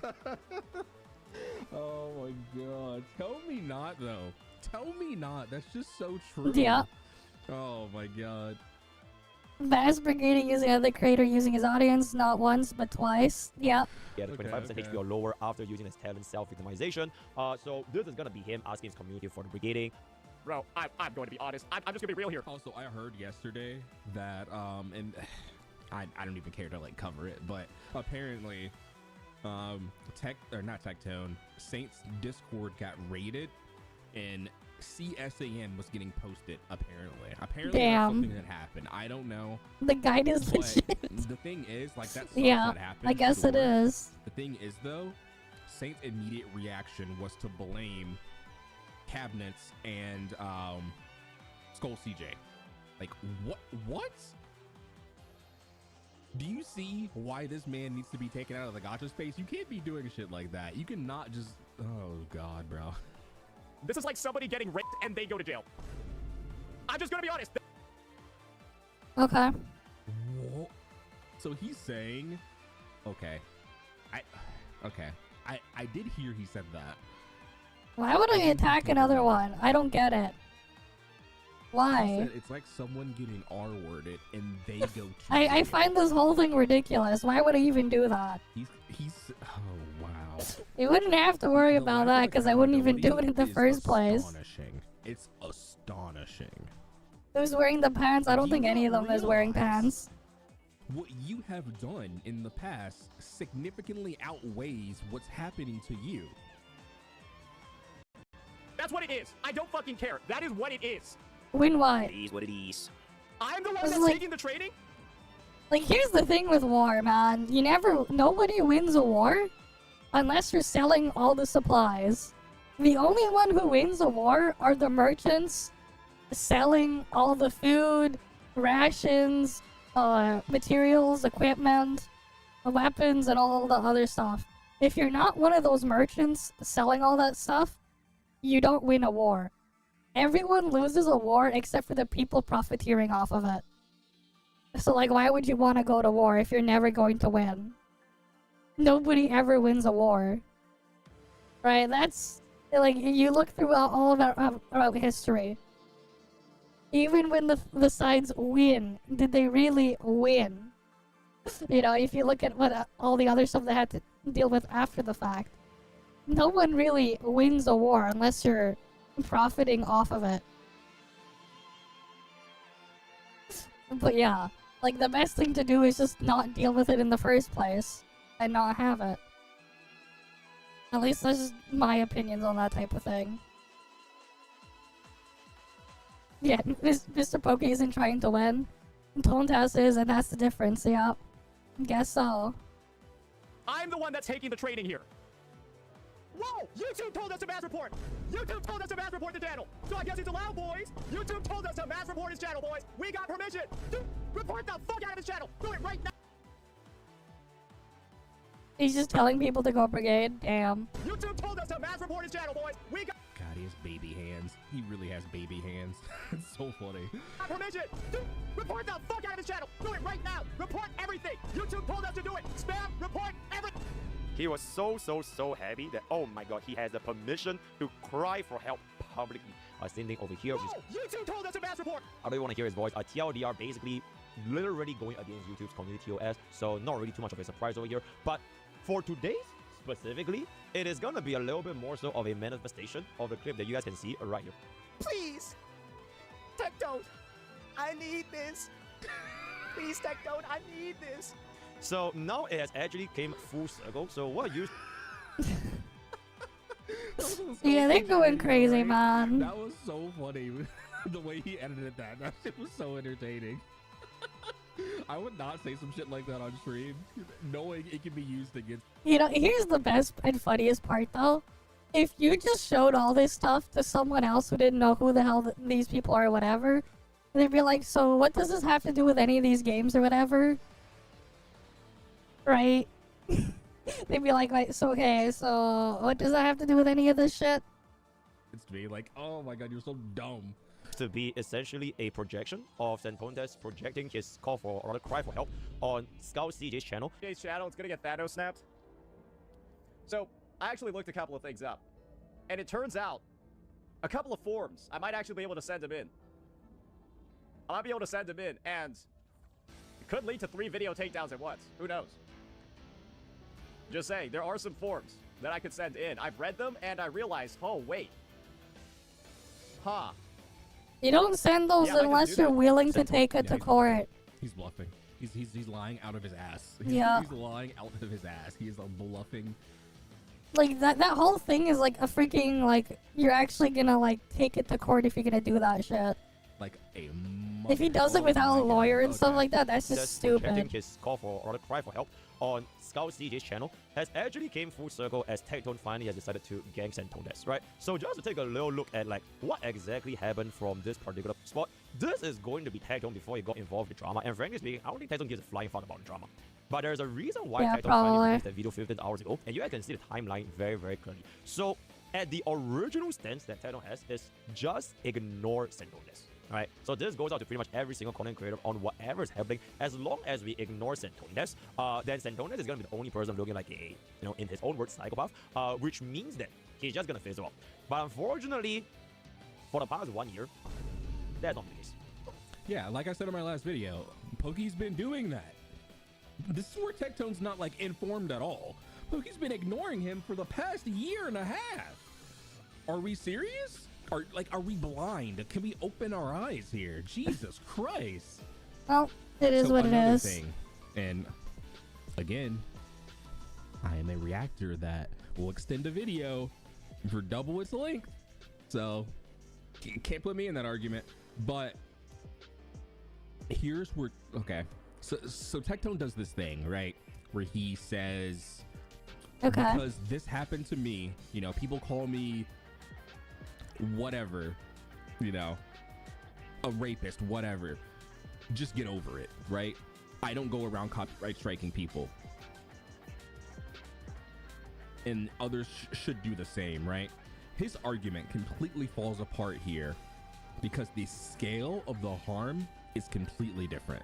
Oh my god. Tell me not, though. Tell me not. That's just so true. Yeah. Oh my god. Bass brigading using other creator using his audience not once but twice. Yeah. Yeah, 25% HP or lower after using his talent self-victimization. So this is gonna be him asking his community for the brigading. Bro, I'm going to be honest. I'm just gonna be real here. Also, I heard yesterday that and I don't even care to like cover it, but apparently not Tectone, Saints Discord got raided and CSAM was getting posted. Apparently that's something that happened. I don't know. The guide is legit. The thing is, like, that sucks that happened. I guess it is. The thing is, though, Saints' immediate reaction was to blame Cabinets and Skull CJ. Like, what? Do you see why this man needs to be taken out of the gacha space? You can't be doing shit like that. You cannot just... Oh, God, bro. This is like somebody getting raped and they go to jail. I'm just gonna be honest. Okay. Whoa. So he's saying... Okay. I did hear he said that. Why would I attack another one? I don't get it. Why? It's like someone getting R-worded and they go to I find this whole thing ridiculous. Why would I even do that? He's oh wow. You wouldn't have to worry about that because I wouldn't even do it in the first place. Astonishing. It's astonishing. Who's wearing the pants? I don't think any of them is wearing pants. What you have done in the past significantly outweighs what's happening to you. That's what it is. I don't fucking care. That is what it is. Win what? It is what it is. I'm the one that's taking the training? Like, here's the thing with war, man. Nobody wins a war unless you're selling all the supplies. The only one who wins a war are the merchants selling all the food, rations, materials, equipment, weapons, and all the other stuff. If you're not one of those merchants selling all that stuff, you don't win a war. Everyone loses a war except for the people profiteering off of it. So, like, why would you want to go to war if you're never going to win? Nobody ever wins a war. Right? That's, like, you look throughout all of history. Even when the sides win, did they really win? You know, if you look at what all the other stuff they had to deal with after the fact, no one really wins a war unless you're profiting off of it. But yeah, like, the best thing to do is just not deal with it in the first place and not have it. At least that's just my opinions on that type of thing. Yeah, Mr. Poke isn't trying to win. Tontas is, and that's the difference, yeah. Guess so. I'm the one that's taking the training here. Whoa! YouTube told us to mass report! YouTube told us to mass report the channel! So I guess it's allowed, boys! YouTube told us to mass report his channel, boys! We got permission! Dude, report the fuck out of his channel! Do it right now! He's just telling people to go brigade, damn. YouTube told us to mass report his channel, boys! We got— God, he has baby hands. He really has baby hands. It's so funny. Permission! Dude, report the fuck out of his channel! Do it right now! Report everything! YouTube told us to do it! Spam, report everything! He was so happy that, oh my god, he has the permission to cry for help publicly. Same thing over here. Whoa, YouTube told us to mass report! I don't want to hear his voice. TLDR basically literally going against YouTube's community OS, so not really too much of a surprise over here. But for today's specifically, it is gonna be a little bit more so of a manifestation of the clip that you guys can see right here. Please! Tectone! I need this! Please, Tectone, I need this. So now it has actually came full circle. So what you Yeah, they're going crazy, man. That was so funny. The way he edited that. That shit was so entertaining. I would not say some shit like that on stream, knowing it can be used against. You know, here's the best and funniest part, though. If you just showed all this stuff to someone else who didn't know who the hell these people are or whatever, they'd be like, so what does this have to do with any of these games or whatever? Right? They'd be like, so okay, so what does that have to do with any of this shit? It's to be like, oh my god, you're so dumb. to be essentially a projection of Santondes projecting his call for, or rather cry for help, on Scout CJ's channel. CJ's channel, it's gonna get Thanos snapped. So, I actually looked a couple of things up. And it turns out, a couple of forms, I might actually be able to send him in. I might be able to send him in, and it could lead to 3 video takedowns at once. Who knows? Just saying, there are some forms that I could send in. I've read them, and I realized, oh, wait. Huh. You don't send those unless you're willing to take it to court. He's bluffing. He's lying out of his ass. Yeah. He's lying out of his ass. He is bluffing. Like, that whole thing is like a freaking, like, you're actually gonna, like, take it to court if you're gonna do that shit. Like a If he does it without a lawyer and stuff like that, that's just stupid. His call for, or cry for help on Scout CJ's channel has actually came full circle as Tectone finally has decided to gang Santondes, right? So just to take a little look at like what exactly happened from this particular spot, this is going to be Tectone before he got involved with drama, and frankly speaking, I don't think Tectone gives a flying fuck about drama. But there's a reason why Tectone finally released that video 15 hours ago, and you guys can see the timeline very, very clearly. So at the original stance that Tectone has is just ignore Santondes. Alright, so this goes out to pretty much every single content creator on whatever is happening. As long as we ignore Santondes, then Santondes is gonna be the only person looking like a, you know, in his own words, psychopath, which means that he's just gonna fizzle out. But unfortunately, for the past 1 year, that's not the case. Yeah, like I said in my last video, Pokey's been doing that. This is where Tectone's not like informed at all. Pokey's been ignoring him for the past 1.5 years. Are we serious? Are we blind? Can we open our eyes here? Jesus Christ. Well, it is what it is. Thing, and again, I am a reactor that will extend a video for double its length. So, you can't put me in that argument. But here's where, okay. So Tectone does this thing, right? Where he says, because this happened to me, you know, people call me whatever, you know, a rapist, whatever, just get over it, right? I don't go around copyright striking people, and others should do the same, right? His argument completely falls apart here because the scale of the harm is completely different.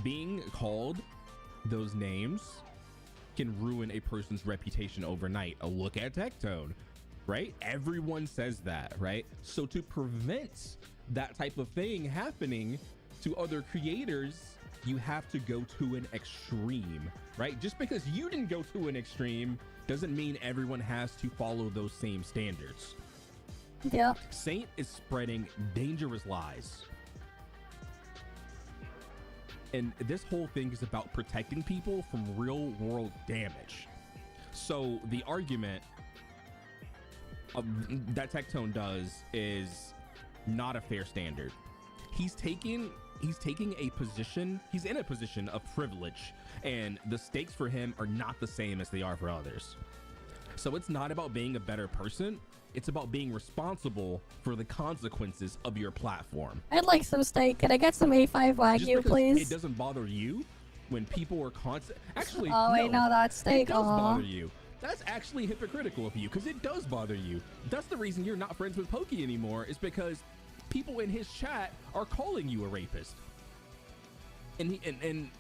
Being called those names can ruin a person's reputation overnight. A look at Tectone, right? Everyone says that, right? So to prevent that type of thing happening to other creators, you have to go to an extreme, right? Just because you didn't go to an extreme doesn't mean everyone has to follow those same standards. Yeah. Saint is spreading dangerous lies. And this whole thing is about protecting people from real world damage. So the argument that Tectone does is not a fair standard. He's taking a position, he's in a position of privilege, and the stakes for him are not the same as they are for others. So it's not about being a better person. It's about being responsible for the consequences of your platform. I'd like some steak. Can I get some A5 Wagyu, please? It doesn't bother you when people are constant. Actually, oh wait, no, that's steak. It does bother you. That's actually hypocritical of you because it does bother you. That's the reason you're not friends with Pokey anymore, is because people in his chat are calling you a rapist. And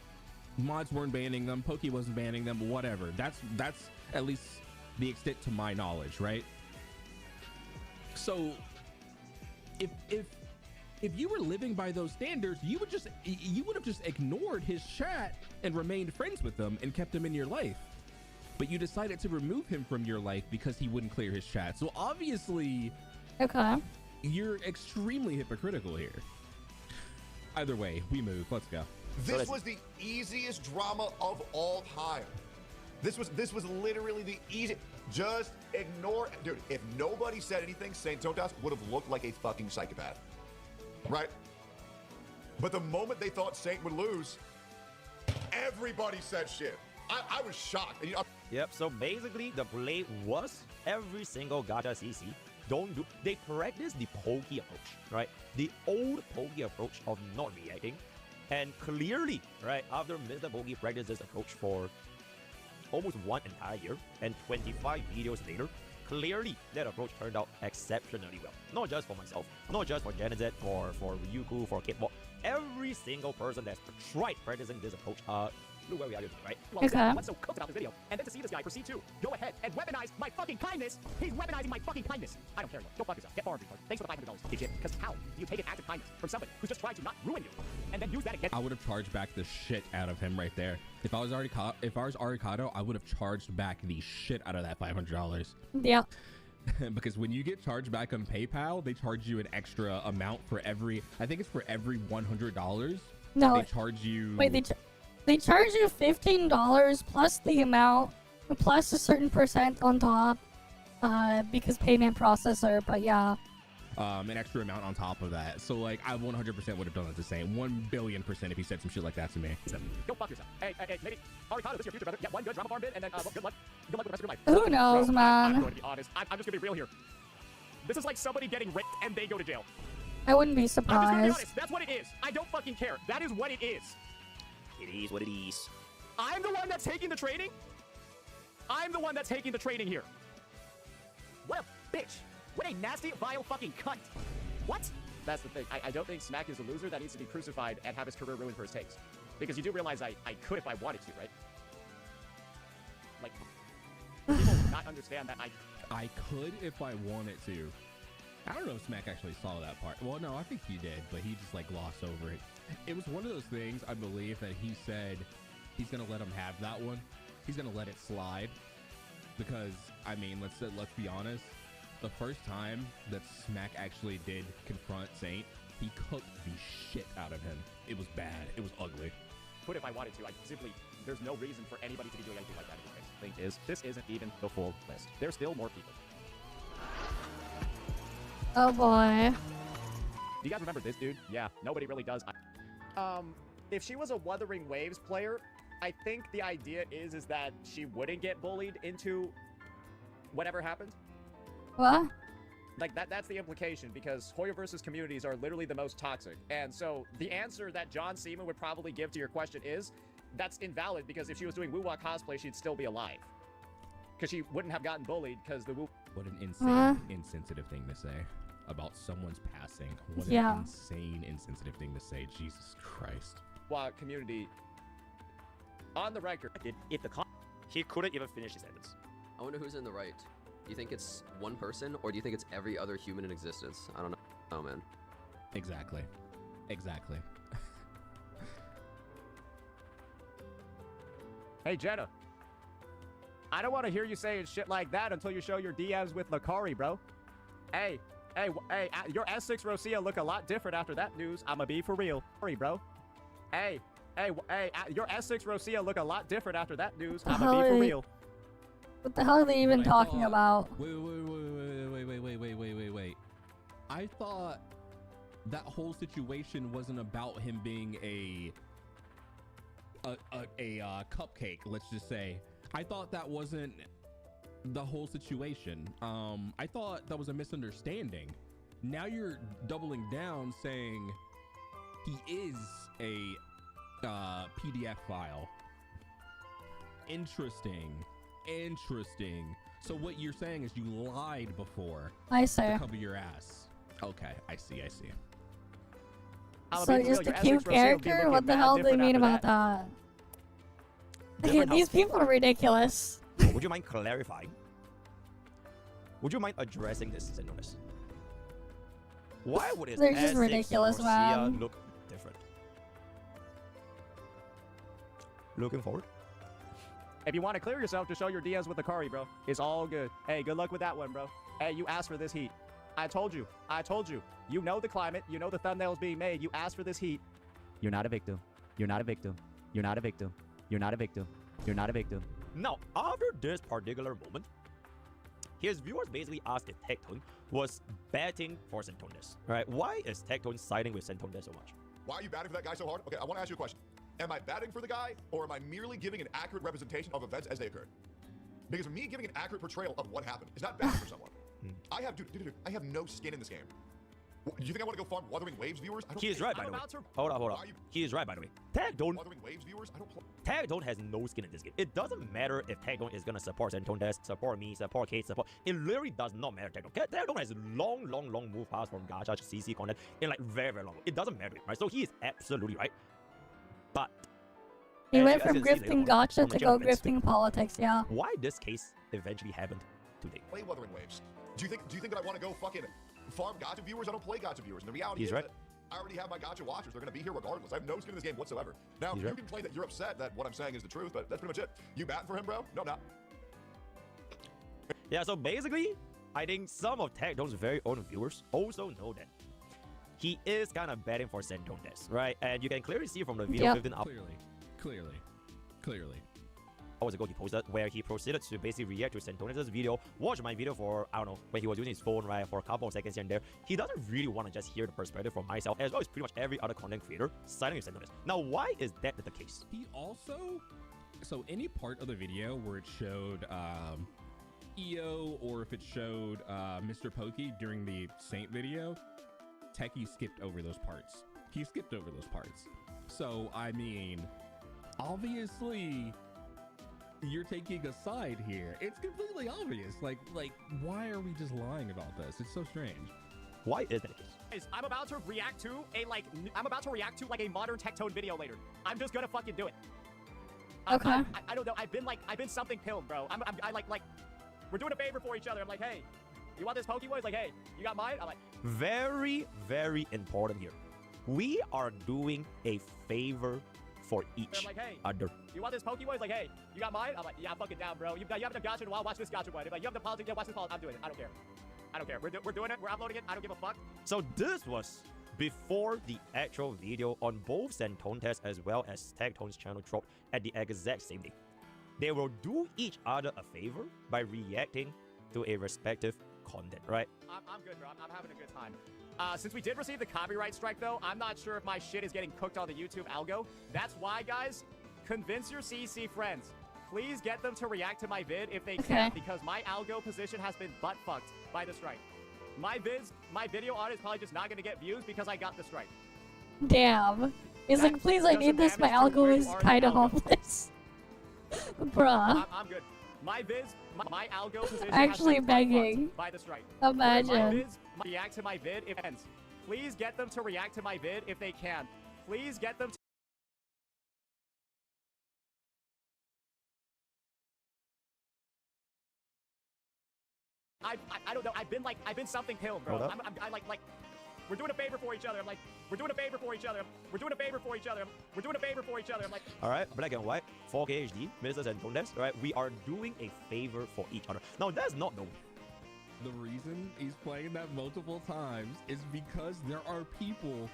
mods weren't banning them. Pokey wasn't banning them. Whatever. That's at least the extent to my knowledge, right? So if you were living by those standards, you would have just ignored his chat and remained friends with them and kept him in your life. But you decided to remove him from your life because he wouldn't clear his chat. So obviously Okay. You're extremely hypocritical here. Either way, we move. Let's go. This was the easiest drama of all time. This was literally the easy. Just ignore, dude. If nobody said anything, Saint ToFLive would have looked like a fucking psychopath, right? But the moment they thought Saint would lose, everybody said shit. I was shocked. You know, Yep, so basically the play was every single gacha CC they practice the pokey approach, right? The old pokey approach of not reacting. And clearly, right, after Mr. Pokey practiced this approach for almost 1 entire year and 25 videos later, clearly that approach turned out exceptionally well. Not just for myself, not just for Janazet, for Ryuku, for Kitbot. Every single person that's tried practicing this approach, look where we are today, right? Well, okay. What's so cooked about this video? And then to see this guy proceed to go ahead and weaponize my fucking kindness. He's weaponizing my fucking kindness. I don't care anymore. Go fuck yourself. Get farmed, retard. Thanks for the $500, dipshit. Because how do you take an act of kindness from somebody who's just trying to not ruin you and then use that against? I would have charged back the shit out of him right there. If I was Arikado, I would have charged back the shit out of that $500. Yeah. Because when you get charged back on PayPal, they charge you an extra amount for every. I think it's for every $100. No. They charge you. Wait, they charge you $15 plus the amount, plus a certain percent on top, because payment processor. But yeah. An extra amount on top of that. So like, I 100% would have done it the same. 1,000,000,000% if he said some shit like that to me. Go fuck yourself. Hey, lady. Arikado, this is your future, brother. Yeah, one good drama farm bit, and then good luck. Good luck with the rest of your life. Who knows, Bro, man? I'm going to be honest. I'm just gonna be real here. This is like somebody getting raped and they go to jail. I wouldn't be I'm just gonna be surprised. honest. That's what it is. I don't fucking care. That is what it is. It is what it is. I'm the one that's taking the training. I'm the one that's taking the training here. What a bitch. What a nasty, vile fucking cunt. What? That's the thing. I don't think Smack is a loser that needs to be crucified and have his career ruined for his takes. Because you do realize I could if I wanted to, right? Like, people would not understand that I could if I wanted to. I don't know if Smack actually saw that part. Well, no, I think he did, but he just like glossed over it. It was one of those things, I believe, that he said he's gonna let him have that one. He's gonna let it slide because, I mean, let's be honest. The first time that Smack actually did confront Saint, he cooked the shit out of him. It was bad. It was ugly. could if I wanted to. I simply, there's no reason for anybody to be doing anything like that in this case. The thing is, this isn't even the full list. There's still more people. Oh boy. Do you guys remember this dude? Yeah, nobody really does. If she was a Wuthering Waves player, I think the idea is that she wouldn't get bullied into whatever happened. What? Like, that's the implication, because Hoyoverse's communities are literally the most toxic. And so, the answer that John Seaman would probably give to your question is, that's invalid, because if she was doing Woo-Wah cosplay, she'd still be alive. Because she wouldn't have gotten bullied, because the Woo... What an insane, insensitive thing to say about someone's passing. What an insane, insensitive thing to say. Jesus Christ. Woo-Wah community, on the record, if the he couldn't even finish his sentence. I wonder who's in the right. Do you think it's one person, or do you think it's every other human in existence? I don't know. Oh, man. Exactly. Exactly. Hey, Jenna. I don't want to hear you saying shit like that until you show your DMs with Lakari, bro. Hey, your S6 Rosia look a lot different after that news. I'ma be for real. Sorry, bro. Hey, your S6 Rosia look a lot different after that news. I'ma be for real. What the hell are they even talking about? Wait. I thought that whole situation wasn't about him being a cupcake, let's just say. I thought that wasn't the whole situation. I thought that was a misunderstanding. Now you're doubling down saying he is a PDF file. Interesting. So what you're saying is you lied before. I see. To cover your ass. Okay, I see. So just a cute character? What the hell do they mean about that? These people are ridiculous. Would you mind clarifying? Would you mind addressing this, Xenonis? Why would his They're just S6 ridiculous, Rosia man. look different? Looking forward. If you want to clear yourself, just show your DMs with Lakari, bro. It's all good. Hey, good luck with that one, bro. Hey, you asked for this heat. I told you. I told you. You know the climate. You know the thumbnail's being made. You asked for this heat. You're not a victim. You're not a victim. You're not a victim. You're not a victim. You're not a victim. Now, after this particular moment, his viewers basically asked if Tectone was betting for Santondes. Right? Why is Tectone siding with Santondes so much? Why are you batting for that guy so hard? Okay, I want to ask you a question. Am I batting for the guy, or am I merely giving an accurate representation of events as they occurred? Because me giving an accurate portrayal of what happened is not bad for someone. I have, dude, I have no skin in this game. Do you think I want to go farm Wuthering Waves viewers? I don't He is right, by the way. Hold on. He is right, by the way. Tectone. Wuthering Waves viewers? I don't play. Tectone has no skin in this game. It doesn't matter if Tectone is gonna support Santondes, support me, support Kate, support. It literally does not matter. Tectone has long move past from gacha to CC content in like very long. It doesn't matter, right? So he is absolutely right. But he went from grifting gacha to go grifting politics. Yeah. Why this case eventually happened today? Play Wuthering Waves. Do you think that I want to go fucking farm gacha viewers? I don't play gacha viewers. And the reality is that I already have my gacha watchers. They're going to be here regardless. I have no skin in this game whatsoever. Now, you can claim that you're upset that what I'm saying is the truth, but that's pretty much it. You batting for him, bro? No, I'm not. Yeah, so basically, I think some of Tectone's very own viewers also know that he is kind of betting for Santondes, right? And you can clearly see from the video 15 up. Clearly. Hours ago he posted where he proceeded to basically react to Santondes' video, watch my video for, I don't know, when he was using his phone, right, for a couple of seconds here and there. He doesn't really want to just hear the perspective from myself, as well as pretty much every other content creator siding with Santondes. Now, why is that the case? He also, so any part of the video where it showed EO, or if it showed Mr. Pokey during the Saint video, Techie skipped over those parts. He skipped over those parts. So, I mean, obviously, you're taking a side here. It's completely obvious. Like, why are we just lying about this? It's so strange. Why is that? I'm about to react to a modern Tectone video later. I'm just gonna fucking do it. Okay. I don't know. I've been something pilled, bro. I like we're doing a favor for each other. I'm like, hey, you want this Pokemon? He's like, hey, you got mine? I'm like, very important here. We are doing a favor for each other. You want this Pokemon? He's like, hey, you got mine? I'm like, yeah, I'm fucking down, bro. You haven't gotcha in a while. Watch this gotcha one. Like, you have the politics? Yeah, watch this politics. I'm doing it. I don't care. We're doing it. We're uploading it. I don't give a fuck. So this was before the actual video on both Santondes as well as Tectone's channel dropped at the exact same day. They will do each other a favor by reacting to a respective content, right? I'm good, bro. I'm having a good time. Since we did receive the copyright strike, though, I'm not sure if my shit is getting cooked on the YouTube algo. That's why, guys, convince your CC friends. Please get them to react to my vid if they can, because my algo position has been butt-fucked by the strike. My video on is probably just not going to get views because I got the strike. Damn. He's like, please, I need this. My algo is kind of hopeless. Bruh. I'm good. My algo position actually has been begging. By the strike. Imagine. React to my vid if it ends. Please get them to react to my vid if they can. Please get them to I don't know. I've been something pilled, bro. I like we're doing a favor for each other. I'm like, we're doing a favor for each other. We're doing a favor for each other. We're doing a favor for each other. I'm like, all right, black and white, 4K HD, Mr. Santondes, right? We are doing a favor for each other. Now, that's not the reason he's playing that multiple times is because there are people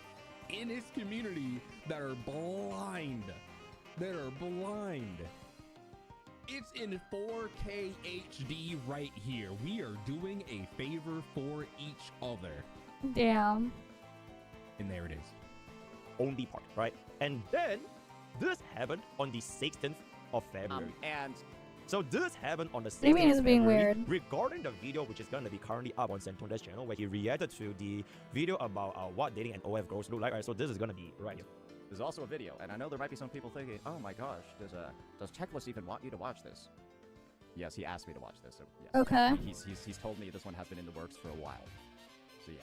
in his community that are blind. It's in 4K HD right here. We are doing a favor for each other. Damn. And there it is. Only part, right? And then this happened on the 16th of February. And so this happened on the 16th What do you mean it's being February, weird? regarding the video which is going to be currently up on Santondes' channel, where he reacted to the video about what dating and OF girls look like. Right? So this is going to be right here. There's also a video, and I know there might be some people thinking, oh my gosh, does Techless even want you to watch this? Yes, he asked me to watch this. So yes. Okay. He's told me this one has been in the works for a while. So yeah.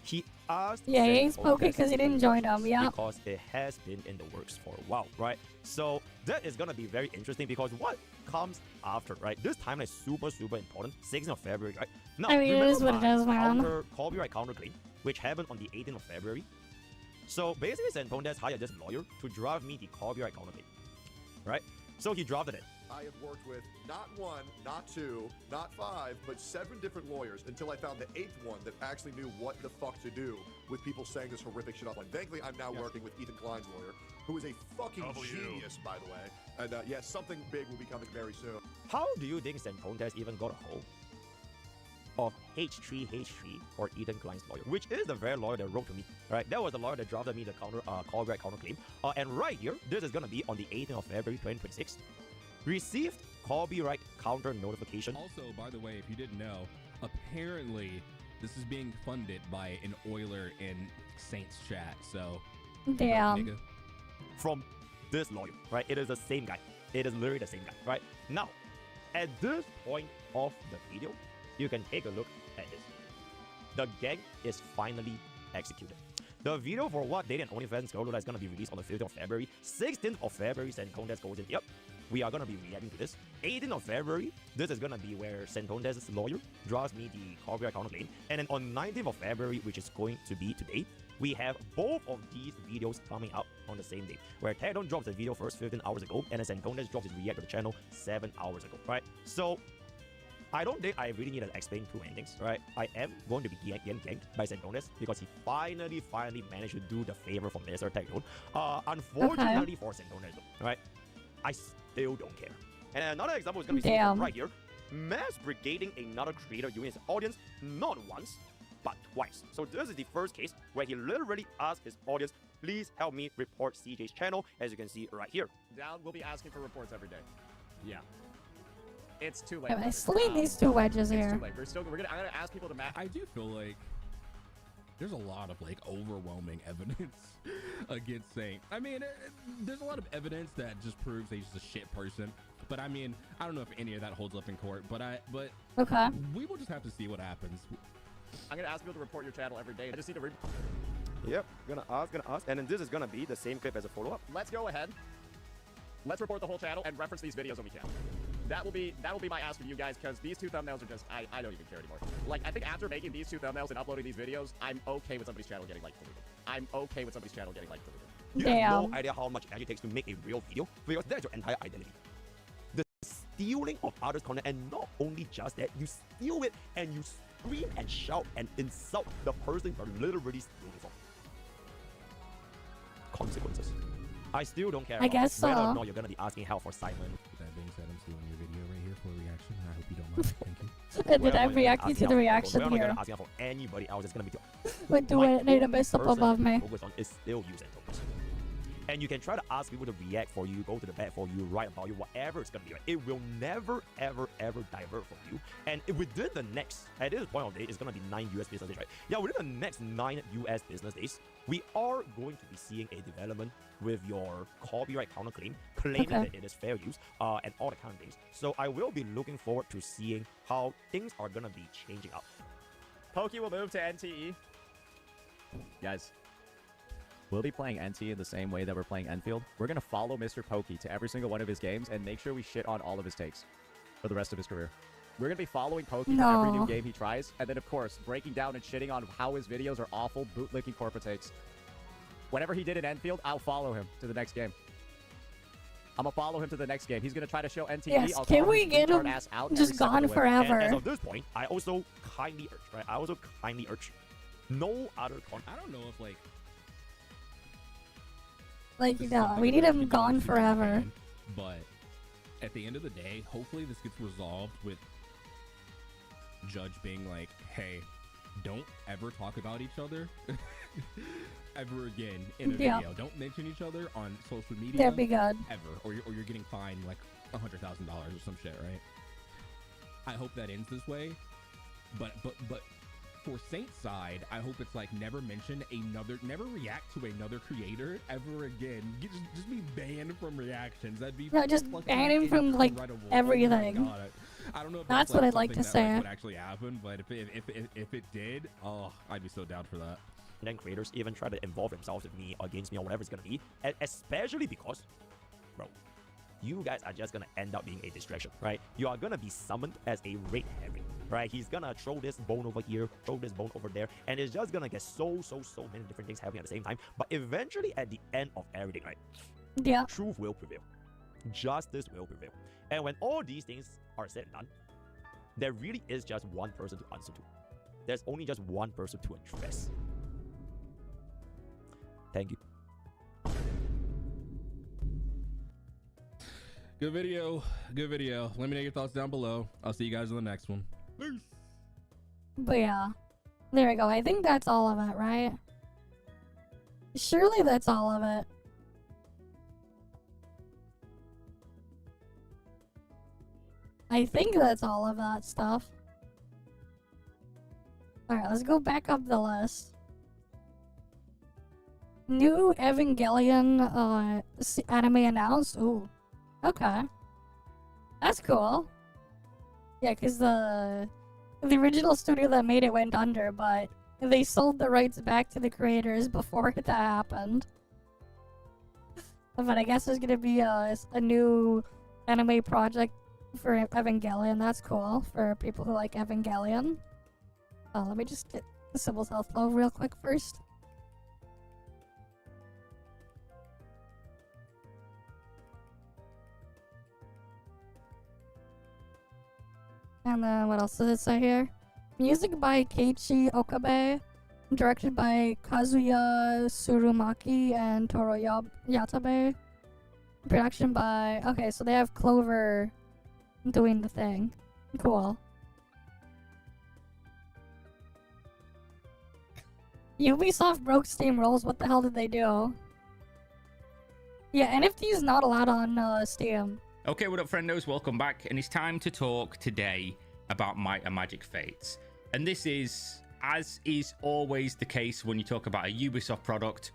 He asked. Yeah, he ain't spoken because he didn't join them. Yeah. Because it has been in the works for a while, right? So that is gonna be very interesting because what comes after, right? This timeline is super important. 16th of February, right? Now, I mean, it is what it is, man. Copyright counterclaim, which happened on the 18th of February. So basically, Santondes hired this lawyer to draft me the copyright counterclaim, right? So he drafted it. I have worked with not one, not two, not five, but 7 different lawyers until I found the 8th one that actually knew what the fuck to do with people saying this horrific shit online. Thankfully, I'm now working with Ethan Klein's lawyer, who is a fucking genius, by the way. And yes, something big will be coming very soon. How do you think Santondes even got a hold of H3H3 or Ethan Klein's lawyer, which is the very lawyer that wrote to me, right? That was the lawyer that drafted me the copyright counterclaim. And right here, this is gonna be on the 18th of February 2026. Received copyright counter notification. Also, by the way, if you didn't know, apparently this is being funded by an Oiler in Saints chat. So, damn. From this lawyer, right? It is the same guy. It is literally the same guy, right? Now, at this point of the video, you can take a look at this. The gang is finally executed. The video for what Date and OnlyFans Solo is going to be released on the 5th of February. 16th of February, Santondes goes in. Yep, we are going to be reacting to this. 18th of February, this is going to be where Santondes' lawyer draws me the copyright counterclaim. And then on 19th of February, which is going to be today, we have both of these videos coming out on the same day. Where Tecton drops the video first 15 hours ago, and then Santondes drops his react to the channel 7 hours ago, right? So, I don't think I really need to explain too many things, right? I am going to be getting ganked by Santondes because he finally managed to do the favor for Mr. Tecton. Unfortunately for Santondes, right? I still don't care. And another example is going to be seen right here. Mass brigading another creator using his audience not once, but twice. So this is the first case where he literally asked his audience, please help me report CJ's channel, as you can see right here. Down, we'll be asking for reports every day. Yeah. It's too late. I still need these 2 wedges here. It's too late. I'm gonna ask people to match. I do feel like there's a lot of like overwhelming evidence against Saint. I mean, there's a lot of evidence that just proves he's just a shit person. But I mean, I don't know if any of that holds up in court. But okay, we will just have to see what happens. I'm gonna ask people to report your channel every day. I just need to read. Yep, gonna ask, and then this is gonna be the same clip as a follow-up. Let's go ahead. Let's report the whole channel and reference these videos when we can. That will be my ask of you guys, because these 2 thumbnails are just I don't even care anymore. Like, I think after making these 2 thumbnails and uploading these videos, I'm okay with somebody's channel getting like deleted. I'm okay with somebody's channel getting like deleted. You have no idea how much energy it takes to make a real video, because that's your entire identity. The stealing of others' content, and not only just that, you steal it and you scream and shout and insult the person you're literally stealing from. Consequences. I still don't care. I guess so. Whether or not you're gonna be asking help for Simon. That being said, I'm still in your video right here for a reaction. I hope you don't mind. Thank you. Did I react to the reaction here? here? We're not asking for anybody else. It's gonna be. But do it. Need a bit up above me. Focus on is still you, Santondes. And you can try to ask people to react for you, go to the bat for you, write about you, whatever it's gonna be. Right? It will never, ever, ever divert from you. And within the next, at this point of the day, it's gonna be 9 US business days, right? Yeah, within the next 9 US business days, we are going to be seeing a development with your copyright counterclaim, claiming that it is fair use, and all the kind of things. So I will be looking forward to seeing how things are gonna be changing up. Pokey will move to NTE. Guys, we'll be playing NT in the same way that we're playing Enfield. We're going to follow Mr. Pokey to every single one of his games and make sure we shit on all of his takes for the rest of his career. We're going to be following Pokey to every new game he tries, and then, of course, breaking down and shitting on how his videos are awful, bootlicking corporate takes. Whatever he did in Enfield, I'll follow him to the next game. I'm going to follow him to the next game. He's going to try to show NTE. Yes, I'll can we get him just gone forever? And as of this point, I also kindly urge, right? I also kindly urge no other content. I don't know if, like, no, we need him gone forever. But at the end of the day, hopefully this gets resolved with Judge being like, hey, don't ever talk about each other ever again in a video. Don't mention each other on social media. That'd be good. Ever. Or you're getting fined like $100,000 or some shit, right? I hope that ends this way. But for Saint's side, I hope it's like never react to another creator ever again. Just be banned from reactions. That'd be just ban him from like everything. Oh my God. I don't know if that's what I'd like to say. Would actually happen, but if it did, oh, I'd be so down for that. And then creators even try to involve themselves with me, against me, or whatever it's gonna be, especially because, bro, you guys are just gonna end up being a distraction, right? You are gonna be summoned as a raid herring, right? He's gonna throw this bone over here, throw this bone over there, and it's just gonna get so many different things happening at the same time. But eventually, at the end of everything, right? Yeah. Truth will prevail. justice will prevail. And when all these things are said and done, there really is just one person to answer to. There's only just one person to address. Thank you. Good video. Good video. Let me know your thoughts down below. I'll see you guys in the next one. Peace. But yeah, there we go. I think that's all of it, right? Surely that's all of it. I think that's all of that stuff. Alright, let's go back up the list. New Evangelion anime announced. Ooh. Okay. That's cool. Yeah, because the original studio that made it went under, but they sold the rights back to the creators before that happened. But I guess there's gonna be a new anime project for Evangelion. That's cool for people who like Evangelion. Let me just get the Sybil's health low real quick first. And then what else does it say here? Music by Keiichi Okabe, directed by Kazuya Tsurumaki and Toro Yatabe. Production by... Okay, so they have Clover doing the thing. Cool. Ubisoft broke Steam rules. What the hell did they do? Yeah, NFT is not allowed on Steam. Okay, what up, friendos? Welcome back, and it's time to talk today about Might and Magic Fates. And this is, as is always the case when you talk about a Ubisoft product,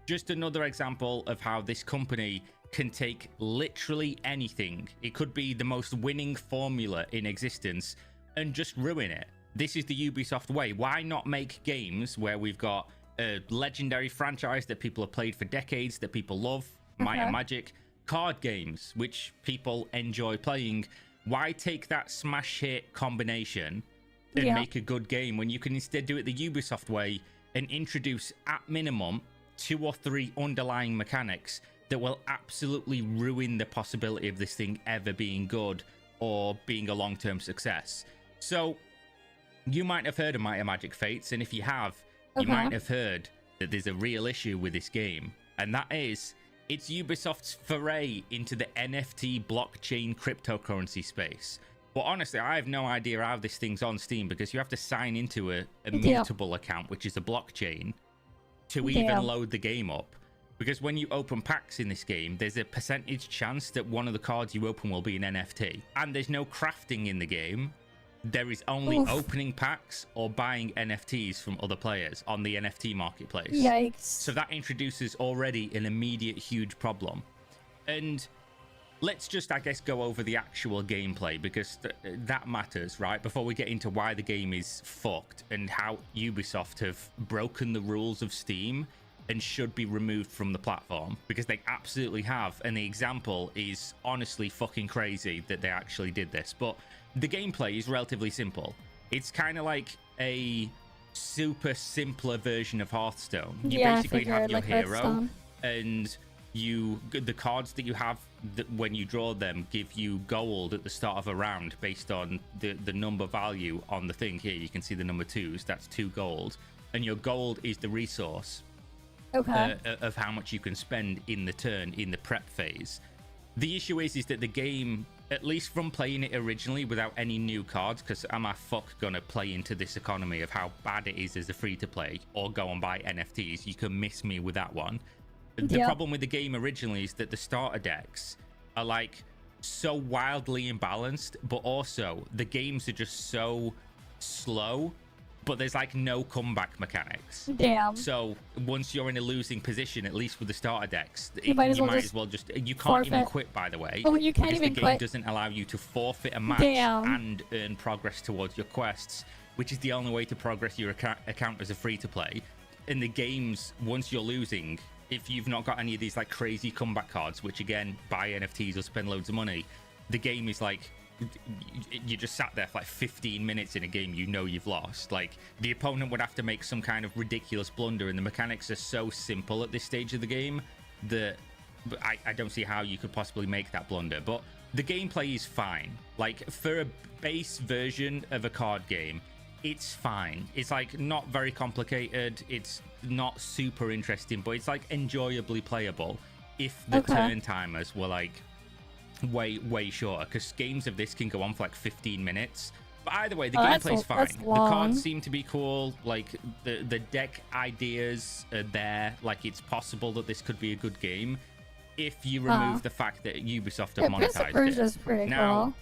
just another example of how this company can take literally anything. It could be the most winning formula in existence and just ruin it. This is the Ubisoft way. Why not make games where we've got a legendary franchise that people have played for decades, that people love, Might and Magic, card games, which people enjoy playing. Why take that smash hit combination and make a good game when you can instead do it the Ubisoft way and introduce, at minimum, 2 or 3 underlying mechanics that will absolutely ruin the possibility of this thing ever being good or being a long-term success. So you might have heard of Might and Magic Fates, and if you have, you might have heard that there's a real issue with this game, and that is it's Ubisoft's foray into the NFT blockchain cryptocurrency space. But honestly, I have no idea how this thing's on Steam, because you have to sign into a mutable account, which is a blockchain, to even load the game up. Because when you open packs in this game, there's a percentage chance that one of the cards you open will be an NFT. And there's no crafting in the game. There is only opening packs or buying NFTs from other players on the NFT marketplace. Yikes. So that introduces already an immediate huge problem. And let's just, I guess, go over the actual gameplay, because that matters, right? Before we get into why the game is fucked and how Ubisoft have broken the rules of Steam and should be removed from the platform, because they absolutely have. And the example is honestly fucking crazy that they actually did this. But the gameplay is relatively simple. It's kind of like a super simpler version of Hearthstone. You basically have your hero, and the cards that you have when you draw them give you gold at the start of a round based on the number value on the thing here. You can see the number 2s. That's 2 gold, and your gold is the resource of how much you can spend in the turn in the prep phase. The issue is that the game, at least from playing it originally without any new cards, because am I gonna play into this economy of how bad it is as a free-to-play, or go and buy NFTs? You can miss me with that one. The problem with the game originally is that the starter decks are like so wildly imbalanced, but also the games are just so slow, but there's like no comeback mechanics. Damn. So once you're in a losing position, at least with the starter decks, you might as well just you can't even quit, by the way. Oh, you can't even quit. The game doesn't allow you to forfeit a match and earn progress towards your quests, which is the only way to progress your account as a free-to-play. In the games, once you're losing, if you've not got any of these like crazy comeback cards, which again, buy NFTs or spend loads of money, the game is like, you just sat there for like 15 minutes in a game, you know you've lost. Like, the opponent would have to make some kind of ridiculous blunder, and the mechanics are so simple at this stage of the game that but I don't see how you could possibly make that blunder. But the gameplay is fine. Like, for a base version of a card game, it's fine. It's like not very complicated. It's not super interesting, but it's like enjoyably playable if the turn timers were like way shorter, because games of this can go on for like 15 minutes. But either way, the gameplay's fine. The cards seem to be cool. Like, the deck ideas are there. Like, it's possible that this could be a good game if you remove the fact that Ubisoft have monetized it. Pretty now, cool.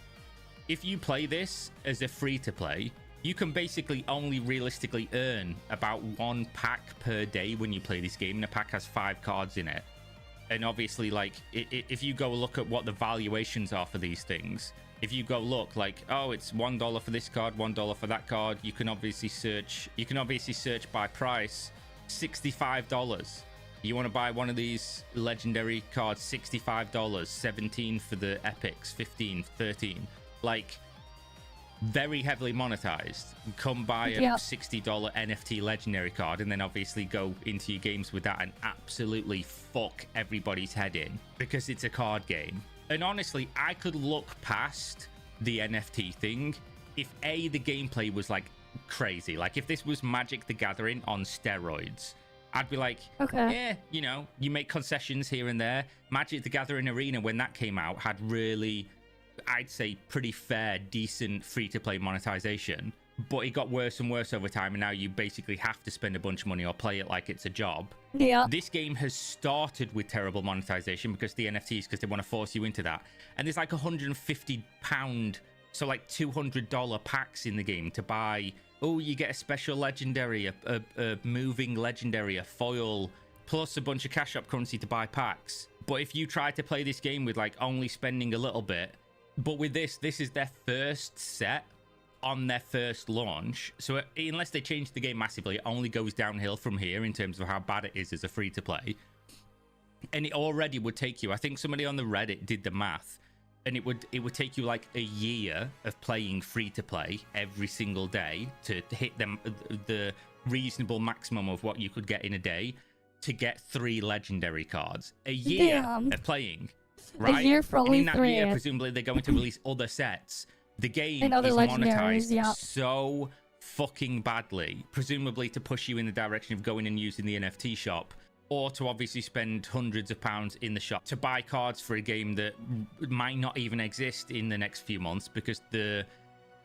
if you play this as a free-to-play, you can basically only realistically earn about 1 pack per day when you play this game, and a pack has 5 cards in it. And obviously, like, if you go look at what the valuations are for these things, if you go look, like, oh, it's $1 for this card, $1 for that card, you can obviously search by price, $65. You want to buy one of these legendary cards, $65, 17 for the epics, 15, 13. Like, very heavily monetized. Come buy a $60 NFT legendary card, and then obviously go into your games with that and absolutely fuck everybody's head in because it's a card game. And honestly, I could look past the NFT thing if the gameplay was like crazy. Like, if this was Magic the Gathering on steroids, I'd be like, yeah, you know, you make concessions here and there. Magic the Gathering Arena, when that came out, had really, I'd say, pretty fair, decent free-to-play monetization. But it got worse and worse over time, and now you basically have to spend a bunch of money or play it like it's a job. Yeah. This game has started with terrible monetization because the NFTs, because they want to force you into that. And there's like £150, so like $200 packs in the game to buy. Oh, you get a special legendary, a moving legendary, a foil, plus a bunch of cash up currency to buy packs. But if you try to play this game with like only spending a little bit, but with this is their first set on their first launch, so unless they change the game massively, it only goes downhill from here in terms of how bad it is as a free to play. And it already would take you, I think somebody on the Reddit did the math, and it would take you like a year of playing free to play every single day to hit them the reasonable maximum of what you could get in a day to get 3 legendary cards. A year of playing, right? A year for only and in that 3. year, presumably they're going to release other sets. The game is legendaries, monetized so fucking badly, presumably to push you in the direction of going and using the NFT shop, or to obviously spend hundreds of pounds in the shop to buy cards for a game that might not even exist in the next few months because the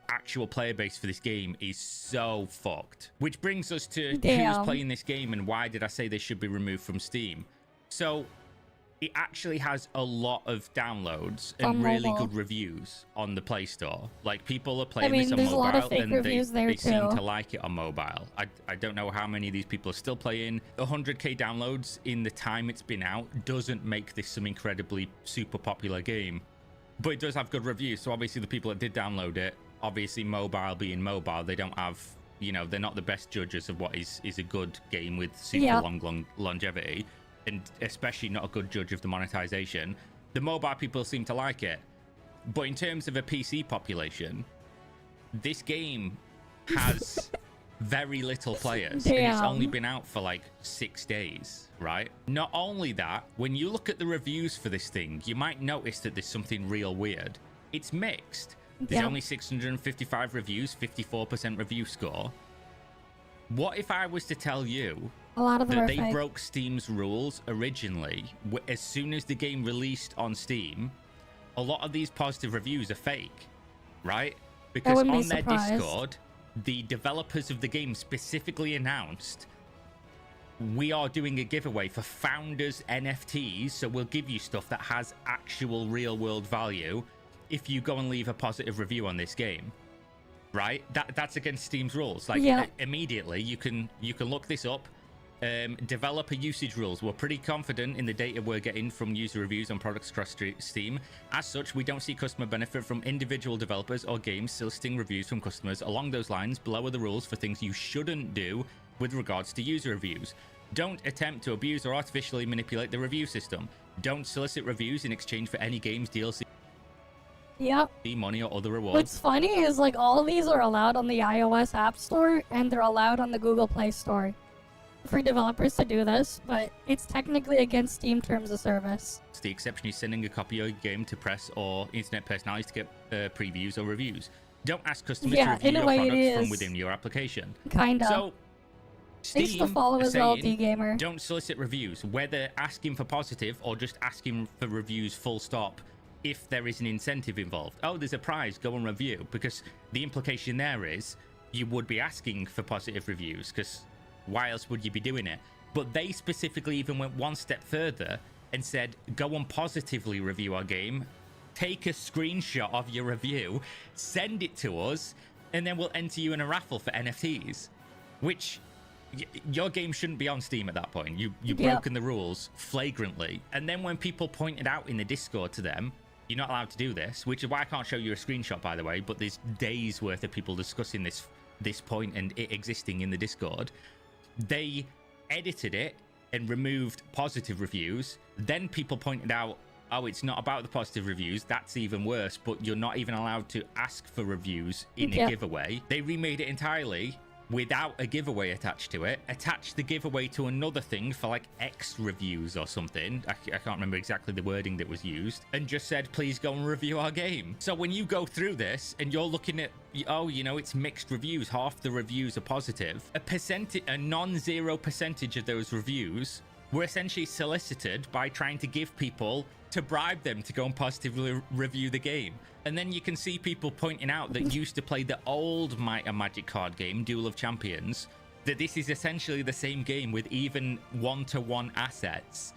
actual player base for this game is so fucked. Which brings us to who's playing this game and why did I say they should be removed from Steam. So it actually has a lot of downloads and really good reviews on the Play Store. Like, people are playing this on mobile, a lot of fake and reviews they seem to like it on mobile. I don't know how many of these people are still playing. 100k downloads in the time it's been out doesn't make this some incredibly super popular game, but it does have good reviews. So obviously the people that did download it, obviously mobile being mobile, they don't have, you know, they're not the best judges of what is a good game with super long longevity. And especially not a good judge of the monetization. The mobile people seem to like it. But in terms of a PC population, this game has very little players. And it's only been out for like 6 days, right? Not only that, when you look at the reviews for this thing, you might notice that there's something real weird. It's mixed. There's only 655 reviews, 54% review score. What if I was to tell you that they broke Steam's rules originally? As soon as the game released on Steam, a lot of these positive reviews are fake, right? Because on their Discord, the developers of the game specifically announced, we are doing a giveaway for founders NFTs, so we'll give you stuff that has actual real world value if you go and leave a positive review on this game. Right? That's against Steam's rules. Like, immediately you can look this up. Developer usage rules. We're pretty confident in the data we're getting from user reviews on products across Steam. As such, we don't see customer benefit from individual developers or games soliciting reviews from customers. Along those lines, below are the rules for things you shouldn't do with regards to user reviews. Don't attempt to abuse or artificially manipulate the review system. Don't solicit reviews in exchange for any games, DLC, money, or other rewards. What's funny is, like, all of these are allowed on the iOS App Store, and they're allowed on the Google Play Store. for developers to do this, but it's technically against Steam terms of service. The exception is sending a copy of your game to press or internet personalities to get previews or reviews. Don't ask customers to review your products from within your application. Kinda. So, Steam Thanks to follow as well, D-Gamer. Don't solicit reviews, whether asking for positive or just asking for reviews full stop, if there is an incentive involved. Oh, there's a prize, go and review, because the implication there is you would be asking for positive reviews, because why else would you be doing it? But they specifically even went one step further and said, go and positively review our game, take a screenshot of your review, send it to us, and then we'll enter you in a raffle for NFTs, which your game shouldn't be on Steam at that point. You've broken the rules flagrantly. And then when people pointed out in the Discord to them, you're not allowed to do this, which is why I can't show you a screenshot, by the way, but there's days worth of people discussing this point and it existing in the Discord. They edited it and removed positive reviews. Then people pointed out, oh, it's not about the positive reviews. That's even worse, but you're not even allowed to ask for reviews in a giveaway. They remade it entirely without a giveaway attached to it, attached the giveaway to another thing for like X reviews or something. I can't remember exactly the wording that was used, and just said, please go and review our game. So when you go through this and you're looking at, oh, you know, it's mixed reviews, half the reviews are positive, a non-zero percentage of those reviews were essentially solicited by trying to give people, to bribe them to go and positively review the game. And then you can see people pointing out that used to play the old Might and Magic card game, Duel of Champions, that this is essentially the same game with even one-to-one assets.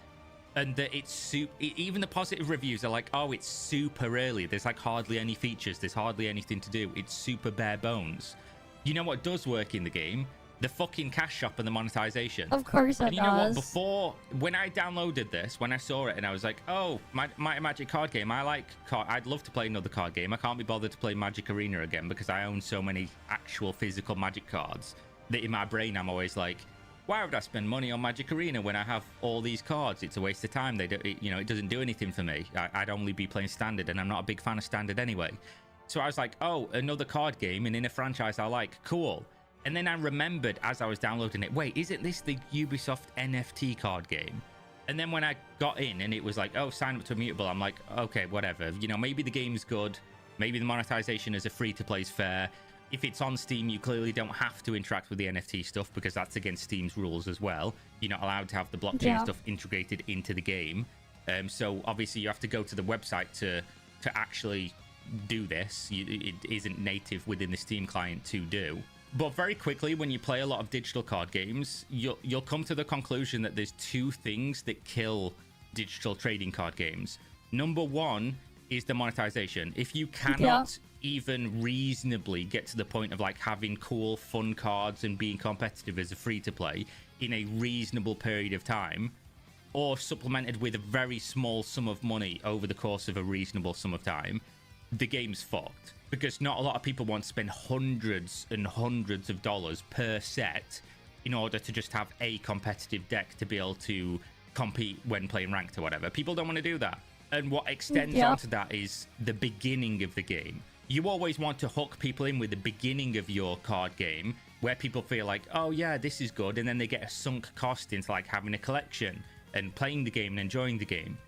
And that it's even the positive reviews are like, oh, it's super early. There's like hardly any features. There's hardly anything to do. It's super bare bones. You know what does work in the game? The fucking cash shop and the monetization. Of course it and you know what? does. Before, when I downloaded this, when I saw it and I was like, oh, my Magic card game, I'd love to play another card game. I can't be bothered to play Magic Arena again because I own so many actual physical Magic cards that in my brain I'm always like, why would I spend money on Magic Arena when I have all these cards? It's a waste of time. It doesn't do anything for me. I'd only be playing Standard, and I'm not a big fan of Standard anyway. So I was like, oh, another card game and in a franchise I like, cool. And then I remembered as I was downloading it, wait, isn't this the Ubisoft NFT card game? And then when I got in and it was like, oh, sign up to EnVtuber, I'm like, okay, whatever. You know, maybe the game's good. Maybe the monetization as a free-to-play is fair. If it's on Steam, you clearly don't have to interact with the NFT stuff because that's against Steam's rules as well. You're not allowed to have the blockchain stuff integrated into the game. So obviously you have to go to the website to actually do this. It isn't native within the Steam client to do. But very quickly, when you play a lot of digital card games, you'll come to the conclusion that there's two things that kill digital trading card games. Number one is the monetization. If you cannot even reasonably get to the point of like having cool, fun cards and being competitive as a free-to-play in a reasonable period of time, or supplemented with a very small sum of money over the course of a reasonable sum of time, the game's fucked. Because not a lot of people want to spend hundreds and hundreds of dollars per set in order to just have a competitive deck to be able to compete when playing ranked or whatever. People don't want to do that. And what extends onto that is the beginning of the game. You always want to hook people in with the beginning of your card game where people feel like, oh yeah, this is good. And then they get a sunk cost into like having a collection and playing the game and enjoying the game.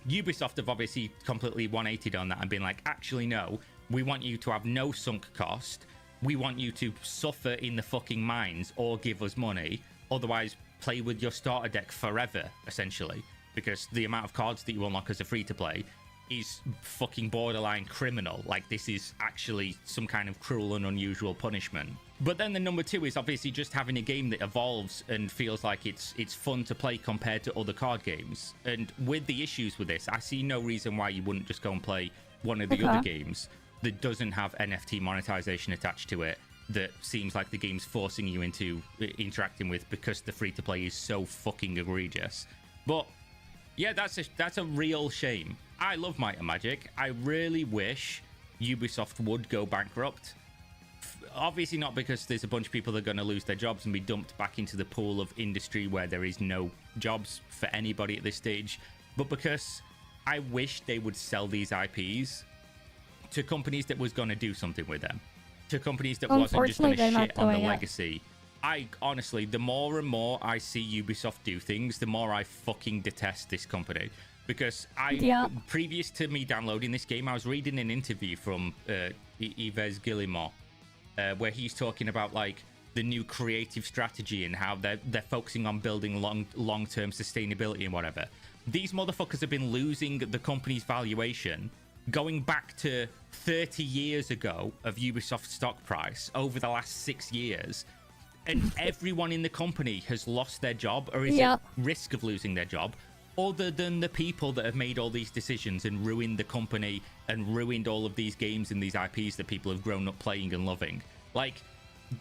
Ubisoft have obviously completely 180'd on that and been like, actually, no. We want you to have no sunk cost. We want you to suffer in the fucking mines or give us money. Otherwise, play with your starter deck forever, essentially. Because the amount of cards that you unlock as a free-to-play is fucking borderline criminal. Like, this is actually some kind of cruel and unusual punishment. But then the number two is obviously just having a game that evolves and feels like it's fun to play compared to other card games. And with the issues with this, I see no reason why you wouldn't just go and play one of the other games that doesn't have NFT monetization attached to it, that seems like the game's forcing you into interacting with because the free-to-play is so fucking egregious. But yeah, that's a real shame. I love Might and Magic. I really wish Ubisoft would go bankrupt. Obviously not because there's a bunch of people that are going to lose their jobs and be dumped back into the pool of industry where there is no jobs for anybody at this stage, but because I wish they would sell these IPs to companies that was going to do something with them, to companies that wasn't just going to shit on the legacy. I honestly, the more and more I see Ubisoft do things, the more I fucking detest this company. Because previous to me downloading this game, I was reading an interview from Yves Guillemot, where he's talking about like the new creative strategy and how they're focusing on building long-term sustainability and whatever. These motherfuckers have been losing the company's valuation going back to 30 years ago of Ubisoft stock price over the last 6 years. And everyone in the company has lost their job or is at risk of losing their job, other than the people that have made all these decisions and ruined the company and ruined all of these games and these IPs that people have grown up playing and loving. Like,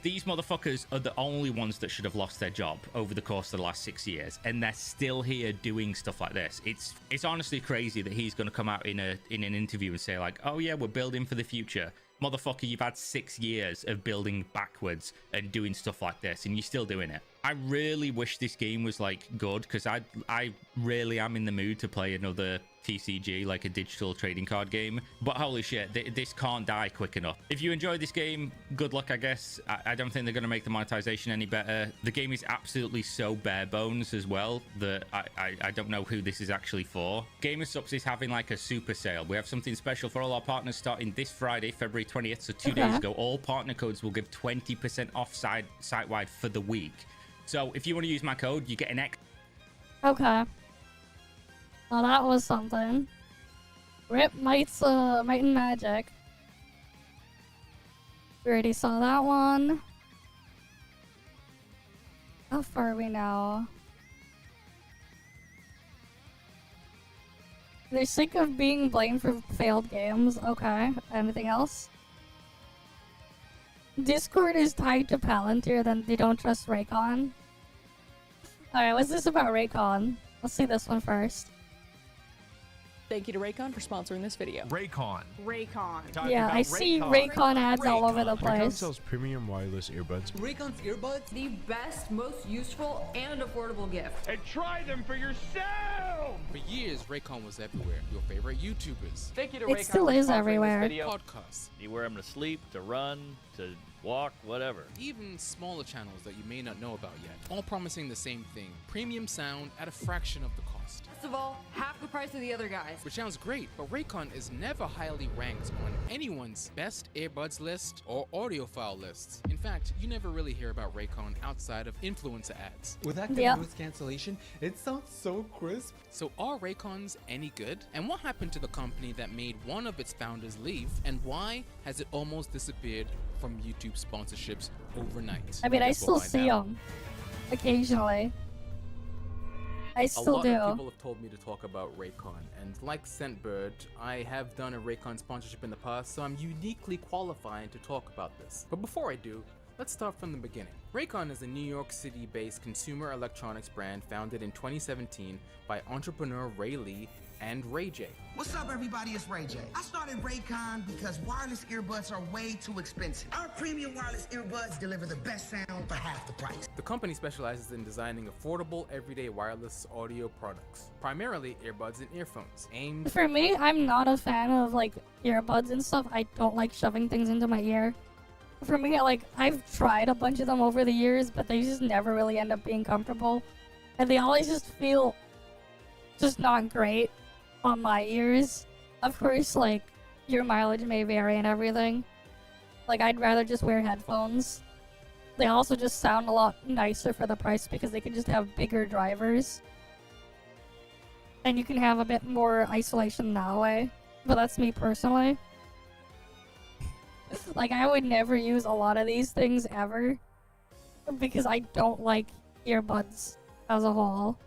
these motherfuckers are the only ones that should have lost their job over the course of the last 6 years, and they're still here doing stuff like this. It's honestly crazy that he's going to come out in an interview and say like, oh yeah, we're building for the future. Motherfucker, you've had 6 years of building backwards and doing stuff like this, and you're still doing it. I really wish this game was like good, because I really am in the mood to play another TCG, like a digital trading card game. But holy shit, this can't die quick enough. If you enjoy this game, good luck, I guess. I don't think they're going to make the monetization any better. The game is absolutely so bare bones as well that I don't know who this is actually for. GamerSups is having like a super sale. We have something special for all our partners starting this Friday, February 20th, so 2 days ago. All partner codes will give 20% off site-wide for the week. So if you want to use my code, you get an X. Okay. Well, that was something. Rip Might and Magic. We already saw that one. How far are we now? They're sick of being blamed for failed games. Okay. Anything else? Discord is tied to Palantir, then they don't trust Raycon. Alright, what's this about Raycon? Let's see this one first. Thank you to Raycon for sponsoring this video. Raycon. Yeah, I see Raycon ads all over the Raycon place. sells premium wireless earbuds. Raycon's earbuds, the best, most useful, and affordable gift. And try them for yourself! For years, Raycon was everywhere. Your favorite YouTubers. Thank you to It Raycon still for is sponsoring everywhere. this video. Podcasts. You wear them to sleep, to run, to walk, whatever. Even smaller channels that you may not know about yet. All promising the same thing. Premium sound at a fraction of the cost. Best of all, half the price of the other guys. Which sounds great, but Raycon is never highly ranked on anyone's best earbuds list or audiophile lists. In fact, you never really hear about Raycon outside of influencer ads. With active noise cancellation, it sounds so crisp. So are Raycons any good? And what happened to the company that made one of its founders leave? And why has it almost disappeared from YouTube sponsorships overnight? I mean, I still see them occasionally. I still do. A lot of people have told me to talk about Raycon, and like Scentbird, I have done a Raycon sponsorship in the past, so I'm uniquely qualified to talk about this. But before I do, let's start from the beginning. Raycon is a New York City-based consumer electronics brand founded in 2017 by entrepreneur Ray Lee and Ray J. What's up, everybody? It's Ray J. I started Raycon because wireless earbuds are way too expensive. Our premium wireless earbuds deliver the best sound for half the price. The company specializes in designing affordable, everyday wireless audio products, primarily earbuds and earphones, aimed... For me, I'm not a fan of like earbuds and stuff. I don't like shoving things into my ear. For me, like, I've tried a bunch of them over the years, but they just never really end up being comfortable. And they always just feel just not great on my ears. Of course, like, your mileage may vary and everything. Like, I'd rather just wear headphones. They also just sound a lot nicer for the price because they can just have bigger drivers. And you can have a bit more isolation that way. But that's me personally. Like, I would never use a lot of these things ever. Because I don't like earbuds as a whole.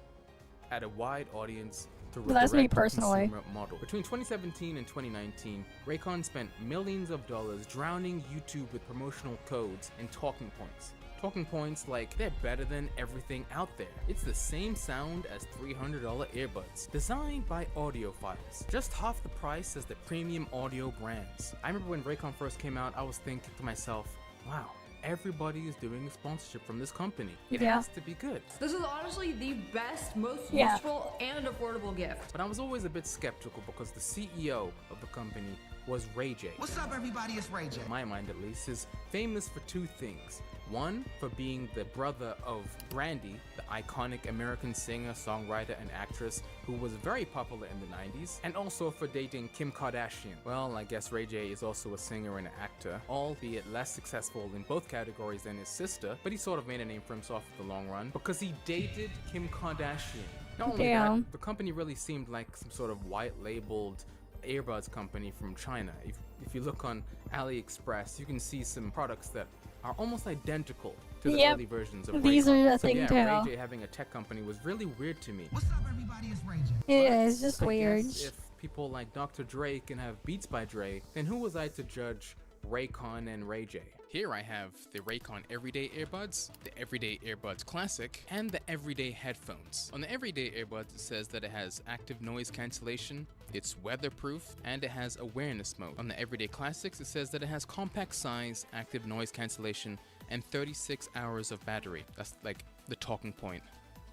At a wide audience through But a that's me personally. direct-to-consumer model. Between 2017 and 2019, Raycon spent millions of dollars drowning YouTube with promotional codes and talking points. Talking points like they're better than everything out there. It's the same sound as $300 earbuds, designed by audiophiles, just half the price as the premium audio brands. I remember when Raycon first came out, I was thinking to myself, wow, everybody is doing a sponsorship from this company. It has to be good. This is honestly the best, most useful, and affordable gift. But I was always a bit skeptical because the CEO of the company was Ray J. What's up, everybody? It's Ray J. In my mind, at least, is famous for two things: One, for being the brother of Brandy, the iconic American singer, songwriter, and actress who was very popular in the 90s, and also for dating Kim Kardashian. Well, I guess Ray J is also a singer and an actor, albeit less successful in both categories than his sister, but he sort of made a name for himself in the long run because he dated Kim Kardashian. Not only that, the company really seemed like some sort of white-labeled earbuds company from China. If you look on AliExpress, you can see some products that are almost identical to the early versions of these Raycon. are a thing yeah, too. Ray J having a tech company was really weird to me. What's up, everybody? It's Ray J. Yeah, it's just weird. If people like Dr. Dre can have Beats by Dre, then who was I to judge Raycon and Ray J? Here I have the Raycon Everyday Earbuds, the Everyday Earbuds Classic, and the Everyday Headphones. On the Everyday Earbuds, it says that it has active noise cancellation, it's weatherproof, and it has awareness mode. On the Everyday Classics, it says that it has compact size, active noise cancellation, and 36 hours of battery. That's like the talking point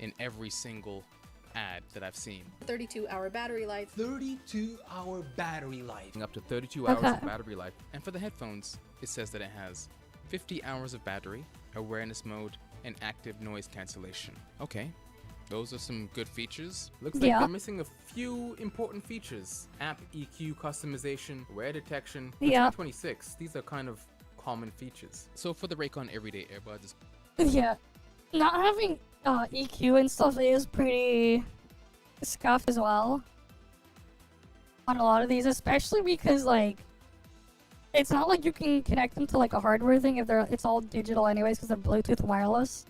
in every single ad that I've seen. 32-hour battery life. 32-hour battery life. Up to 32 hours of battery life. And for the headphones, it says that it has 50 hours of battery, awareness mode, and active noise cancellation. Okay, those are some good features. Looks like they're missing a few important features. App EQ customization, wear detection. For 2026, these are kind of common features. So for the Raycon Everyday Earbuds, yeah, not having EQ and stuff is pretty scuffed as well on a lot of these, especially because like it's not like you can connect them to like a hardware thing if it's all digital anyways because they're Bluetooth wireless,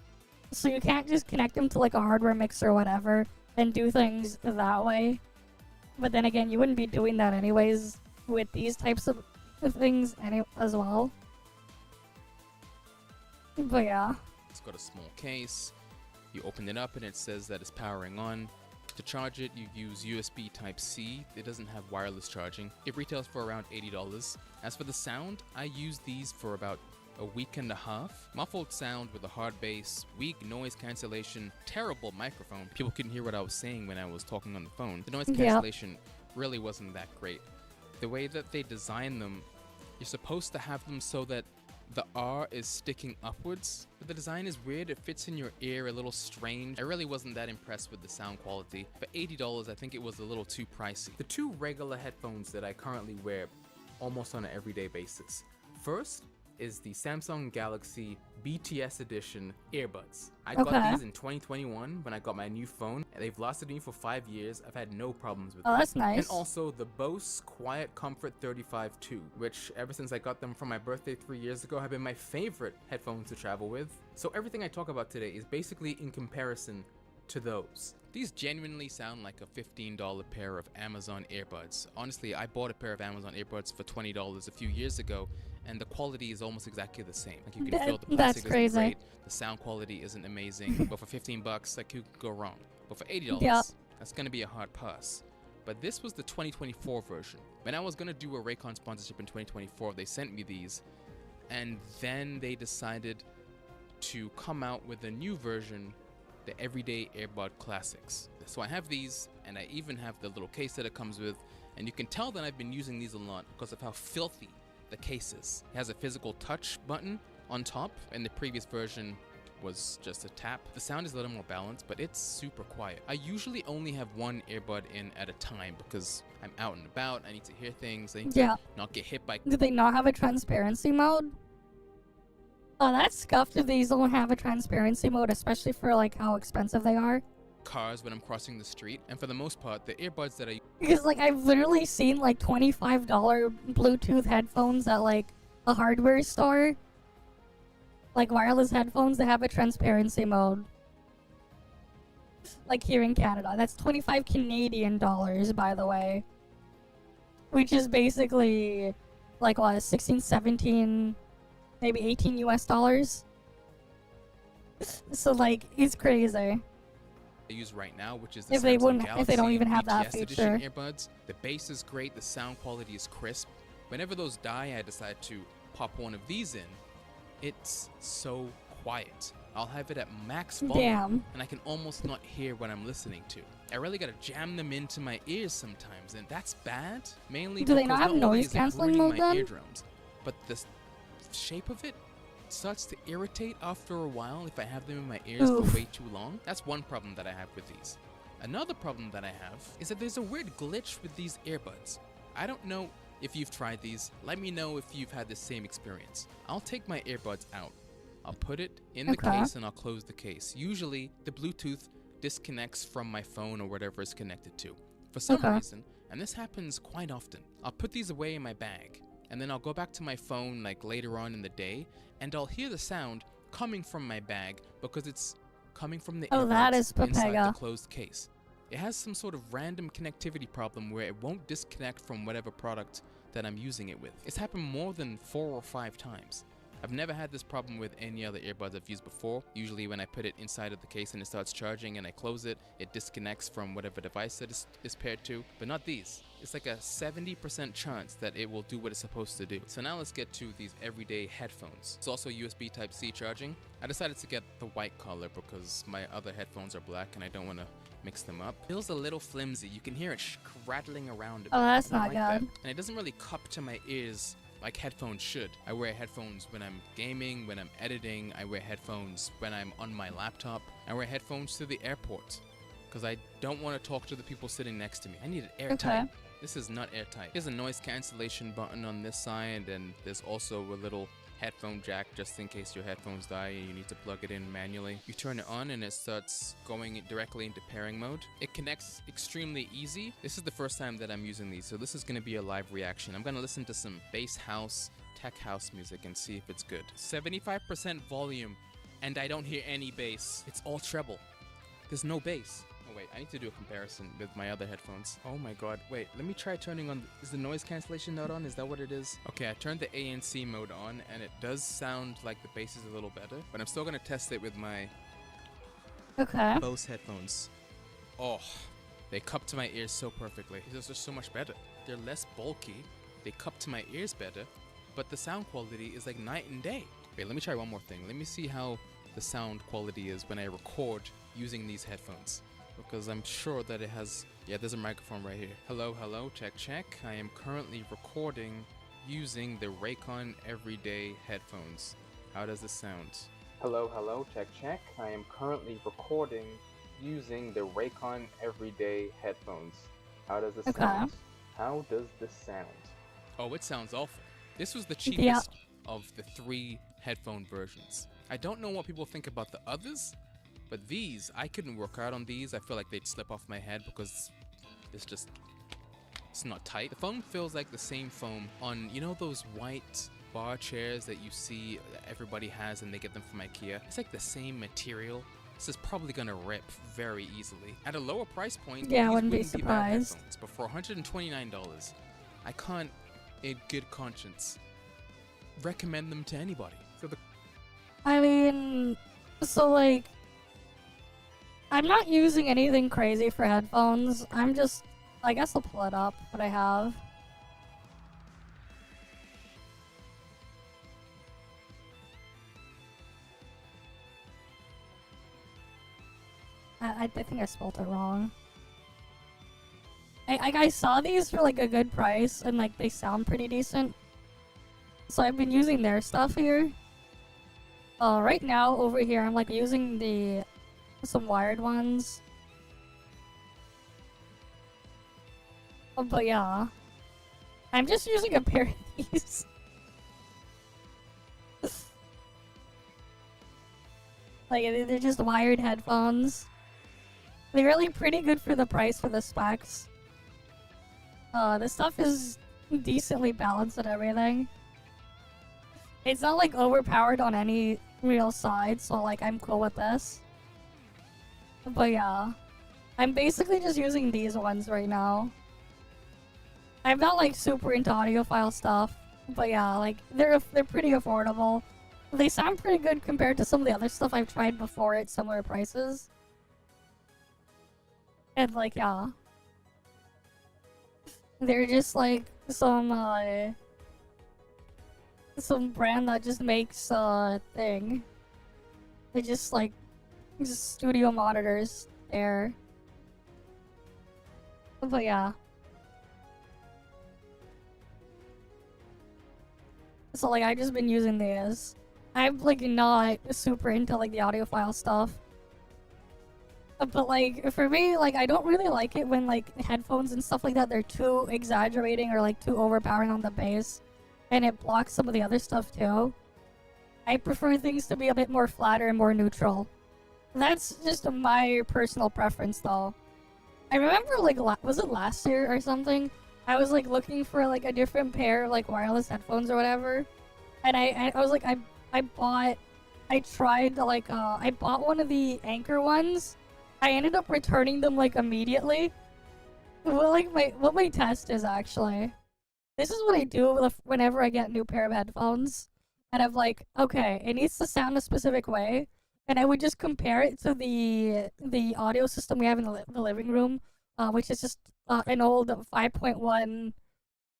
so you can't just connect them to like a hardware mixer or whatever and do things that way. But then again, you wouldn't be doing that anyways with these types of things as well. But yeah, it's got a small case. You open it up and it says that it's powering on. To charge it, you use USB Type-C. It doesn't have wireless charging. It retails for around $80. As for the sound, I used these for about a week and a half. Muffled sound with a hard bass, weak noise cancellation, terrible microphone. People couldn't hear what I was saying when I was talking on the phone. The noise cancellation really wasn't that great. The way that they designed them, you're supposed to have them so that the R is sticking upwards, but the design is weird. It fits in your ear a little strange. I really wasn't that impressed with the sound quality. For $80, I think it was a little too pricey. The two regular headphones that I currently wear almost on an everyday basis. First is the Samsung Galaxy BTS Edition earbuds. I got these in 2021 when I got my new phone, and they've lasted me for 5 years. I've had no problems with them. Oh, that's nice. And also the Bose Quiet Comfort 35 II, which ever since I got them for my birthday 3 years ago have been my favorite headphones to travel with. So everything I talk about today is basically in comparison to those. These genuinely sound like a $15 pair of Amazon earbuds. Honestly, I bought a pair of Amazon earbuds for $20 a few years ago, and the quality is almost exactly the same. Like you can feel the plastic isn't great, the sound quality isn't amazing, but for $15, like who could go wrong? But for $80, that's gonna be a hard pass. But this was the 2024 version. When I was gonna do a Raycon sponsorship in 2024, they sent me these, and then they decided to come out with a new version, the Everyday Earbud Classics. So I have these, and I even have the little case that it comes with, and you can tell that I've been using these a lot because of how filthy the case is. It has a physical touch button on top, and the previous version was just a tap. The sound is a little more balanced, but it's super quiet. I usually only have one earbud in at a time because I'm out and about, I need to hear things, I need to not get hit by... Do they not have a transparency mode? Oh, that's scuffed if these don't have a transparency mode, especially for like how expensive they are. Cars when I'm crossing the street, and for the most part, the earbuds that I... Because like I've literally seen like $25 Bluetooth headphones at like a hardware store. Like wireless headphones that have a transparency mode. Like here in Canada. That's 25 Canadian dollars, by the way. Which is basically like what, 16, 17, maybe 18 US dollars. So like, it's crazy. I use right now, which is the if they don't even have BTS that feature. Edition earbuds. The bass is great, the sound quality is crisp. Whenever those die, I decide to pop one of these in. It's so quiet. I'll have it at max volume, and I can almost not hear what I'm listening to. I really gotta jam them into my ears sometimes, and that's bad. Mainly Do they because not have only noise is it canceling ruining mode my then? eardrums, but the shape of it starts to irritate after a while if I have them in my ears for way too long. That's one problem that I have with these. Another problem that I have is that there's a weird glitch with these earbuds. I don't know if you've tried these. Let me know if you've had the same experience. I'll take my earbuds out. I'll put it in the case and I'll close the case. Usually the Bluetooth disconnects from my phone or whatever it's connected to. For some reason, and this happens quite often, I'll put these away in my bag and then I'll go back to my phone like later on in the day and I'll hear the sound coming from my bag because it's coming from the earbuds inside the closed case. It has some sort of random connectivity problem where it won't disconnect from whatever product that I'm using it with. It's happened more than 4 or 5 times. I've never had this problem with any other earbuds I've used before. Usually when I put it inside of the case and it starts charging and I close it, it disconnects from whatever device that is paired to, but not these. It's like a 70% chance that it will do what it's supposed to do. So now let's get to these everyday headphones. It's also USB Type-C charging. I decided to get the white color because my other headphones are black and I don't want to mix them up. Feels a little flimsy. You can hear it rattling around a bit. Oh, that's not good. good. And it doesn't really cup to my ears like headphones should. I wear headphones when I'm gaming, when I'm editing. I wear headphones when I'm on my laptop. I wear headphones to the airport because I don't want to talk to the people sitting next to me. I need it airtight. This is not airtight. There's a noise cancellation button on this side, and there's also a little headphone jack just in case your headphones die and you need to plug it in manually. You turn it on and it starts going directly into pairing mode. It connects extremely easy. This is the first time that I'm using these, so this is going to be a live reaction. I'm going to listen to some bass house, tech house music and see if it's good. 75% volume and I don't hear any bass. It's all treble. There's no bass. Oh wait, I need to do a comparison with my other headphones. Oh my god, wait, let me try turning on, is the noise cancellation mode on? Is that what it is? Okay, I turned the ANC mode on and it does sound like the bass is a little better, but I'm still gonna test it with my Bose headphones. Oh, they cup to my ears so perfectly. These are just so much better. They're less bulky, they cup to my ears better, but the sound quality is like night and day. Wait, let me try one more thing. Let me see how the sound quality is when I record using these headphones. Because I'm sure that it has, yeah, there's a microphone right here. Hello, hello, check, check. I am currently recording using the Raycon Everyday headphones. How does this sound? Hello, hello, check, check. I am currently recording using the Raycon Everyday headphones. How does this sound? How does this sound? Oh, it sounds awful. This was the cheapest of the 3 headphone versions. I don't know what people think about the others, but these, I couldn't work out on these. I feel like they'd slip off my head because it's not tight. The foam feels like the same foam on, you know those white bar chairs that you see that everybody has and they get them from IKEA? It's like the same material. This is probably gonna rip very easily. At a lower price point, yeah, I these wouldn't be bad surprised. headphones, but for $129, I can't, in good conscience, recommend them to anybody. So I mean, so like, I'm not using anything crazy for headphones. I'm just, I guess I'll pull it up, what I have. I think I spelled it wrong. I saw these for like a good price and like they sound pretty decent. So I've been using their stuff here. Right now over here I'm like using some wired ones. But yeah. I'm just using a pair of these. Like they're just wired headphones. They're really pretty good for the price for the specs. This stuff is decently balanced and everything. It's not like overpowered on any real side, so like I'm cool with this. But yeah, I'm basically just using these ones right now. I'm not like super into audiophile stuff, but yeah, like they're pretty affordable. They sound pretty good compared to some of the other stuff I've tried before at similar prices. And like yeah, they're just like some brand that just makes thing. They just like studio monitors there. But yeah. So like I've just been using these. I'm like not super into like the audiophile stuff. But like for me, like I don't really like it when like headphones and stuff like that, they're too exaggerating or like too overpowering on the bass, and it blocks some of the other stuff too. I prefer things to be a bit more flatter and more neutral. That's just my personal preference though. I remember like was it last year or something? I was like looking for like a different pair of like wireless headphones or whatever, and I was like I bought one of the Anchor ones. I ended up returning them like immediately. Well, like what my test is actually. This is what I do whenever I get a new pair of headphones, and I'm like, okay, it needs to sound a specific way, and I would just compare it to the audio system we have in the living room, which is just an old 5.1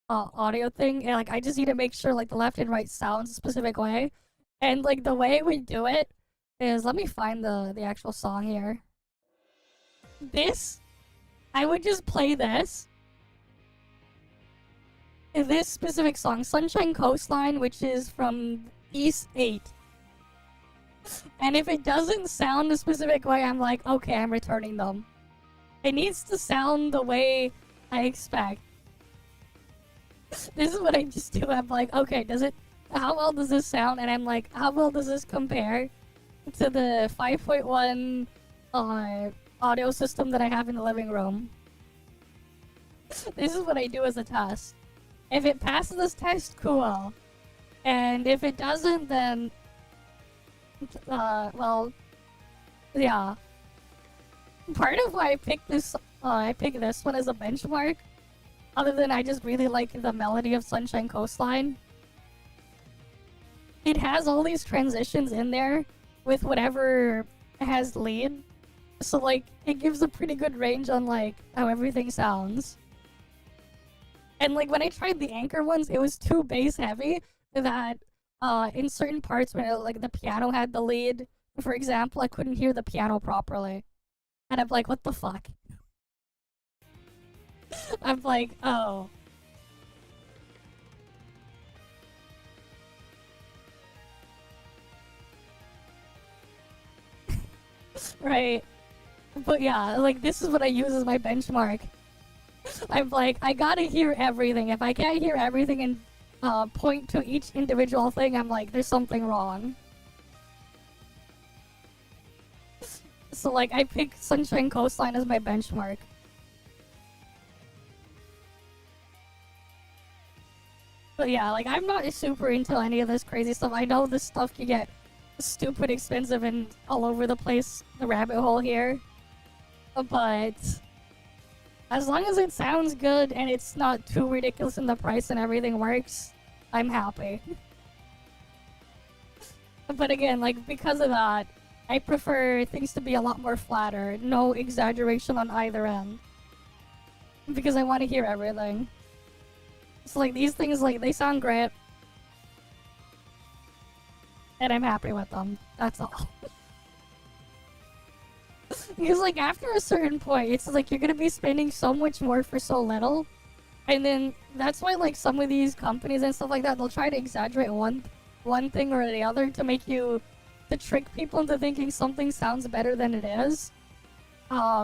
audio thing, and like I just need to make sure like the left and right sounds a specific way, and like the way we do it is, let me find the actual song here. I would just play this specific song, Sunshine Coastline, which is from East 8. And if it doesn't sound a specific way, I'm like, okay, I'm returning them. It needs to sound the way I expect. This is what I just do. I'm like, okay, how well does this sound? And I'm like, how well does this compare to the 5.1 audio system that I have in the living room? This is what I do as a test. If it passes this test, cool. And if it doesn't, then well, yeah. Part of why I picked this one as a benchmark, other than I just really like the melody of Sunshine Coastline, it has all these transitions in there with whatever has lead. So like, it gives a pretty good range on like how everything sounds. And like when I tried the Anchor ones, it was too bass heavy that in certain parts when like the piano had the lead, for example, I couldn't hear the piano properly. And I'm like, what the fuck? I'm like, oh. Right. But yeah, like this is what I use as my benchmark. I'm like, I gotta hear everything. If I can't hear everything and point to each individual thing, I'm like, there's something wrong. So like, I pick Sunshine Coastline as my benchmark. But yeah, like I'm not super into any of this crazy stuff. I know this stuff can get stupid expensive and all over the place, the rabbit hole here. But as long as it sounds good and it's not too ridiculous in the price and everything works, I'm happy. But again, like because of that, I prefer things to be a lot more flatter, no exaggeration on either end. Because I want to hear everything. So like these things, like they sound great. And I'm happy with them. That's all. Because like after a certain point, it's like you're gonna be spending so much more for so little. And then that's why like some of these companies and stuff like that, they'll try to exaggerate one thing or the other to trick people into thinking something sounds better than it is.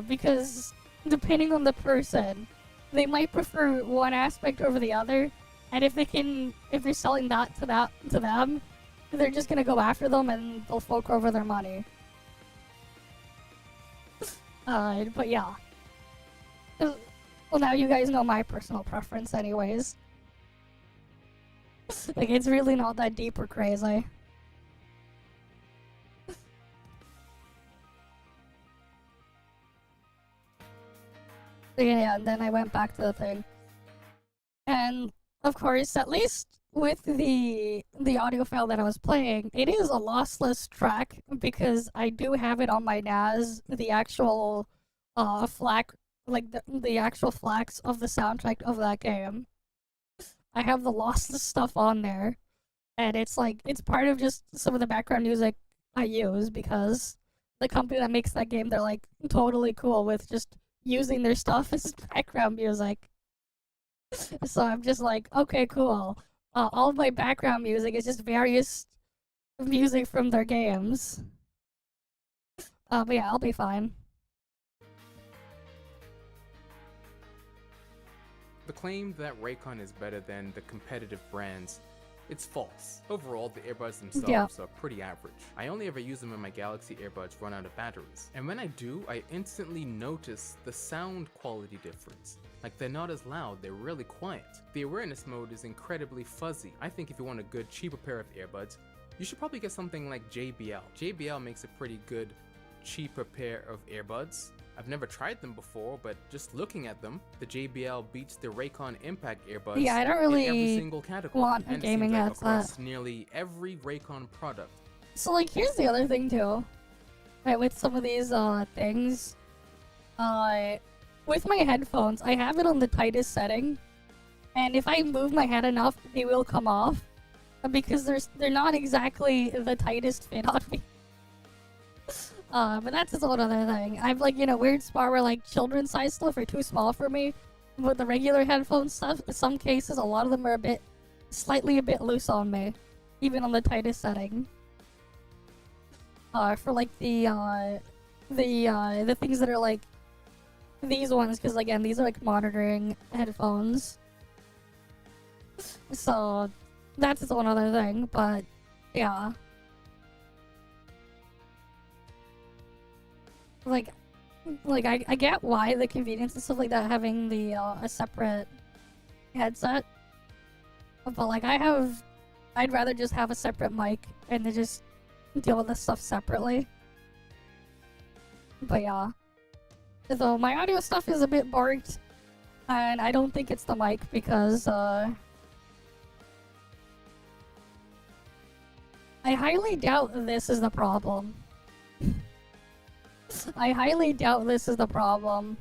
Because depending on the person, they might prefer one aspect over the other. And if they're selling that to them, they're just gonna go after them and they'll fork over their money. But yeah. Well, now you guys know my personal preference anyways. Like, it's really not that deep or crazy. Yeah, and then I went back to the thing. And, of course, at least with the audio file that I was playing, it is a lossless track because I do have it on my NAS, the actual FLAC, like the actual FLACs of the soundtrack of that game. I have the lossless stuff on there, and it's like, it's part of just some of the background music I use because the company that makes that game, they're like totally cool with just using their stuff as background music. So I'm just like, okay, cool. All of my background music is just various music from their games. But yeah, I'll be fine. The claim that Raycon is better than the competitive brands, it's false. Overall, the earbuds themselves are pretty average. I only ever use them when my Galaxy earbuds run out of batteries. And when I do, I instantly notice the sound quality difference. Like, they're not as loud, they're really quiet. The awareness mode is incredibly fuzzy. I think if you want a good, cheaper pair of earbuds, you should probably get something like JBL. JBL makes a pretty good, cheaper pair of earbuds. I've never tried them before, but just looking at them, the JBL beats the Raycon Impact earbuds Yeah, I don't really in every single category. want a And it gaming seems like headset. across nearly every Raycon product. So, like, here's the other thing, too. Right, with some of these, things. With my headphones, I have it on the tightest setting. And if I move my head enough, they will come off. Because they're not exactly the tightest fit on me. But that's a whole other thing. I've, like, you know, weird spot where, like, children's size stuff are too small for me. With the regular headphone stuff, in some cases, a lot of them are slightly a bit loose on me. Even on the tightest setting. For, like, the things that are, like, these ones, because, again, these are, like, monitoring headphones. So, that's its own other thing, but, yeah. Like I get why the convenience and stuff like that, having the a separate headset, but like I'd rather just have a separate mic and then just deal with this stuff separately. But yeah, though my audio stuff is a bit borked, and I don't think it's the mic because I highly doubt this is the problem. I highly doubt this is the problem.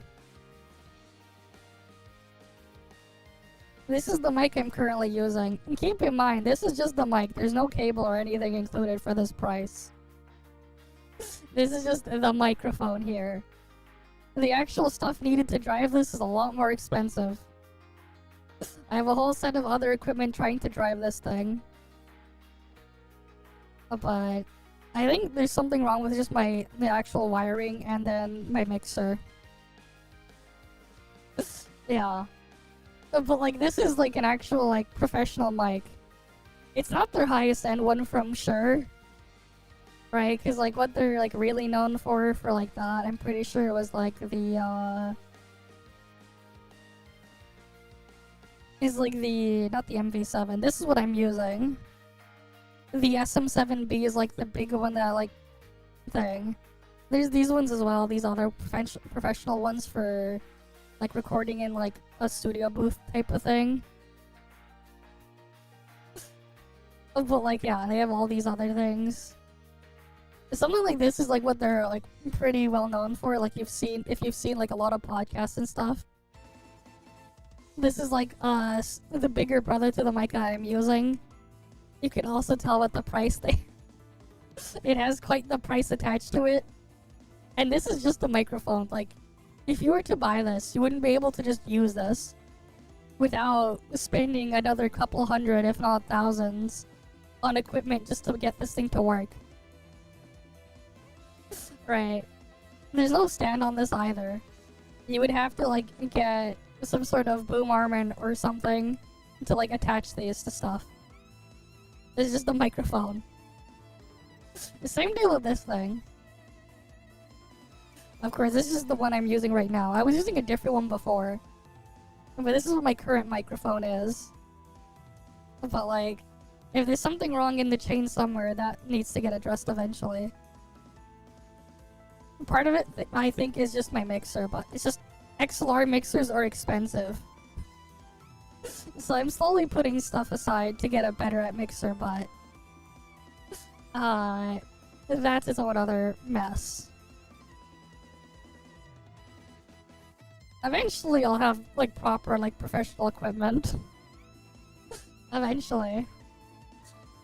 This is the mic I'm currently using. And keep in mind, this is just the mic. There's no cable or anything included for this price. This is just the microphone here. The actual stuff needed to drive this is a lot more expensive. I have a whole set of other equipment trying to drive this thing. But I think there's something wrong with just the actual wiring and then my mixer. Yeah. But like this is like an actual like professional mic. It's not their highest end one from Shure. Right? Because like what they're like really known for like that, I'm pretty sure it was like the is like not the MV7. This is what I'm using. The SM7B is like the big one that like thing. There's these ones as well, these other professional ones for like recording in like a studio booth type of thing. But like yeah, they have all these other things. Something like this is like what they're like pretty well known for, like if you've seen like a lot of podcasts and stuff. This is like the bigger brother to the mic that I'm using. You can also tell what the price it has quite the price attached to it. And this is just the microphone. Like, if you were to buy this, you wouldn't be able to just use this without spending another couple hundred, if not thousands, on equipment just to get this thing to work. Right. There's no stand on this either. You would have to, like, get some sort of boom arm or something to, like, attach these to stuff. This is just the microphone. The same deal with this thing. Of course, this is the one I'm using right now. I was using a different one before. But this is what my current microphone is. But like, if there's something wrong in the chain somewhere, that needs to get addressed eventually. Part of it, I think, is just my mixer, but it's just XLR mixers are expensive. So I'm slowly putting stuff aside to get a better at mixer, but that's its own other mess. Eventually I'll have like proper like professional equipment. Eventually.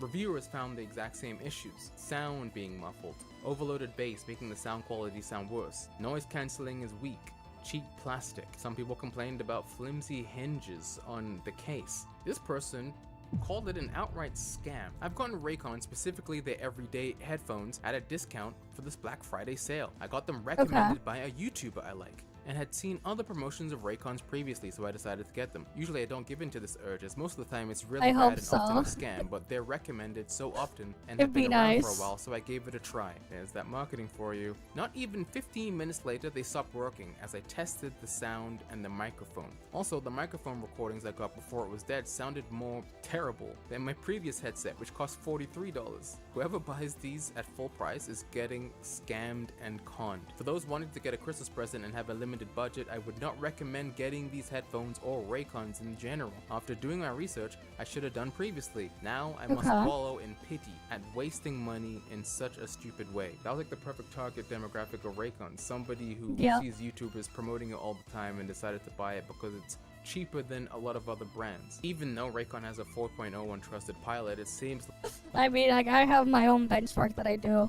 Reviewers found the exact same issues. Sound being muffled, overloaded bass making the sound quality sound worse, noise cancelling is weak, cheap plastic. Some people complained about flimsy hinges on the case. This person called it an outright scam. I've gotten Raycon, specifically their everyday headphones, at a discount for this Black Friday sale. I got them recommended by a YouTuber I like, and had seen other promotions of Raycons previously, so I decided to get them. Usually I don't give in to this urge, as most of the time it's really bad and often a scam, but they're recommended so often and have been around for a while, so I gave it a try. There's that marketing for you. Not even 15 minutes later, they stopped working as I tested the sound and the microphone. Also, the microphone recordings I got before it was dead sounded more terrible than my previous headset, which cost $43. Whoever buys these at full price is getting scammed and conned. For those wanting to get a Christmas present and have a limited budget, I would not recommend getting these headphones or Raycons in general. After doing my research I should have done previously, now I must wallow in pity at wasting money in such a stupid way. That was like the perfect target demographic of Raycons, somebody who sees YouTubers promoting it all the time and decided to buy it because it's cheaper than a lot of other brands. Even though Raycon has a 4.0 on Trusted Pilot, it seems I mean, like, I have my own benchmark that I do.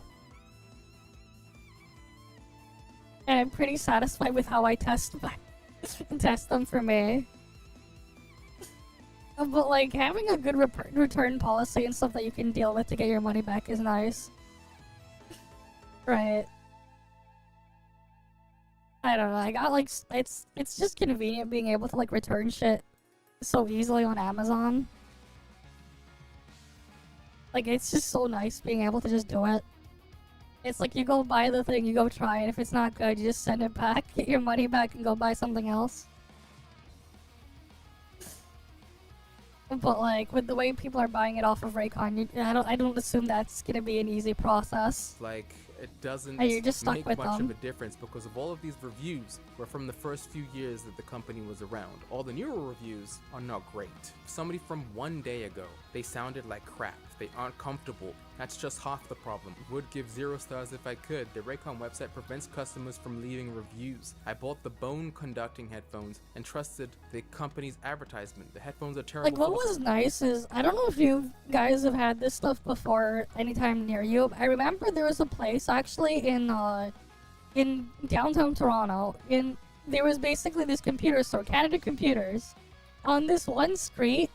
And I'm pretty satisfied with how I test them for me. But like, having a good return policy and stuff that you can deal with to get your money back is nice. Right. I don't know, I got like, it's just convenient being able to like return shit so easily on Amazon. Like, it's just so nice being able to just do it. It's like you go buy the thing, you go try it, if it's not good, you just send it back, get your money back, and go buy something else. But like, with the way people are buying it off of Raycon, I don't assume that's gonna be an easy process. like it doesn't You're just stuck make with much them. of a difference because of all of these reviews were from the first few years that the company was around. All the newer reviews are not great. Somebody from 1 day ago, they sounded like crap. They aren't comfortable. That's just half the problem. Would give 0 stars if I could. The Raycon website prevents customers from leaving reviews. I bought the bone conducting headphones and trusted the company's advertisement. The headphones are terrible. Like, what was nice is, I don't know if you guys have had this stuff before anytime near you. I remember there was a place actually in downtown Toronto. There was basically this computer store, Canada Computers. On this one street,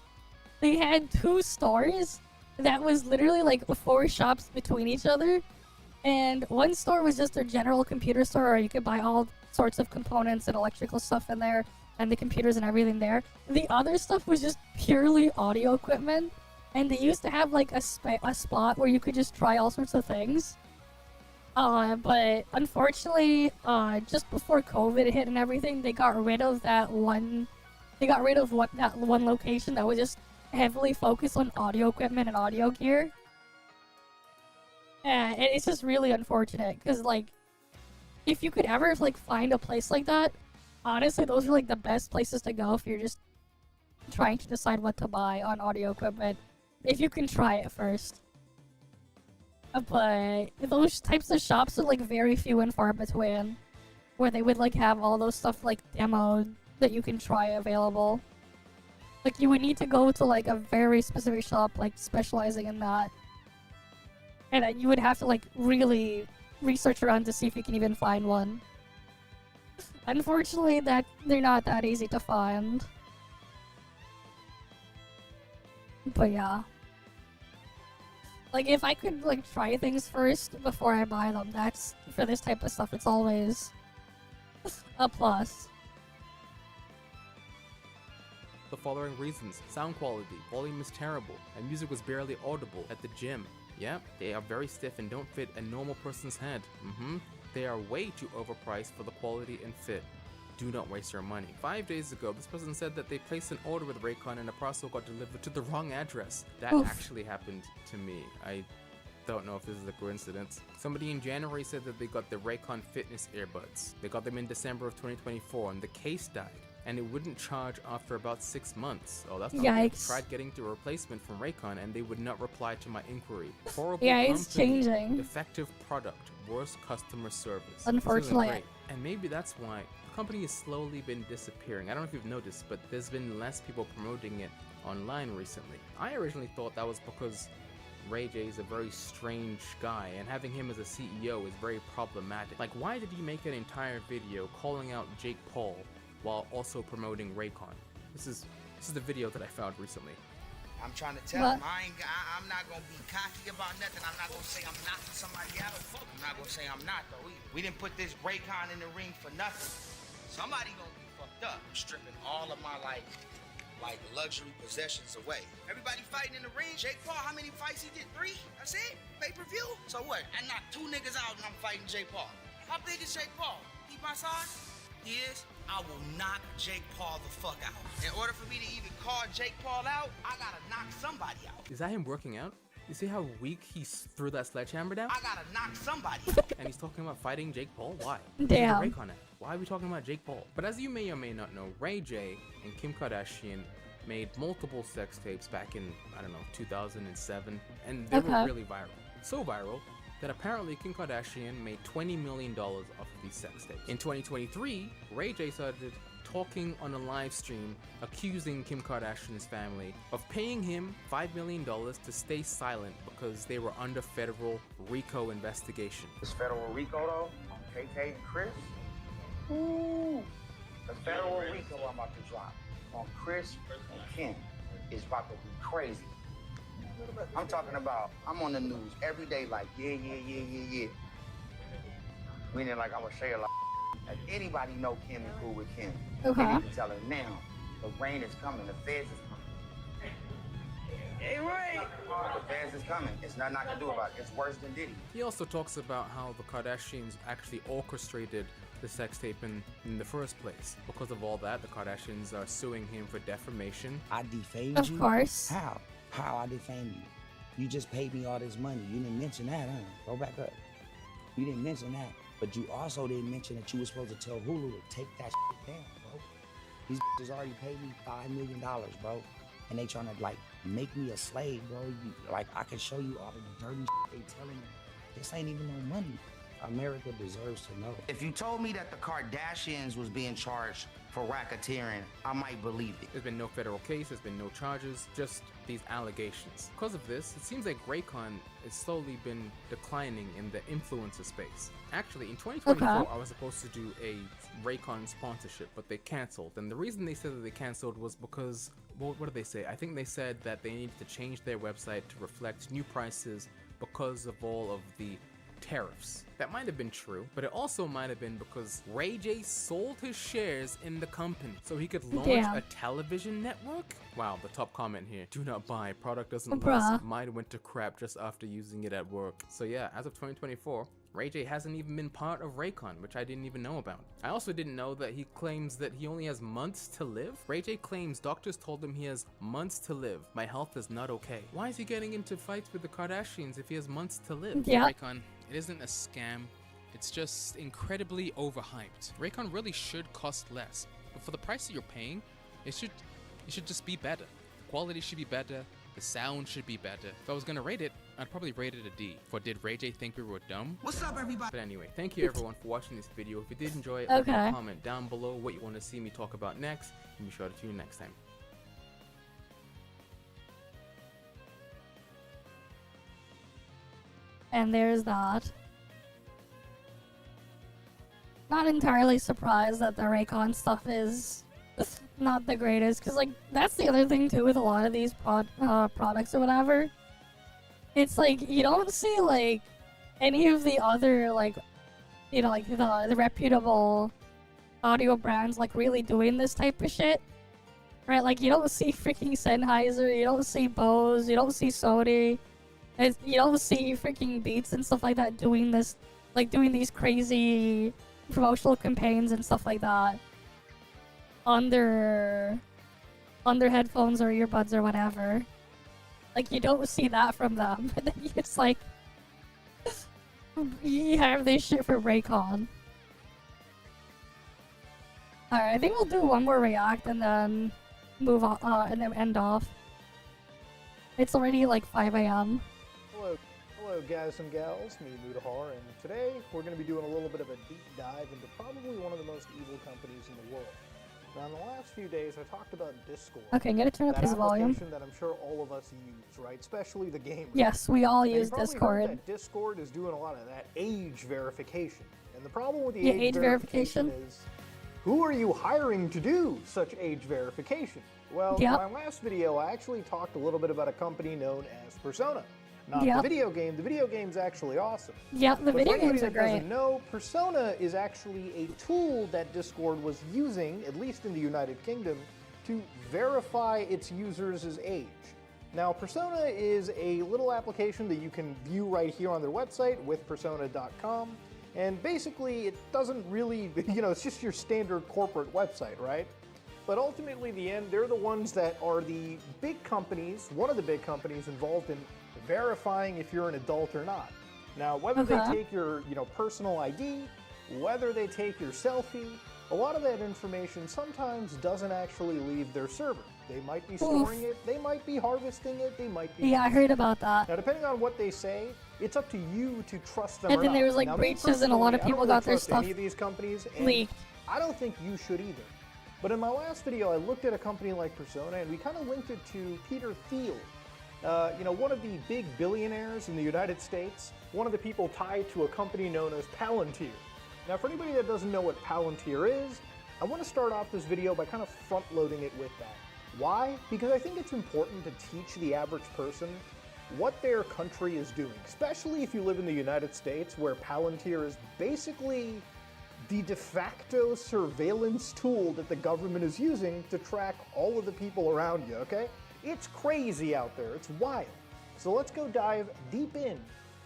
they had 2 stores that was literally like 4 shops between each other. And one store was just a general computer store where you could buy all sorts of components and electrical stuff in there, and the computers and everything there. The other stuff was just purely audio equipment, and they used to have like a spot where you could just try all sorts of things. But unfortunately, just before COVID hit and everything, they got rid of that one. They got rid of that one location that was just heavily focused on audio equipment and audio gear. And it's just really unfortunate, because like, if you could ever like find a place like that, honestly, those are like the best places to go if you're just trying to decide what to buy on audio equipment. If you can try it first. But those types of shops are like very few and far between, where they would like have all those stuff like demoed that you can try available. Like, you would need to go to like a very specific shop like specializing in that, and you would have to like really research around to see if you can even find one. Unfortunately, that they're not that easy to find. But yeah, like, if I could like try things first before I buy them, that's, for this type of stuff, it's always a plus. The following reasons: sound quality, volume is terrible, and music was barely audible at the gym. Yeah, they are very stiff and don't fit a normal person's head. They are way too overpriced for the quality and fit. Do not waste your money. 5 days ago, this person said that they placed an order with Raycon and a parcel got delivered to the wrong address. That actually happened to me. I don't know if this is a coincidence. Somebody in January said that they got the Raycon fitness earbuds. They got them in December of 2024 and the case died, and it wouldn't charge after about 6 months. Oh, that's not good. Yikes. Tried getting the replacement from Raycon and they would not reply to my inquiry. Horrible Yeah, it's company, changing. defective product, worse customer service. Unfortunately. This isn't great. And maybe that's why the company has slowly been disappearing. I don't know if you've noticed, but there's been less people promoting it online recently. I originally thought that was because Ray J is a very strange guy, and having him as a CEO is very problematic. Like, why did he make an entire video calling out Jake Paul while also promoting Raycon? This is the video that I found recently. I'm trying to tell him I'm not gonna be cocky about nothing. I'm not gonna say I'm knocking somebody out. I'm not gonna say I'm not though either. We didn't put this Raycon in the ring for nothing. Somebody gonna be fucked up, stripping all of my like luxury possessions away. Everybody fighting in the ring. Jake Paul, how many fights he did? 3? That's it? Pay-per-view? So what? I knocked 2 niggas out and I'm fighting Jake Paul. How big is Jake Paul? He my size? He is? I will knock Jake Paul the fuck out. In order for me to even call Jake Paul out, I gotta knock somebody out. Is that him working out? You see how weak he threw that sledgehammer down? I gotta knock somebody. And he's talking about fighting Jake Paul? Why? Damn. Raycon at? Why are we talking about Jake Paul? But as you may or may not know, Ray J and Kim Kardashian made multiple sex tapes back in, I don't know, 2007. And they were really viral. So viral that apparently Kim Kardashian made $20 million off of these sex tapes. In 2023, Ray J started talking on a live stream accusing Kim Kardashian's family of paying him $5 million to stay silent because they were under federal RICO investigation. This federal RICO though, on KK and Chris? Ooh! The federal RICO I'm about to drop on Chris and Kim is about to be crazy. I'm talking about, I'm on the news every day like, yeah. Meaning like I'm gonna say a lot. If anybody know Kim and cool with Kim, you need to tell her now. The rain is coming, the feds is coming. Hey, Ray! The feds is coming. It's nothing I can do about it. It's worse than Diddy. He also talks about how the Kardashians actually orchestrated the sex tape in the first place. Because of all that, the Kardashians are suing him for defamation. I defamed you? Of course. How? How I defamed you? You just paid me all this money. You didn't mention that, huh? Go back up. You didn't mention that. But you also didn't mention that you were supposed to tell Hulu to take that shit down, bro. These bitches already paid me $5 million, bro. And they trying to, like, make me a slave, bro. Like, I can show you all the dirty shit they telling me. This ain't even no money. America deserves to know. If you told me that the Kardashians was being charged for racketeering, I might believe it. There's been no federal case, there's been no charges, just these allegations. Because of this, it seems like Raycon has slowly been declining in the influencer space. Actually, in 2024, I was supposed to do a Raycon sponsorship, but they canceled. And the reason they said that they canceled was because, well, what did they say? I think they said that they needed to change their website to reflect new prices because of all of the tariffs. That might have been true, but it also might have been because Ray J sold his shares in the company so he could launch a television network? Wow, the top comment here. Do not buy. Product doesn't last. Mine went to crap just after using it at work. So yeah, as of 2024, Ray J hasn't even been part of Raycon, which I didn't even know about. I also didn't know that he claims that he only has months to live. Ray J claims doctors told him he has months to live. My health is not okay. Why is he getting into fights with the Kardashians if he has months to live? Raycon, it isn't a scam. It's just incredibly overhyped. Raycon really should cost less, but for the price that you're paying, it should just be better. The quality should be better. The sound should be better. If I was gonna rate it, I'd probably rate it a D. For did Ray J think we were dumb? What's up, everybody? But anyway, thank you everyone for watching this video. If you did enjoy it, leave a comment down below what you want to see me talk about next, and be sure to tune in next time. And there's that. Not entirely surprised that the Raycon stuff is not the greatest, because like that's the other thing too with a lot of these products or whatever. It's like you don't see like any of the other like, you know, like the reputable audio brands like really doing this type of shit, right? Like you don't see freaking Sennheiser, you don't see Bose, you don't see Sony, you don't see freaking Beats and stuff like that doing this, like doing these crazy promotional campaigns and stuff like that on their headphones or earbuds or whatever. Like you don't see that from them, but then it's like you have this shit for Raycon. Alright, I think we'll do one more react and then move on and then end off. It's already like 5 AM. Hello guys and gals, me Mudahar, and today we're going to be doing a little bit of a deep dive into probably one of the most evil companies in the world. Now in the last few days I talked about Discord. Okay, I'm going to turn up his volume. That I'm sure all of us use, right? Especially the gamers. Yes, we all use Discord. That Discord is doing a lot of that age verification. And the problem with the age verification is, who are you hiring to do such age verification? Well, in my last video, I actually talked a little bit about a company known as Persona. Not the video game. The video game's actually awesome. Yeah, the video games are great. For anybody that doesn't know, Persona is actually a tool that Discord was using, at least in the United Kingdom, to verify its users' age. Now, Persona is a little application that you can view right here on their website with persona.com. And basically, it doesn't really, it's just your standard corporate website, right? But ultimately, in the end, they're the ones that are the big companies, one of the big companies involved in verifying if you're an adult or not. Now, whether they take your, personal ID, whether they take your selfie, a lot of that information sometimes doesn't actually leave their server. They might be storing it, they might be harvesting it, they might be... Yeah, I heard about that. Now, depending on what they say, it's up to you to trust them and or then not. there was Now, breaches and a lot of people got their stuff any of these companies, and leaked. I don't think you should either. But in my last video, I looked at a company like Persona, and we kind of linked it to Peter Thiel. One of the big billionaires in the United States, one of the people tied to a company known as Palantir. Now, for anybody that doesn't know what Palantir is, I want to start off this video by kind of front-loading it with that. Why? Because I think it's important to teach the average person what their country is doing, especially if you live in the United States, where Palantir is basically the de facto surveillance tool that the government is using to track all of the people around you, okay? It's crazy out there, it's wild. So let's go dive deep in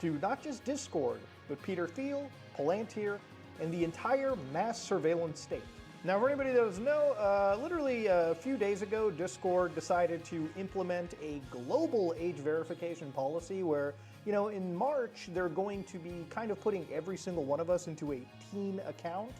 to not just Discord, but Peter Thiel, Palantir, and the entire mass surveillance state. Now, for anybody that doesn't know, literally a few days ago, Discord decided to implement a global age verification policy where, in March, they're going to be kind of putting every single one of us into a teen account.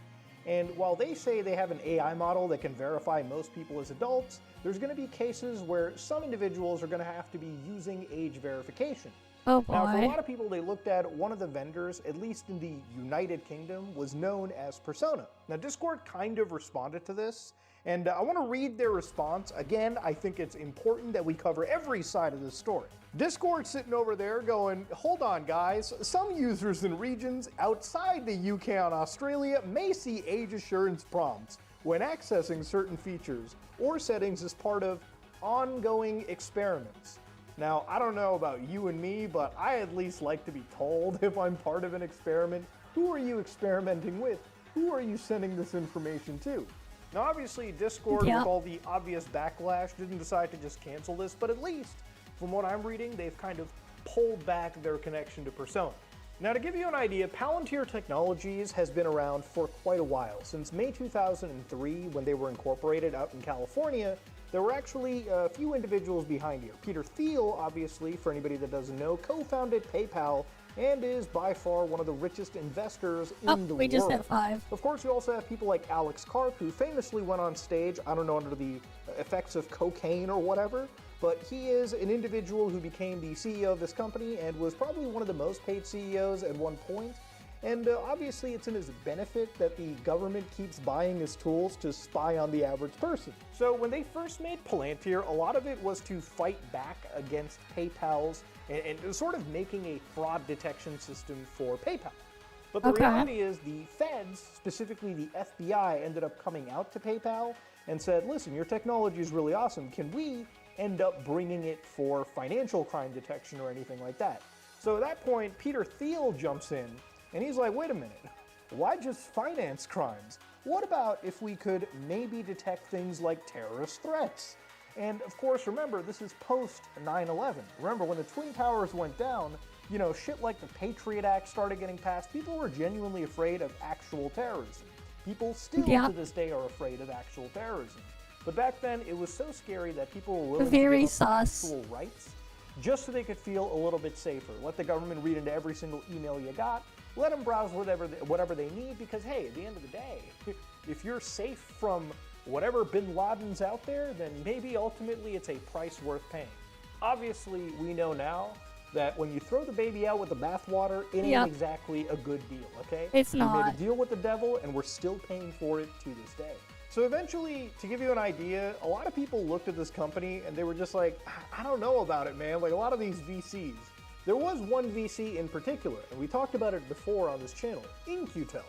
And while they say they have an AI model that can verify most people as adults, there's going to be cases where some individuals are going to have to be using age verification. Oh boy. Now, for a lot of people, they looked at one of the vendors, at least in the United Kingdom, was known as Persona. Now, Discord kind of responded to this, and I want to read their response. Again, I think it's important that we cover every side of this story. Discord's sitting over there going, hold on guys, some users in regions outside the UK and Australia may see age assurance prompts when accessing certain features or settings as part of ongoing experiments. Now, I don't know about you and me, but I at least like to be told if I'm part of an experiment. Who are you experimenting with? Who are you sending this information to? Now, obviously, Discord, with all the obvious backlash, didn't decide to just cancel this, but at least, from what I'm reading, they've kind of pulled back their connection to Persona. Now, to give you an idea, Palantir Technologies has been around for quite a while. Since May 2003, when they were incorporated out in California, there were actually a few individuals behind here. Peter Thiel, obviously, for anybody that doesn't know, co-founded PayPal and is by far one of the richest investors in the world. We just hit 5. Of course, we also have people like Alex Karp, who famously went on stage, I don't know, under the effects of cocaine or whatever, but he is an individual who became the CEO of this company and was probably one of the most paid CEOs at one point. And obviously, it's in his benefit that the government keeps buying his tools to spy on the average person. So when they first made Palantir, a lot of it was to fight back against PayPal's and sort of making a fraud detection system for PayPal. But the reality is the feds, specifically the FBI, ended up coming out to PayPal and said, listen, your technology is really awesome. Can we end up bringing it for financial crime detection or anything like that? So at that point, Peter Thiel jumps in and he's like, wait a minute, why just finance crimes? What about if we could maybe detect things like terrorist threats? And of course, remember, this is post 9/11. Remember, when the Twin Towers went down, shit like the Patriot Act started getting passed. People were genuinely afraid of actual terrorism. People still to this day are afraid of actual terrorism. But back then, it was so scary that people were willing to give up actual rights just so they could feel a little bit safer. Let the government read into every single email you got. Let them browse whatever they need, because hey, at the end of the day, if you're safe from whatever bin Laden's out there, then maybe ultimately it's a price worth paying. Obviously, we know now that when you throw the baby out with the bathwater, it ain't exactly a good deal, okay? It's not. We made a deal with the devil, and we're still paying for it to this day. So eventually, to give you an idea, a lot of people looked at this company and they were just like, I don't know about it, man. Like a lot of these VCs. There was one VC in particular, and we talked about it before on this channel, EnVtuber.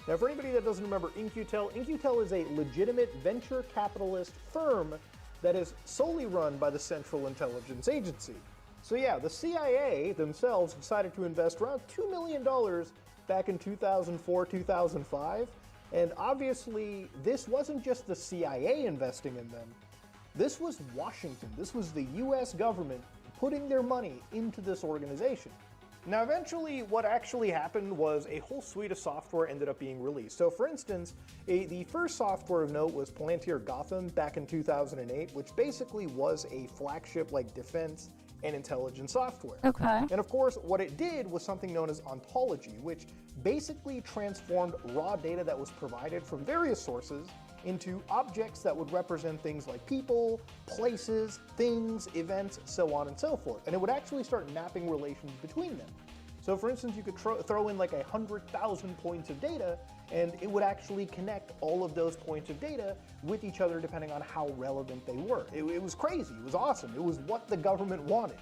Now, for anybody that doesn't remember EnVtuber, EnVtuber is a legitimate venture capitalist firm that is solely run by the Central Intelligence Agency. So yeah, the CIA themselves decided to invest around $2 million back in 2004, 2005, and obviously this wasn't just the CIA investing in them. This was Washington, this was the US government putting their money into this organization. Now eventually what actually happened was a whole suite of software ended up being released. So for instance, the first software of note was Palantir Gotham back in 2008, which basically was a flagship like defense and intelligence software. Okay. And of course, what it did was something known as ontology, which basically transformed raw data that was provided from various sources into objects that would represent things like people, places, things, events, so on and so forth. And it would actually start mapping relations between them. So for instance, you could throw in like 100,000 points of data, and it would actually connect all of those points of data with each other depending on how relevant they were. It was crazy, it was awesome, it was what the government wanted.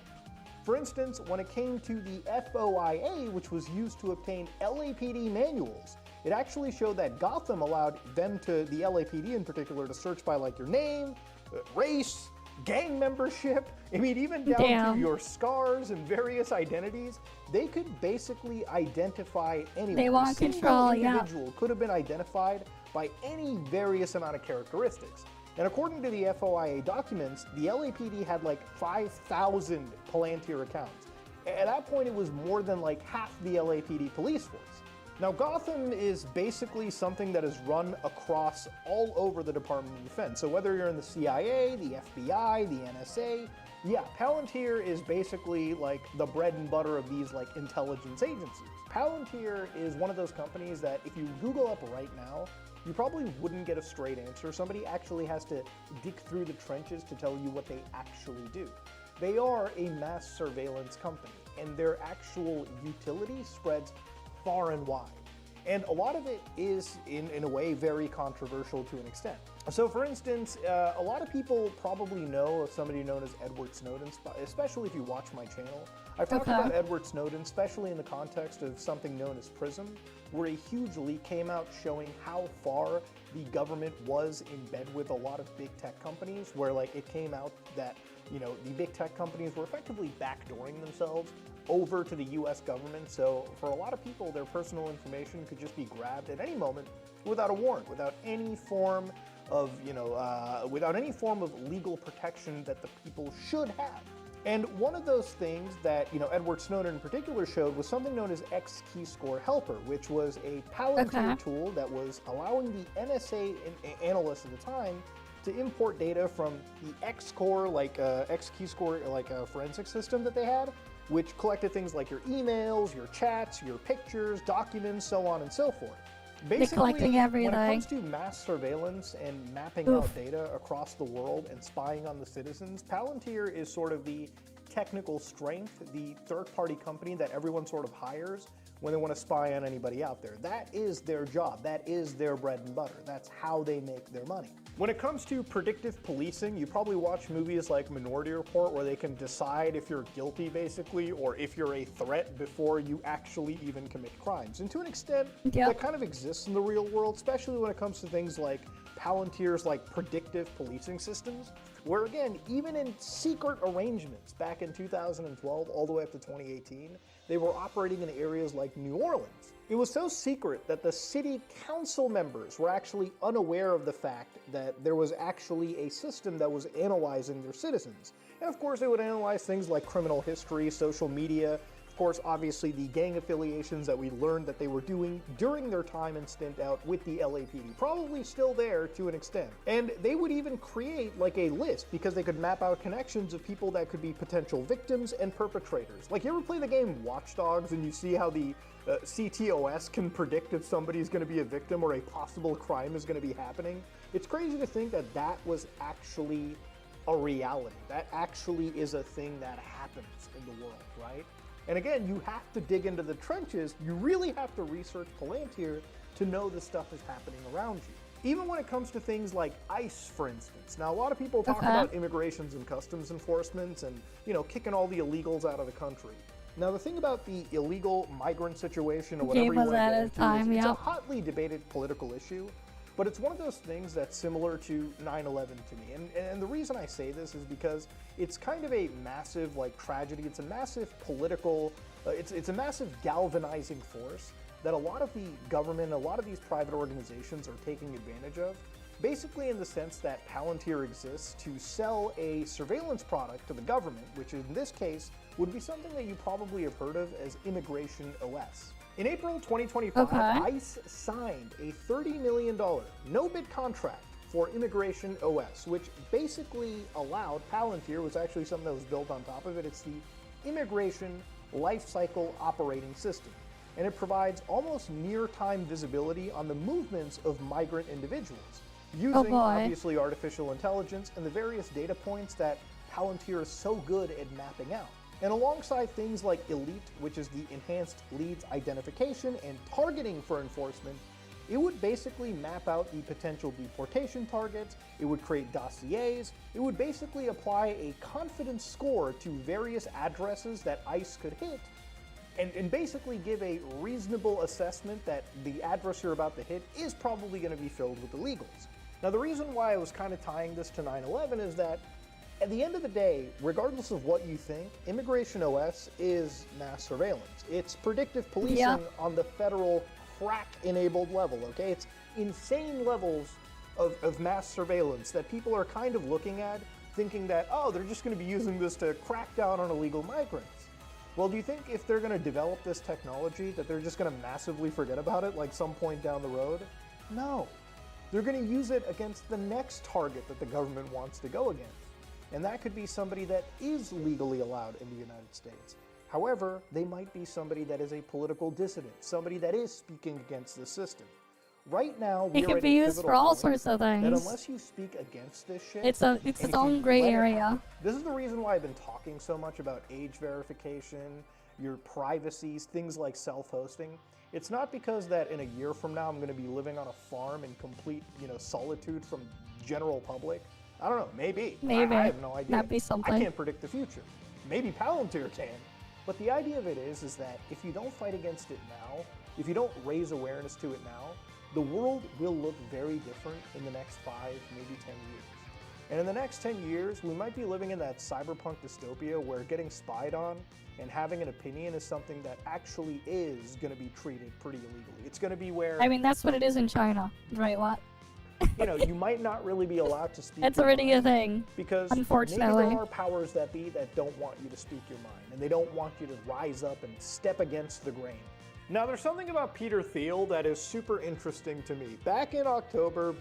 For instance, when it came to the FOIA, which was used to obtain LAPD manuals, it actually showed that Gotham allowed them to, the LAPD in particular, to search by like your name, race, gang membership, I mean even down to your scars and various identities. They could basically identify anyone. They want control, yeah. Individual could have been identified by any various amount of characteristics. And according to the FOIA documents, the LAPD had like 5,000 Palantir accounts. At that point, it was more than like half the LAPD police force. Now, Gotham is basically something that is run across all over the Department of Defense. So whether you're in the CIA, the FBI, the NSA, yeah, Palantir is basically like the bread and butter of these like intelligence agencies. Palantir is one of those companies that if you Google up right now, you probably wouldn't get a straight answer. Somebody actually has to dig through the trenches to tell you what they actually do. They are a mass surveillance company, and their actual utility spreads far and wide. And a lot of it is, in a way, very controversial to an extent. So for instance, a lot of people probably know of somebody known as Edward Snowden, especially if you watch my channel. I've talked about Edward Snowden, especially in the context of something known as PRISM, where a huge leak came out showing how far the government was in bed with a lot of big tech companies, where like it came out that, you know, the big tech companies were effectively backdooring themselves over to the US government. So for a lot of people, their personal information could just be grabbed at any moment without a warrant, without any form of, without any form of legal protection that the people should have. And one of those things that, Edward Snowden in particular showed was something known as X-Keyscore Helper, which was a Palantir tool that was allowing the NSA analysts at the time to import data from the X-Core, like X-Keyscore, like a forensic system that they had, which collected things like your emails, your chats, your pictures, documents, so on and so forth. Basically, collecting everything. When it comes to mass surveillance and mapping out data across the world and spying on the citizens, Palantir is sort of the technical strength, the third-party company that everyone sort of hires when they want to spy on anybody out there. That is their job. That is their bread and butter. That's how they make their money. When it comes to predictive policing, you probably watch movies like Minority Report where they can decide if you're guilty, basically, or if you're a threat before you actually even commit crimes. And to an extent, that kind of exists in the real world, especially when it comes to things like Palantir's like predictive policing systems, where again, even in secret arrangements back in 2012 all the way up to 2018, they were operating in areas like New Orleans. It was so secret that the city council members were actually unaware of the fact that there was actually a system that was analyzing their citizens. And of course, they would analyze things like criminal history, social media, of course, obviously the gang affiliations that we learned that they were doing during their time and stint out with the LAPD, probably still there to an extent. And they would even create like a list because they could map out connections of people that could be potential victims and perpetrators. Like, you ever play the game Watch Dogs and you see how the CTOS can predict if somebody's going to be a victim or a possible crime is going to be happening? It's crazy to think that that was actually a reality. That actually is a thing that happens in the world, right? And again, you have to dig into the trenches. You really have to research Palantir to know this stuff is happening around you. Even when it comes to things like ICE, for instance. Now, a lot of people talk about immigrations and customs enforcement and, kicking all the illegals out of the country. Now, the thing about the illegal migrant situation, or whatever you want to get into, it's a hotly debated political issue. But it's one of those things that's similar to 9/11 to me. And the reason I say this is because it's kind of a massive like tragedy. It's a massive political, it's a massive galvanizing force that a lot of the government, a lot of these private organizations are taking advantage of. Basically in the sense that Palantir exists to sell a surveillance product to the government, which in this case would be something that you probably have heard of as Immigration OS. In April 2025, ICE signed a $30 million no-bid contract for Immigration OS, which basically allowed Palantir, was actually something that was built on top of it. It's the Immigration Lifecycle Operating System, and it provides almost near-time visibility on the movements of migrant individuals, using obviously artificial intelligence and the various data points that Palantir is so good at mapping out. And alongside things like Elite, which is the enhanced leads identification and targeting for enforcement, it would basically map out the potential deportation targets, it would create dossiers, it would basically apply a confidence score to various addresses that ICE could hit, and basically give a reasonable assessment that the address you're about to hit is probably going to be filled with illegals. Now the reason why I was kind of tying this to 9/11 is that at the end of the day, regardless of what you think, Immigration OS is mass surveillance. It's predictive policing on the federal crack-enabled level, okay? It's insane levels of mass surveillance that people are kind of looking at, thinking that, oh, they're just going to be using this to crack down on illegal migrants. Well, do you think if they're going to develop this technology that they're just going to massively forget about it, like some point down the road? No. They're going to use it against the next target that the government wants to go against. And that could be somebody that is legally allowed in the United States. However, they might be somebody that is a political dissident, somebody that is speaking against the system. Right now, it can be used for all sorts of things. And unless you speak against this shit, it's its own gray area. This is the reason why I've been talking so much about age verification, your privacies, things like self-hosting. It's not because that in a year from now I'm going to be living on a farm in complete, solitude from general public. I don't know, maybe. I have no idea. That'd be something. I can't predict the future. Maybe Palantir can. But the idea of it is that if you don't fight against it now, if you don't raise awareness to it now, the world will look very different in the next 5, maybe 10 years. And in the next 10 years, we might be living in that cyberpunk dystopia where getting spied on and having an opinion is something that actually is going to be treated pretty illegally. It's going to be where... I mean, that's what it is in China, right? What? You might not really be allowed to speak. It's already a thing. Because unfortunately, maybe there are powers that be that don't want you to speak your mind, and they don't want you to rise up and step against the grain. Now, there's something about Peter Thiel that is super interesting to me. Back in October,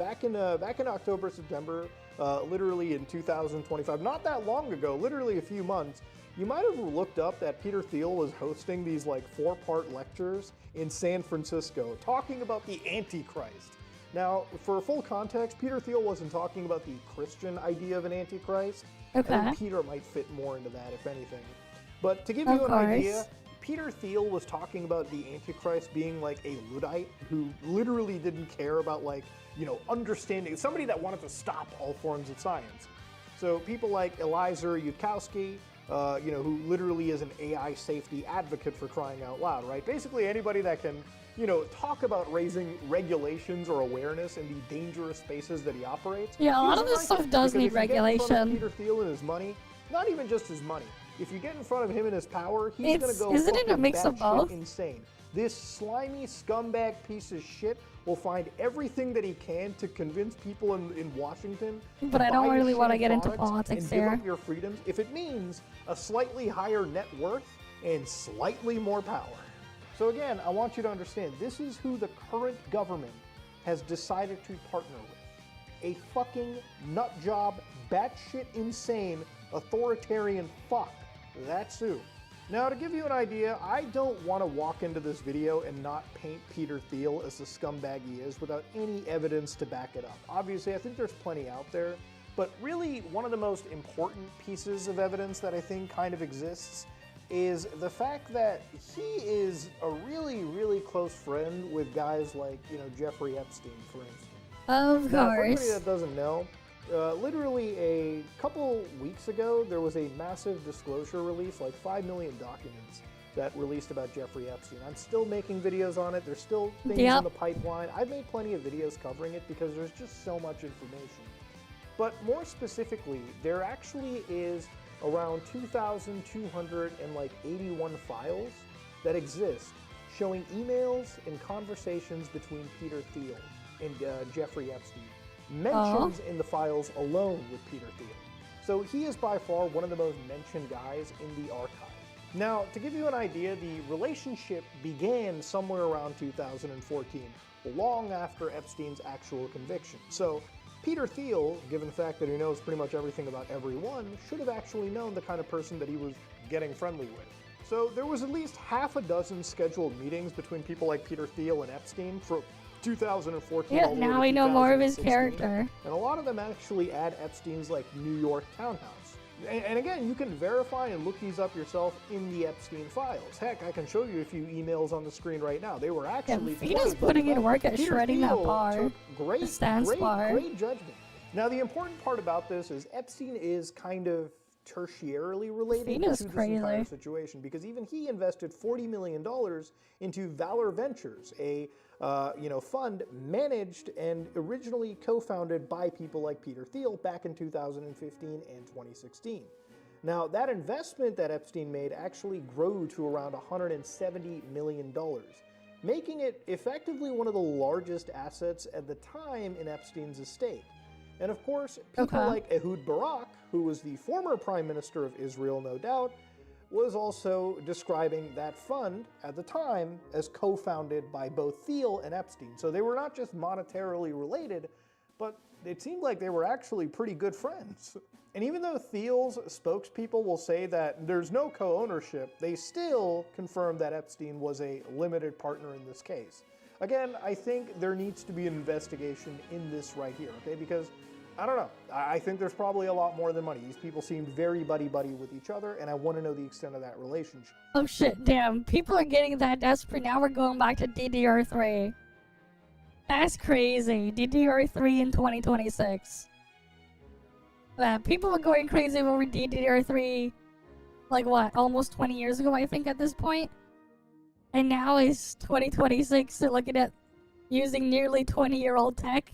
September, literally in 2025, not that long ago, literally a few months, you might have looked up that Peter Thiel was hosting these like 4-part lectures in San Francisco, talking about the Antichrist. Now, for full context, Peter Thiel wasn't talking about the Christian idea of an Antichrist. Okay. I think Peter might fit more into that, if anything. But to give you an idea, Peter Thiel was talking about the Antichrist being like a Luddite who literally didn't care about understanding, somebody that wanted to stop all forms of science. So people like Eliezer Yudkowsky, who literally is an AI safety advocate for crying out loud, right? Basically anybody that can talk about raising regulations or awareness in the dangerous spaces that he operates. Yeah, a lot of this stuff does need regulation. Peter Thiel and his money, not even just his money. If you get in front of him and his power, he's going to go isn't it a mix of both? Insane. This slimy scumbag piece of shit will find everything that he can to convince people in Washington. But I don't really want to get into politics and here. Give up your freedoms if it means a slightly higher net worth and slightly more power. So again, I want you to understand, this is who the current government has decided to partner with. A fucking nutjob, batshit insane, authoritarian fuck. That's who. Now, to give you an idea, I don't want to walk into this video and not paint Peter Thiel as the scumbag he is without any evidence to back it up. Obviously, I think there's plenty out there, but really one of the most important pieces of evidence that I think kind of exists is the fact that he is a really, really close friend with guys like, Jeffrey Epstein, for instance. Of Now, for course. anybody that doesn't know, literally a couple weeks ago, there was a massive disclosure release, like 5 million documents, that released about Jeffrey Epstein. I'm still making videos on it. There's still things Yep. in the pipeline. I've made plenty of videos covering it because there's just so much information. But more specifically, there actually is around 2,281 files that exist showing emails and conversations between Peter Thiel and Jeffrey Epstein. Mentions in the files alone with Peter Thiel. So he is by far one of the most mentioned guys in the archive. Now, to give you an idea, the relationship began somewhere around 2014, long after Epstein's actual conviction. So Peter Thiel, given the fact that he knows pretty much everything about everyone, should have actually known the kind of person that he was getting friendly with. So there was at least half a dozen scheduled meetings between people like Peter Thiel and Epstein from 2014 Yeah, all the way now to we know more of his 2016. character. And a lot of them actually add Epstein's like New York townhouse. And again, you can verify and look these up yourself in the Epstein files. Heck, I can show you a few emails on the screen right now. They were actually Vito's putting in work at Peter shredding that Thiel bar. took great, The stance great, bar. great judgment. Now, the important part about this is Epstein is kind of tertiarily related Vito's to this crazy. entire situation because even he invested $40 million into Valor Ventures, a fund managed and originally co-founded by people like Peter Thiel back in 2015 and 2016. Now, that investment that Epstein made actually grew to around $170 million, making it effectively one of the largest assets at the time in Epstein's estate. And of course, people like Ehud Barak, who was the former prime minister of Israel, no doubt, was also describing that fund at the time as co-founded by both Thiel and Epstein. So they were not just monetarily related, but it seemed like they were actually pretty good friends. And even though Thiel's spokespeople will say that there's no co-ownership, they still confirm that Epstein was a limited partner in this case. Again, I think there needs to be an investigation in this right here, okay? Because, I don't know, I think there's probably a lot more than money. These people seemed very buddy-buddy with each other, and I want to know the extent of that relationship. Oh shit, damn. People are getting that desperate. Now we're going back to DDR3. That's crazy. DDR3 in 2026. People were going crazy over DDR3, like what, almost 20 years ago, I think, at this point? And now it's 2026, they're looking at using nearly 20-year-old tech?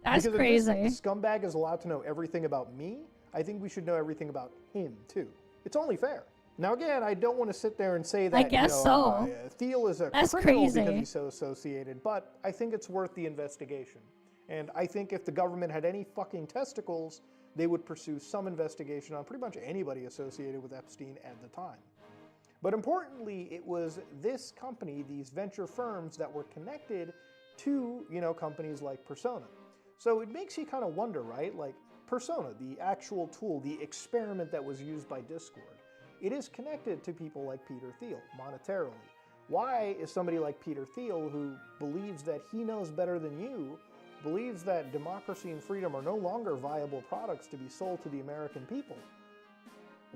That's because crazy. If this scumbag is allowed to know everything about me, I think we should know everything about him, too. It's only fair. Now, again, I don't want to sit there and say that, I guess so. Thiel is a That's criminal crazy. because he's so associated, but I think it's worth the investigation. And I think if the government had any fucking testicles, they would pursue some investigation on pretty much anybody associated with Epstein at the time. But importantly, it was this company, these venture firms, that were connected to, companies like Persona. So it makes you kind of wonder, right? Like, Persona, the actual tool, the experiment that was used by Discord, it is connected to people like Peter Thiel, monetarily. Why is somebody like Peter Thiel, who believes that he knows better than you, believes that democracy and freedom are no longer viable products to be sold to the American people,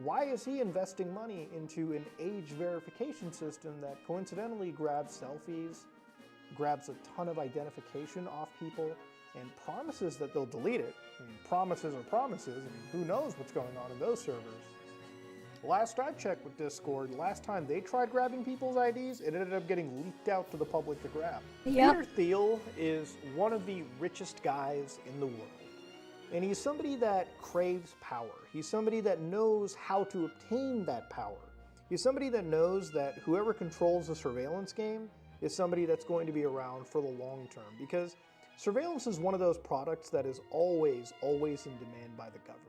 why is he investing money into an age verification system that coincidentally grabs selfies, grabs a ton of identification off people, and promises that they'll delete it? I mean, promises are promises. I mean, who knows what's going on in those servers? Last I checked with Discord, last time they tried grabbing people's IDs, it ended up getting leaked out to the public to grab. Yep. Peter Thiel is one of the richest guys in the world. And he's somebody that craves power. He's somebody that knows how to obtain that power. He's somebody that knows that whoever controls the surveillance game is somebody that's going to be around for the long term. Because surveillance is one of those products that is always, always in demand by the government.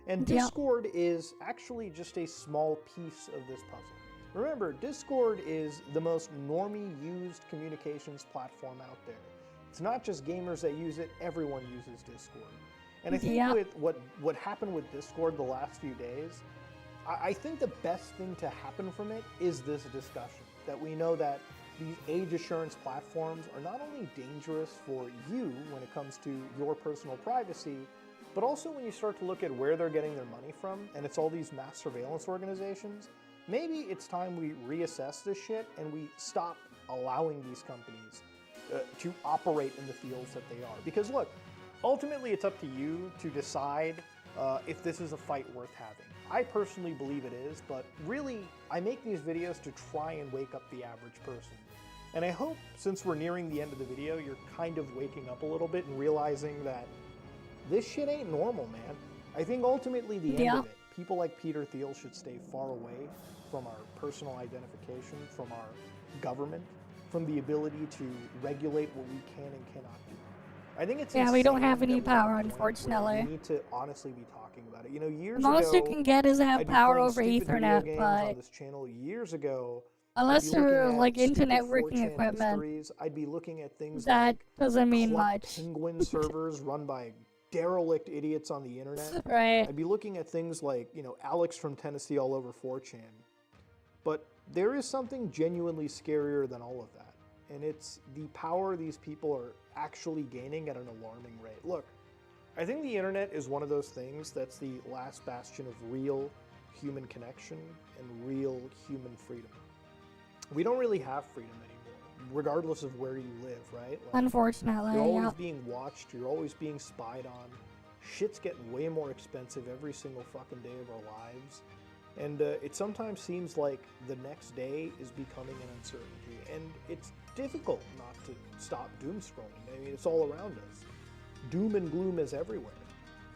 And Discord is actually just a small piece of this puzzle. Remember, Discord is the most normie used communications platform out there. It's not just gamers that use it, everyone uses Discord. And I think with what happened with Discord the last few days, I think the best thing to happen from it is this discussion. That we know that these age assurance platforms are not only dangerous for you when it comes to your personal privacy, but also when you start to look at where they're getting their money from, and it's all these mass surveillance organizations, maybe it's time we reassess this shit and we stop allowing these companies to operate in the fields that they are. Because look, ultimately it's up to you to decide if this is a fight worth having. I personally believe it is, but really, I make these videos to try and wake up the average person. And I hope, since we're nearing the end of the video, you're kind of waking up a little bit and realizing that this shit ain't normal, man. I think ultimately the end of it, people like Peter Thiel should stay far away from our personal identification, from our government, from the ability to regulate what we can and cannot do. I think it's we don't have insane any that we're at power, a point where unfortunately. We need to honestly be talking about it. You know, years The most ago, you can get is to have I'd be power playing over stupid video Ethernet, games but on this channel years ago. unless I'd be looking you're at like into stupid networking 4chan equipment, histories. I'd be looking at things that like doesn't mean Cluck much. Penguin servers run by derelict idiots on the internet. Right. I'd be looking at things like, you know, Alex from Tennessee all over 4chan. But there is something genuinely scarier than all of that. And it's the power these people are actually gaining at an alarming rate. Look, I think the internet is one of those things that's the last bastion of real human connection and real human freedom. We don't really have freedom anymore, regardless of where you live, right? Like, Unfortunately, you're always being watched, you're always being spied on. Shit's getting way more expensive every single fucking day of our lives. And it sometimes seems like the next day is becoming an uncertainty. And it's difficult not to stop doom scrolling. I mean, it's all around us. Doom and gloom is everywhere.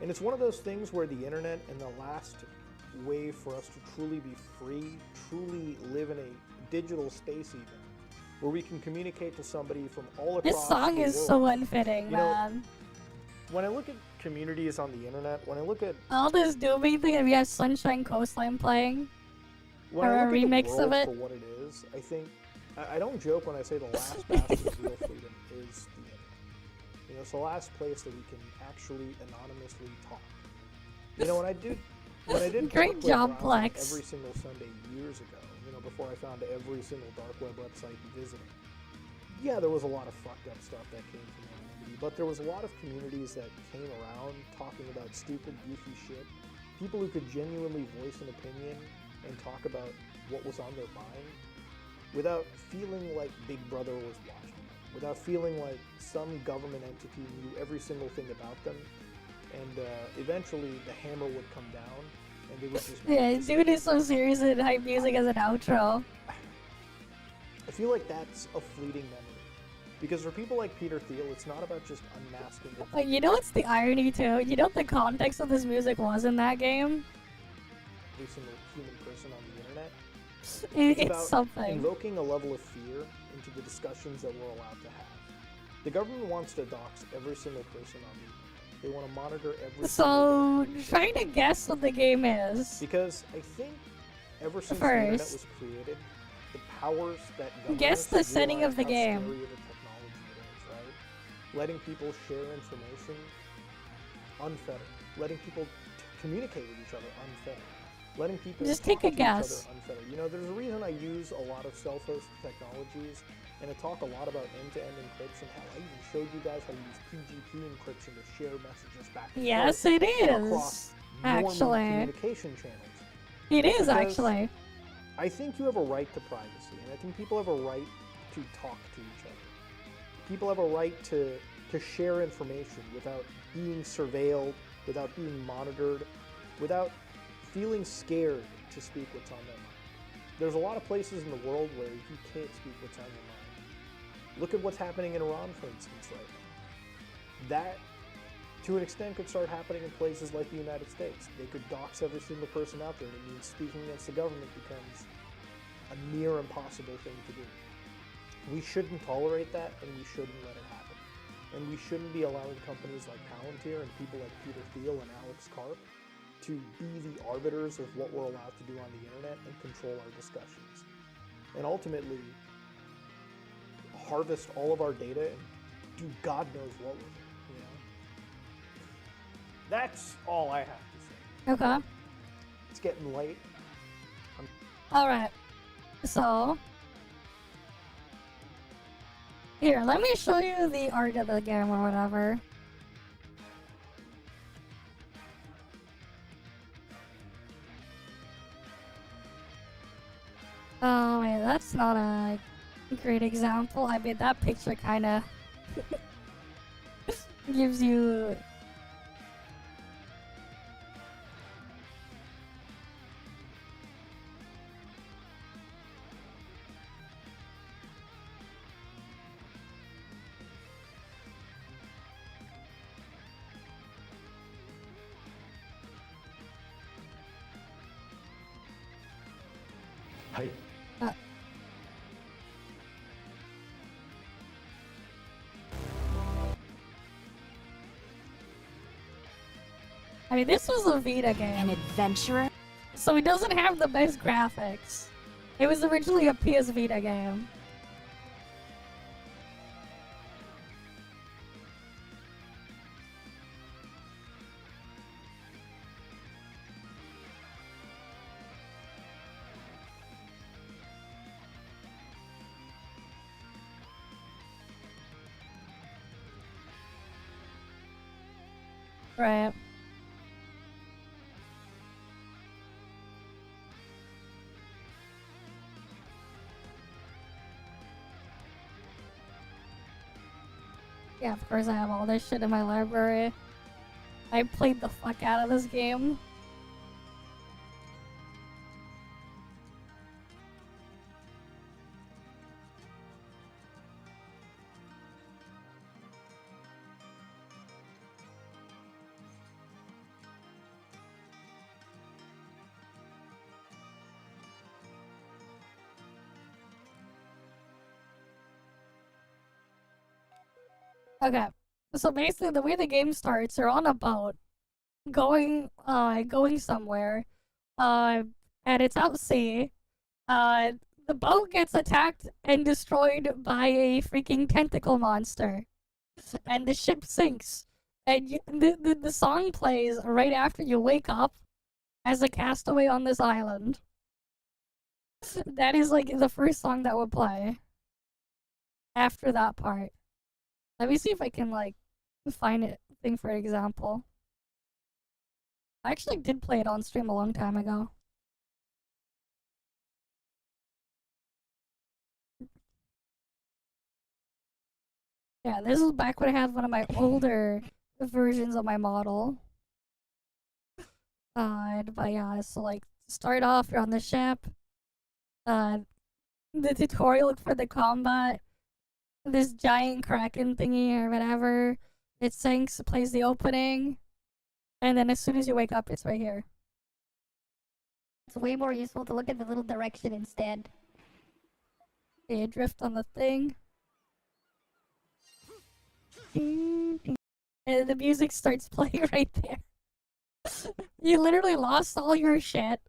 And it's one of those things where the internet and the last way for us to truly be free, truly live in a digital space even, where we can communicate to somebody from all across This song the is world. so unfitting, You know, man. when I look at communities on the internet, when I look at All this dooming thing, and we have Sunshine Coastline playing, when or I a look at the remix world of it. for what it is, I think I don't joke when I say the last bastion of real freedom is the internet. You know, it's the last place that we can actually anonymously talk. You know, when I did Great dark web job, browsing Plex. every single Sunday years ago, you know, before I found every single dark web website visiting. Yeah, there was a lot of fucked up stuff that came from anonymity, but there was a lot of communities that came around talking about stupid, goofy shit. People who could genuinely voice an opinion and talk about what was on their mind without feeling like Big Brother was watching them, without feeling like some government entity knew every single thing about them, and eventually the hammer would come down, and they would just... Yeah, dude is so serious and hype music as an outro. I feel like that's a fleeting memory. Because for people like Peter Thiel, it's not about just unmasking it. Like, you know what's the irony too? You know what the context of this music was in that game? Every single human person on the internet. It's about something. invoking a level of fear into the discussions that we're allowed to have. The government wants to dox every single person on the internet. They want to monitor every So, trying to guess what the game is. Because I think ever since the internet First, was created, the powers that govern guess us the setting of realized the how game. scary of a technology it is, right? Letting people share information unfettered. Letting people communicate with each other unfettered. Letting people Just talk take a to each other guess. unfettered. You know, there's a reason I use a lot of self-hosted technologies, and I talk a lot about end-to-end encryption. Hell, I even showed you guys how to use PGP encryption to share messages back and Yes, forth it is, across normal actually. communication channels. It is, Because actually. I think you have a right to privacy, and I think people have a right to talk to each other. People have a right to share information without being surveilled, without being monitored, without feeling scared to speak what's on their mind. There's a lot of places in the world where you can't speak what's on your mind. Look at what's happening in Iran, for instance, right now. That, to an extent, could start happening in places like the United States. They could dox every single person out there, and it means speaking against the government becomes a near impossible thing to do. We shouldn't tolerate that, and we shouldn't let it happen. And we shouldn't be allowing companies like Palantir and people like Peter Thiel and Alex Karp to be the arbiters of what we're allowed to do on the internet and control our discussions. And ultimately, harvest all of our data and do God knows what with it, you know? That's all I have to say. Okay. It's getting late. Alright. So. Here, let me show you the art of the game or whatever. Oh, wait, that's not a great example. I mean, that picture kind of gives you I mean, this was a Vita game. An adventurer? So it doesn't have the best graphics. It was originally a PS Vita game. Right. Yeah, of course I have all this shit in my library. I played the fuck out of this game. Okay, so basically the way the game starts, you're on a boat, going somewhere, and it's out sea. The boat gets attacked and destroyed by a freaking tentacle monster, and the ship sinks. And the song plays right after you wake up as a castaway on this island. That is like the first song that would play after that part. Let me see if I can, like, find it thing for example. I actually did play it on stream a long time ago. Yeah, this is back when I had one of my older versions of my model. But yeah, so like, start off, you're on the ship. The tutorial for the combat. This giant kraken thingy or whatever. It sinks, it plays the opening, and then as soon as you wake up, it's right here. It's way more useful to look at the little direction instead. You drift on the thing. And the music starts playing right there. You literally lost all your shit.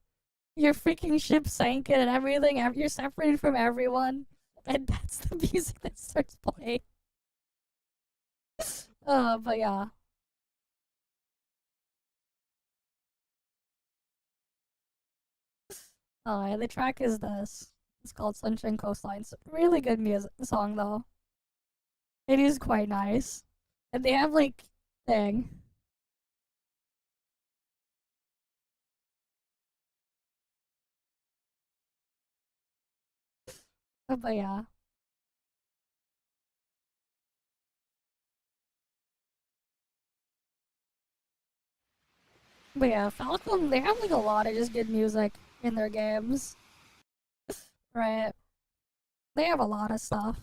Your freaking ship sank and everything. You're separated from everyone. And that's the music that starts playing. But yeah. And the track is this. It's called Sunshine Coastlines. Really good music song though. It is quite nice. And they have like thing. But yeah. But yeah, Falcom, they have like a lot of just good music in their games. Right. They have a lot of stuff.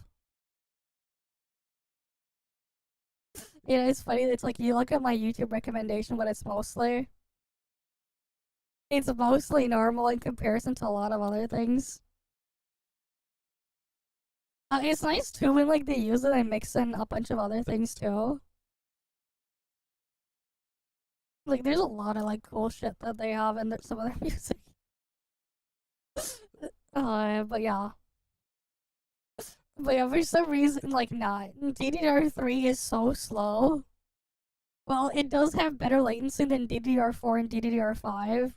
You know, it's funny, it's like you look at my YouTube recommendation, but it's mostly normal in comparison to a lot of other things. It's nice too when like they use it and mix in a bunch of other things too. Like there's a lot of like cool shit that they have in some of their music. But yeah. But yeah, for some reason, like not. DDR3 is so slow. Well, it does have better latency than DDR4 and DDR5.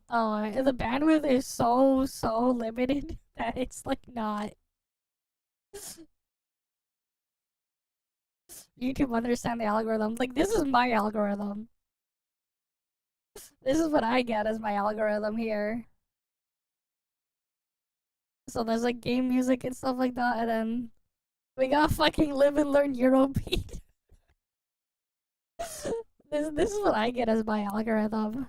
The bandwidth is so limited that it's like not. YouTube understand the algorithm. Like, this is my algorithm. This is what I get as my algorithm here. So there's like game music and stuff like that, and then we got fucking live and learn Eurobeat. This is what I get as my algorithm.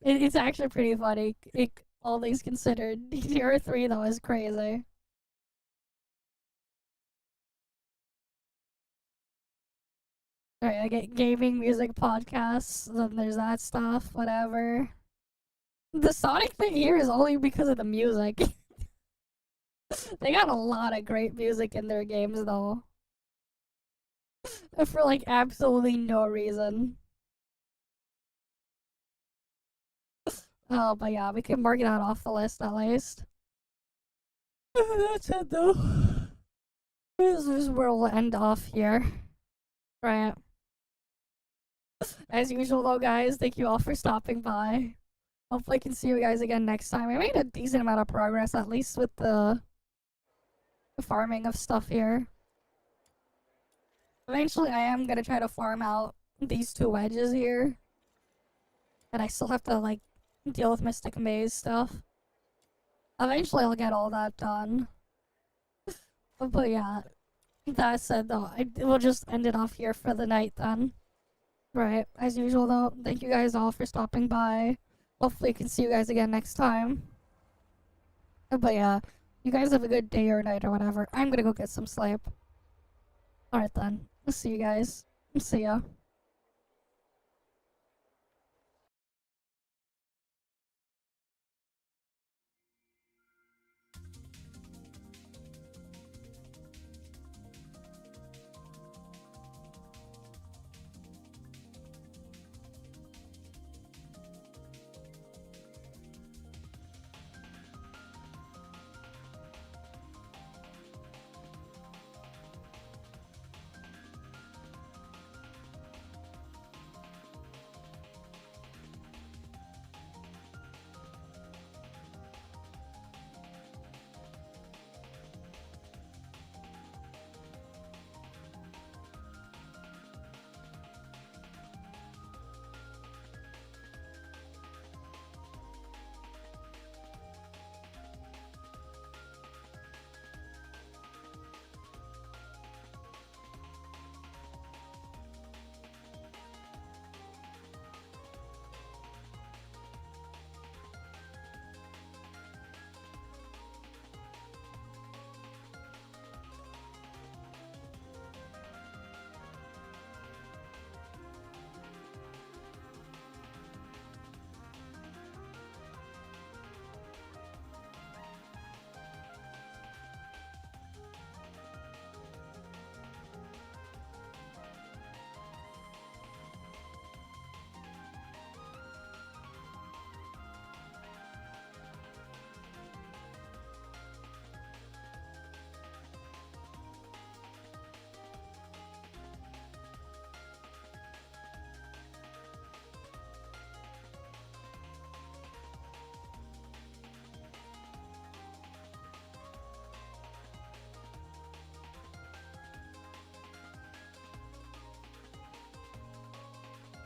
It's actually pretty funny, all things considered. DDR3 though is crazy. Alright, I get gaming music podcasts, then there's that stuff, whatever. The Sonic thing here is only because of the music. They got a lot of great music in their games, though. For, like, absolutely no reason. Oh, but yeah, we can mark that off the list, at least. That's it, though. This is where we'll end off here. Right. As usual, though, guys, thank you all for stopping by. Hopefully I can see you guys again next time. I made a decent amount of progress, at least with the farming of stuff here. Eventually, I am gonna try to farm out these 2 wedges here. And I still have to, like, deal with Mystic Maze stuff. Eventually, I'll get all that done. But yeah, that said, though, we'll just end it off here for the night then. Right, as usual, though, thank you guys all for stopping by. Hopefully, I can see you guys again next time. But yeah, you guys have a good day or night or whatever. I'm gonna go get some sleep. Alright then, I'll see you guys. See ya.